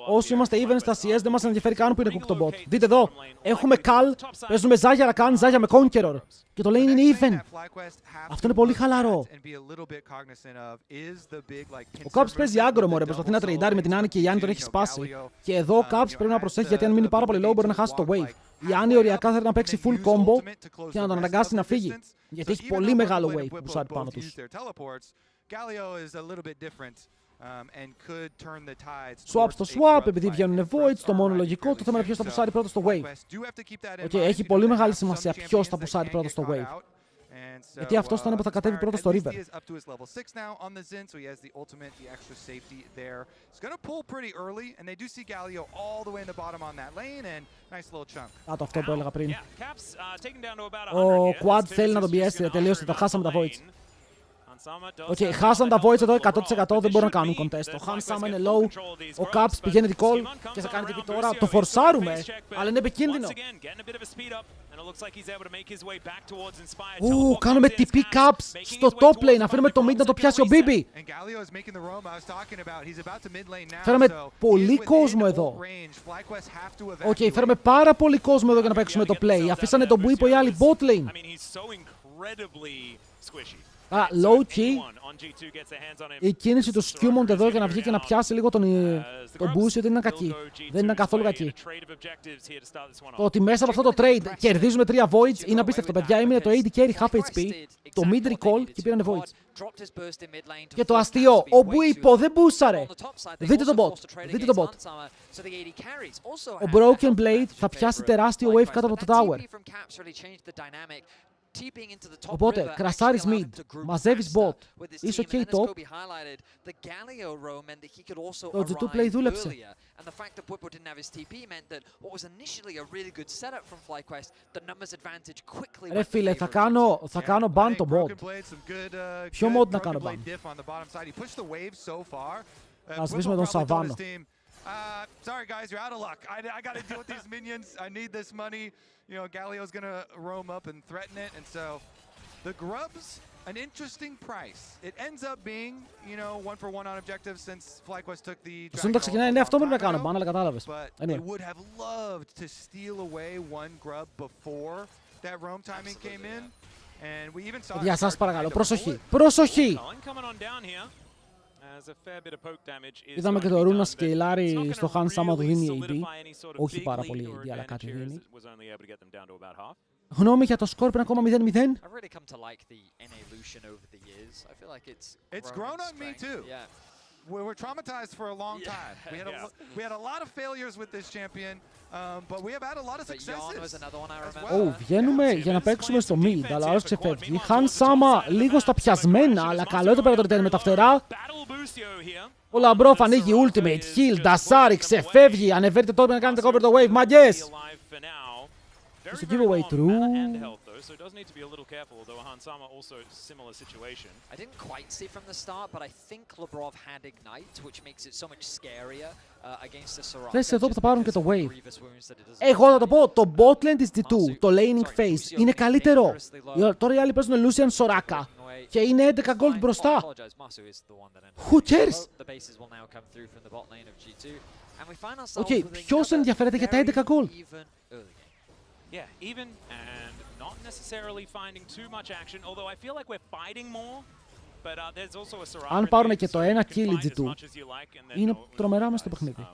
Όσοι είμαστε even στα CS δεν μας ενδιαφέρει καν που είναι cooked το bot. Δείτε εδώ, έχουμε Cal, παίζουμε Ζάγια Rakan, Ζάγια με Conqueror. Και το lane είναι even. Αυτό είναι πολύ χαλαρό. Ο Caps παίζει άγκρο μωρέ, προσπαθεί να τρεϊντάρει με την Άννη και η Άννη τον έχει σπάσει. Και εδώ ο Caps πρέπει να προσέχει γιατί αν μείνει πάρα πολύ low μπορεί να χάσει το wave. Η Άννη οριακά θέλει να παίξει full combo και να τον αναγκάσει να φύγει. Γιατί έχει πολύ μεγάλο wave που πουσάρει πάνω τους. Swap στο swap, επειδή βγαίνουν voids, το μόνο λογικό, το θέμα είναι ποιος θα πουσάρει πρώτο στο wave. Έχει πολύ μεγάλη σημασία ποιος θα πουσάρει πρώτο στο wave. Γιατί αυτός θα είναι που θα κατέβει πρώτο στο river. Το αυτό που έλεγα πριν. Ο Quad θέλει να τον πιέσει, τελείωσε, το χάσαμε τα voids. Οκ, χάσαν τα voids εδώ 100%, δεν μπορούν να κάνουν contest. Ο Hansama είναι low, ο Caps πηγαίνει recall και θα κάνει TP τώρα. Το φορσάρουμε, αλλά είναι επικίνδυνο. Κάνουμε TP Caps στο top lane, αφήνουμε το mid να το πιάσει ο Bibi. Φέραμε πολύ κόσμο εδώ. Οκ, φέραμε πάρα πολύ κόσμο εδώ για να παίξουμε το play. Αφήσανε τον Buipo οι άλλοι bot lane. Low key, η κίνηση του Skewmont εδώ για να βγει και να πιάσει λίγο τον Boost δεν ήταν κακή. Δεν ήταν καθόλου κακή. Το ότι μέσα από αυτό το trade κερδίζουμε 3 voids είναι απίστευτο, παιδιά. Έμεινε το AD carry half HP, το mid recall και πήρανε voids. Και το αστείο, ο Buipo δεν μπούσαρε. Δείτε τον bot, δείτε τον bot. Ο Broken Blade θα πιάσει τεράστιο wave κάτω από το tower. Οπότε, κρασάρεις mid, μαζεύεις bot, είσαι ok top. Το G2 play δούλεψε. Ρε φίλε, θα κάνω ban το bot. Ποιο mod να κάνω ban? Να σβήσουμε τον Σαβάνο. Sorry guys, you're out of luck. I got to deal with these minions. I need this money. You know, Galio's going to roam up and threaten it. And so the grubs, an interesting price. It ends up being, you know, 1-for-1 on objectives since FlyQuest took the Στον ξεκινάει, ναι, αυτό πρέπει να κάνω, αλλά κατάλαβες. But they would have loved to steal away one grub before that roam timing came in. And we even saw Για σας παρακαλώ, προσοχή, προσοχή! Είδαμε και το Rune να σκεϊλάρει στο Hansama του δίνει AD. Όχι πάρα πολύ AD, αλλά κάτι δίνει. Γνώμη για το σκορ πριν ακόμα 0-0. It's grown on me too. We were traumatized for a long time. We had a lot of failures with this champion, but we have had a lot of successes. Βγαίνουμε για να παίξουμε στο mid, αλλά άλλος ξεφεύγει. Hansama λίγο στα πιασμένα, αλλά καλό εδώ πέρα το return με τα φτερά. Ο Λαμπρόφ ανοίγει ultimate, heal, ντασάρι, ξεφεύγει. Ανεβαίνετε τώρα να κάνετε cover the wave, μαγκές! It's a giveaway true. So it does need to be a little careful, although Hansama also similar situation. I didn't quite see from the start, but I think Labrov had Ignite, which makes it so much scarier against the Soraka. Θες εδώ που θα πάρουν και το wave. Εγώ θα το πω, το bot lane της D2, το laning phase, είναι καλύτερο. Τώρα οι άλλοι παίζουν Lucian Soraka και είναι 11 gold μπροστά. Who cares? Οκ, ποιος ενδιαφέρεται για τα 11 gold? Yeah, even and not necessarily finding too much action, although I feel like we're fighting more. But there's also a Soraka. Αν πάρουν και το ένα kill οι G2, είναι τρομερά μες στο παιχνίδι.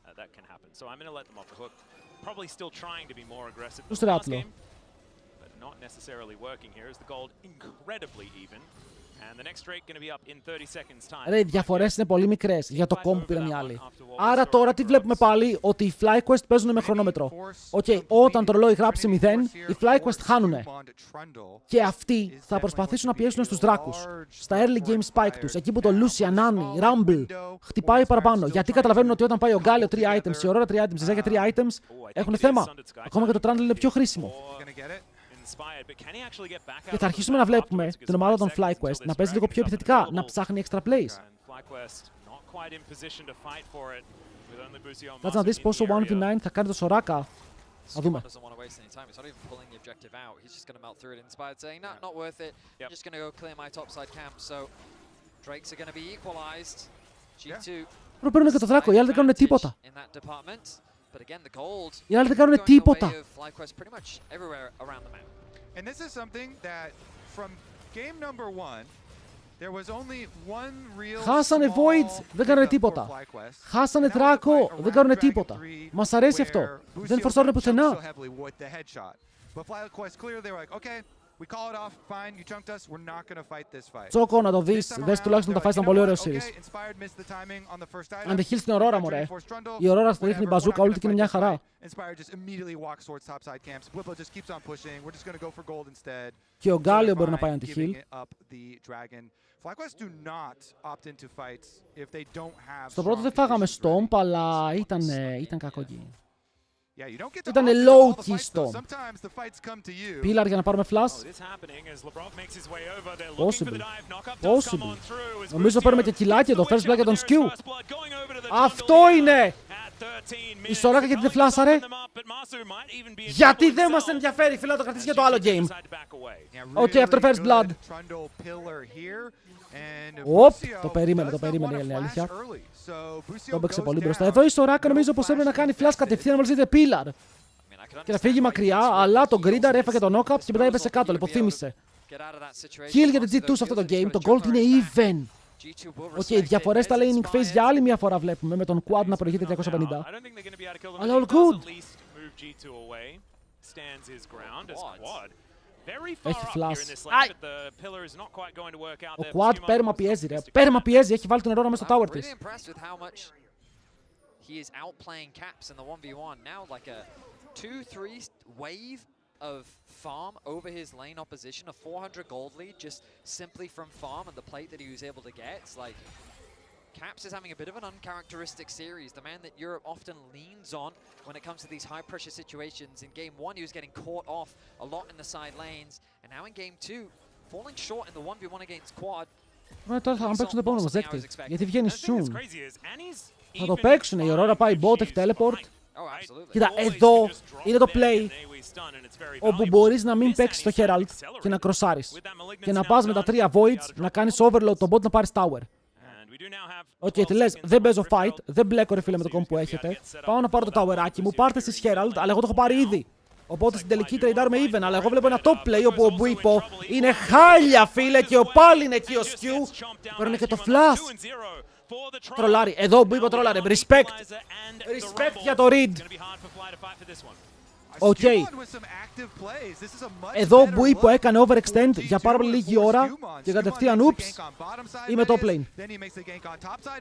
That can happen. So I'm going to let them off the hook. Probably still trying to be more aggressive. Του στράτλο. But not necessarily working here. Is the gold incredibly even. And the next Drake going to be up in 30 seconds time. Ρε, οι διαφορές είναι πολύ μικρές για το comp που πήραν οι άλλοι. Άρα τώρα τι βλέπουμε πάλι? Ότι οι FlyQuest παίζουν με χρονόμετρο. Οκ, όταν το ρολόι γράψει 0, οι FlyQuest χάνουνε. Και αυτοί θα προσπαθήσουν να πιέσουν στους δράκους. Στα early game spike τους, εκεί που το Lucian, Nami, Rumble χτυπάει παραπάνω. Γιατί καταλαβαίνουν ότι όταν πάει ο Γκάλιο 3 items, η Aurora 3 items, η Zeka 3 items, έχουν θέμα. Ακόμα και το Trundle είναι πιο χρήσιμο. Και θα αρχίσουμε να βλέπουμε την ομάδα των FlyQuest να παίζει λίγο πιο επιθετικά, να ψάχνει extra plays. Κάτσε να δεις πόσο 1v9 θα κάνει το Soraka. Να δούμε. Παίρνουν και το δράκο, οι άλλοι δεν κάνουν τίποτα. Οι άλλοι δεν κάνουν τίποτα. And this is something that from game number 1 there was only one real Χάσανε voids, δεν κάνουν τίποτα. Χάσανε δράκο, δεν κάνουν τίποτα. Μας αρέσει αυτό. Δεν φορσάρουν πουθενά. Τσόκο, να το δεις. Δες τουλάχιστον τα fights ήταν πολύ ωραίο series. Αντεχείλ στην Aurora, μωρέ. Η Aurora θα ρίχνει μπαζούκα, όλη και είναι μια χαρά. Και ο Γκάλιο μπορεί να πάει αντιχείλ. Στο πρώτο δεν φάγαμε stomp, αλλά ήταν κακό εκεί. Ήταν low key storm. Pillar για να πάρουμε flash. Possible. Νομίζω παίρνουμε και κιλάκι εδώ. First blood για τον Skew. Αυτό είναι! Η Σοράκα γιατί δεν φλάσαρε. Γιατί δεν μας ενδιαφέρει, φίλε, να το κρατήσει για το άλλο game. Okay, after first blood. Οπ, το περίμενε η αλήθεια. Το έπαιξε πολύ μπροστά. Εδώ η Σοράκα νομίζω πως έπρεπε να κάνει flash κατευθείαν μόλις είδε Pillar. Και να φύγει μακριά, αλλά τον Γκρίντα έφαγε τον knock-up και μετά έπεσε κάτω, λιποθύμησε. Kill για την G2 σε αυτό το game, το gold είναι even. Οκ, διαφορές στα laning phase για άλλη μια φορά βλέπουμε, με τον quad να προηγείται 250. Αλλά all good. Έχει flash. Ο quad πέρμα πιέζει ρε, πέρμα πιέζει, έχει βάλει τον Aurora μέσα στο tower της. He is outplaying Caps in the 1v1 now, like a 2-3 wave of farm over his lane opposition, a 400 gold lead just simply from farm and the plate that he was able to get. It's like Caps is having a bit of an uncharacteristic series, the man that Europe often leans on when it comes to these high pressure situations. In game 1 he was getting caught off a lot in the side lanes, and now in game 2 falling short in the 1v1 against Quad. Τώρα θα παίξουν το επόμενο δέκτη, γιατί βγαίνει soon. Θα το παίξουν, η Aurora πάει bot, έχει teleport. Κοίτα, εδώ είναι το play όπου μπορείς να μην παίξεις το Herald και να κροσάρεις. Και να πας με τα 3 voids, να κάνεις overload τον bot να πάρεις tower. Οκ, τι λες, δεν παίζω fight, δεν μπλέκω ρε φίλε με το comp που έχετε. Πάω να πάρω το towerάκι μου, πάρτε στις Herald, αλλά εγώ το έχω πάρει ήδη. Οπότε στην τελική τρεϊντάρουμε even, αλλά εγώ βλέπω ένα top play όπου ο Μπουίπο είναι χάλια φίλε και ο πάλι είναι εκεί ο Skew. Παίρνει και το flash. Τρολάρι, εδώ ο Μπουίπο τρολάρι, respect. Respect για το read. Οκ. Εδώ ο Μπουίπο έκανε overextend για πάρα πολύ λίγη ώρα και κατευθείαν oops, είμαι top lane.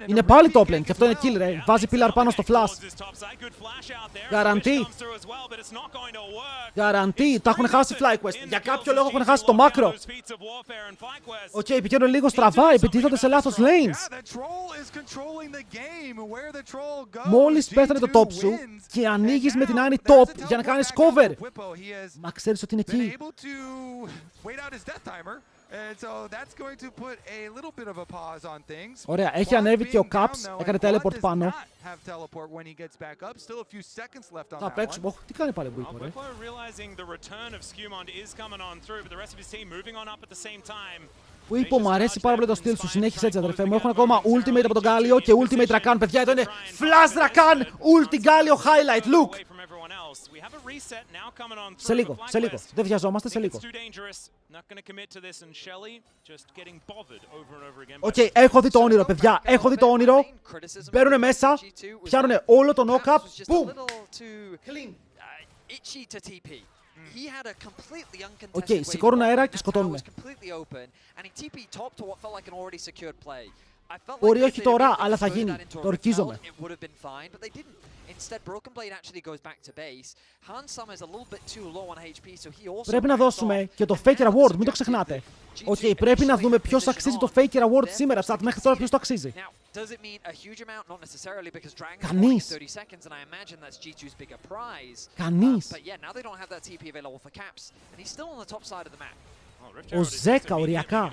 Είναι πάλι top lane και αυτό είναι kill ρε. Βάζει Pillar πάνω στο flash. Guarantee. Guarantee. Τα έχουν χάσει FlyQuest. Για κάποιο λόγο έχουν χάσει το μάκρο. Οκ, πηγαίνουν λίγο στραβά, επιτίθονται σε λάθος lanes. Μόλις πέθανε το top σου και ανοίγεις με την Annie top για να κάνεις cover. Μα ξέρεις ότι είναι εκεί. Ωραία, έχει ανέβει και ο Caps, έκανε teleport πάνω. Θα παίξουμε, όχι, τι κάνει πάλι ο Μπουίπο ρε. Μπουίπο, μου αρέσει πάρα πολύ το στυλ σου, συνέχισε έτσι αδερφέ μου. Έχουν ακόμα ultimate από τον Γκάλιο και ultimate Rakan. Παιδιά, εδώ είναι flash Rakan, ulti Γκάλιο highlight, look. Σε λίγο, δεν βιαζόμαστε, σε λίγο. Οκ, έχω δει το όνειρο, παιδιά, έχω δει το όνειρο. Μπαίνουνε μέσα, πιάνουνε όλο το knock-up, boom! Clean. Οκ, σηκώνουν αέρα και σκοτώνουνε. Μπορεί όχι τώρα, αλλά θα γίνει. Το ορκίζομαι. Πρέπει να δώσουμε και το Faker Award, μην το ξεχνάτε. Οκ, πρέπει να δούμε ποιος αξίζει το Faker Award σήμερα, chat, μέχρι τώρα ποιος το αξίζει. Κανείς. Κανείς. Ο Ζέκα, οριακά.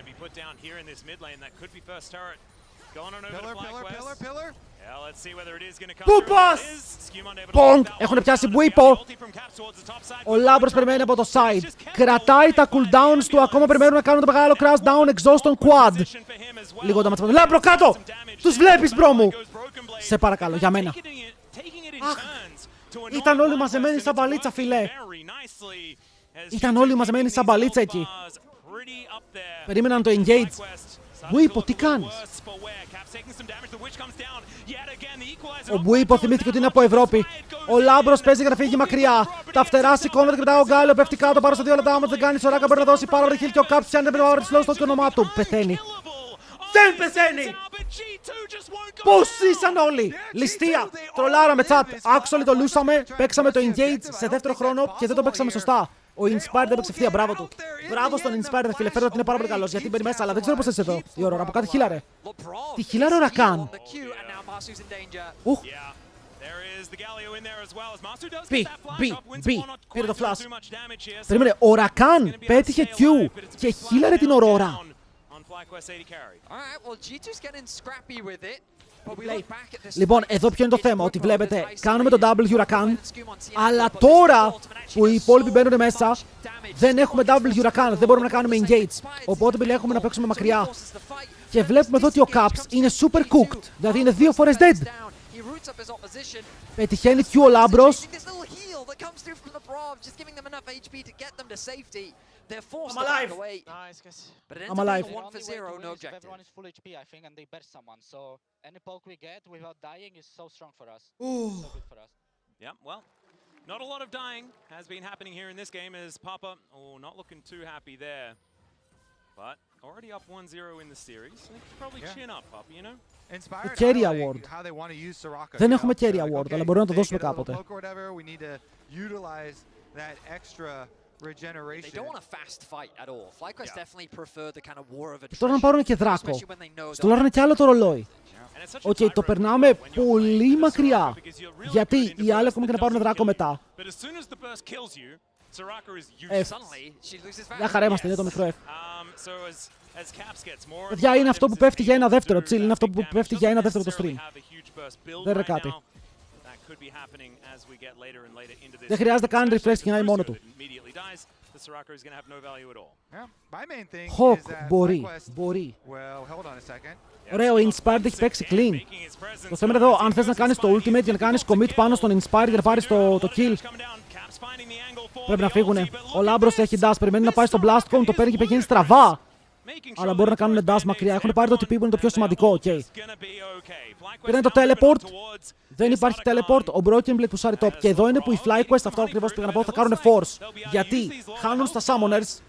Πού πας! Πονγκ! Έχουν πιάσει Μπουίπο. Ο Λάμπρος περιμένει από το side. Κρατάει τα cooldowns του, ακόμα περιμένουν να κάνουν το μεγάλο crash down exhaust on quad. Λίγο τα ματσαπάτια. Λάμπρο κάτω! Τους βλέπεις μπρο μου! Σε παρακαλώ, για μένα. Αχ, ήταν όλοι μαζεμένοι σαν μπαλίτσα φιλέ. Ήταν όλοι μαζεμένοι σαν μπαλίτσα εκεί. Περίμεναν το engage. Μπουίπο, τι κάνεις? Ο Μπουίπο θυμήθηκε ότι είναι από Ευρώπη. Ο Λάμπρος παίζει για να φύγει μακριά. Τα φτερά σηκώνονται και μετά ο Γκάλιο πέφτει κάτω πάνω στα 2 λεπτά. Όμως δεν κάνει Σοράκα, μπορεί να δώσει πάρα πολύ χιλ και ο Caps πιάνει την power slow στο όνομά του. Πεθαίνει. Δεν πεθαίνει! Πώς ήσαν όλοι! Ληστεία! Τρολάραμε chat. Άξολοι το λούσαμε. Παίξαμε το engage σε δεύτερο χρόνο και δεν το παίξαμε σωστά. Ο Inspired δεν έπαιξε ευθεία, μπράβο του. Μπράβο στον Inspired, φίλε. Φέρω ότι είναι πάρα πολύ καλός γιατί μπαίνει μέσα, αλλά δεν ξέρω πώς είσαι εδώ. Η Aurora από κάτω χίλαρε. Τι χίλαρε ο Rakan. Πήρε το flash. Περίμενε, ο Rakan πέτυχε Q και χίλαρε την Aurora. Λοιπόν, εδώ ποιο είναι το θέμα, ότι βλέπετε, κάνουμε το W Rakan, αλλά τώρα που οι υπόλοιποι μπαίνουν μέσα, δεν έχουμε W Rakan, δεν μπορούμε να κάνουμε engage. Οπότε επιλέγουμε να παίξουμε μακριά. Και βλέπουμε εδώ ότι ο Caps είναι super cooked, δηλαδή είναι 2 φορές dead. Πετυχαίνει Q ο Λάμπρος. I'm alive. Nice, guys. I'm alive. One for zero, no objective. Everyone is full HP, I think, and they bet someone. So any poke we get without dying is so strong for us. So good for us. Yeah, well, not a lot of dying has been happening here in this game as Papa, not looking too happy there. But already up 1-0 in the series. They could probably chin up, Papa, you know? Carry award. Δεν έχουμε carry award, αλλά μπορούμε να το δώσουμε κάποτε. Τώρα να πάρουν και δράκο. Στο λάρανε κι άλλο το ρολόι. Οκ, το περνάμε πολύ μακριά. Γιατί οι άλλοι ακόμα και να πάρουν δράκο μετά. Μια χαρά είμαστε, είναι το μικρό F. Παιδιά, είναι αυτό που πέφτει για ένα δεύτερο. Chill, είναι αυτό που πέφτει για ένα δεύτερο το stream. Δεν είναι κάτι. Δεν χρειάζεται καν refresh, ξεκινάει μόνο του. Hawk, μπορεί. Ωραίο, ο Inspired έχει παίξει clean. Το θέμα είναι εδώ, αν θες να κάνεις το ultimate για να κάνεις commit πάνω στον Inspired για να πάρεις το kill, πρέπει να φύγουνε. Ο Λάμπρος έχει dash, περιμένει να πάει στο blast cone, το παίρνει και πηγαίνει στραβά. Αλλά μπορούν να κάνουν dash μακριά. Έχουν πάρει το TP που είναι το πιο σημαντικό. Okay. Πήραν το teleport. Δεν υπάρχει teleport. Ο Broken Blade που σάρει top. Και εδώ είναι που οι FlyQuest, αυτό ακριβώς πήγα να πω, θα κάνουν force. Γιατί χάνουν στα summoners.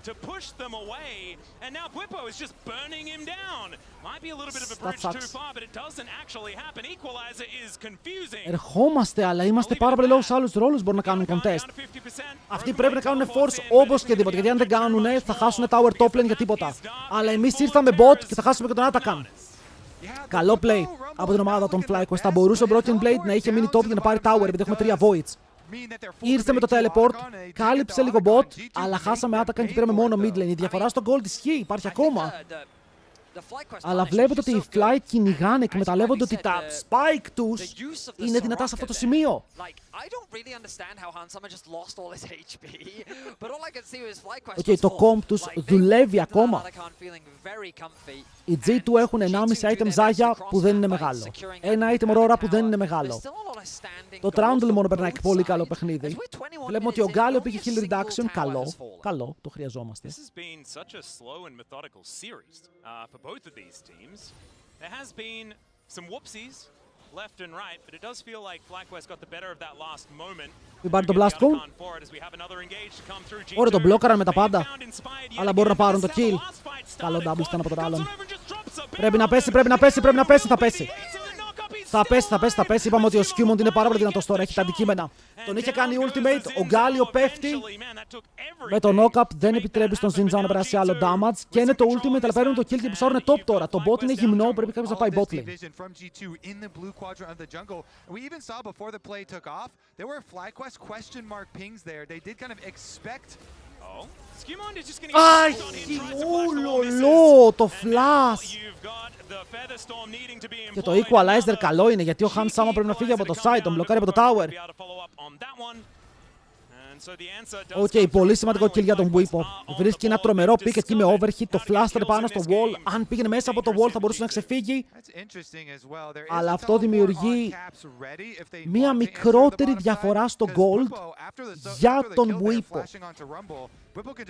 Ερχόμαστε, αλλά είμαστε πάρα πολύ λόγω σε άλλους ρόλους μπορούν να κάνουν contest. Αυτοί πρέπει να κάνουν force όπως και τίποτα. Γιατί αν δεν κάνουν, θα χάσουν tower top lane για τίποτα. Αλλά εμείς ήρθαμε bot και θα χάσουμε και τον Atakan. Καλό play από την ομάδα των FlyQuest. Θα μπορούσε ο Broken Blade να είχε μείνει top για να πάρει tower επειδή έχουμε 3 voids. Ήρθε με το teleport, κάλυψε λίγο bot, αλλά χάσαμε Atakan και πήραμε μόνο mid lane. Η διαφορά στο gold ισχύει, υπάρχει ακόμα. Αλλά βλέπετε ότι οι Fly κυνηγάνε, εκμεταλλεύονται ότι τα spike τους είναι δυνατά σε αυτό το σημείο. Okay, το comp τους δουλεύει ακόμα. Οι G2 έχουν 1,5 item Zaya που δεν είναι μεγάλο. Ένα item Aurora που δεν είναι μεγάλο. Το Trundle μόνο περνάει πολύ καλό παιχνίδι. Βλέπουμε ότι ο Γκάλιο πήγε heal reduction. Καλό, το χρειαζόμαστε. Μην πάρει το blast cone. Ωραία, τον μπλόκαραν με τα πάντα. Αλλά μπορούν να πάρουν το kill. Καλό double ήταν από τον άλλον. Πρέπει να πέσει, θα πέσει. Θα πέσει. Είπαμε ότι ο Skewmont είναι πάρα πολύ δυνατός τώρα, έχει τα αντικείμενα. Τον είχε κάνει ultimate, ο Γκάλιο πέφτει. Με το knock-up δεν επιτρέπει στον Xinjiang να περάσει άλλο damage. Και είναι το ultimate, αλλά παίρνουν το kill και ψάχνουν top τώρα. Το bot είναι γυμνό, πρέπει κάποιος να πάει bot lane. Άχι, ουλολό, το flash. Και το equalizer καλό είναι, γιατί ο Han Sama πρέπει να φύγει από το side, τον μπλοκάρει από το tower. Οκ, πολύ σημαντικό kill για τον Bwipo. Βρίσκει ένα τρομερό pick εκεί με overhit, το flash πάνω στο wall. Αν πήγαινε μέσα από το wall θα μπορούσε να ξεφύγει. Αλλά αυτό δημιουργεί μία μικρότερη διαφορά στο gold για τον Bwipo.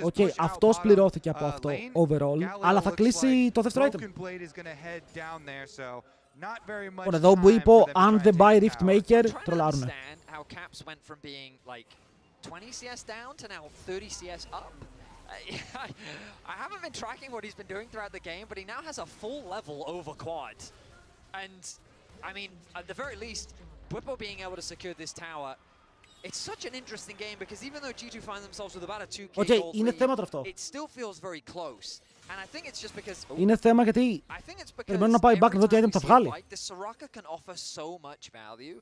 Οκ, αυτός πληρώθηκε από αυτό overall, αλλά θα κλείσει το δεύτερο item. Λοιπόν, εδώ ο Bwipo, αν δεν πάει Rift Maker, τρολάρουνε. 20 CS down to now 30 CS up. I haven't been tracking what he's been doing throughout the game, but he now has a full level over quad. And, I mean, at the very least, Bwipo being able to secure this tower, it's such an interesting game because even though G2 find themselves with about a 2k gold lead, it still feels very close. And I think it's just because είναι θέμα γιατί περιμένουν να πάει back να δω τι item θα βγάλει. The Soraka can offer so much value,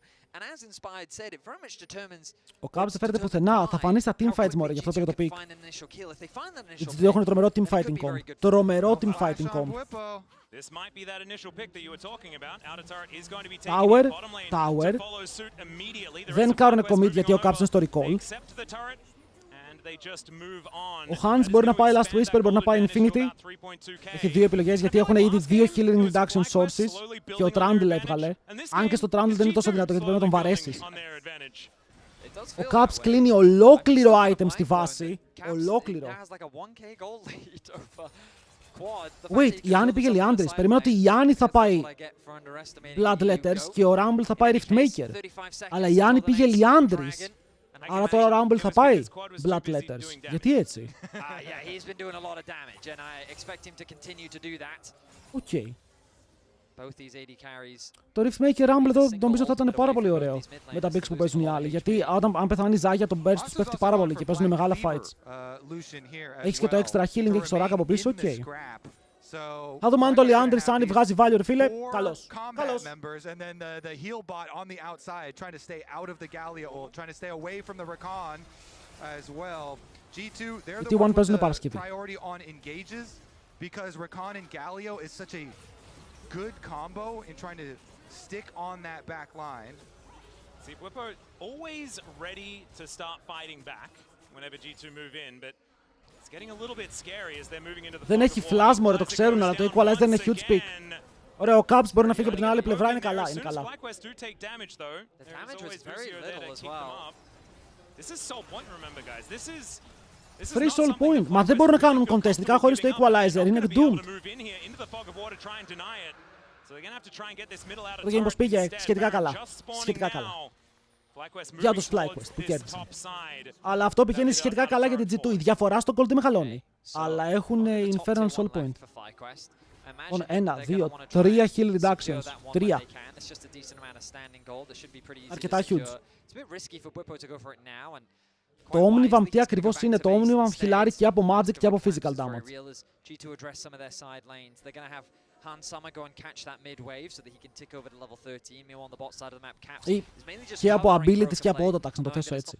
Ο Cubs δεν φέρεται πουθενά. Θα φανεί στα teamfights μωρέ, γι' αυτό πήγε το pick. Οι G2 έχουν τρομερό teamfighting comp. Τρομερό teamfighting comp. Tower. Δεν κάνουν commit γιατί ο Cubs είναι στο recall. Ο Hans μπορεί να πάει Last Whisper, μπορεί να πάει Infinity. Έχει δύο επιλογές γιατί έχουν ήδη δύο healing reduction sources και ο Trundle έβγαλε. Αν και στο Trundle δεν είναι τόσο δυνατό γιατί πρέπει να τον βαρέσεις. Ο Caps κλείνει ολόκληρο item στη βάση. Ολόκληρο. Wait, η Yanni πήγε Liandry's. Περιμένω ότι η Yanni θα πάει Bloodletters και ο Rumble θα πάει Riftmaker. Αλλά η Yanni πήγε Liandry's. Άρα τώρα ο Rumble θα πάει Bloodletters. Γιατί έτσι? Οκ. Το Riftmaker Rumble εδώ νομίζω θα ήταν πάρα πολύ ωραίο με τα picks που παίζουν οι άλλοι. Γιατί αν πεθάνει η Ζάγια, τον Burst τους πέφτει πάρα πολύ και παίζουν μεγάλα fights. Έχεις και το extra healing, έχεις το rack από πίσω, οκ. Θα δούμε αν το Liandry Sunny βγάζει value, ρε φίλε. Καλώς. Καλώς. Οι T1 παίζουν Παρασκευή. Good combo in trying to stick on that back line. See, Bwipo always ready to start fighting back whenever G2 move in, but it's getting a little bit scary as they're moving into the. Δεν έχει flash, μωρέ, το ξέρουν, αλλά το equalize δεν είναι huge pick. Ωραία, ο Caps μπορεί να φύγει από την άλλη πλευρά, είναι καλά, είναι καλά. Free soul point. Μα δεν μπορούν να κάνουν contest, ειδικά χωρίς το equalizer, είναι doomed. Το game πως πήγε σχετικά καλά. Σχετικά καλά. Για τους FlyQuest που κέρδισαν. Αλλά αυτό πηγαίνει σχετικά καλά για την G2. Η διαφορά στο gold μεγαλώνει. Αλλά έχουν infernal soul point. 1, 2, 3 heal reductions. 3. Αρκετά huge. Το Omnivam τι ακριβώς είναι? Το Omnivam χιλάρει και από magic και από physical damage. Ή και από abilities και από autotax, να το θέσω έτσι.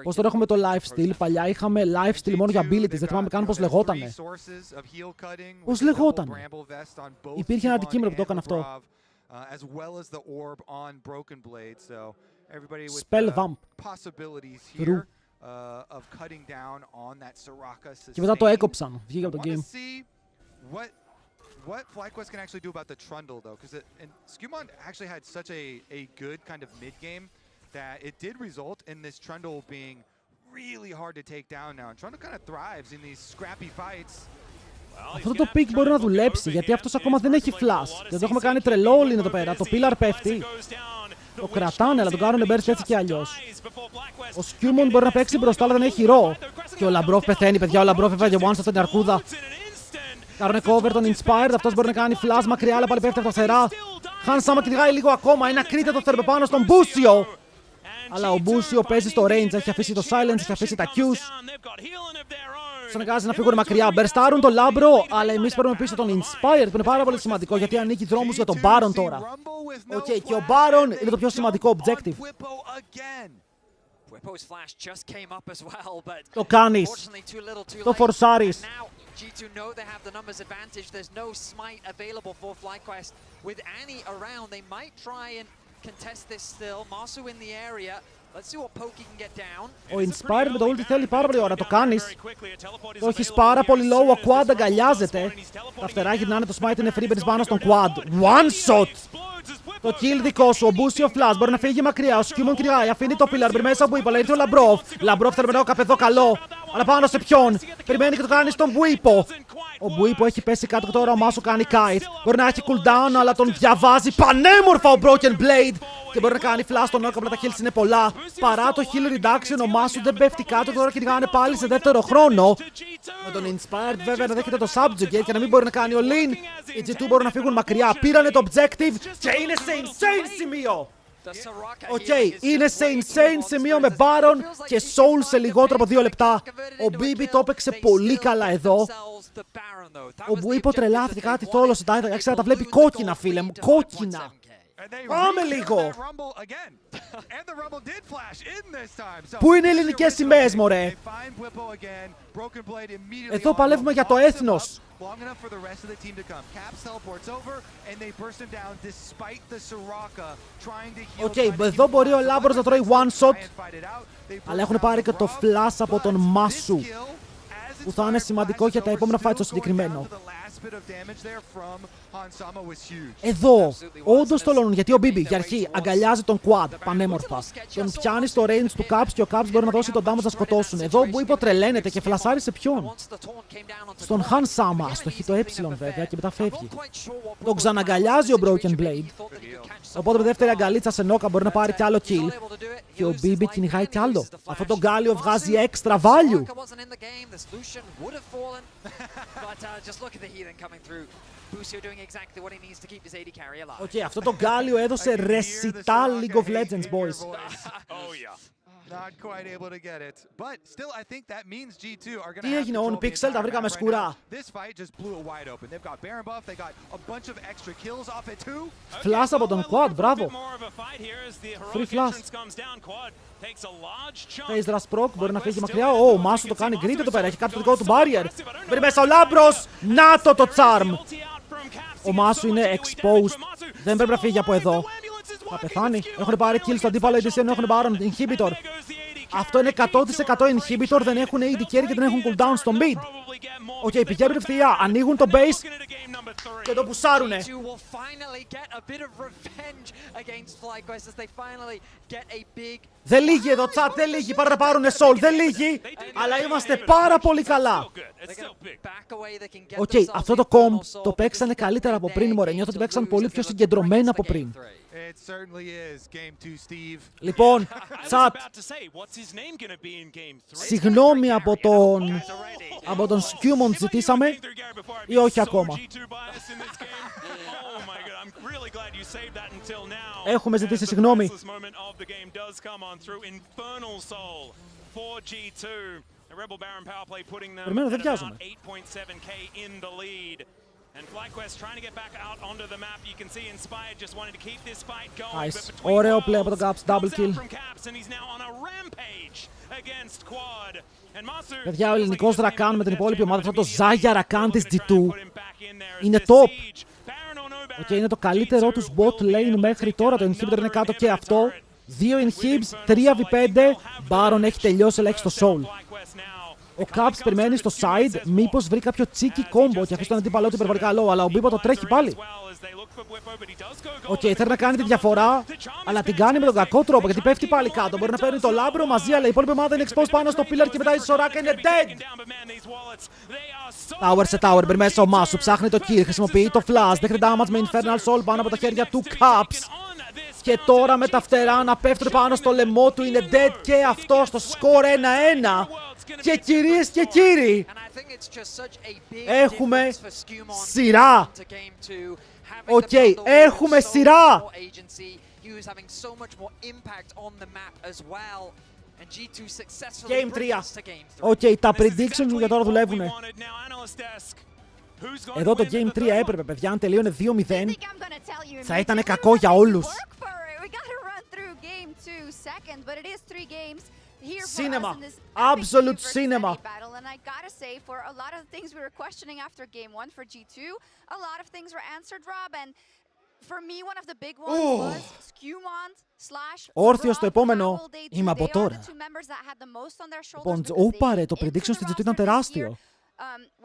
Πώς τώρα έχουμε το lifesteal? Παλιά είχαμε lifesteal μόνο για abilities, δεν θυμάμαι καν πώς λεγότανε. Πώς λεγότανε? Υπήρχε ένα αντικείμενο που το έκανε αυτό. Spell Vamp. True. Και μετά το έκοψαν. Βγήκε από το game. What FlyQuest can actually do about the Trundle though, because Skewmon actually had such a good kind of mid game that it did result in this Trundle being really hard to take down now. And Trundle kind of thrives in these scrappy fights. Αυτό το pick μπορεί να δουλέψει, γιατί αυτός ακόμα δεν έχει flash. Δεν το έχουμε κάνει τρελό όλοι εδώ πέρα. Το pillar πέφτει. Το κρατάνε, αλλά τον κάνουν burst έτσι κι αλλιώς. Ο Skewmon μπορεί να παίξει μπροστά, αλλά δεν έχει ρο. Και ο Labrov πεθαίνει, παιδιά. Ο Labrov έφαγε one shot στην αρκούδα. Κάρουνε cover τον Inspired, αυτός μπορεί να κάνει flash μακριά, αλλά πάλι πέφτει από τα θερά. Hans Sama κυνηγάει λίγο ακόμα, ένα κρύτε το θερπε πάνω στον Busio. Αλλά ο Busio παίζει στο range, έχει αφήσει το silence, έχει αφήσει τα Qs. Τους αναγκάζει να φύγουν μακριά, μπερστάρουν τον Labro, αλλά εμείς παίρνουμε πίσω τον Inspired, που είναι πάρα πολύ σημαντικό, γιατί ανοίγει δρόμους για τον Baron τώρα. Οκ, και ο Baron είναι το πιο σημαντικό objective. Το κάνεις. Το φορσάρεις. G2 know they have the numbers advantage. There's no smite available for FlyQuest. With Annie around, they might try and contest this still. Masu in the area. Let's see what Pokey can get down. Ο Inspired με το ulti θέλει πάρα πολύ ώρα. Το κάνεις. Το έχεις πάρα πολύ low. Ο Quad αγκαλιάζεται. Τα φτερά γυρνάνε, το smite είναι free, μπαίνεις πάνω στον Quad. One shot! Το kill δικό σου, ο Busio Flash μπορεί να φύγει μακριά. Ο Skewmon κυνηγάει, αφήνει το pillar, μπει μέσα από Bwipo, λέει ο Labrov. Labrov θέλει να καπεδό καλό. Αλλά πάνω σε ποιον? Περιμένει και το κάνει στον Bwipo. Ο Bwipo έχει πέσει κάτω και τώρα ο Masu κάνει kite. Μπορεί να έχει cooldown, αλλά τον διαβάζει πανέμορφα ο Broken Blade. Και μπορεί να κάνει flash στον knock, απλά τα kills είναι πολλά. Παρά το heal reduction, ο Masu δεν πέφτει κάτω. Τώρα κυνηγάνε πάλι σε δεύτερο χρόνο. Με τον Inspired βέβαια να δέχεται το subjugate και να μην μπορεί να κάνει ο Lin. Οι G2 μπορούν να φύγουν μακριά. Πήρανε το objective και είναι σε insane σημείο. Οκ, είναι σε insane σημείο με Baron και Soul σε λιγότερο από 2 λεπτά. Ο BB το έπαιξε πολύ καλά εδώ. Ο Μπουίπο τρελάθηκε, κάτι θόλωσε, άρχισε να τα βλέπει κόκκινα, φίλε μου, κόκκινα. Πάμε λίγο. Πού είναι οι ελληνικές σημαίες, μωρέ? Εδώ παλεύουμε για το έθνος. Οκ, εδώ μπορεί ο Λάμπρος να τρώει one shot, αλλά έχουν πάρει και το flash από τον Μάσου, που θα είναι σημαντικό για τα επόμενα fight στο συγκεκριμένο. Εδώ, όντως το λένε, γιατί ο Μπίμπι για αρχή αγκαλιάζει τον Quad πανέμορφα. Τον πιάνει στο range του Caps και ο Caps μπορεί να δώσει τον damage να σκοτώσουν. Εδώ που υποτρελαίνεται και φλασάρει σε ποιον? Στον Han Sama, αστοχεί το βέβαια και μετά φεύγει. Τον ξαναγκαλιάζει ο Broken Blade. Οπότε με δεύτερη αγκαλίτσα σε νόκα μπορεί να πάρει κι άλλο kill. Και ο Μπίμπι κυνηγάει κι άλλο. Αυτό το γκάλιο βγάζει extra value. Οκ, αυτό το γκάλιο έδωσε recital League of Legends, boys. Τι έγινε, on Pixel, τα βρήκαμε σκουρά. Flash από τον Quad, μπράβο. Free flash. Phase Rush proc, μπορεί να φύγει μακριά. Ο Μάσου το κάνει greed εδώ πέρα, έχει κάτι το δικό του barrier. Μπαίνει μέσα ο Λάμπρος, να το charm. Ο Μάσου είναι exposed, δεν πρέπει να φύγει από εδώ. Θα πεθάνει, έχουν πάρει kill στο αντίπαλο ADC, έχουν πάρει inhibitor. Αυτό είναι 100% inhibitor, δεν έχουν AD carry και δεν έχουν cooldown στο mid. Οκ, πηγαίνουν ευθεία, ανοίγουν το base και το πουσάρουνε. Δεν λύγει εδώ, chat, δεν λύγει, πάρα να πάρουνε soul, δεν λύγει, αλλά είμαστε πάρα πολύ καλά. Οκ, αυτό το comp το παίξανε καλύτερα από πριν, μωρέ, νιώθω ότι παίξαν πολύ πιο συγκεντρωμένα από πριν. Λοιπόν, chat, συγγνώμη από τον Σκιούμον ζητήσαμε ή όχι ακόμα? Έχουμε ζητήσει συγγνώμη. Περιμένω, δεν βιάζομαι. Nice. Ωραίο play από τον Caps, double kill. Παιδιά, ο ελληνικός Ρακάν με την υπόλοιπη ομάδα, αυτό το Ζάγια Ρακάν της G2 είναι top. Οκ, είναι το καλύτερό τους bot lane μέχρι τώρα, το inhibitor είναι κάτω και αυτό. 2 inhibs, 3v5, Baron έχει τελειώσει αλλά έχει στο soul. Ο Caps περιμένει στο side, μήπως βρει κάποιο cheeky combo και αφήσει τον αντίπαλό του υπερβολικά low, αλλά ο Μπίμπο το τρέχει πάλι. Οκ, θέλει να κάνει τη διαφορά, αλλά την κάνει με τον κακό τρόπο γιατί πέφτει πάλι κάτω. Μπορεί να παίρνει το Λάμπρο μαζί, αλλά η υπόλοιπη ομάδα είναι exposed πάνω στο pillar και μετά η Σοράκα είναι dead. Tower σε tower, μπαίνει μέσα ο Μάσου, ψάχνει το kill, χρησιμοποιεί το flash, δέχεται damage με Infernal Soul πάνω από τα χέρια του Caps. Και τώρα με τα φτερά να πέφτουν πάνω στο λαιμό του, είναι dead και αυτό στο score 1-1. Και κυρίες και κύριοι, έχουμε σειρά. Οκ, έχουμε σειρά. Game 3. Οκ, τα predictions μου για τώρα δουλεύουνε. Εδώ το Game 3 έπρεπε, παιδιά, αν τελείωνε 2-0, θα ήταν κακό για όλους. Cinema, absolute cinema. And I gotta say, for a lot of the things we were questioning after game 1 for G2, a lot of things were answered, Rob, and for me, one of the big ones was Skewmont / Όρθιο στο επόμενο, είμαι από τώρα. Λοιπόν, όπαρε, το prediction στη G2 ήταν τεράστιο.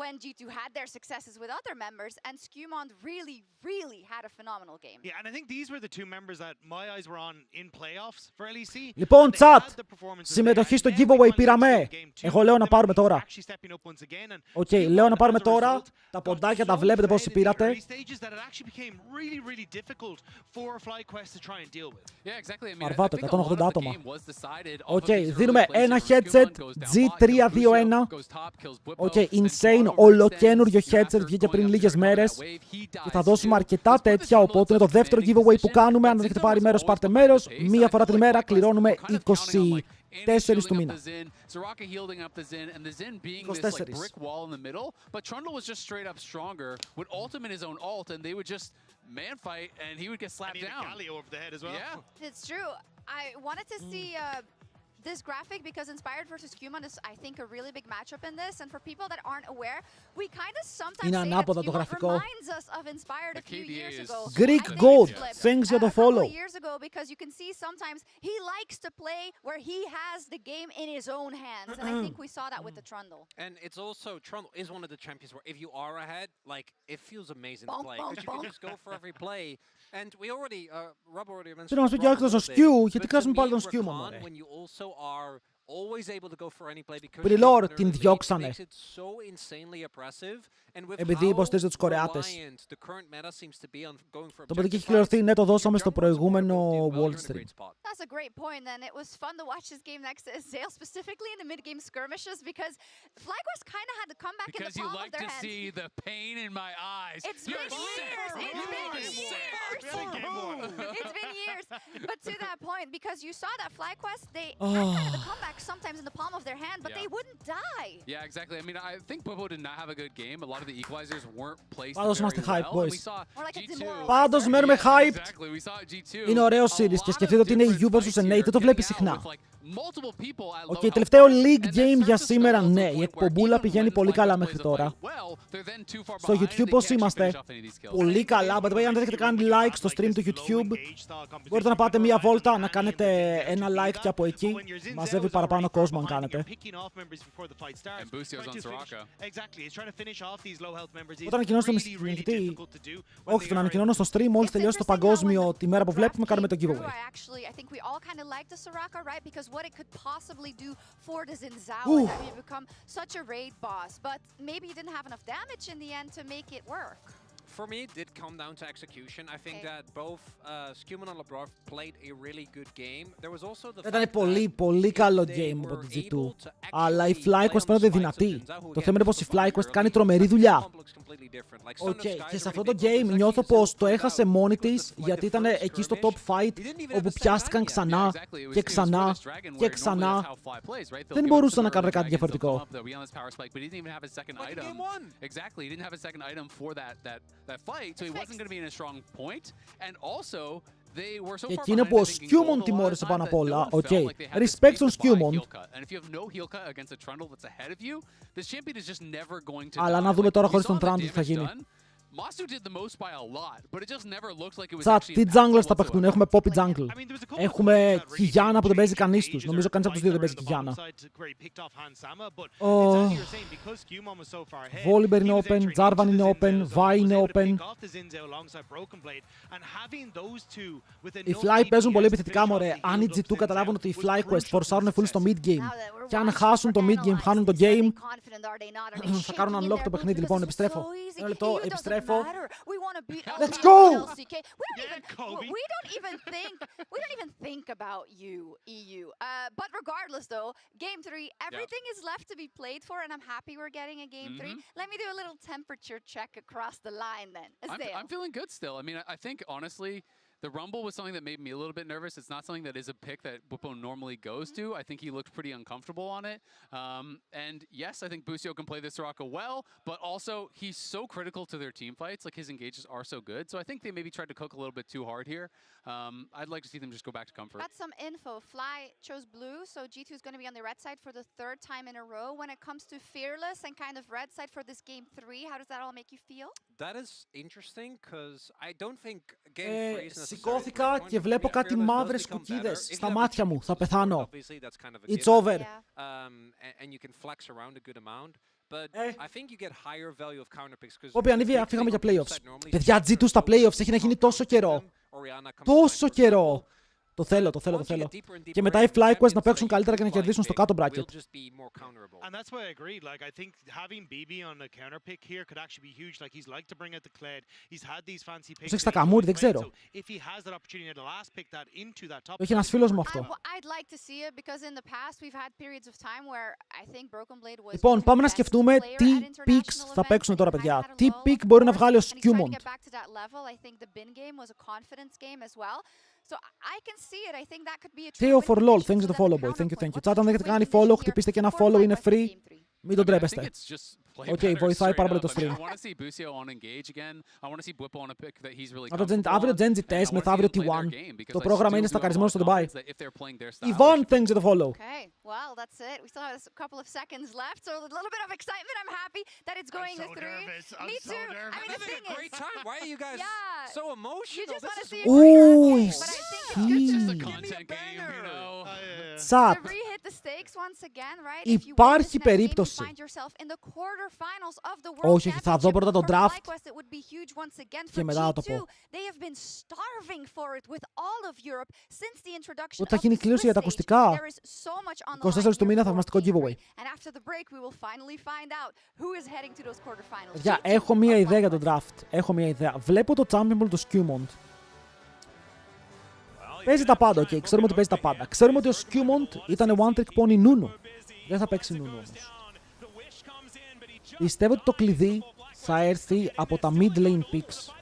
When G2 had their successes with other members, and Skewmont really had a phenomenal game. Yeah, and I think these were the two members that my eyes were on in playoffs for LEC. Λοιπόν, chat, συμμετοχή στο giveaway πήραμε. Εγώ λέω να πάρουμε τώρα. Οκ, λέω να πάρουμε τώρα. Τα ποντάκια τα βλέπετε πόσοι πήρατε. Αρβάτο, 180 άτομα. Οκ, δίνουμε ένα headset G321. Οκ, in insane ολοκένουργιο headset βγήκε πριν λίγες μέρες και θα δώσουμε αρκετά τέτοια, οπότε είναι το δεύτερο giveaway που κάνουμε. Αν δεν έχετε πάρει μέρος, πάρτε μέρος. Μία φορά την ημέρα κληρώνουμε 24 του μήνα. 24. Man fight, and he would get slapped down. Over the head as well. Yeah, it's true. I wanted to see this graphic because Inspired versus Qmon is, I think, a really big matchup in this. And for people that aren't aware, we kind of sometimes say that Qmon reminds us of Inspired a few years ago. Greek God, thanks for the follow. A couple years ago, because you can see sometimes he likes to play where he has the game in his own hands, and I think we saw that with the Trundle. And it's also Trundle is one of the champions where if you are ahead, like it feels amazing to play because you can just go for every play. And we already, Rob already mentioned. Θέλω να σου πει και άκρος στο Skew, γιατί κράζουμε πάλι τον Skew μόνο. When you also are always able to go for any play because Πριλόρ την διώξανε. makes it so insanely oppressive. Επειδή υποστήριζε τους Κορεάτες. Το παιδί έχει κληρωθεί, ναι, το δώσαμε στο προηγούμενο World Stream. That's a great point, and it was fun to watch this game next to Zale, specifically in the mid-game skirmishes, because FlyQuest kind of had to come back in the palm of their hands. Because you like to see the pain in my eyes. It's been years. It's been years. It's been years. But to that point, because you saw that FlyQuest, they had kind of the comeback sometimes in the palm of their hand, but they wouldn't die. Yeah, exactly. I mean, I think Bobo did not have a good game. A lot of the equalizers weren't placed Πάντως είμαστε very hype, well. boys. G2. Πάντως μένουμε hyped. Exactly. We saw G2. Είναι ωραίο series και σκεφτείτε ότι είναι η U vs NA, δεν το βλέπει συχνά. Okay, τελευταίο League Game για σήμερα, ναι. Η εκπομπούλα πηγαίνει πολύ καλά μέχρι τώρα. Στο YouTube πώς είμαστε? Πολύ καλά. Αν δεν έχετε κάνει like στο stream του YouTube, μπορείτε να πάτε μία βόλτα, να κάνετε ένα like και από εκεί. Μαζεύει παραπάνω κόσμο αν κάνετε. Όταν ανακοινώσω το μυστική, όχι, τον ανακοινώνω στο stream, μόλις τελειώσει το παγκόσμιο τη μέρα που βλέπουμε, κάνουμε το giveaway. What it could possibly do for the Zinzao is that we become such a raid boss, but maybe he didn't have enough damage in the end to make it work. For me, it did come down to execution. I think that both Skewman and Labrov played a really good game. There was also the Ήταν πολύ καλό game από την G2. Αλλά η FlyQuest φαίνονται δυνατή. Το θέμα είναι πως η FlyQuest κάνει τρομερή δουλειά. Και σε αυτό το game νιώθω πως το έχασε μόνη της, γιατί ήταν εκεί στο top fight, όπου πιάστηκαν ξανά και ξανά και ξανά. Δεν μπορούσαν να κάνουν κάτι διαφορετικό. That fight, so he wasn't going to be in a strong point, and also they were so και far εκείνο behind που ο that Skewman τιμώρησε πάνω απ' όλα, respect στον Skewman. And if you have no heal cut against a Trundle that's ahead of you, this champion is just never going to. Αλλά να δούμε τώρα χωρίς τον Trundle τι θα γίνει. Masu did the most by a lot, but it just never looked like it was Τσατ, actually τι junglers θα παιχτούν. Έχουμε Poppy jungle. Έχουμε Χιγιάνα που δεν παίζει κανείς τους. Νομίζω κανείς από τους δύο δεν παίζει Χιγιάνα. Volibear είναι open, Jarvan είναι open, Vi είναι open. Οι Fly παίζουν πολύ επιθετικά, μωρέ. Αν οι G2 καταλάβουν ότι οι FlyQuest φορσάρουν full στο mid game και αν χάσουν το mid game, χάνουν το game, θα κάνουν unlock το παιχνίδι. Λοιπόν, επιστρέφω. Ένα λεπτό, επιστρέφω. Let's go! We don't even think about you, EU. But regardless, though, Game 3, everything is left to be played for, and I'm happy we're getting a Game 3. Let me do a little temperature check across the line, then. I'm feeling good still. I mean, I think, honestly, the Rumble was something that made me a little bit nervous. It's not something that is a pick that Bwipo normally goes to. I think he looked pretty uncomfortable on it. And yes, I think Busio can play this Soraka well, but also he's so critical to their team fights. Like his engages are so good. So I think they maybe tried to cook a little bit too hard here. I'd like to see them just go back to comfort. Got some info. Fly chose blue, so G2 is going to be on the red side for the third time in a row. When it comes to Fearless and kind of red side for this Game 3, how does that all make you feel? That is interesting, because I don't think Game 3 is σηκώθηκα και βλέπω κάτι μαύρες κουκίδες στα μάτια μου. Θα πεθάνω. It's over. Όποι ανέβη, φύγαμε για playoffs. Παιδιά, G2 στα playoffs έχει να γίνει τόσο καιρό. Τόσο καιρό. Το θέλω. Και μετά οι FlyQuest να παίξουν καλύτερα και να κερδίσουν στο κάτω bracket. And that's why I agreed. Like, I think having BB on the counter pick here could actually be huge. Like, he's liked to bring out the Kled. He's had these fancy picks. Έχει τα καμούρι, δεν ξέρω. So if he has that opportunity to last pick that into that top. Το έχει ένας φίλος μου αυτό. I'd like to see it because in the past we've had periods of time where I think Broken Blade was. Λοιπόν, πάμε να σκεφτούμε τι picks θα παίξουν τώρα, παιδιά. Τι pick μπορεί να βγάλει ο Skewmont. Theo for LOL, thanks to the follow boy. Thank you. Chat, αν δεν έχετε κάνει follow, χτυπήστε και ένα follow, είναι free. Μην τον τρέπεστε. Οκ, βοηθάει πάρα πολύ το stream. Αύριο Genji Test, μεθαύριο T1. Το πρόγραμμα είναι στακαρισμένο στο Dubai. Yvonne, thanks to the follow. Okay, well, that's it. We still have a couple of seconds left, so a little bit of excitement. I'm happy that it's going to 3. Me too. I mean, the thing is, great time. Why are you guys so emotional? You just want to see it Ooh, but I think it's good Just to a content game, you know. Chat. re-hit the stakes once again, right? Υπάρχει περίπτωση. Όχι, θα δω πρώτα το draft και μετά θα το πω. Ότι θα γίνει κλήρωση για τα ακουστικά. 24 του μήνα θαυμαστικό giveaway. Παιδιά, έχω μία ιδέα για το draft. Βλέπω το champion του Skewmont. Παίζει τα πάντα, ok. Ξέρουμε ότι παίζει τα πάντα. Ξέρουμε ότι ο Skewmont ήταν one trick pony Nunu. Δεν θα παίξει Nunu όμως. Πιστεύω ότι το κλειδί θα έρθει από τα mid lane picks.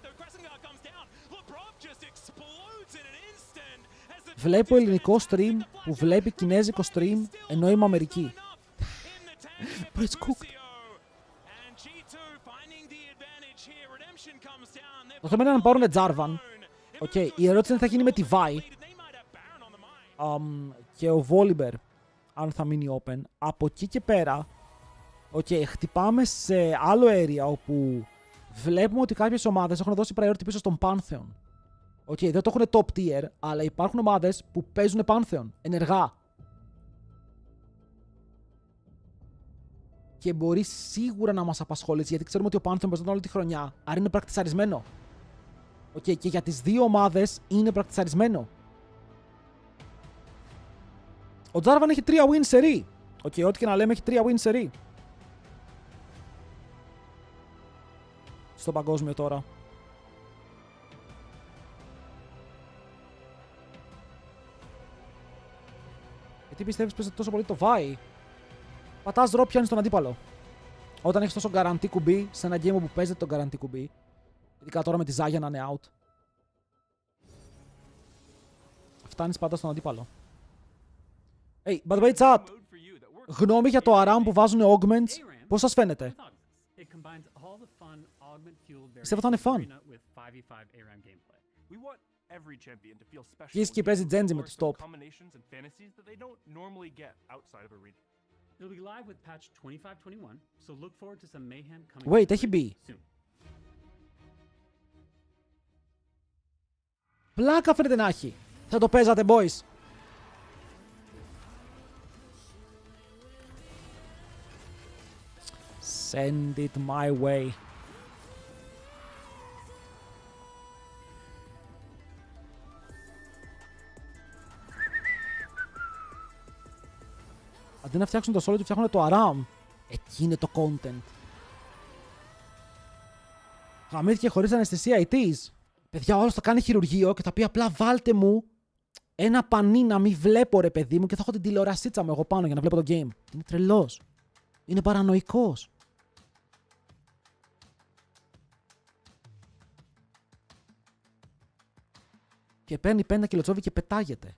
Βλέπω ελληνικό stream που βλέπει κινέζικο stream ενώ είμαι Αμερική. Bro, it's cooked. Το θέμα είναι να πάρουν Jarvan. Okay, η ερώτηση είναι θα γίνει με τη Vi και ο Volibear, αν θα μείνει open. Από εκεί και πέρα, χτυπάμε σε άλλο area όπου βλέπουμε ότι κάποιες ομάδες έχουν δώσει priority πίσω στον Pantheon. Δεν το έχουν top tier, αλλά υπάρχουν ομάδες που παίζουν Pantheon ενεργά. Και μπορεί σίγουρα να μας απασχολήσει, γιατί ξέρουμε ότι ο Pantheon παίζονταν όλη τη χρονιά, άρα είναι πρακτισαρισμένο. Και για τις δύο ομάδες είναι πρακτισαρισμένο. Ο Jarvan έχει 3 win series. Ό,τι και να λέμε έχει 3 win series. Στο παγκόσμιο τώρα. Γιατί πιστεύεις παίζεται τόσο πολύ το Vi? Πατάς drop, πιάνεις τον αντίπαλο. Όταν έχεις τόσο guarantee κουμπί σε ένα game που παίζεται το guarantee κουμπί. Ειδικά τώρα με τη Ζάγια να είναι out. Φτάνεις πάντα στον αντίπαλο. Hey, by the way, chat. Γνώμη για το ARAM που βάζουν augments. Πώς σας φαίνεται? Πιστεύω θα είναι fun. Και παίζει Genji με το stop. Wait, έχει μπει. Πλάκα φαίνεται να έχει. Θα το παίζατε, boys. Send it my way. Αντί να φτιάξουν το solo, φτιάχνουν το ARAM. Εκεί είναι το content. Χαμήθηκε χωρίς αναισθησία, it is. Παιδιά, ο άλλος θα κάνει χειρουργείο και θα πει απλά βάλτε μου ένα πανί να μην βλέπω, ρε παιδί μου, και θα έχω την τηλεορασίτσα μου εγώ πάνω για να βλέπω το game. Είναι τρελός. Είναι παρανοϊκός. Και παίρνει 5 κιλοτσόβι και πετάγεται.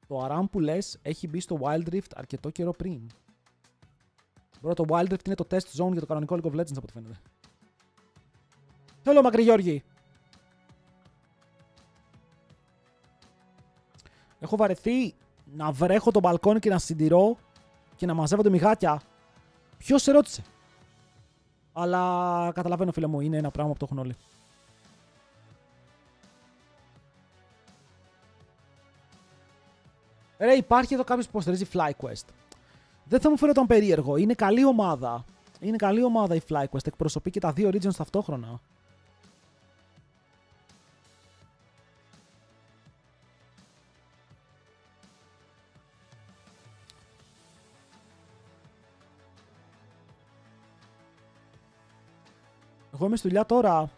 Το ARAM που λες έχει μπει στο Wild Rift αρκετό καιρό πριν. Μπρο, το Wild Rift είναι το test zone για το κανονικό League of Legends από ό,τι φαίνεται. Hello, Μακρύ Γιώργη. Έχω βαρεθεί να βρέχω το μπαλκόνι και να συντηρώ και να μαζεύονται μυγάκια. Ποιος σε ρώτησε? Αλλά καταλαβαίνω, φίλε μου, είναι ένα πράγμα που το έχουν όλοι. Ρε, υπάρχει εδώ κάποιος που υποστηρίζει FlyQuest. Δεν θα μου φαίνονταν περίεργο. Είναι καλή ομάδα. Είναι καλή ομάδα η FlyQuest, εκπροσωπεί και τα δύο regions ταυτόχρονα. Εγώ είμαι στη δουλειά τώρα.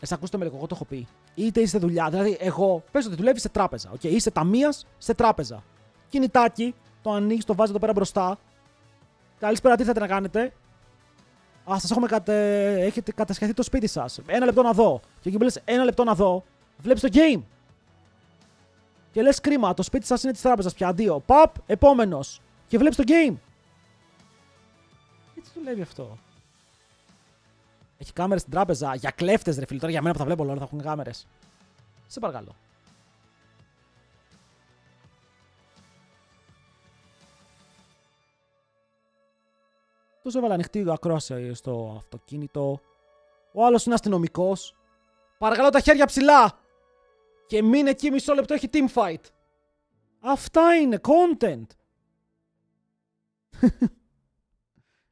Ακούστε με λίγο, εγώ το έχω πει. Είτε είστε δουλειά, δηλαδή εγώ πες ότι δουλεύει σε τράπεζα. Okay, είσαι ταμείας σε τράπεζα. Κινητάκι, το ανοίγεις, το βάζεις εδώ πέρα μπροστά. Καλησπέρα, τι θέλετε να κάνετε. Σας έχετε κατασχεθεί το σπίτι σας. 1 λεπτό να δω. Και εκεί που λες 1 λεπτό να δω, βλέπεις το game. Και λες κρίμα, το σπίτι σας είναι της τράπεζας πια. Αντίο. Παπ, επόμενος. Και βλέπεις το game. Έτσι δουλεύει αυτό. Έχει κάμερες στην τράπεζα. Για κλέφτες, ρε φίλε. Τώρα για μένα που θα βλέπω όλα θα έχουν κάμερες. Σε παρακαλώ. Τους έβαλα ανοιχτή ακρόαση στο αυτοκίνητο. Ο άλλος είναι αστυνομικός. Παρακαλώ τα χέρια ψηλά. Και μείνε εκεί μισό λεπτό, έχει team fight. Αυτά είναι content.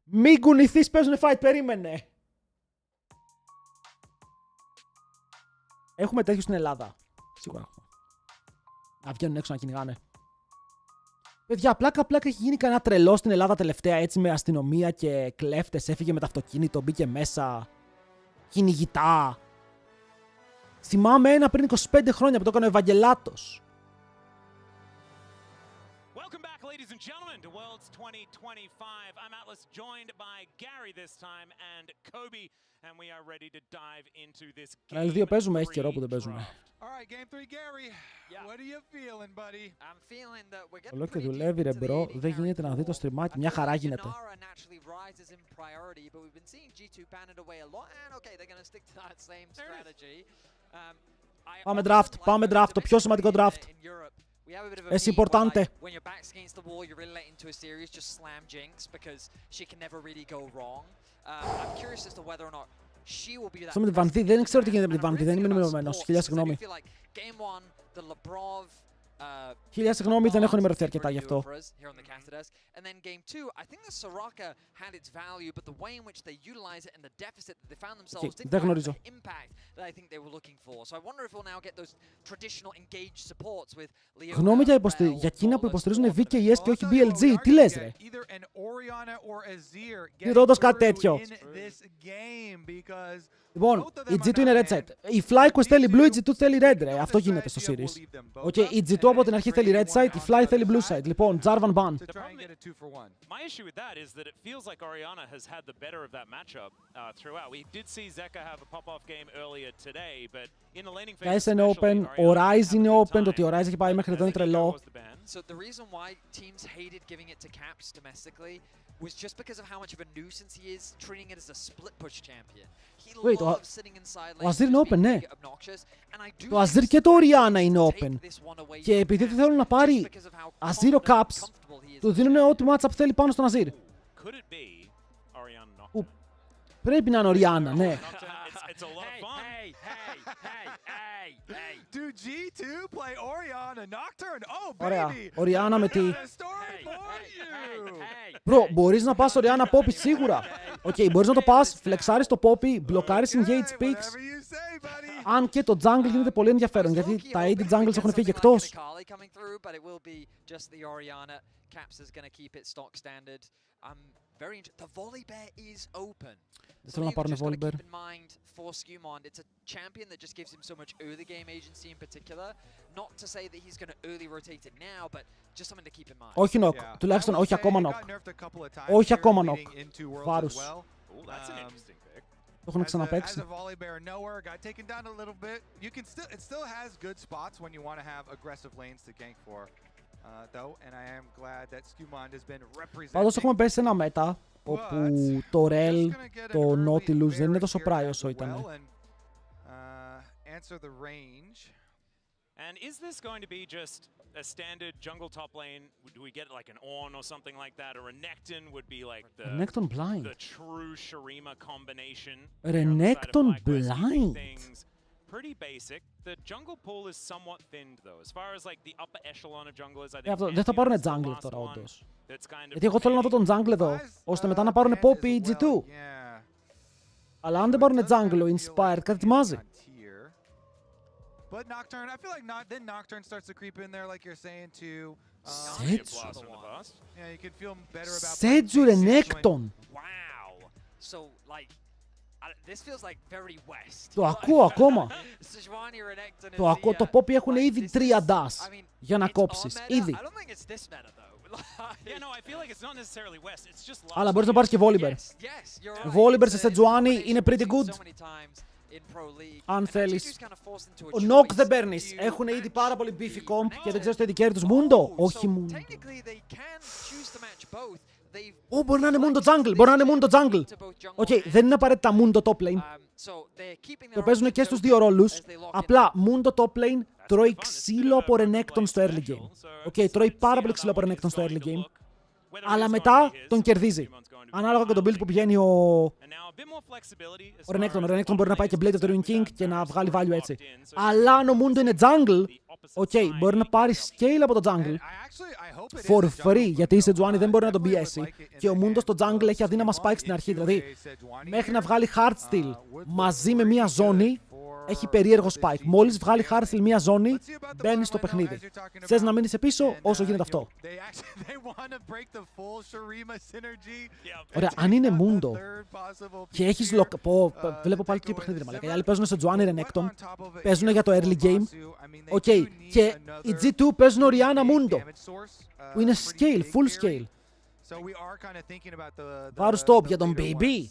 Μην κουνηθείς, παίζουνε fight, περίμενε. Έχουμε τέτοιους στην Ελλάδα. Σίγουρα έχουμε. Να βγαίνουν έξω να κυνηγάνε. Παιδιά, πλάκα έχει γίνει κανένα τρελό στην Ελλάδα τελευταία, έτσι με αστυνομία και κλέφτες, έφυγε με το αυτοκίνητο, μπήκε μέσα. Κυνηγητά. Θυμάμαι ένα πριν 25 χρόνια που το έκανε ο Ευαγγελάτος. Welcome back, ladies and gentlemen, to Worlds 2025. I'm Atlas, joined by Gary this time and Kobe, and we are ready to dive into this game. Δύο παίζουμε, έχει καιρό που δεν παίζουμε. Alright, game 3, Gary. What are you feeling, buddy? I'm feeling that we're getting Όλο και pretty δουλεύει, ρε deep into μπρο. the AD Δεν γίνεται να δει το carry στριμάκι. pool. Μια χαρά I feel like γίνεται. Nara naturally rises in priority, but we've been seeing G2 ban it away a lot, and okay, they're going to stick to that same strategy. Πάμε draft, πάμε draft, το πιο σημαντικό draft. Es importante. When your back's against the wall, you're really let into a series, just slam Jinx because she can never really go wrong. I'm curious as to whether or not she will be that. Αυτό με τη Βανδί, δεν ξέρω τι γίνεται με τη Βανδί, δεν είμαι ενημερωμένος. Χίλια συγγνώμη. Χίλια συγγνώμη, δεν έχω ενημερωθεί αρκετά γι' αυτό. And then game 2, I think the Soraka had its value, but the way in which they utilize it and the deficit that they found themselves didn't have the impact that I think they were looking for. So I wonder if we'll now get those traditional engaged supports with Leo. Γνώμη για εκείνα που υποστηρίζουν VKS και όχι BLG. Τι λες, ρε? Είναι όντως κάτι τέτοιο. Λοιπόν, η G2 είναι red side. Η FlyQuest θέλει blue, η G2 θέλει red, ρε. Αυτό γίνεται στο series. Okay, η G2 από την αρχή θέλει red side, η Fly θέλει blue side. Λοιπόν, Jarvan ban. My issue with that is that it feels like Orianna has had the better of that matchup throughout. We did see Zeka have a pop-off game earlier today, but in the laning phase Guys είναι open, ο Ryze είναι open, το ότι ο Ryze έχει πάει μέχρι εδώ είναι τρελό. So the reason why teams hated giving it to Caps domestically was just because of how much of a nuisance he is, treating it as a split push champion. He loves sitting inside lane, Azir είναι open, ναι. obnoxious, and I do Το Azir και το Orianna είναι open. Και επειδή δεν θέλουν να πάρει Azir ο Caps, του δίνουν ό,τι matchup θέλει πάνω στον Azir. Πρέπει να είναι Orianna, ναι. Do G2 play Orianna Nocturne? Oh, ωραία, baby! Orianna με τη... Bro, μπορείς να πας Orianna Poppy σίγουρα. Οκ, μπορείς να το πας, φλεξάρεις το Poppy, μπλοκάρεις engage picks. Αν και το jungle γίνεται πολύ ενδιαφέρον, γιατί τα AD jungles έχουν φύγει εκτός. The volley bear is open. Δεν θέλω να πάρουν volley bear. For Skewmond, it's a champion that just gives him so much early game agency in particular. Not to say that he's going to early rotate it now, but just something to keep in mind. Όχι knock, τουλάχιστον όχι ακόμα knock. Όχι ακόμα knock. Βάρους. Το έχουν ξαναπαίξει. Πάντως έχουμε πέσει σε ένα μέτα όπου το Rel, το Nautilus δεν είναι τόσο πράι όσο ήταν. And is this going to be just a standard jungle top lane? Do we get like an Ornn or something like that? Or a Renekton would be like the true Shurima combination? Renekton blind? pretty basic. The jungle pool is somewhat thinned though. As far as like the upper echelon of junglers, I think δεν θα πάρουν jungle τώρα όντως. Γιατί εγώ θέλω να δω τον jungle εδώ, ώστε μετά να πάρουν Poppy ή G2. Αλλά αν δεν πάρουν jungle, ο Inspired κάτι ετοιμάζει. But Nocturne, I feel like then Nocturne starts to creep in there, like you're saying too. Yeah, you can feel better about. Σέτζου Renekton. Wow. So like, this feels like very West. Το ακούω ακόμα. Το ακούω. Το Poppy έχουν ήδη 3 dash για να κόψεις. Ήδη. Αλλά μπορείς να πάρεις και Volibear. Volibear σε Sejuani είναι pretty good. Αν θέλεις. Ο Nock δεν παίρνεις. Έχουν ήδη πάρα πολύ beefy comp και δεν ξέρεις το ειδικέρι τους. Mundo. Όχι Mundo. Μπορεί να είναι Mundo jungle. Μπορεί να είναι Mundo jungle. Οκ, δεν είναι απαραίτητα Mundo top lane. Το παίζουν και στους δύο ρόλους. Απλά Mundo top lane τρώει ξύλο από Renekton στο early game. Οκ, τρώει πάρα πολύ ξύλο από Renekton στο early game. Αλλά μετά τον κερδίζει. Ανάλογα με τον build που πηγαίνει ο Renekton. Ο Renekton μπορεί να πάει και Blade of the Ruined King και να βγάλει value έτσι. Αλλά αν ο Mundo είναι jungle, μπορεί να πάρει scale από το jungle for free, γιατί η Sejuani δεν μπορεί να τον πιέσει. Και ο Mundo στο jungle έχει αδύναμα spikes στην αρχή. Δηλαδή, μέχρι να βγάλει Heartsteel μαζί με μία ζώνη, έχει περίεργο spike. Μόλις βγάλει Heartsteel μία ζώνη, μπαίνει στο παιχνίδι. Θες να μείνεις πίσω όσο γίνεται αυτό. Ωραία, αν είναι Mundo και έχεις βλέπω πάλι το παιχνίδι, μαλάκα. Οι άλλοι παίζουν σε Sejuani Renekton, παίζουν για το early game. Οκ, και οι G2 παίζουν Orianna Mundo, που είναι scale, full scale. Πάρου stop για τον baby.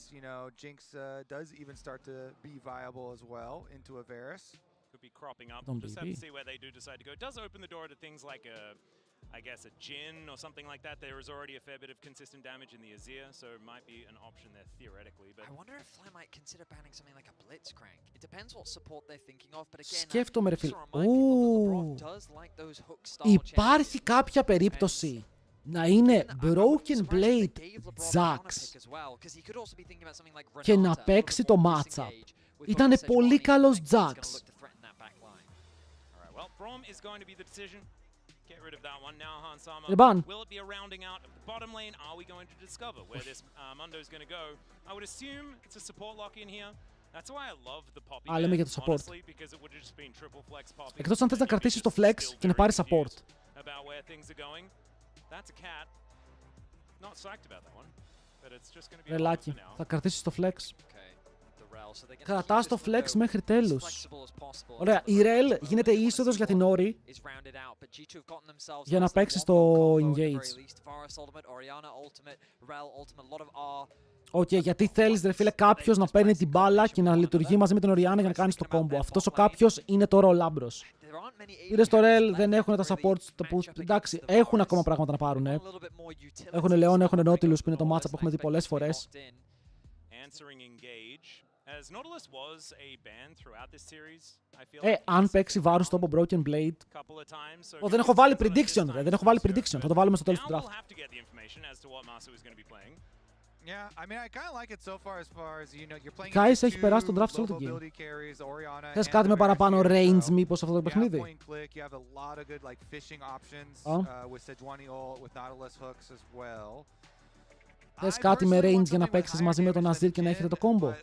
Τον baby. I guess a Jhin or something like that. There is already a fair bit of consistent damage in the Azir, so it might be an option there theoretically. But I wonder if Fly might consider banning something like a Blitzcrank. It depends what support they're thinking of, but again, σκέφτομαι ρε φίλε. Υπάρχει κάποια περίπτωση να είναι Broken Blade Jax και να παίξει το matchup. Ήτανε πολύ καλός Jax. Λοιπόν. Α, λέμε για το support. Εκτός αν θες να κρατήσεις το flex και να πάρεις support. Ρελάκι, θα κρατήσεις το flex. Κρατάς το flex μέχρι τέλους. Ωραία, η Rel γίνεται η είσοδος για την Ori για να παίξει στο engage. Οκ, γιατί θέλεις ρε φίλε κάποιος να παίρνει την μπάλα και να λειτουργεί μαζί με την Orianna για να κάνεις το combo. Αυτός ο κάποιος είναι τώρα ο Λάμπρος. Πήρε στο Rel, δεν έχουν τα supports. Εντάξει, έχουν ακόμα πράγματα να πάρουν. Έχουν Leon, έχουν Nautilus που είναι το matchup που έχουμε δει πολλές φορές. Αν παίξει βάρος στο από Broken Blade. Δεν έχω βάλει prediction, ρε. Δεν έχω βάλει prediction. Θα το βάλουμε στο τέλος του draft. Kais έχει περάσει τον draft σε όλο το game. Θες κάτι με παραπάνω range μήπως αυτό το παιχνίδι? Θες κάτι με range για να παίξεις μαζί με τον Azir και να έχετε το combo?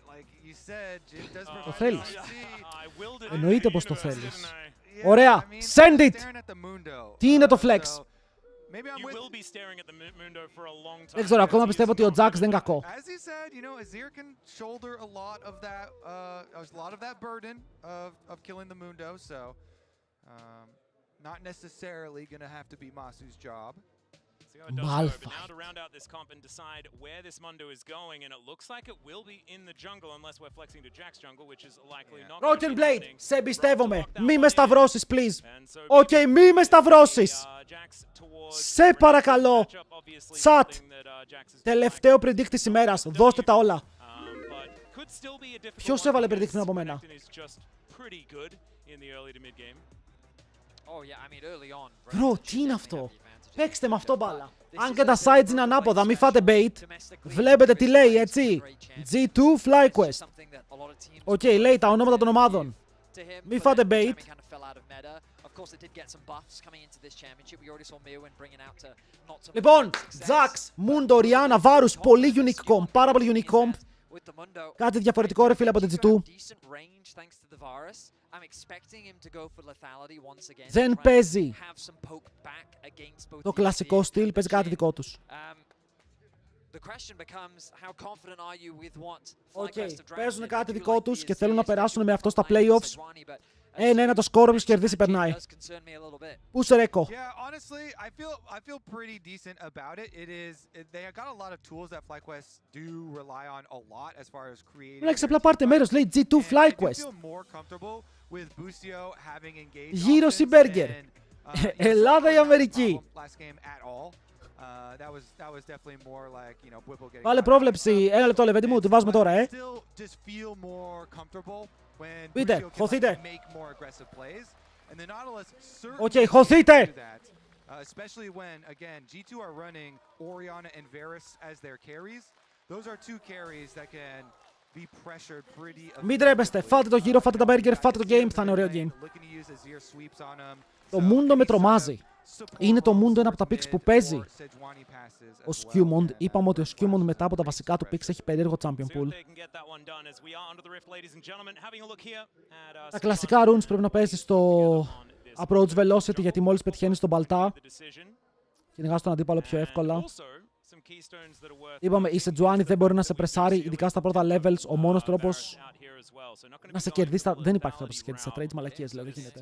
Το θέλεις? Εννοείται πως το θέλεις. Ωραία! Send it! Τι είναι το flex? Δεν ξέρω, ακόμα πιστεύω ότι ο Jax δεν είναι κακό. Μάλφα. Broken Blade, σε εμπιστεύομαι. Μη με σταυρώσεις, please. Οκ, μη με σταυρώσεις. Σε παρακαλώ. Chat. Τελευταίο predict της ημέρας. Δώστε τα όλα. Ποιος έβαλε predict πριν από μένα? Bro, τι είναι αυτό? Παίξτε με αυτό μπάλα. Αν και τα sides είναι ανάποδα, μη φάτε bait. Βλέπετε τι λέει, έτσι. G2 FlyQuest. Οκ, λέει τα ονόματα των ομάδων. Μη φάτε bait. Λοιπόν, Jax, Mundo, Rihanna, Varus, πολύ unique comp, πάρα πολύ unique comp. Κάτι διαφορετικό ρε φίλε από την G2. Δεν παίζει το κλασικό στυλ, παίζει κάτι δικό τους. Παίζουν κάτι δικό τους και θέλουν να περάσουν με αυτό στα playoffs. Ένα το σκόρ, όποιος κερδίσει περνάει. Πού σε ρέκο. Λέξε απλά πάρτε μέρος, λέει G2 FlyQuest. Γύρωση Μπέργκερ. Ελλάδα ή Αμερική. Βάλε πρόβλεψη, ένα λεπτό λεβέντη μου, τη βάζουμε τώρα, Πείτε, χωθείτε. Οκ, χωθείτε. Especially when, again, G2 are running Orianna and Varus as their carries. Those are two carries that can be pressured pretty. Μην τρέπεστε, φάτε το γύρο, φάτε τα burger, φάτε το game, θα είναι ωραίο game. Το Mundo με τρομάζει. Είναι το Mundo ένα από τα picks που παίζει ο Skewmond. Είπαμε ότι ο Skewmond μετά από τα βασικά του picks έχει περίεργο champion pool. Τα κλασικά runes πρέπει να παίζει στο approach velocity, γιατί μόλις πετυχαίνεις τον μπαλτά κυνηγάς τον αντίπαλο πιο εύκολα. Είπαμε η Sejuani δεν μπορεί να σε πρεσάρει, ειδικά στα πρώτα levels. Ο μόνος τρόπος να σε κερδίσει, δεν υπάρχει τρόπος να σε κερδίσει στα trades, μαλακίες λέω, δεν γίνεται.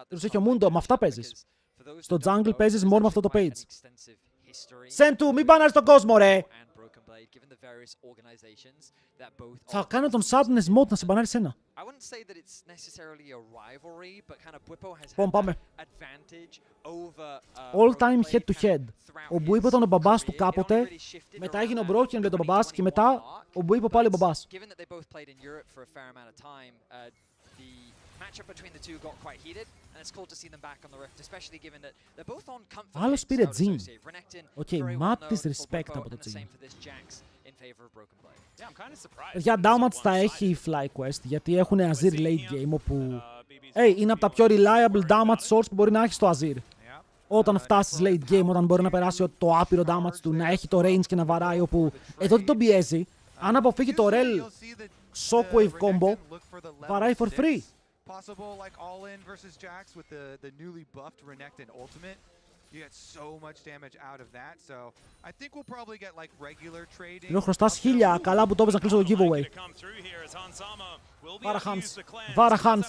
Τους έχει ο Mundo, με αυτά παίζεις. Στο jungle παίζεις μόνο με αυτό το page. Σέντου, μην πάνε στον κόσμο ρε! Θα κάνω τον sadness mode να σε μπανάρει σένα. Πάμε. All time head to head. Ο Μπουίπο ήταν ο μπαμπάς του κάποτε, μετά έγινε ο Broken με τον μπαμπάς και μετά ο Μπουίπο πάλι ο μπαμπάς. Άλλος πήρε Jhin. Οκ, μάτ της respect από το Jhin. Για Damage τα έχει η FlyQuest, γιατί έχουν Azir late game, όπου είναι από τα πιο reliable damage source που μπορεί να έχει στο Azir. Όταν φτάσεις late game, όταν μπορεί να περάσει το άπειρο damage του, να έχει το range και να βαράει, όπου τότε τον πιέζει. Αν αποφύγει το rel shockwave combo, βαράει for free. Possible like all in versus Jax with the newly buffed Renekton ultimate. You get so much damage out of that, so I think we'll probably get like regular trading. Λέω χρωστάς 1000, καλά που το έπαιζα να κλείσω το giveaway. Βάρα Hans.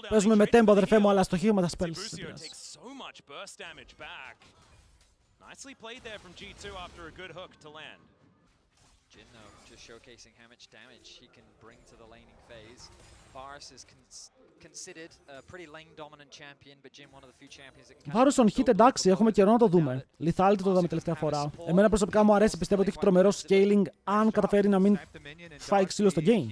Παίζουμε με tempo αδερφέ μου, αλλά στο χείο με τα spells. Nicely played there from G2 after a good hook to land. Jhin though, just showcasing how much damage he can bring to the laning phase. Varus is considered a pretty lane dominant champion, but Jhin one of the few champions that can. Varus on hit, εντάξει, έχουμε καιρό να το δούμε. Lethality το είδαμε τελευταία φορά. Εμένα προσωπικά μου αρέσει, πιστεύω ότι έχει τρομερό scaling αν καταφέρει να μην φάει ξύλο στο game.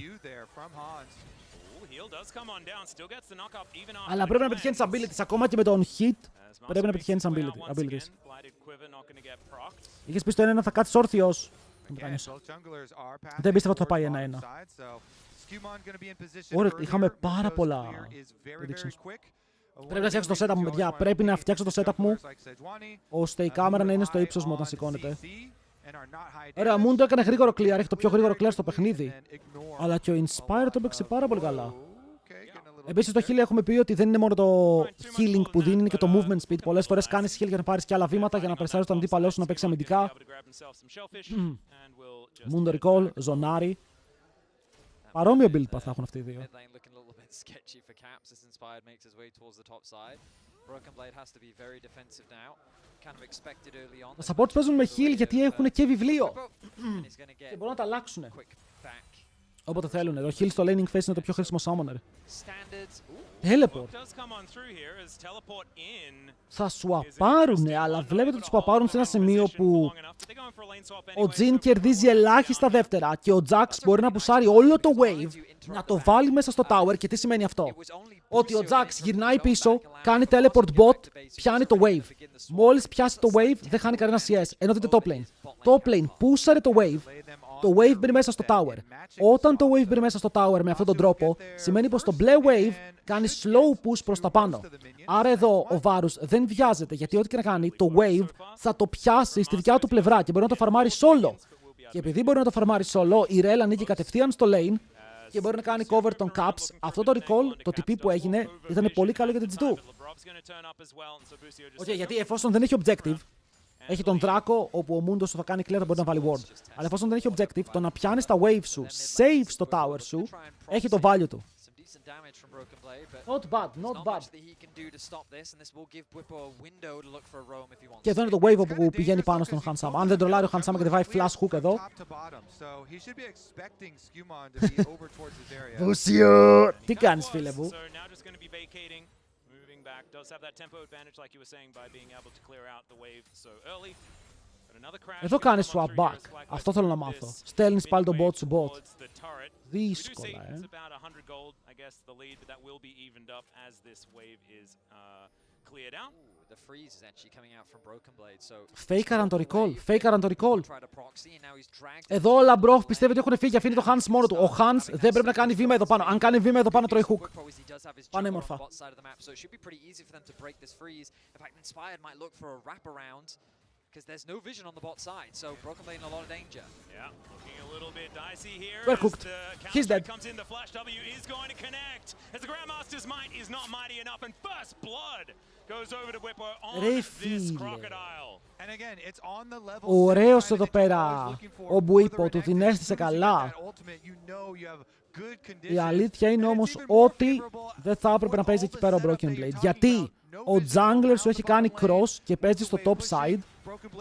Αλλά πρέπει να πετυχαίνεις abilities, ακόμα και με τον hit πρέπει να πετυχαίνεις abilities. Είχες πει στο 1-1 θα κάτσεις όρθιος. Δεν πίστευα ότι θα πάει 1-1. Ωραία, είχαμε πάρα πολλά predictions. Πρέπει να φτιάξω το setup μου, παιδιά. Πρέπει να φτιάξω το setup μου ώστε η κάμερα να είναι στο ύψος μου όταν σηκώνεται. Ωραία, Mundo έκανε γρήγορο clear, έχει το πιο γρήγορο clear στο παιχνίδι. Αλλά και ο Inspire το έπαιξε πάρα πολύ καλά. Επίσης το heal έχουμε πει ότι δεν είναι μόνο το healing που δίνει, είναι και το movement speed. Πολλές φορές κάνεις heal για να πάρεις και άλλα βήματα, για να περσάρεις τον αντίπαλό σου να παίξει αμυντικά. Mundo recall, ζωνάρι. Παρόμοιο build path θα έχουν αυτοί οι δύο. Τα supports παίζουν με heal γιατί έχουν και βιβλίο. Και μπορούν να τα αλλάξουν. Όποτε θέλουν. Το heal στο laning phase είναι το πιο χρήσιμο summoner. Teleport. Θα σουαπάρουνε, αλλά βλέπετε ότι σουαπάρουν σε ένα σημείο που ο Jhin κερδίζει ελάχιστα δεύτερα και ο Jax μπορεί να πουσάρει όλο το wave, να το βάλει μέσα στο tower. Και τι σημαίνει αυτό? Ότι ο Jax γυρνάει πίσω, κάνει teleport bot, πιάνει το wave. Μόλις πιάσει το wave δεν χάνει κανένα CS, ενώ δείτε top lane. Top lane πούσαρε το wave Το wave μπαίνει μέσα στο tower. Όταν το wave μπαίνει μέσα στο tower με αυτόν τον τρόπο, σημαίνει πως το μπλε wave κάνει slow push προς τα πάνω. Άρα εδώ ο Varus δεν βιάζεται, γιατί ό,τι και να κάνει, το wave θα το πιάσει στη δικιά του πλευρά και μπορεί να το φαρμάρει solo. Και επειδή μπορεί να το φαρμάρει solo, η Rel ανήκει κατευθείαν στο lane και μπορεί να κάνει cover των caps. Αυτό το recall, το TP που έγινε, ήταν πολύ καλό για την G2. Γιατί εφόσον δεν έχει objective, έχει τον Δράκο, όπου ο Μούντος σου θα κάνει clear, μπορεί να βάλει ward. Αλλά εφόσον δεν έχει objective, το να πιάνει τα wave σου, save στο tower σου, έχει το value του. Not bad, not bad. Και εδώ είναι το wave που πηγαίνει πάνω στον Hansama. Αν δεν τρολάρει ο Hansama και δεν βάει flash hook εδώ. Βούσιο! Τι κάνεις, φίλε μου? Εδώ κάνεις swap back. Αυτό θέλω να μάθω. Στέλνεις πάλι τον bot σου bot. Δύσκολα, Fakearan το recall. Fakearan το recall. Εδώ ο Λαμπρόφ πιστεύει ότι έχουν φύγει. Αφήνει το Hans μόνο του. Ο Hans δεν πρέπει να κάνει βήμα εδώ πάνω. Αν κάνει βήμα εδώ πάνω τρώει hook. Πανέμορφα. Because there's no vision on the bot side, so Broken Blade in a lot of danger. Yeah, looking a little bit dicey here. We're cooked. He's dead. Comes in, the flash W is going to connect. As the Grandmaster's might is not mighty enough, and first blood goes over to Whippo on this crocodile. And again, it's on the level. Ωραίος εδώ πέρα ο Μπουίπο, του την έστησε καλά. Η αλήθεια είναι όμως ότι δεν θα έπρεπε να παίζει εκεί πέρα ο Broken Blade. Γιατί ο jungler σου έχει κάνει cross και παίζει στο top side.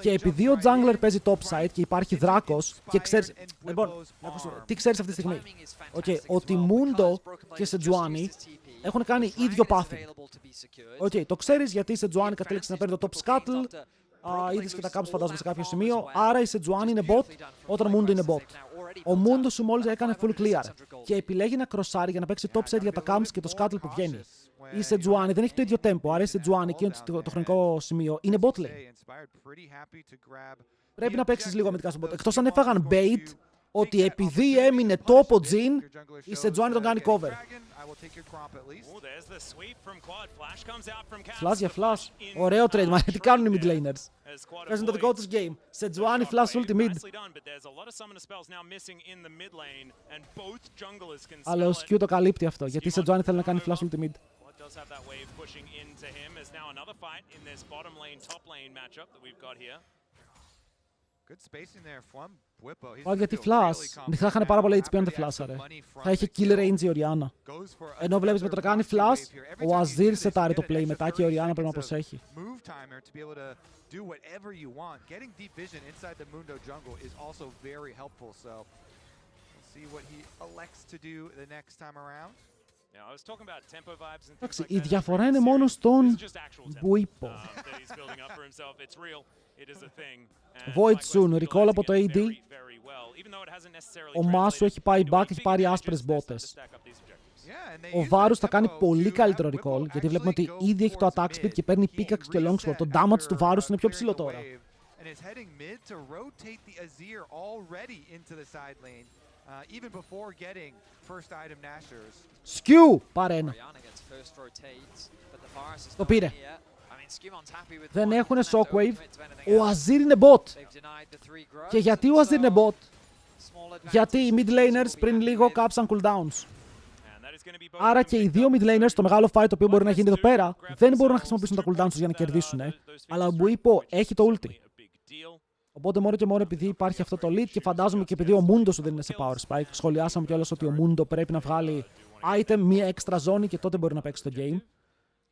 Και επειδή ο jungler παίζει top side και υπάρχει δράκος και ξέρεις... Λοιπόν, τι ξέρεις αυτή τη στιγμή? Ότι Mundo και Sejuani έχουν κάνει ίδιο pathing. Το ξέρεις γιατί η Sejuani κατέληξε να παίρνει το top scuttle. Είδες και τα caps φαντάζομαι σε κάποιο σημείο. Άρα η Sejuani είναι bot όταν ο Mundo είναι bot. Ο Mundo σου μόλις έκανε full clear και επιλέγει να κροσάρει για να παίξει top side για τα camps και το scuttle που βγαίνει. Η Sejuani δεν έχει το ίδιο tempo, άρα η Sejuani εκείνο το χρονικό σημείο είναι bot lane. Πρέπει να παίξεις λίγο αμυντικά στο bot. Εκτός αν έφαγαν bait, ότι επειδή έμεινε top ο Jhin, η Sejuani τον κάνει cover. Flash για flash. Ωραίο trade, μα τι κάνουν οι mid laners? Παίζουν το δικό τους game. Sejuani flash ulti mid. Αλλά ο Skew το καλύπτει αυτό, γιατί η Sejuani θέλει να κάνει flash ulti mid. Does have that wave pushing into him as now another fight in this bottom lane, top lane matchup that we've got here. Good spacing there from Whippo. Πάλι γιατί flash. Θα είχαν πάρα πολλά HP αν δεν flashαρε. Θα είχε kill range η Orianna. Ενώ βλέπεις με το να κάνει flash, ο Azir σετάρει το play μετά και η Orianna πρέπει να προσέχει. Do whatever you want. Getting deep vision inside the Mundo jungle is also very helpful. So we'll see what he elects to do the next time around. Εντάξει, η διαφορά είναι μόνο στον Μπουίπο. Void soon, recall από το AD. Ο Μάσου έχει πάει back, έχει πάρει άσπρες μπότες. Ο Varus θα κάνει πολύ καλύτερο recall, γιατί βλέπουμε ότι ήδη έχει το attack speed και παίρνει pickaxe και longsword. Το damage του Varus είναι πιο ψηλό τώρα. Even before getting first item Nashers. Skew! Πάρε ένα. Το πήρε. Δεν έχουνε shockwave. Ο Azir είναι bot. Και γιατί ο Azir είναι bot? Γιατί οι mid laners πριν λίγο κάψαν cooldowns. Άρα και οι δύο mid laners, το μεγάλο fight το οποίο μπορεί να γίνει εδώ πέρα, δεν μπορούν να χρησιμοποιήσουν τα cooldowns τους για να κερδίσουν. Αλλά ο Μπουίπο έχει το ulti. Οπότε μόνο και μόνο επειδή υπάρχει αυτό το lead και φαντάζομαι και επειδή ο Mundo σου δεν είναι σε power spike. Σχολιάσαμε κιόλας ότι ο Mundo πρέπει να βγάλει item, μία έξτρα ζώνη και τότε μπορεί να παίξει το game.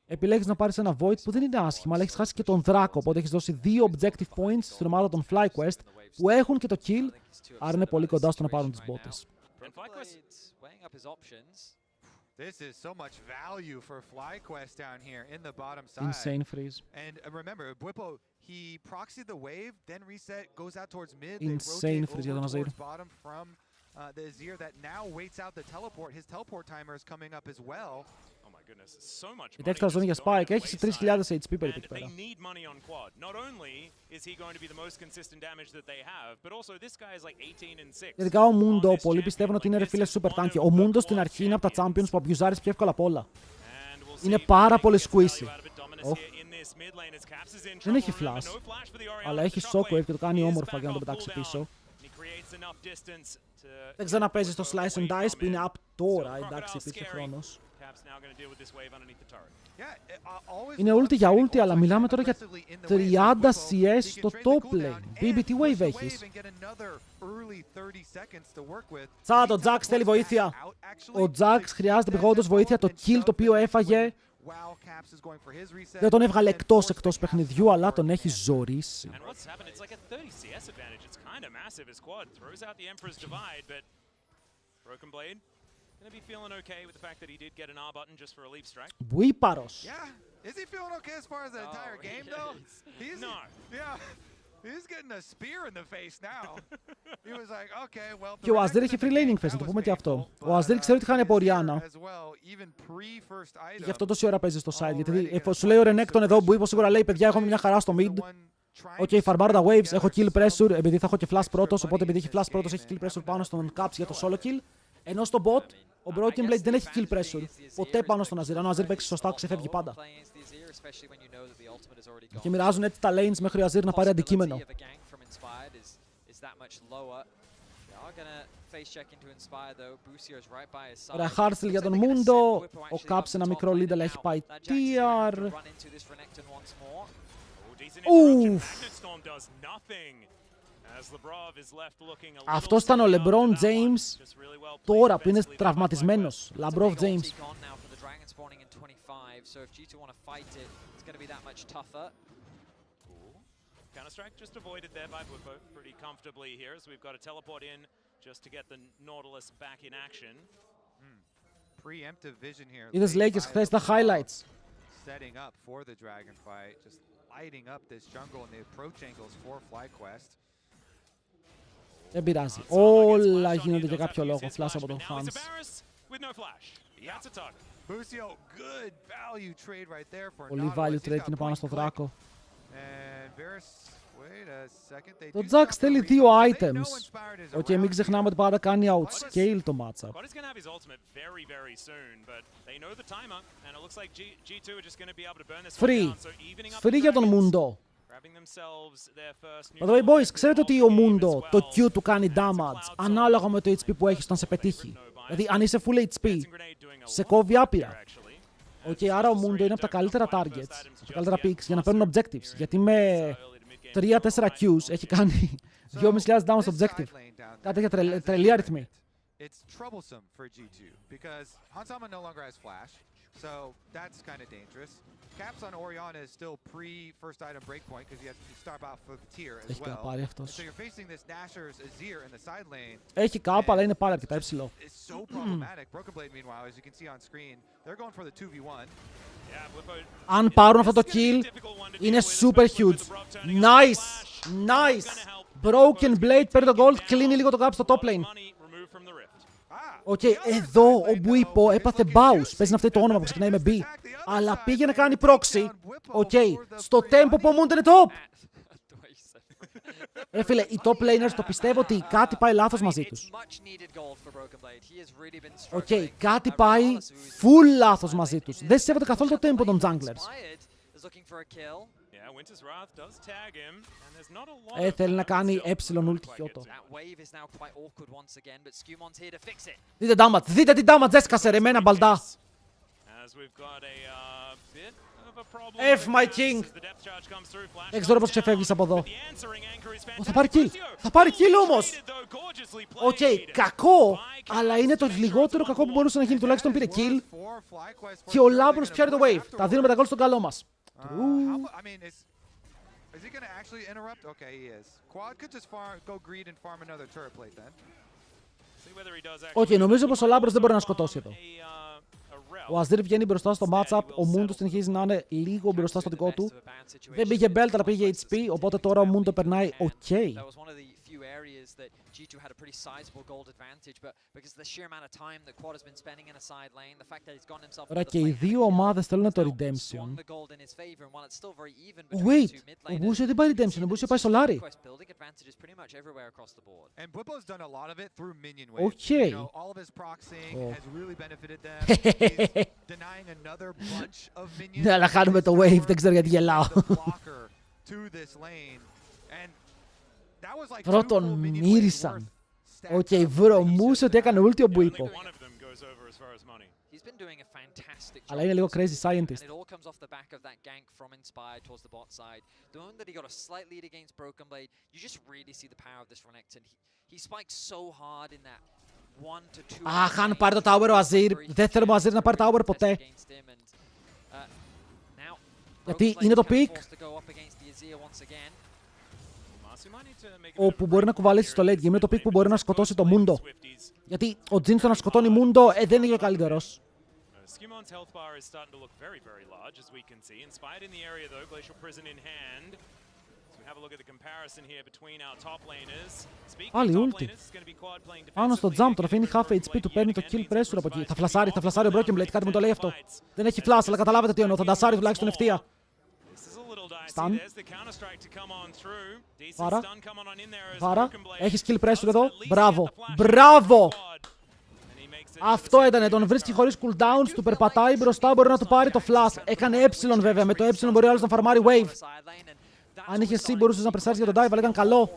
Επιλέγεις να πάρεις ένα Void που δεν είναι άσχημα, αλλά έχεις χάσει και τον Δράκο. Οπότε έχεις δώσει 2 objective points στην ομάδα των FlyQuest που έχουν και το kill. Άρα είναι πολύ κοντά στο να πάρουν τις μπότες. This is so much value for FlyQuest down here in the bottom side. Insane freeze. And remember, Whippo, he proxied the wave, then reset, goes out towards mid. Insane freeze για τον Azir. Bottom from the Azir that now waits out the teleport. His teleport timer is coming up as well. Γιατί έξτρα ζώνη για Spike έχει 3.000 HP περίπου εκεί πέρα. Ειδικά ο Mundo, πολλοί πιστεύουν ότι είναι ρε φίλε super tanky. Ο Mundo στην αρχή είναι από τα champions που abusάρεις πιο εύκολα απ' όλα. Είναι πάρα πολύ squishy. Δεν έχει flash, αλλά έχει shockwave και το κάνει όμορφα για να το πετάξει πίσω. Δεν ξαναπέζει στο slice and dice που είναι up τώρα, εντάξει, υπήρχε χρόνος. Είναι ulti για ulti, αλλά μιλάμε τώρα για 30 CS στο top lane. BB, τι wave έχεις? Τσάτ, ο Jax θέλει βοήθεια. Ο Jax χρειάζεται επειγόντως βοήθεια. Το kill το οποίο έφαγε δεν τον έβγαλε εκτός παιχνιδιού, αλλά τον έχει ζωρίσει. Μπουίπαρος. Και ο Αζίρ έχει free laning phase, να το πούμε και αυτό. Ο Αζίρ ξέρει ότι χάνει από Orianna. Και γι' αυτό τόση ώρα παίζει στο side. Γιατί σου λέει ο Renekton εδώ, Μπουίπο σίγουρα λέει: παιδιά, έχουμε μια χαρά στο mid. Ok, φαρμάρω τα waves, έχω kill pressure, επειδή θα έχω και flash πρώτος. Οπότε επειδή έχει flash πρώτος, έχει kill pressure πάνω στον Caps για το solo kill. Ενώ στο bot, ο Broken Blade δεν έχει kill pressure. Ποτέ πάνω στον Αζίρ. Αν ο Αζίρ παίξει σωστά, ξεφεύγει πάντα. Και μοιράζουν έτσι τα lanes μέχρι ο Αζίρ να πάρει αντικείμενο. Ωραία, hardstyle για τον Mundo. Ο Caps ένα μικρό lead, αλλά έχει πάει TR. Ουφ. Αυτός ήταν ο LeBron James τώρα που είναι τραυματισμένος. LeBron James. Counter-Strike just avoided there by Bwipo pretty comfortably here as we've got a teleport in just to get the Nautilus back in action. Preemptive vision here. Είδες Lakers χθες τα highlights. Setting up for the dragon fight, just lighting up this jungle and the approach angles for FlyQuest. Δεν πειράζει. Όλα γίνονται για κάποιο λόγο. Flash από τον Hans. Πολύ value trade είναι πάνω στο δράκο. Το Jax θέλει 2 items. Ok, μην ξεχνάμε ότι πάντα κάνει outscale το matchup. Free. Free για τον Mundo. By the way, boys, ξέρετε ότι ο Mundo το Q του κάνει damage ανάλογα με το HP που έχεις όταν σε πετύχει. Δηλαδή, αν είσαι full HP, σε κόβει άπειρα. Ok, άρα ο Mundo είναι από τα καλύτερα targets, από τα καλύτερα picks για να παίρνουν objectives. Γιατί με 3-4 Qs έχει κάνει 2.500 damage στο objective. Κάτι για τρελή αριθμή. It's troublesome for G2 because Hansama no longer has flash, so that's kind of dangerous. Caps on Orianna is still pre-first item breakpoint because he has to start off with tier as well. So you're facing this Nashor's Azir in the side lane. Έχει κάπα, αλλά είναι πάρα αρκετά υψηλό. It's so problematic. Broken Blade, meanwhile, as you can see on screen, they're going for the 2v1. Αν πάρουν αυτό το kill, είναι super huge. Nice! Nice! Broken Blade παίρνει το gold, κλείνει λίγο το gap στο top lane. Οκ, εδώ ο Μπουίπο έπαθε bounce. Παίζει να φταίει το όνομα που ξεκινάει με B. Αλλά πήγε να κάνει proxy. Οκ, στο tempo που ο Mundo είναι top. Φίλε, οι top laners το πιστεύω ότι κάτι πάει λάθος μαζί τους. Οκ, κάτι πάει full λάθος μαζί τους. Δεν σέβονται καθόλου το tempo των junglers. Θέλει να κάνει ulti χιώτο. Δείτε damage, δείτε τι damage έσκασε ρε εμένα μπαλντά. F my king. Δεν ξέρω πώς ξεφεύγεις από εδώ. Θα πάρει kill. Θα πάρει kill όμως. Οκ, κακό. Αλλά είναι το λιγότερο κακό που μπορούσε να γίνει. Τουλάχιστον πήρε kill. Και ο Λάμπρος πιάνει το wave. Τα δίνουμε τα gold στον καλό μας. Is he going to actually interrupt? Okay, he is. Quad could just go greed and farm another turret plate then. Όχι, νομίζω πως ο Λάμπρος δεν μπορεί να σκοτώσει εδώ. Ο Αζίρ βγαίνει μπροστά στο matchup, ο Μούντο συνεχίζει να είναι λίγο μπροστά στο δικό του. Δεν πήγε belt, αλλά πήγε HP, οπότε τώρα ο Μούντο περνάει ok. G2 had a pretty sizable gold advantage, but because of the sheer amount of time that Quad has been spending in a side lane, the fact that he's gotten himself Τώρα και οι δύο ομάδες θέλουν το redemption. Wait, ο Μπούσιο δεν πάει redemption, ο Μπούσιο πάει σολάρι. Okay. Ναι, αλλά χάνουμε το wave, δεν ξέρω γιατί γελάω. Πρώτον μύρισαν. Οκ, βρωμούσε ότι έκανε ulti ο Μπουίπο. Αλλά είναι λίγο crazy scientist. Αχ, αν πάρει το tower ο Αζίρ. Δεν θέλουμε ο Αζίρ να πάρει tower ποτέ. Γιατί είναι το pick όπου μπορεί να κουβαλήσει στο late game. Είναι το pick που μπορεί να σκοτώσει το Μούντο. Γιατί ο Τζιν στο να σκοτώνει Μούντο δεν είναι ο καλύτερος. Άλλη ulti. Πάνω στο jump, τον αφήνει half HP, του παίρνει το kill pressure από εκεί. Θα φλασάρει ο Broken Blade, κάτι μου το λέει αυτό. Δεν έχει flash, αλλά καταλάβετε τι εννοώ. Θα ντασάρει τουλάχιστον ευθεία. Stun. Βάρα. Έχεις kill pressure εδώ. Μπράβο. Μπράβο! Αυτό ήτανε. Τον βρίσκει χωρίς cooldowns, του περπατάει μπροστά, μπορεί να του πάρει το flash. Έκανε ε βέβαια. Με το ε μπορεί άλλος να φαρμάρει wave. Αν είχε εσύ μπορούσες να πρεσάρεις για τον dive, αλλά ήταν καλό.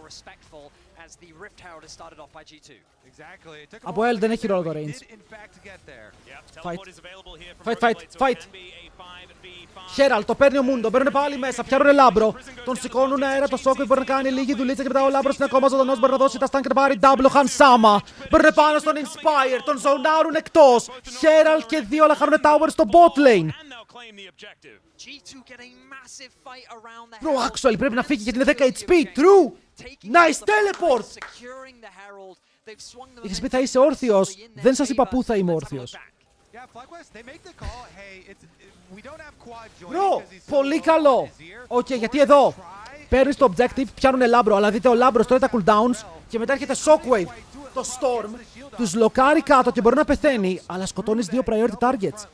Από L δεν έχει ρόλο το range. Fight. Χέραλ, το παίρνει ο Μούντο, μπαίνουν πάλι μέσα, πιάνουνε Λάμπρο. Τον σηκώνουν αέρα, το Σόκο μπορεί να κάνει λίγη δουλίτσα και μετά ο Λάμπρος είναι ακόμα ζωντανός, μπορεί να δώσει τα στάν και να πάρει double ο Χανσάμα. Μπαίνουν πάνω στον Inspire, τον ζωνάρουν εκτός. Χέραλ και δύο, αλλά χάνουν tower στο bot lane. Bro, actually πρέπει να φύγει γιατί είναι 10 HP, true! Nice teleport! Είχες πει θα είσαι όρθιος, δεν σας είπα πού θα είμαι όρθιος. Bro, πολύ καλό! Οκ, γιατί εδώ παίρνεις το objective, πιάνουνε Λάμπρο, αλλά δείτε ο Λάμπρος τρώει τα cooldowns και μετά έρχεται Shockwave, το Storm, τους λοκάρει κάτω και μπορεί να πεθαίνει, αλλά σκοτώνεις δύο priority targets.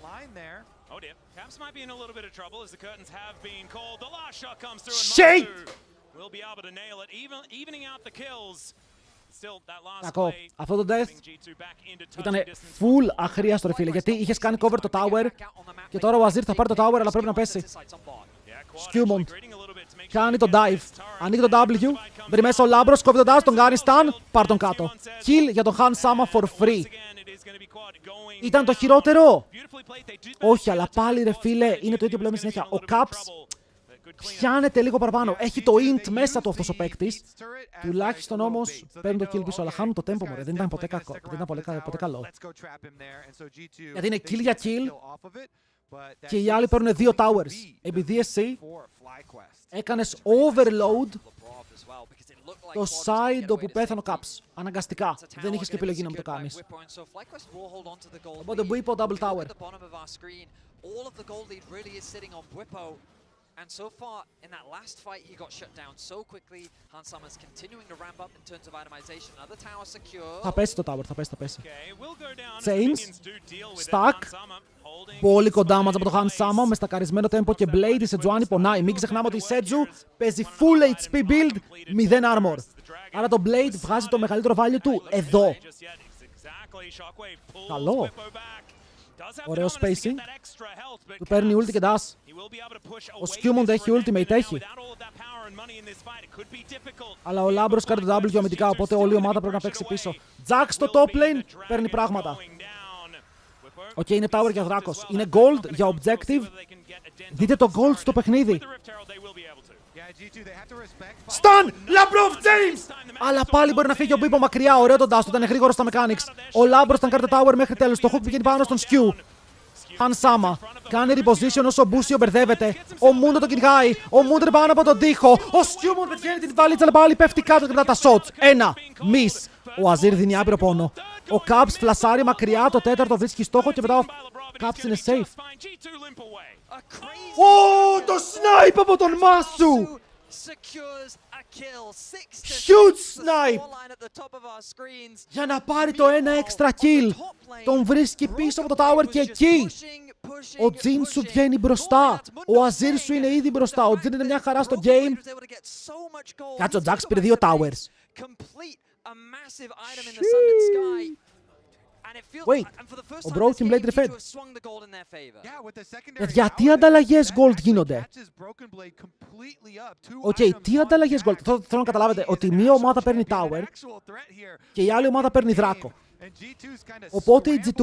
Shake! Κακό. Αυτό το death ήταν full αχρίαστο ρε φίλε, γιατί είχες κάνει cover το tower και τώρα ο Αζίρ θα πάρει το tower αλλά πρέπει να πέσει. Skewmont κάνει το dive, ανοίγει το W, βρει μέσα ο Λάμπρος, κόβει τον dash, τον κάνει stun, πάρ' τον κάτω. Kill για τον Χανσάμα for free. Ήταν το χειρότερο. Όχι, αλλά πάλι ρε φίλε, είναι το ίδιο που λέμε συνέχεια. Ο Caps πιάνεται λίγο παραπάνω. Έχει το int μέσα του αυτός ο παίκτης. Τουλάχιστον όμως παίρνουν το kill πίσω, αλλά χάνουν το tempo μωρέ. Δεν ήταν ποτέ κακό. Δεν ήταν ποτέ καλό. Γιατί είναι kill για kill και οι άλλοι παίρνουν δύο towers. Επειδή εσύ έκανες overload το side όπου πέθανε ο Caps. Αναγκαστικά. Δεν είχες και επιλογή να μου το κάνεις. Οπότε Bwipo double tower. And so far, in that last fight, he got shut down so quickly. Hansama's continuing to ramp up in terms of itemization. Another tower secure. Θα πέσει το tower, θα πέσει. Chains, stack, πολύ κοντά μας από το Hansama με στακαρισμένο tempo και Blade. Η Sejuani πονάει. Μην ξεχνάμε ότι η Seju παίζει full HP build, 0 armor. Άρα το Blade βγάζει το μεγαλύτερο value του εδώ. Καλό. Ωραίο spacing. Του παίρνει ulti και dash. Ο Skewmont έχει ultimate, έχει. Αλλά ο Λάμπρος κάνει το W αμυντικά, οπότε όλη η ομάδα πρέπει να παίξει πίσω. Jack στο top lane παίρνει πράγματα. Οκ, είναι tower για δράκος. Είναι gold για objective. Δείτε το gold στο παιχνίδι. Stun! Λάμπρο of James! Αλλά πάλι μπορεί να φύγει ο Bwipo μακριά. Ωραίο τον dash του, ήταν γρήγορο στα mechanics. Ο Λάμπρος ήταν κάνει το tower μέχρι τέλος. Το hook πηγαίνει πάνω στον Skew. Hansama κάνει reposition όσο ο Μπούσιο μπερδεύεται. Ο Μούντο τον κυνηγάει. Ο Μούντο είναι πάνω από τον τοίχο. Ο Skewmont πετυχαίνει την βαλίτσα, αλλά πάλι πέφτει κάτω και μετά τα shots. Ένα. Miss. Ο Αζίρ δίνει άπειρο πόνο. Ο Caps φλασάρει μακριά. Το τέταρτο βρίσκει στόχο και μετά Caps είναι safe. Ω, το snipe από τον Μάσου! Huge snipe! Για να πάρει το ένα extra kill. Τον βρίσκει πίσω από το tower και εκεί ο Τζιν σου βγαίνει μπροστά. Ο Αζίρ σου είναι ήδη μπροστά. Ο Τζιν είναι μια χαρά στο game. Κάτσε, ο Jax πήρε 2 towers. Wait, ο Broken Blade refed. Γιατί ανταλλαγές gold γίνονται? Οκ, τι ανταλλαγές gold? Θέλω να καταλάβετε ότι μία ομάδα παίρνει tower και η άλλη ομάδα παίρνει δράκο. Οπότε οι G2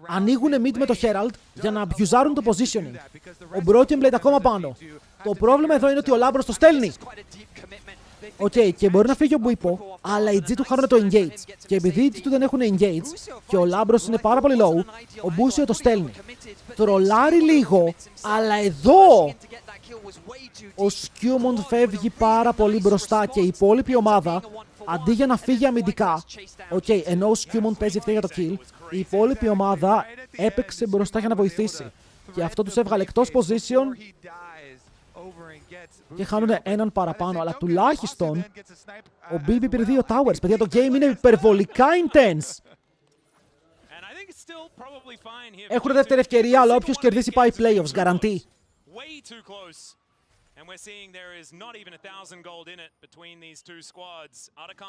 ανοίγουν mid με το Herald για να abusarουν το positioning. Ο Broken Blade ακόμα πάνω. Το πρόβλημα εδώ είναι ότι ο Λάμπρος το στέλνει. Οκ, και μπορεί να φύγει ο Μπουίπο, αλλά οι G2 χάνουν το engage. Και επειδή οι G2 δεν έχουν engage και ο Λάμπρος είναι πάρα πολύ low, ο Μπούσιο το στέλνει. Τρολάρει λίγο, αλλά εδώ ο Σκιούμοντ φεύγει πάρα πολύ μπροστά και η υπόλοιπη ομάδα, αντί για να φύγει αμυντικά, ενώ ο Σκιούμοντ παίζει ευθεία για το kill, η υπόλοιπη ομάδα έπαιξε μπροστά για να βοηθήσει. Και αυτό τους έβγαλε εκτός position και χάνουν έναν παραπάνω, αλλά τουλάχιστον ο BB πήρε 2 towers. Παιδιά, το game είναι υπερβολικά intense. Έχουν δεύτερη ευκαιρία, αλλά όποιος κερδίσει πάει playoffs, γαραντί.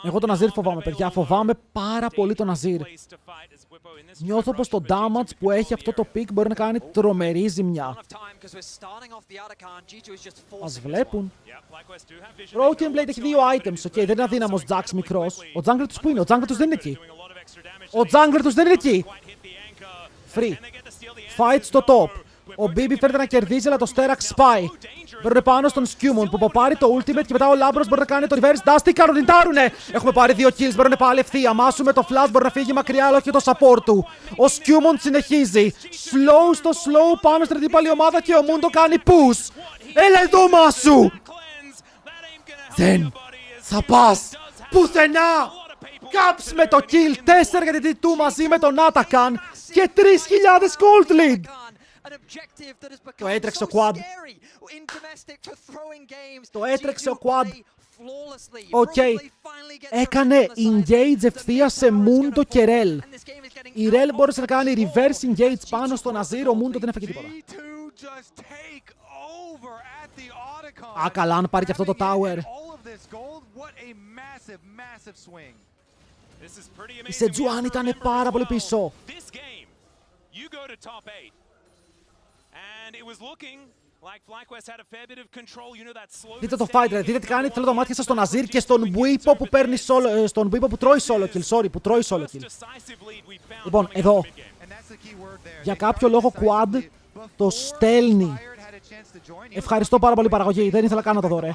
Εγώ τον Αζίρ φοβάμαι, παιδιά. Φοβάμαι πάρα πολύ τον Αζίρ. Νιώθω πως το damage που έχει αυτό το pick μπορεί να κάνει τρομερή ζημιά. Μας βλέπουν. Broken Blade έχει 2 items, δεν είναι αδύναμος Jax μικρός. Ο jungler τους που είναι? Ο jungler τους δεν είναι εκεί. Ο jungler τους δεν είναι εκεί. Free. Fight στο top. Ο BB φέρεται να κερδίζει, αλλά το Sterak spy. Μπαίνουν πάνω στον Σκιούμον που πάρει το ultimate και μετά ο Λάμπρος μπορεί να κάνει το reverse dash. Τι κάνουν, τιντάρουνε! Έχουμε πάρει 2 kills, μπαίνουν πάλι ευθεία. Μάσου με το flash μπορεί να φύγει μακριά, αλλά όχι το support του. Ο Σκιούμον συνεχίζει. Slow στο slow πάνω στην αντίπαλη ομάδα και ο Moon το κάνει push. Έλα εδώ, Μάσου! Δεν θα πας πουθενά! Caps με το kill, 4 για την T2 μαζί με τον Atakan και 3.000 gold lead! Το έτρεξε ο Quad. Το έτρεξε ο Quad. Οκ. Έκανε engage ευθεία σε Moon το και Rel. Η Rel μπόρεσε να κάνει reverse engage πάνω στον Αζίρ, ο Moon το δεν έφαγε τίποτα. Α, καλά, αν πάρει και αυτό το tower. Η Σετζουάν ήταν πάρα πολύ πίσω. Δείτε το fight, δείτε τι κάνει. Θέλω το μάτια σας στον Αζίρ και στον Μπουίπο που παίρνει solo, στον Μπουίπο που τρώει solo kill. Sorry, που τρώει solo kill. Λοιπόν, εδώ. Για κάποιο λόγο Quad το στέλνει. Ευχαριστώ πάρα πολύ παραγωγή. Δεν ήθελα καν να το δω, ρε.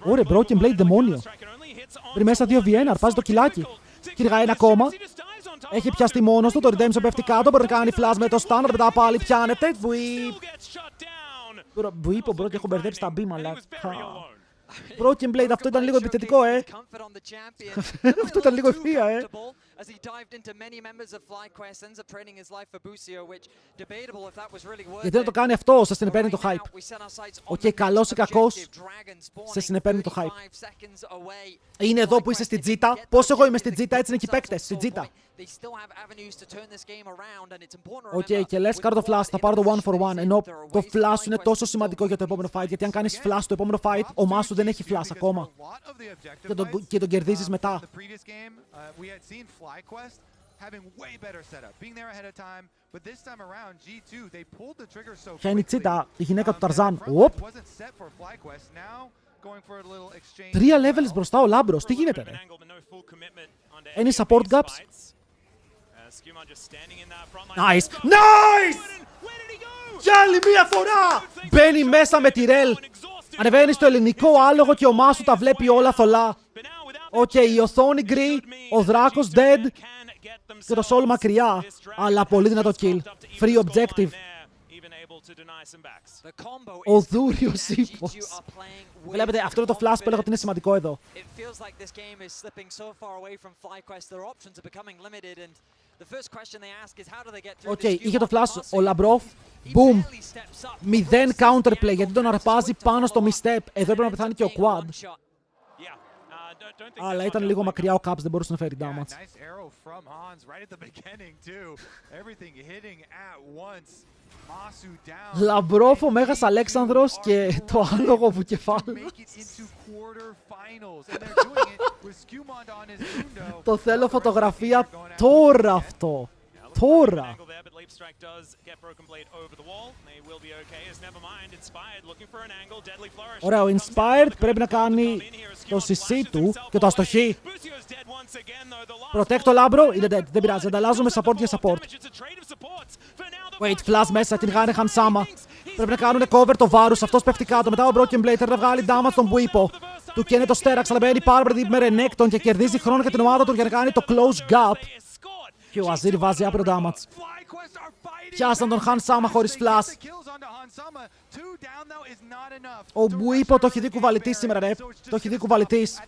Ωραία, Broken Blade δαιμόνιο. Πριν μέσα 2 VN, αρπάζει το κιλάκι. Κυριγάει ένα ακόμα. Έχει πιαστεί μόνος του, το Redemption πέφτει κάτω, μπορεί να κάνει flash με το standard, μετά πάλι πιάνεται. Μπουίπο, μπρο, και έχω μπερδέψει τα μπήμα, αλλά... Broken Blade, αυτό ήταν λίγο επιθετικό, Αυτό ήταν λίγο ευθεία, Γιατί να το κάνει αυτό, σε συνεπέρνει το hype. Οκ, καλός ή κακός, σε συνεπέρνει το hype. Είναι εδώ που είσαι στην τζίτα. Πώς εγώ είμαι στην τζίτα, έτσι είναι και οι παίκτες, στην τζίτα. Οκ, και λες κάρω το flash, θα πάρω το 1-for-1, ενώ το flash είναι τόσο σημαντικό για το επόμενο fight, γιατί αν κάνεις flash το επόμενο fight, ο Μάσου δεν έχει flash ακόμα. Και τον κερδίζεις μετά. Ποια είναι η τσίτα, η γυναίκα του Ταρζάν. Οπ! 3 levels μπροστά ο Λάμπρος, τι γίνεται, ρε? Any support gaps? Nice! Nice! Για άλλη μία φορά! Μπαίνει μέσα με τη Rel. Ανεβαίνει στο ελληνικό άλογο και ο Μάσου τα βλέπει όλα θολά. Οκ, η οθόνη γκρι, ο δράκος dead και το soul μακριά. Αλλά πολύ δυνατό kill. Free objective. Ο δούριος ύπος. Βλέπετε, αυτό είναι το flash που έλεγα ότι είναι σημαντικό εδώ. Οκ, είχε το flash ο Λαμπρόφ. Boom. 0 counterplay γιατί τον αρπάζει πάνω στο misstep. Εδώ έπρεπε να πεθάνει και ο Quad. Αλλά ήταν λίγο μακριά ο Caps, δεν μπορούσε να φέρει damage. Λαμπρόφ, ο Μέγας Αλέξανδρος και το άλογο βουκεφάλας. Το θέλω φωτογραφία τώρα αυτό. Τώρα. Ωραία, ο Inspired πρέπει να κάνει το CC του και το αστοχεί. Protect το Λάμπρο, είναι dead, δεν πειράζει, ανταλλάζουμε support για support. Wait, flash μέσα, την γάνε Χανσάμα. Πρέπει να κάνουν cover το βάρους, αυτός πέφτει κάτω. Μετά ο Broken Blade θέλει να βγάλει damage στον Buipo. Του καίνε το Sterax, αλλά μπαίνει πάρα πολύ με Renekton και κερδίζει χρόνο για την ομάδα του για να κάνει το close gap. Και ο Αζίρ βάζει άπειρο damage. Πιάσαν τον Χανσάμα χωρίς flash. Ο Buipo το έχει δει κουβαλητής σήμερα, ρε. Το έχει δει κουβαλητής.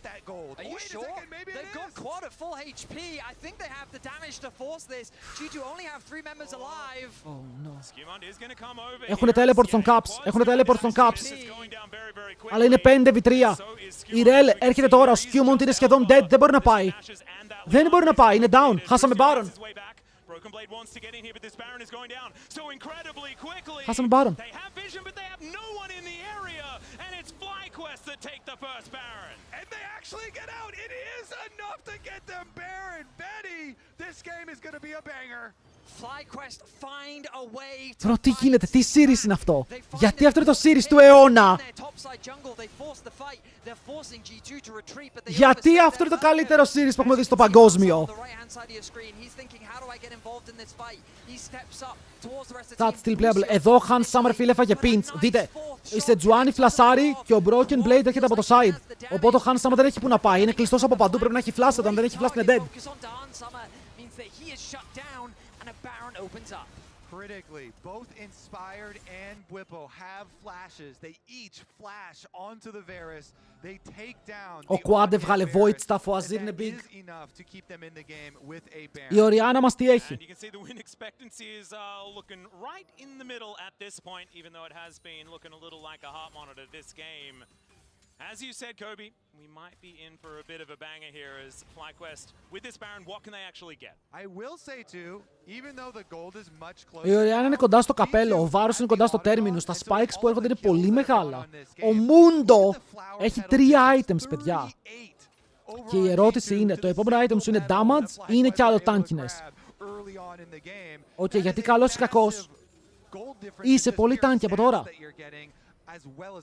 Έχουνε teleport στον Caps. Έχουνε teleport στον Caps. Αλλά είναι 5v3. Η Rel έρχεται τώρα. Ο Skewmont είναι σχεδόν dead. Δεν μπορεί να πάει. Δεν μπορεί να πάει. Είναι down. Χάσαμε Baron. Χάσαμε Baron. Τώρα τι γίνεται, τι series είναι αυτό? Γιατί αυτό είναι το series του αιώνα? Γιατί αυτό είναι το καλύτερο series που έχουμε δει στο παγκόσμιο? That's still playable. Εδώ ο Hans Summer φίλε έφαγε pinch. Δείτε, η Σετζουάνι φλασάρει και ο Broken Blade έρχεται από το side. Οπότε ο Hans Summer δεν έχει που να πάει. Είναι κλειστός από παντού. Πρέπει να έχει flash. Όταν δεν έχει flash είναι dead. Critically, both Inspired and Buipo have flashes. They each flash onto the Varus. They take down. Ο Quad έβγαλε void stuff, ο Αζίρ είναι big. Η Οριάννα μας τι έχει? As you said, Kobe, we might be in for a bit of a banger here as FlyQuest, with this Baron, what can they actually get? I will say too, even though the gold is much closer. Η Οριάννα είναι κοντά στο καπέλο, ο Βάρος είναι κοντά στο Terminus, τα spikes που έρχονται είναι πολύ μεγάλα. Ο Mundo έχει 3 items, παιδιά. Και η ερώτηση είναι, το επόμενο item σου είναι damage ή είναι κι άλλο tankiness? Οκ, γιατί καλός ή κακός, είσαι πολύ tanky από τώρα.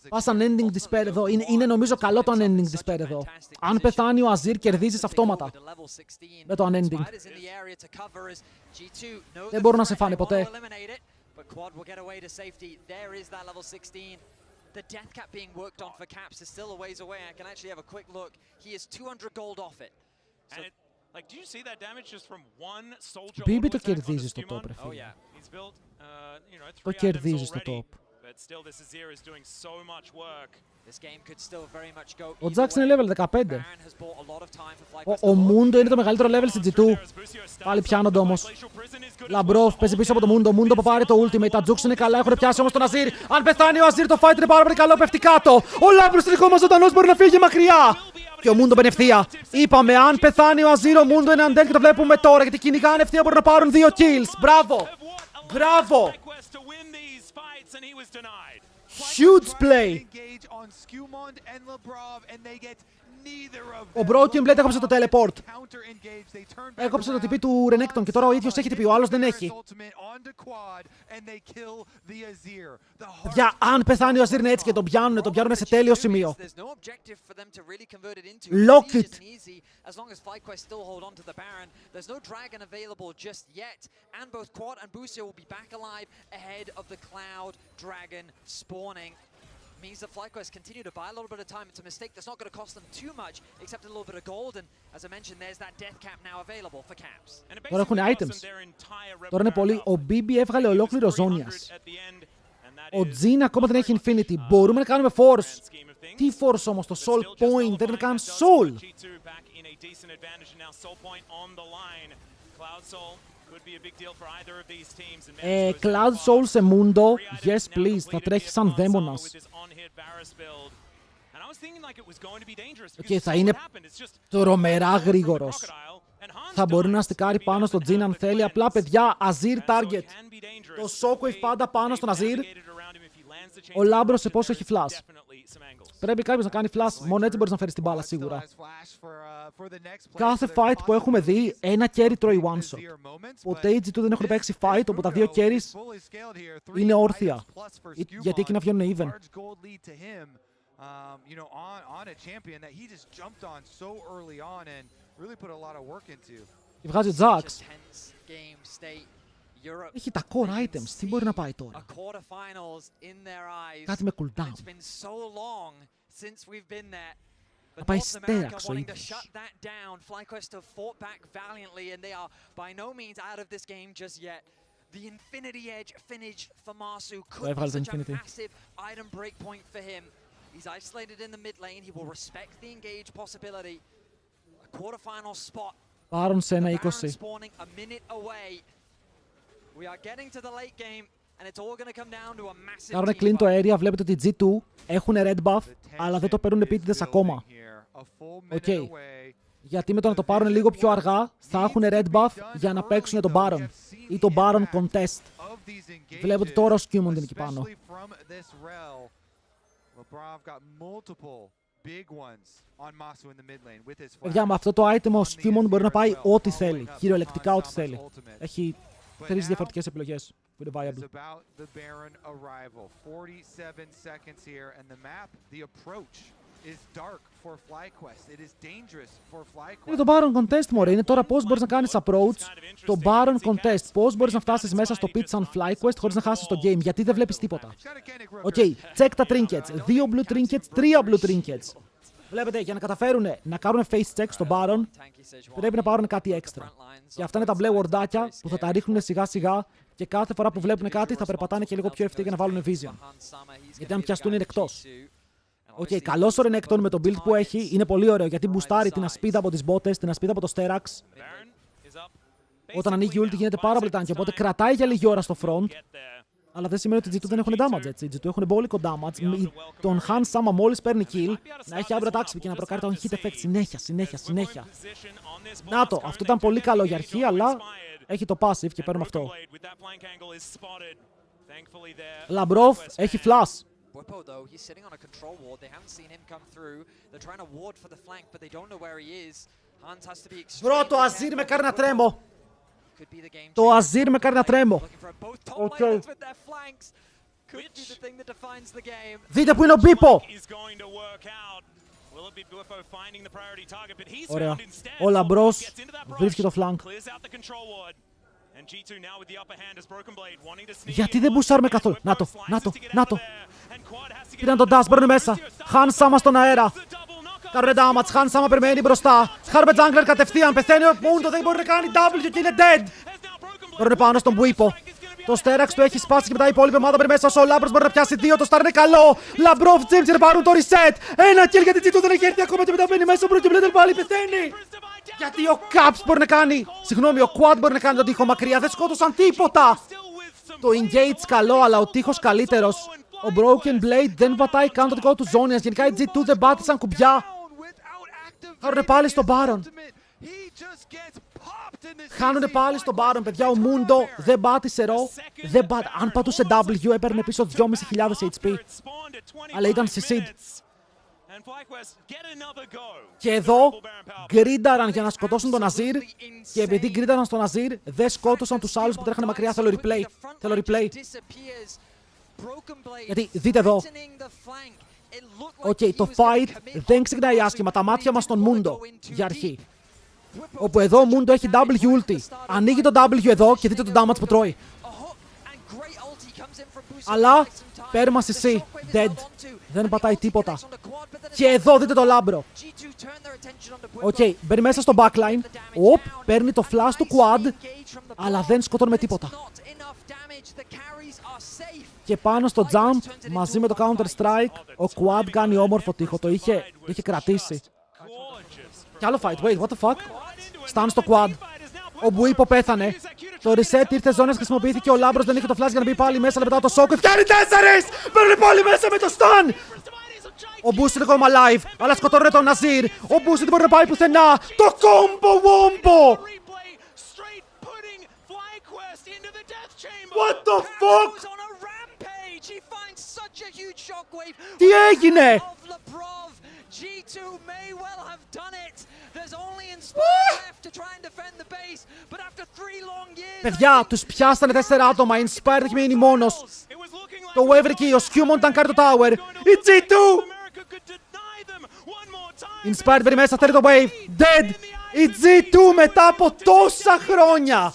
Πας unending despair εδώ. Είναι νομίζω καλό το unending despair εδώ. Αν πεθάνει ο Αζίρ κερδίζεις αυτόματα με το unending. Δεν μπορούν να σε φάνε ποτέ. The death cap being worked on for Caps is still a ways away. I can actually have a quick look. He is 200 gold off it. So, like, do you see that damage just from one soldier? Μπίμπι το κερδίζει στο top, ρε φίλε. Το κερδίζει στο top. Ο Jax είναι level 15. Ο Mundo είναι το μεγαλύτερο level στην G2. Πάλι πιάνονται όμως. Λαμπρόφ παίζει πίσω από το Mundo. Mundo που πάρει το ultimate. Τα Jux είναι καλά. Έχουν πιάσει όμως τον Αζίρ. Αν πεθάνει ο Αζίρ, το fight είναι πάρα πολύ καλό. Πέφτει κάτω. Ο Λάμπρος είναι ακόμα ζωντανός. Μπορεί να φύγει μακριά. Και ο Mundo μπαίνει ευθεία. Είπαμε, αν πεθάνει ο Αζίρ, ο Mundo είναι undead και το βλέπουμε τώρα. Γιατί κυνηγάνε ευθεία. Μπορούν να πάρουν 2 kills. Μπράβο. Μπράβο. Huge play! Ο Broken Blade έκοψε το teleport. Έκοψε το TP του Renekton και τώρα ο ίδιος έχει TP, ο άλλος δεν έχει. Για αν πεθάνει ο Αζίρ είναι έτσι και τον πιάνουνε σε τέλειο σημείο. Lock it! As long as FlyQuest still hold on to the Baron, there's no dragon available just yet, and both Quad and Busio will be back alive ahead of the Cloud Dragon spawning. Means that FlyQuest continue to buy a little bit of time. It's a mistake that's not going to cost them too much, except a little bit of gold, and as I mentioned, there's that death cap now available for Caps. Τώρα έχουν items. Τώρα είναι πολύ. Ο BB έβγαλε ολόκληρο ζώνιας. Ο Jhin ακόμα δεν έχει Infinity. Μπορούμε να κάνουμε force. Τι force όμως, το soul point δεν είναι καν soul. Cloud Soul σε Mundo. Yes, please. Θα τρέχει σαν δαίμονας. Και θα είναι τρομερά γρήγορος. Θα μπορεί να στικάρει πάνω στο Jhin αν θέλει. Απλά, παιδιά, Azir target. Το Shockwave πάντα πάνω στον Azir. Ο Λάμπρος σε πόσο έχει flash. Πρέπει κάποιος να κάνει flash. Μόνο έτσι μπορείς να φέρεις την μπάλα σίγουρα. Κάθε fight που έχουμε δει, ένα carry τρώει one shot. Ποτέ οι G2 δεν έχουν παίξει fight όπου τα δύο carries είναι όρθια. Γιατί εκεί να βγαίνουν even. Και βγάζει ο Jax. Έχει τα core items. Τι μπορεί να πάει τώρα? Κάτι με cooldown. Να πάει στέραξ ο ίδιος. Έβγαλε το Infinity. He's isolated in the mid lane. He will respect the engage possibility. A quarterfinal spot. Πάρουν σε ένα 20. Spawning a minute away. We are getting to the late game and it's all going to come down to a massive. Κάνουν clean το area. Βλέπετε ότι G2 έχουν red buff, αλλά δεν το παίρνουν επίτηδες ακόμα. Okay. Γιατί με το να το πάρουν λίγο πιο αργά, θα έχουν red buff για να παίξουν τον Baron ή το Baron contest. Βλέπετε ότι τώρα ο Skewmon είναι εκεί πάνω. Παιδιά, με αυτό το item ο Skewmon μπορεί να πάει ό,τι θέλει. Κυριολεκτικά ό,τι θέλει. Έχει 3 διαφορετικές επιλογές που είναι viable. Είναι το Baron Contest, μωρέ. Είναι τώρα πώς μπορείς να κάνεις approach το Baron Contest. Πώς μπορείς να φτάσεις μέσα στο pit σαν FlyQuest χωρίς να χάσεις το game. Γιατί δεν βλέπεις τίποτα. Οκ, check τα trinkets. 2 blue trinkets, 3 blue trinkets. Βλέπετε, για να καταφέρουν να κάνουν face check στο Baron, πρέπει να πάρουν κάτι έξτρα. Και αυτά είναι τα μπλε wardάκια που θα τα ρίχνουν σιγά σιγά και κάθε φορά που βλέπουν κάτι θα περπατάνε και λίγο πιο ευθεία για να βάλουν vision. Γιατί αν πιαστούν είναι εκτός. Οκ, καλός ο Renekton με το build που έχει, είναι πολύ ωραίο γιατί μπουστάρει την ασπίδα από τις μπότες, την ασπίδα από το Sterax. Όταν ανοίγει ulti γίνεται πάρα πολύ tanky, οπότε κρατάει για λίγη ώρα στο front. Αλλά δεν σημαίνει ότι οι G2 δεν έχουν damage, έτσι. Οι G2 έχουν μπόλικο damage. Τον Han Sama μόλις παίρνει kill, να έχει aggro attack και να προκάρει τον hit effect συνέχεια. Να το, αυτό ήταν πολύ καλό για αρχή, αλλά έχει το passive και παίρνουμε αυτό. Λαμπρόφ έχει flash. Bwipo though, he's sitting on a control ward. They haven't seen him come through. They're trying to ward for the flank, but they don't know where he is. Hans has to be extremely Bro, το Azir με κάνει να τρέμω. Το Azir με κάνει να τρέμω. Okay. Δείτε που είναι ο Μπίπο. Ωραία. Ο Λαμπρός βρίσκει το flank. Γιατί δεν μπουσάρουμε καθόλου. Να το. Πήραν τον dash, μπαίνουν μέσα. Han Sama στον αέρα. Κάρουνε damage, Han Sama περιμένει μπροστά. Harpe Jungler κατευθείαν, πεθαίνει ο Mundo, δεν μπορεί να κάνει W και είναι dead. Μπαίνουν πάνω στον Bwipo. Το Sterax του έχει σπάσει και μετά η υπόλοιπη ομάδα μπαίνει μέσα. Ο Λάμπρος μπορεί να πιάσει 2, το Star είναι καλό. Λαμπρόφ, Τζίμψερ πάρουν το reset. Ένα kill γιατί G2 δεν έχει έρθει ακόμα και μετά μπαίνει μέσα. Ο Broken πάλι πεθαίνει. Γιατί ο Caps μπορεί να κάνει. Συγγνώμη, ο Quad μπορεί να κάνει τον τοίχο μακριά. Δεν σκότωσαν τίποτα. Το engage καλό, αλλά ο τοίχος καλύτερος. Ο Broken Blade δεν πατάει καν το δικό του Zonias. Γενικά οι G2 δεν πάτησαν κουμπιά. Χάνουνε πάλι στον Baron. Χάνουνε πάλι στον Baron, παιδιά. Ο Mundo δεν πάτησε ρο. Αν πατούσε W έπαιρνε πίσω 2.500 HP. Αλλά ήταν σε seed. Και εδώ γκρίνταραν για να σκοτώσουν τον Azir. Και επειδή γκρίνταραν στον Azir, δεν σκότωσαν τους άλλους που τρέχανε μακριά. Θέλω replay. Γιατί δείτε εδώ. Οκ, το fight δεν ξεκινάει άσχημα. Τα μάτια μας στον Mundo για αρχή. Όπου εδώ ο Mundo έχει W ulti. Ανοίγει το W εδώ και δείτε το damage που τρώει. Αλλά πέρμα CC. Dead. Δεν πατάει τίποτα. Και εδώ δείτε το Λάμπρο. Οκ, μπαίνει μέσα στο backline. Παίρνει το flash του Quad. Αλλά δεν σκοτώνει με τίποτα. Και πάνω στο jump, μαζί με το counter strike, ο Quad κάνει όμορφο τοίχο. Το είχε κρατήσει. Κι άλλο fight. Wait, what the fuck? Stun στο Quad. Ο Bwipo πέθανε. Το reset ήρθε ζώνες, χρησιμοποιήθηκε ο Λάμπρος, δεν είχε το flash για να μπει πάλι μέσα, αλλά μετά το Shockwave φτιάχνει 4! Παίρνει πάλι μέσα με το stun! Ο Boosted είναι ακόμα alive, αλλά σκοτώνει τον Ναζίρ. Ο Boosted δεν μπορεί να πάει πουθενά. Το combo wombo! What the fuck? Τι έγινε? Παιδιά, τους πιάσανε 4 άτομα. Inspired έχει μείνει μόνος. Το wave εκεί, ο Skewmon ήταν κάνει το tower. Η G2! Inspired μπαίνει μέσα, θέλει το wave. Dead! Η G2 μετά από τόσα χρόνια!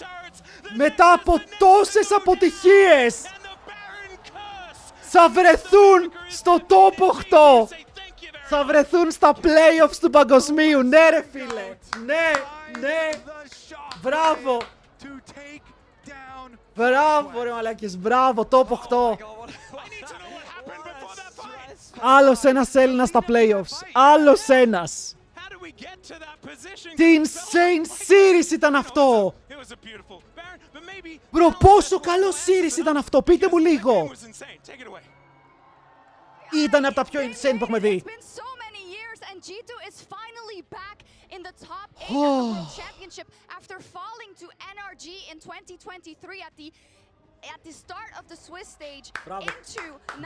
Μετά από τόσες αποτυχίες! Θα βρεθούν στο top 8! Θα βρεθούν στα playoffs του παγκοσμίου! Ναι ρε φίλε! Ναι! Ναι! Μπράβο! Μπράβο ρε μαλάκες! Μπράβο! Top 8! Άλλος ένας Έλληνας στα playoffs! Άλλος ένας! Τι insane series ήταν αυτό! Μπρο, πόσο καλό series ήταν αυτό! Πείτε μου λίγο! Ήταν από τα πιο insane που έχουμε δει! G2 is finally back in the top 8 of the World Championship after falling to NRG in 2023 at the start of the Swiss stage into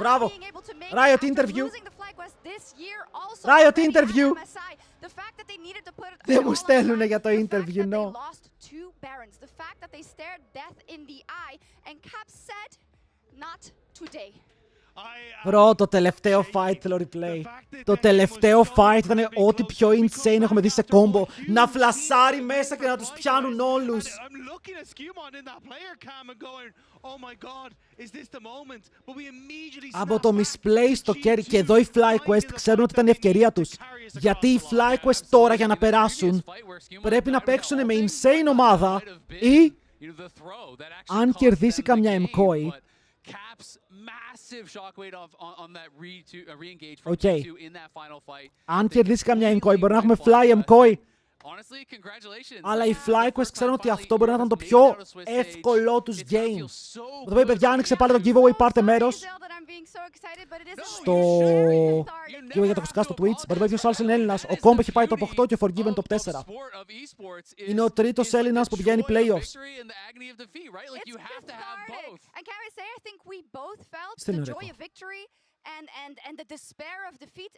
not being able to make Riot it interview. losing the FlyQuest this year also. Riot interview. MSI, the fact that they needed to put Δεν μου στέλνουνε για το interview, no. they lost 2 Barons, the fact that they stared death in the eye and Cap said not today. Bro, το τελευταίο fight θέλω replay. Το τελευταίο fight ήταν ό,τι πιο insane έχουμε δει σε combo. Να φλασάρει μέσα και να τους πιάνουν όλους. Από το misplay στο carry και εδώ οι FlyQuest ξέρουν ότι ήταν η ευκαιρία τους. Γιατί οι FlyQuest τώρα για να περάσουν πρέπει να παίξουν με insane ομάδα ή αν κερδίσει καμιά MCOI. Οκ. Αν κερδίσει καμιά MCOI μπορεί να έχουμε fly MCOI. Αλλά οι FlyQuest ξέρουν ότι αυτό μπορεί να ήταν το πιο εύκολό τους game. Θα πω, παιδιά, άνοιξε πάλι το giveaway, πάρτε μέρος. Στο giveaway για τα ακουστικά στο Twitch. Μπορεί να ποιος άλλος είναι Έλληνας. Ο Comp έχει πάει top 8 και ο Forgiven top 4. Είναι ο τρίτος Έλληνας που πηγαίνει playoffs. The joy of victory and the despair of defeat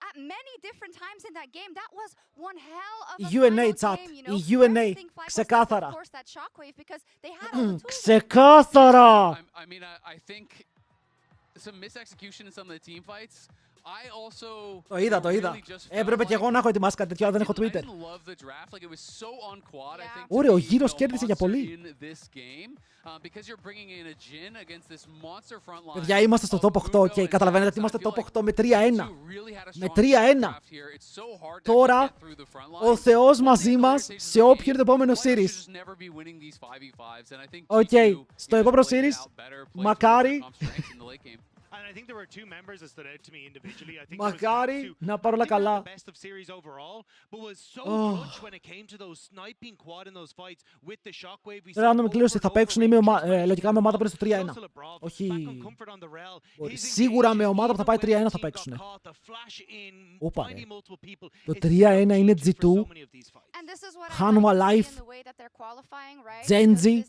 at many different times in that game. That was one hell of a UNA final chat. game, you know. Η UNA. Ξεκάθαρα. Ξεκάθαρα. I mean, I think some misexecution in some of the team fights. Το είδα, το είδα. Έπρεπε και εγώ να έχω ετοιμάσει κάτι τέτοιο, αλλά δεν έχω Twitter. Ωραίο, ο γύρος κέρδισε για πολύ. Παιδιά, είμαστε στο top 8 και καταλαβαίνετε ότι είμαστε top 8 με 3-1. Με 3-1. Τώρα, ο Θεός μαζί μας σε όποιο είναι το επόμενο series. Οκ, στο επόμενο series, μακάρι... Μακάρι να πάρω όλα καλά. Random κλήρωση θα παίξουν λογικά με ομάδα που είναι στο 3-1. Όχι. Σίγουρα με ομάδα που θα πάει 3-1 θα παίξουν. Όπα ρε. Το 3-1 είναι G2. Χάνουμε life. Genji.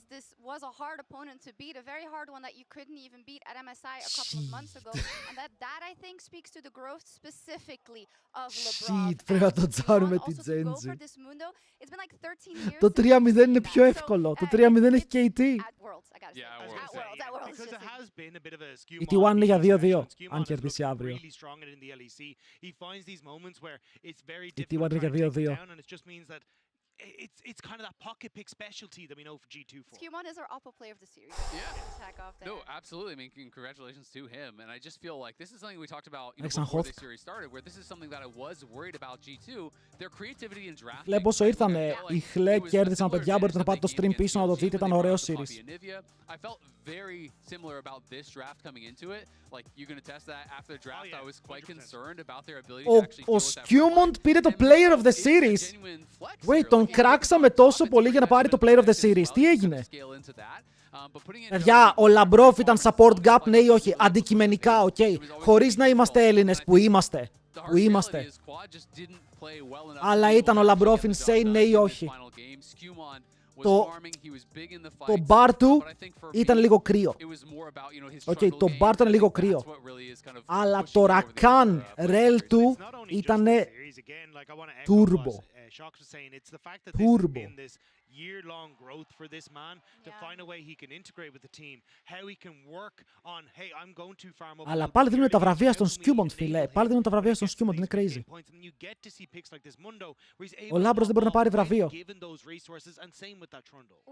Shit, πρέπει να το τζάρουμε τη Genji. Το 3-0 είναι πιο εύκολο. Το 3-0 έχει KT. Η T1 είναι για 2-2, αν κερδίσει αύριο. Η T1 είναι για 2-2. It's kind of that pocket pick specialty that we know for G2 for. Skewmon is our Oppo player of the series. Yeah. No, absolutely. I mean, congratulations to him. And I just feel like this is something we talked about before this series started, where this is something that I was worried about G2. Their creativity in drafting. Βλέπω όσο ήρθανε οι Χλε κέρδισαν, παιδιά, μπορείτε να πάτε το stream πίσω να το δείτε, ήταν ωραίο series. I felt very similar about this draft coming into it. Like, you can attest that after the draft, I was quite concerned about their ability to actually Ο Skewmon πήρε το player of the series. Wait, τον κράξαμε τόσο πολύ για να πάρει το Player of the Series. Τι έγινε? Παιδιά, ο Λαμπρόφ ήταν support gap, ναι ή όχι? Αντικειμενικά, οκ. Χωρίς να είμαστε Έλληνες, που είμαστε. Αλλά ήταν ο Λαμπρόφ insane, ναι ή όχι? Το μπαρ του ήταν λίγο κρύο. Το μπαρ ήταν λίγο κρύο. Αλλά το ρακάν ρέλ του ήταν turbo. Turbo. Year-long growth for this man to find a way he can integrate with the team, how he can work on, hey, I'm going to farm up. Αλλά πάλι δίνουν τα βραβεία στον Σκιούμοντ, φίλε. Πάλι δίνουν τα βραβεία στον Σκιούμοντ, είναι crazy. Ο Λάμπρος δεν μπορεί να πάρει βραβείο.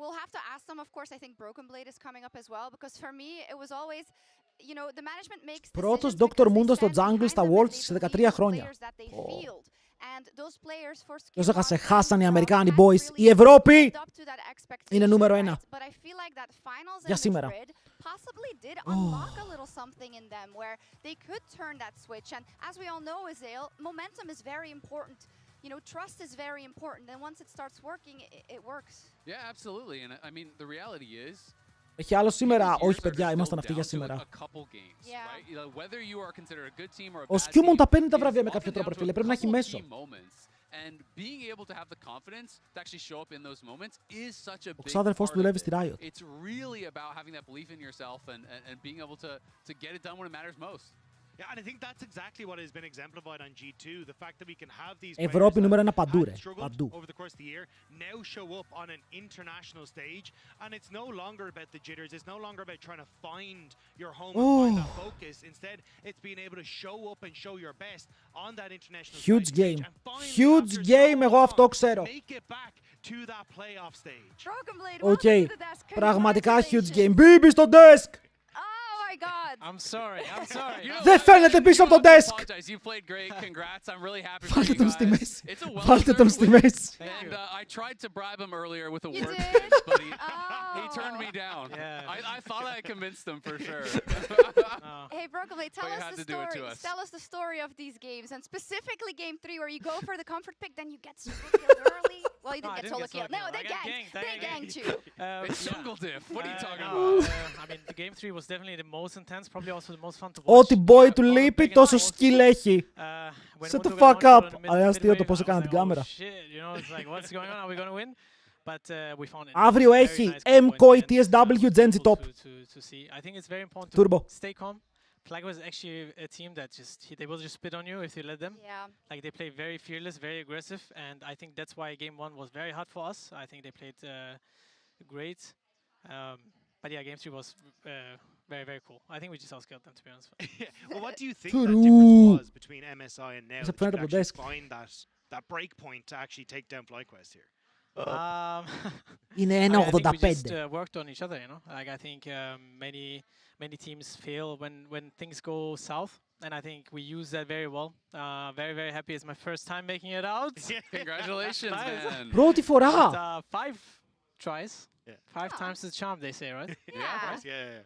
We'll have to ask them, of course. I think Broken Blade is coming up as well, because for me it was always, you know, the management makes Πρώτος Dr. Mundo στο jungle στα Worlds σε 13 χρόνια. Ποιος έχασε? Χάσαν οι Αμερικάνοι, boys. Η Ευρώπη είναι νούμερο 1 για σήμερα. Possibly did unlock a little something in them where they could turn that switch. And as we all know, Azale, momentum is very important. You know, trust is very important. And once it starts working, it works. Yeah, absolutely. And I mean, the reality is, έχει άλλο σήμερα? Όχι, παιδιά, ήμασταν αυτοί για σήμερα. Ο Σκιούμον τα παίρνει τα βραβεία με κάποιο τρόπο, φίλε. Πρέπει να έχει μέσο. Ο ξάδερφός του δουλεύει στη Riot. Ευρώπη νούμερο 1 παντού, ρε. Παντού. Huge game. Huge game, εγώ αυτό ξέρω. Οκ, πραγματικά huge game. Μπίμπι στο desk! I'm sorry. Δεν φαίνεται πίσω από το desk! Βάλτε τον στη μέση. Βάλτε τον στη μέση. And I tried to bribe him earlier with a word, but he turned me down. I thought I convinced him for sure. Hey, Broken Blade, tell us the story of these games, and specifically Game 3, where you go for the comfort pick, then you get solo killed early. Well, you didn't get solo killed. No, they ganked you. It's jungle diff. What are you talking about? I mean, the Game 3 was definitely the most intense, probably also the most fun to watch. Ό,τι boy του λείπει, τόσο skill έχει. Shut the fuck up. Αλλά αστείο το πώς έκανα την κάμερα. Αύριο έχει MCOI TSW Genji Top. Turbo. Plague was actually a team that they will just spit on you if you let them. Like they play very fearless, very aggressive, and I think that's why Game 1 was very hard for us. I think they played great. But yeah, Game 3 was very, very cool. I think we just outscaled them, to be honest. Well, what do you think that difference was between MSI and now that you could actually find that break point to actually take down FlyQuest here? Είναι I 1.85. think we just worked on each other, you know. Like I think many teams fail when things go south, and I think we use that very well. Very, very happy. It's my first time making it out. Congratulations, man. Πρώτη φορά. 5 tries. 5 times the charm, they say, right?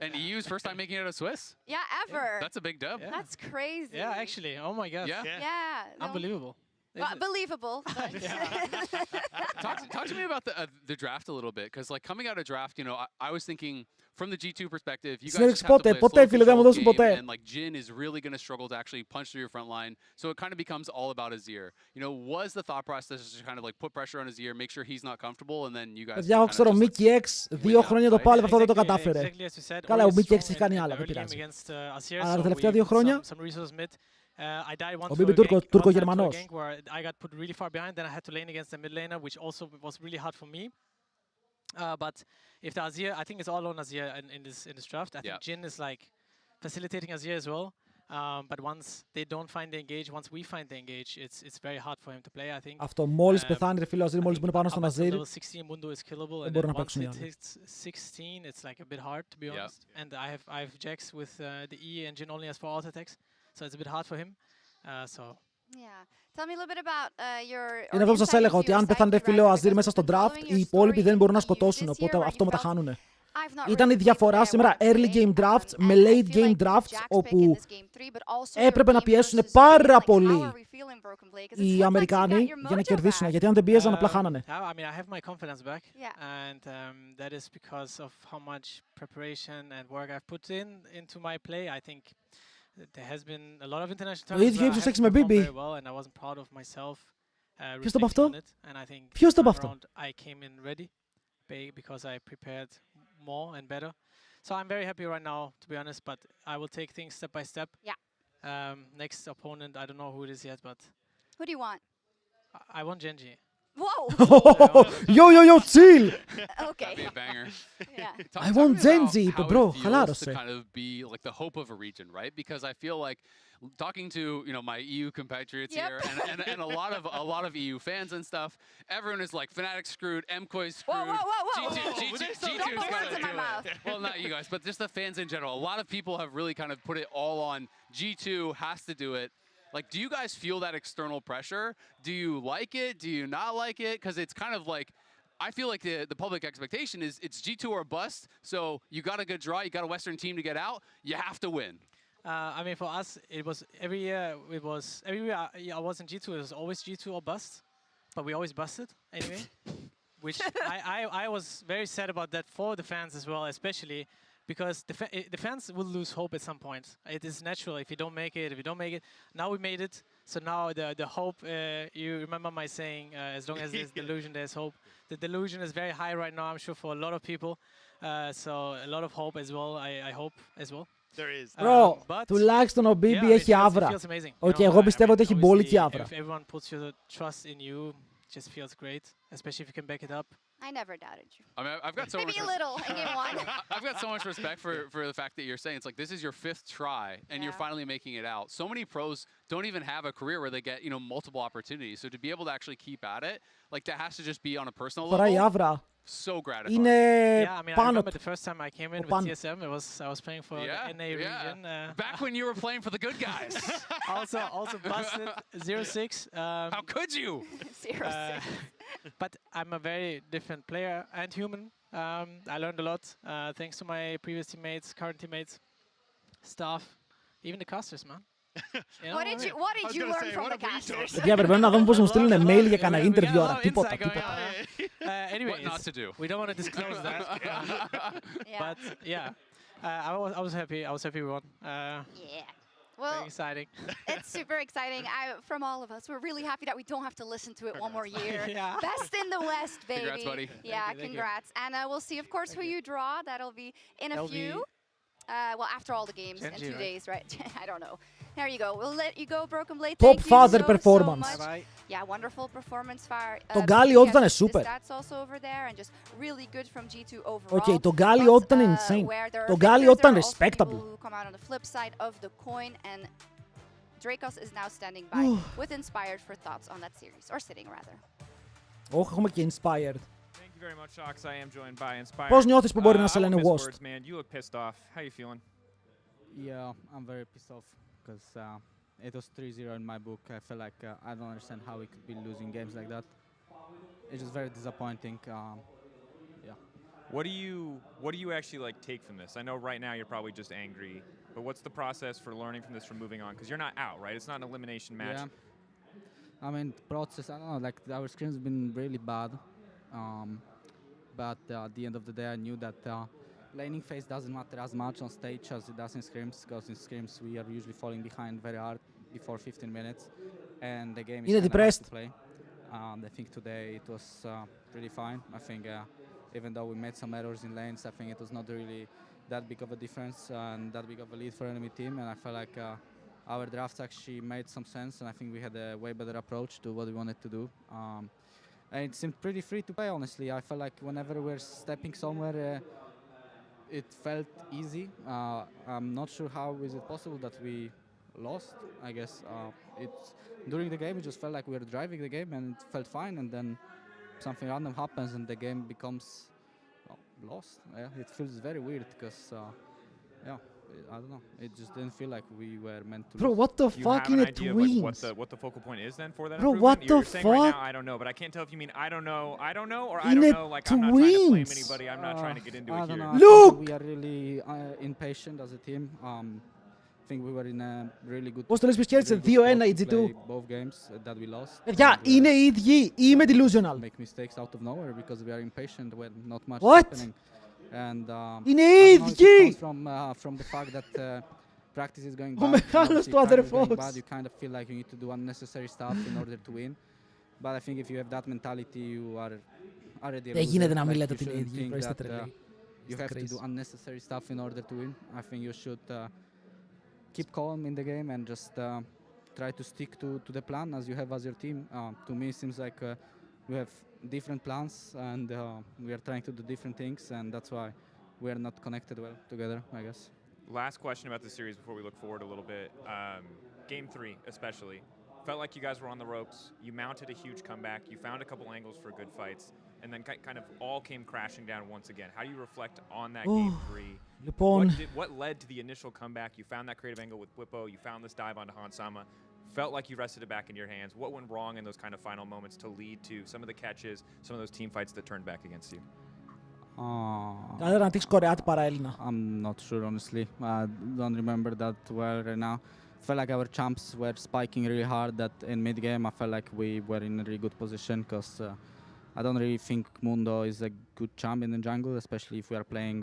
And EU's first time making it out of Swiss? Yeah, ever. That's a big dub. That's crazy. Yeah, actually. Oh my god. Yeah. No. Unbelievable. Believable. Talk to me about the draft a little bit, because like coming out of draft, you know, I was thinking from the G2 perspective, you guys just have to play a slow control game, and like Jin is really going to struggle to actually punch through your front line, so it kind of becomes all about Azir. You know, was the thought process to kind of like put pressure on Azir, make sure he's not comfortable, and then you guys... Παιδιά, εγώ ξέρω, Mickey X 2 χρόνια το πάλευε, αυτό δεν το κατάφερε. Καλά, ο Mickey X έχει κάνει άλλα, δεν πειράζει. Αλλά τα τελευταία 2 χρόνια... I died once Ο Μπίμπι Τούρκο-Γερμανός. I got put really far behind, then I had to lane against the mid laner, which also was really hard for me. But if the Azir, I think it's all on Azir in this draft. I think Jin is like facilitating Azir as well. But once they don't find the engage, once we find the engage, it's very hard for him to play, I think. Αυτό μόλις πεθάνει, ρε φίλε, ο Azir μόλις μπουν πάνω στον Azir, level 16 Mundo is killable, and then once it hits 16, it's like a bit hard, to be honest. And I have Jax with the E and Jin only has 4 auto attacks, so it's a bit hard for him. So. Yeah. Tell me a little bit about your... Είναι αυτό που σας έλεγα, ότι αν πεθάνει, ρε φίλε, ο Azir μέσα στο draft, οι υπόλοιποι δεν μπορούν να σκοτώσουν, οπότε αυτό με τα χάνουνε. Ήταν η διαφορά σήμερα early game drafts με late game drafts, όπου έπρεπε να πιέσουν πάρα πολύ οι Αμερικάνοι για να κερδίσουν, γιατί αν δεν πίεζαν απλά χάνανε. I mean, I have my confidence back, and that is because of how much preparation and work I've put into my play. I think there has been a lot of international tournaments where I haven't performed very well, and I wasn't proud of myself. Ποιος το είπε αυτό? And I think Ποιος το είπε αυτό? I came in ready because I prepared more and better. So I'm very happy right now, to be honest, but I will take things step by step. Yeah. Next opponent, I don't know who it is yet, but Who do you want? I want Genji. Whoa! Yo, chill! Okay. That'd be a banger. Yeah. I want Genji, but bro, to χαλάρωσε. kind of be like the hope of a region, right? Because I feel like talking to my EU compatriots here and a lot of EU fans and stuff, everyone is like Fnatic screwed, MKOI's screwed. Whoa. G2's Don't put got words to in my do mouth. it. Well, not you guys, but just the fans in general. A lot of people have really kind of put it all on G2 has to do it. Like, do you guys feel that external pressure? Do you like it? Do you not like it? Because it's kind of like, I feel like the public expectation is it's G2 or bust. So you got a good draw, you got a Western team to get out, you have to win. I mean, for us, it was every year I was in G2, it was always G2 or bust, but we always busted anyway. Which I was very sad about that for the fans as well, especially because the fans will lose hope at some point. It is natural if you don't make it, Now we made it, so now the hope, you remember my saying, as long as there's delusion, there's hope. The delusion is very high right now, I'm sure, for a lot of people. So a lot of hope as well, I hope as well. There is. Bro, τουλάχιστον ο BB έχει άβρα. Οκ, εγώ πιστεύω ότι έχει μπόλικη άβρα. If everyone puts your trust in you, it just feels great, especially if you can back it up. I never doubted you. I mean, I've got so Maybe much a little in game one. I've got so much respect for the fact that you're saying it's like this is your 5th try and you're finally making it out. So many pros don't even have a career where they get, multiple opportunities. So to be able to actually keep at it, like that has to just be on a personal level. So gratifying. Είναι I remember the first time I came in with TSM, I was playing for the NA region. Back when you were playing for the good guys. also busted 0-6. How could you? 0-6. But I'm a very different player and human. I learned a lot thanks to my previous teammates, current teammates, staff, even the casters, man. What did you learn from the casters? Παιδιά, πρέπει να δούμε πώς μου στείλουν mail για κανένα interview ώρα. Τίποτα. Anyways, what not to do. We don't want to disclose that. But yeah, I was happy. I was happy we won. Well, very exciting. It's super exciting. From all of us, we're really happy that we don't have to listen to it one more year. Best in the West, baby. Congrats, buddy. Yeah, congrats. And we'll see, of course, who you draw. That'll be in a few. Well, after all the games in 2 days, right? I don't know. There you go. We'll let you go, Broken Blade. Top Thank father you so performance. much. Yeah, wonderful performance. Το Gali Ott ήταν super. That's also over there and just really good from G2 overall. Okay, το Gali Ott ήταν insane. Το Gali Ott ήταν respectable. Who come out on the flip side of the coin, and Dracos is now standing by with Inspired for thoughts on that series, or sitting rather. Όχι, έχουμε και Inspired. Thank you very much, Ox. I am joined by Inspired. Πώς νιώθεις που μπορεί να σε λένε Worst? Man, you look pissed off. How you feeling? Yeah, I'm very pissed off because it was 3-0 in my book. I feel like I don't understand how we could be losing games like that. It's just very disappointing. Yeah. What do you actually take from this? I know right now you're probably just angry, but what's the process for learning from this, for moving on? Because you're not out, right? It's not an elimination match. Yeah. I mean, process. I don't know. Our scrim's been really bad, but at the end of the day, I knew that laning phase doesn't matter as much on stage as it does in scrims, because in scrims we are usually falling behind very hard before 15 minutes, and the game is kind of hard to play. I think today it was pretty fine. I think even though we made some errors in lanes, I think it was not really that big of a difference and that big of a lead for enemy team, and I felt like our drafts actually made some sense, and I think we had a way better approach to what we wanted to do. And it seemed pretty free to play, honestly. I felt like whenever we're stepping somewhere, it felt easy. I'm not sure how is it possible that we lost. I guess during the game it just felt like we were driving the game and it felt fine, and then something random happens and the game becomes lost. Yeah, it feels very weird because I don't know. It just didn't feel like we were meant to. Bro, what the fuck in a twins? What the focal point is then for that Bro, improvement? what the You're saying right fuck? now, I don't know, but I can't tell if you mean I don't know, or I don't In a know. Like I'm not trying to blame twins. anybody. I'm not trying to get into I it don't here. know. Look! We are really impatient as a team. I think we were in a really good. Πώς το λες, ποιος κέρδισε 2-1 η G2. Both games that we lost. Παιδιά, είναι οι ίδιοι ή είμαι delusional. Make mistakes out of nowhere because we are impatient when not much What? happening. And είναι οι ίδιοι! From the fact that practice is going Ο bad. μεγάλος του αδερφός. You kind of feel like you need to do unnecessary stuff in order to win. But I think if you have that mentality, you are already a loser. Δεν γίνεται να μην Like, λέτε you ότι είναι shouldn't ίδιοι. think Είστε that, τρελοί. you have to do unnecessary stuff in order to win. I think you should keep calm in the game and just try to stick to the plan as you have as your team. To me, it seems like we have different plans and we are trying to do different things, and that's why we are not connected well together, I guess. Last question about the series before we look forward a little bit. Game 3 especially. Felt like you guys were on the ropes. You mounted a huge comeback. You found a couple angles for good fights. And then kind of all came crashing down once again. How do you reflect on that Game 3? What led to the initial comeback? You found that creative angle with Whippo. You found this dive onto Hansama. Felt like you rested it back in your hands. What went wrong in those kind of final moments to lead to some of the catches, some of those team fights that turned back against you? Καλύτερα να τύχεις Κορεάτη παρά Έλληνα. I'm not sure, honestly. I don't remember that well right now. Felt like our champs were spiking really hard. That in mid-game, I felt like we were in a really good position because I don't really think Mundo is a good champ in the jungle, especially if we are playing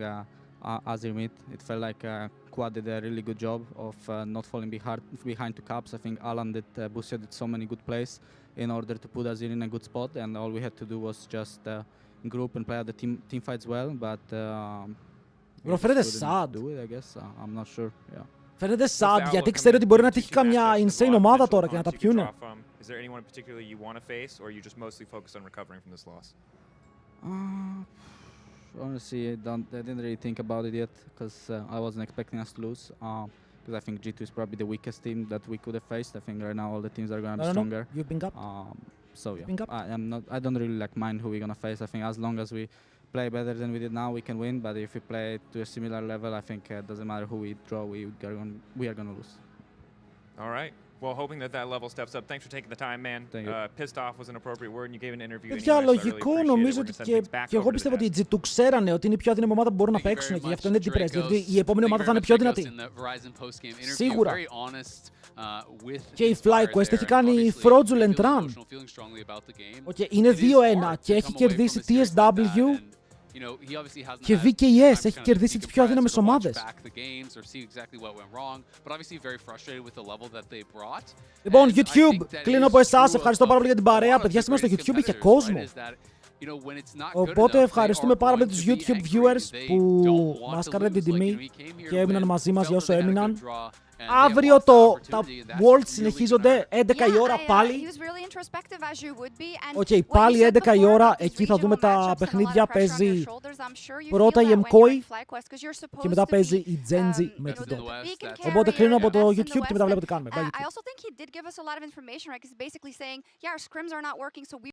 Azir mid. It felt like Quad did a really good job of not falling behind to caps. I think Alan did, Busio did so many good plays in order to put Azir in a good spot, and all we had to do was just group and play out the team fights well. But Bro, φαίνεται sad. Do it, I guess. I'm not sure. Yeah. Φαίνεται sad γιατί ξέρει ότι μπορεί να τύχει καμιά insane ομάδα τώρα και να τα πιούνε. Is there anyone in particular you want to face, or are you just mostly focused on recovering from this loss? Honestly, I didn't really think about it yet because I wasn't expecting us to lose. Because I think G2 is probably the weakest team that we could have faced. I think right now all the teams are going to be stronger. You ping up. So yeah, I don't really like mind who we're going to face. I think as long as we play better than we did now, we can win. But if we play to a similar level, I think it doesn't matter who we draw, we are going to lose. All right. Well, hoping that level steps up. Thanks for taking the time, man. Pissed off was an appropriate word, and you gave an interview. Παιδιά, λογικό νομίζω ότι και εγώ πιστεύω ότι οι G2 ξέρανε ότι είναι η πιο αδύναμη ομάδα που μπορούν να παίξουν και γι' αυτό είναι depressed. Δηλαδή η επόμενη ομάδα θα είναι πιο δυνατή. Σίγουρα. Και η FlyQuest έχει κάνει fraudulent run. Είναι 2-1 και έχει κερδίσει TSW και VKS έχει κερδίσει τις πιο αδύναμες ομάδες. Λοιπόν, YouTube, κλείνω από εσάς. Ευχαριστώ πάρα πολύ για την παρέα. Παιδιά, σήμερα στο YouTube είχε κόσμο. Οπότε ευχαριστούμε πάρα πολύ τους YouTube viewers που μας κάνανε την τιμή και έμειναν μαζί μας για όσο έμειναν. Αύριο τα Worlds συνεχίζονται 11 η ώρα πάλι. Οκ, πάλι 11 η ώρα, εκεί θα δούμε τα παιχνίδια. Παίζει πρώτα η MKOI και μετά παίζει η Genji με την Dota. Οπότε κλείνω από το YouTube και μετά βλέπω τι κάνουμε. Bye, YouTube.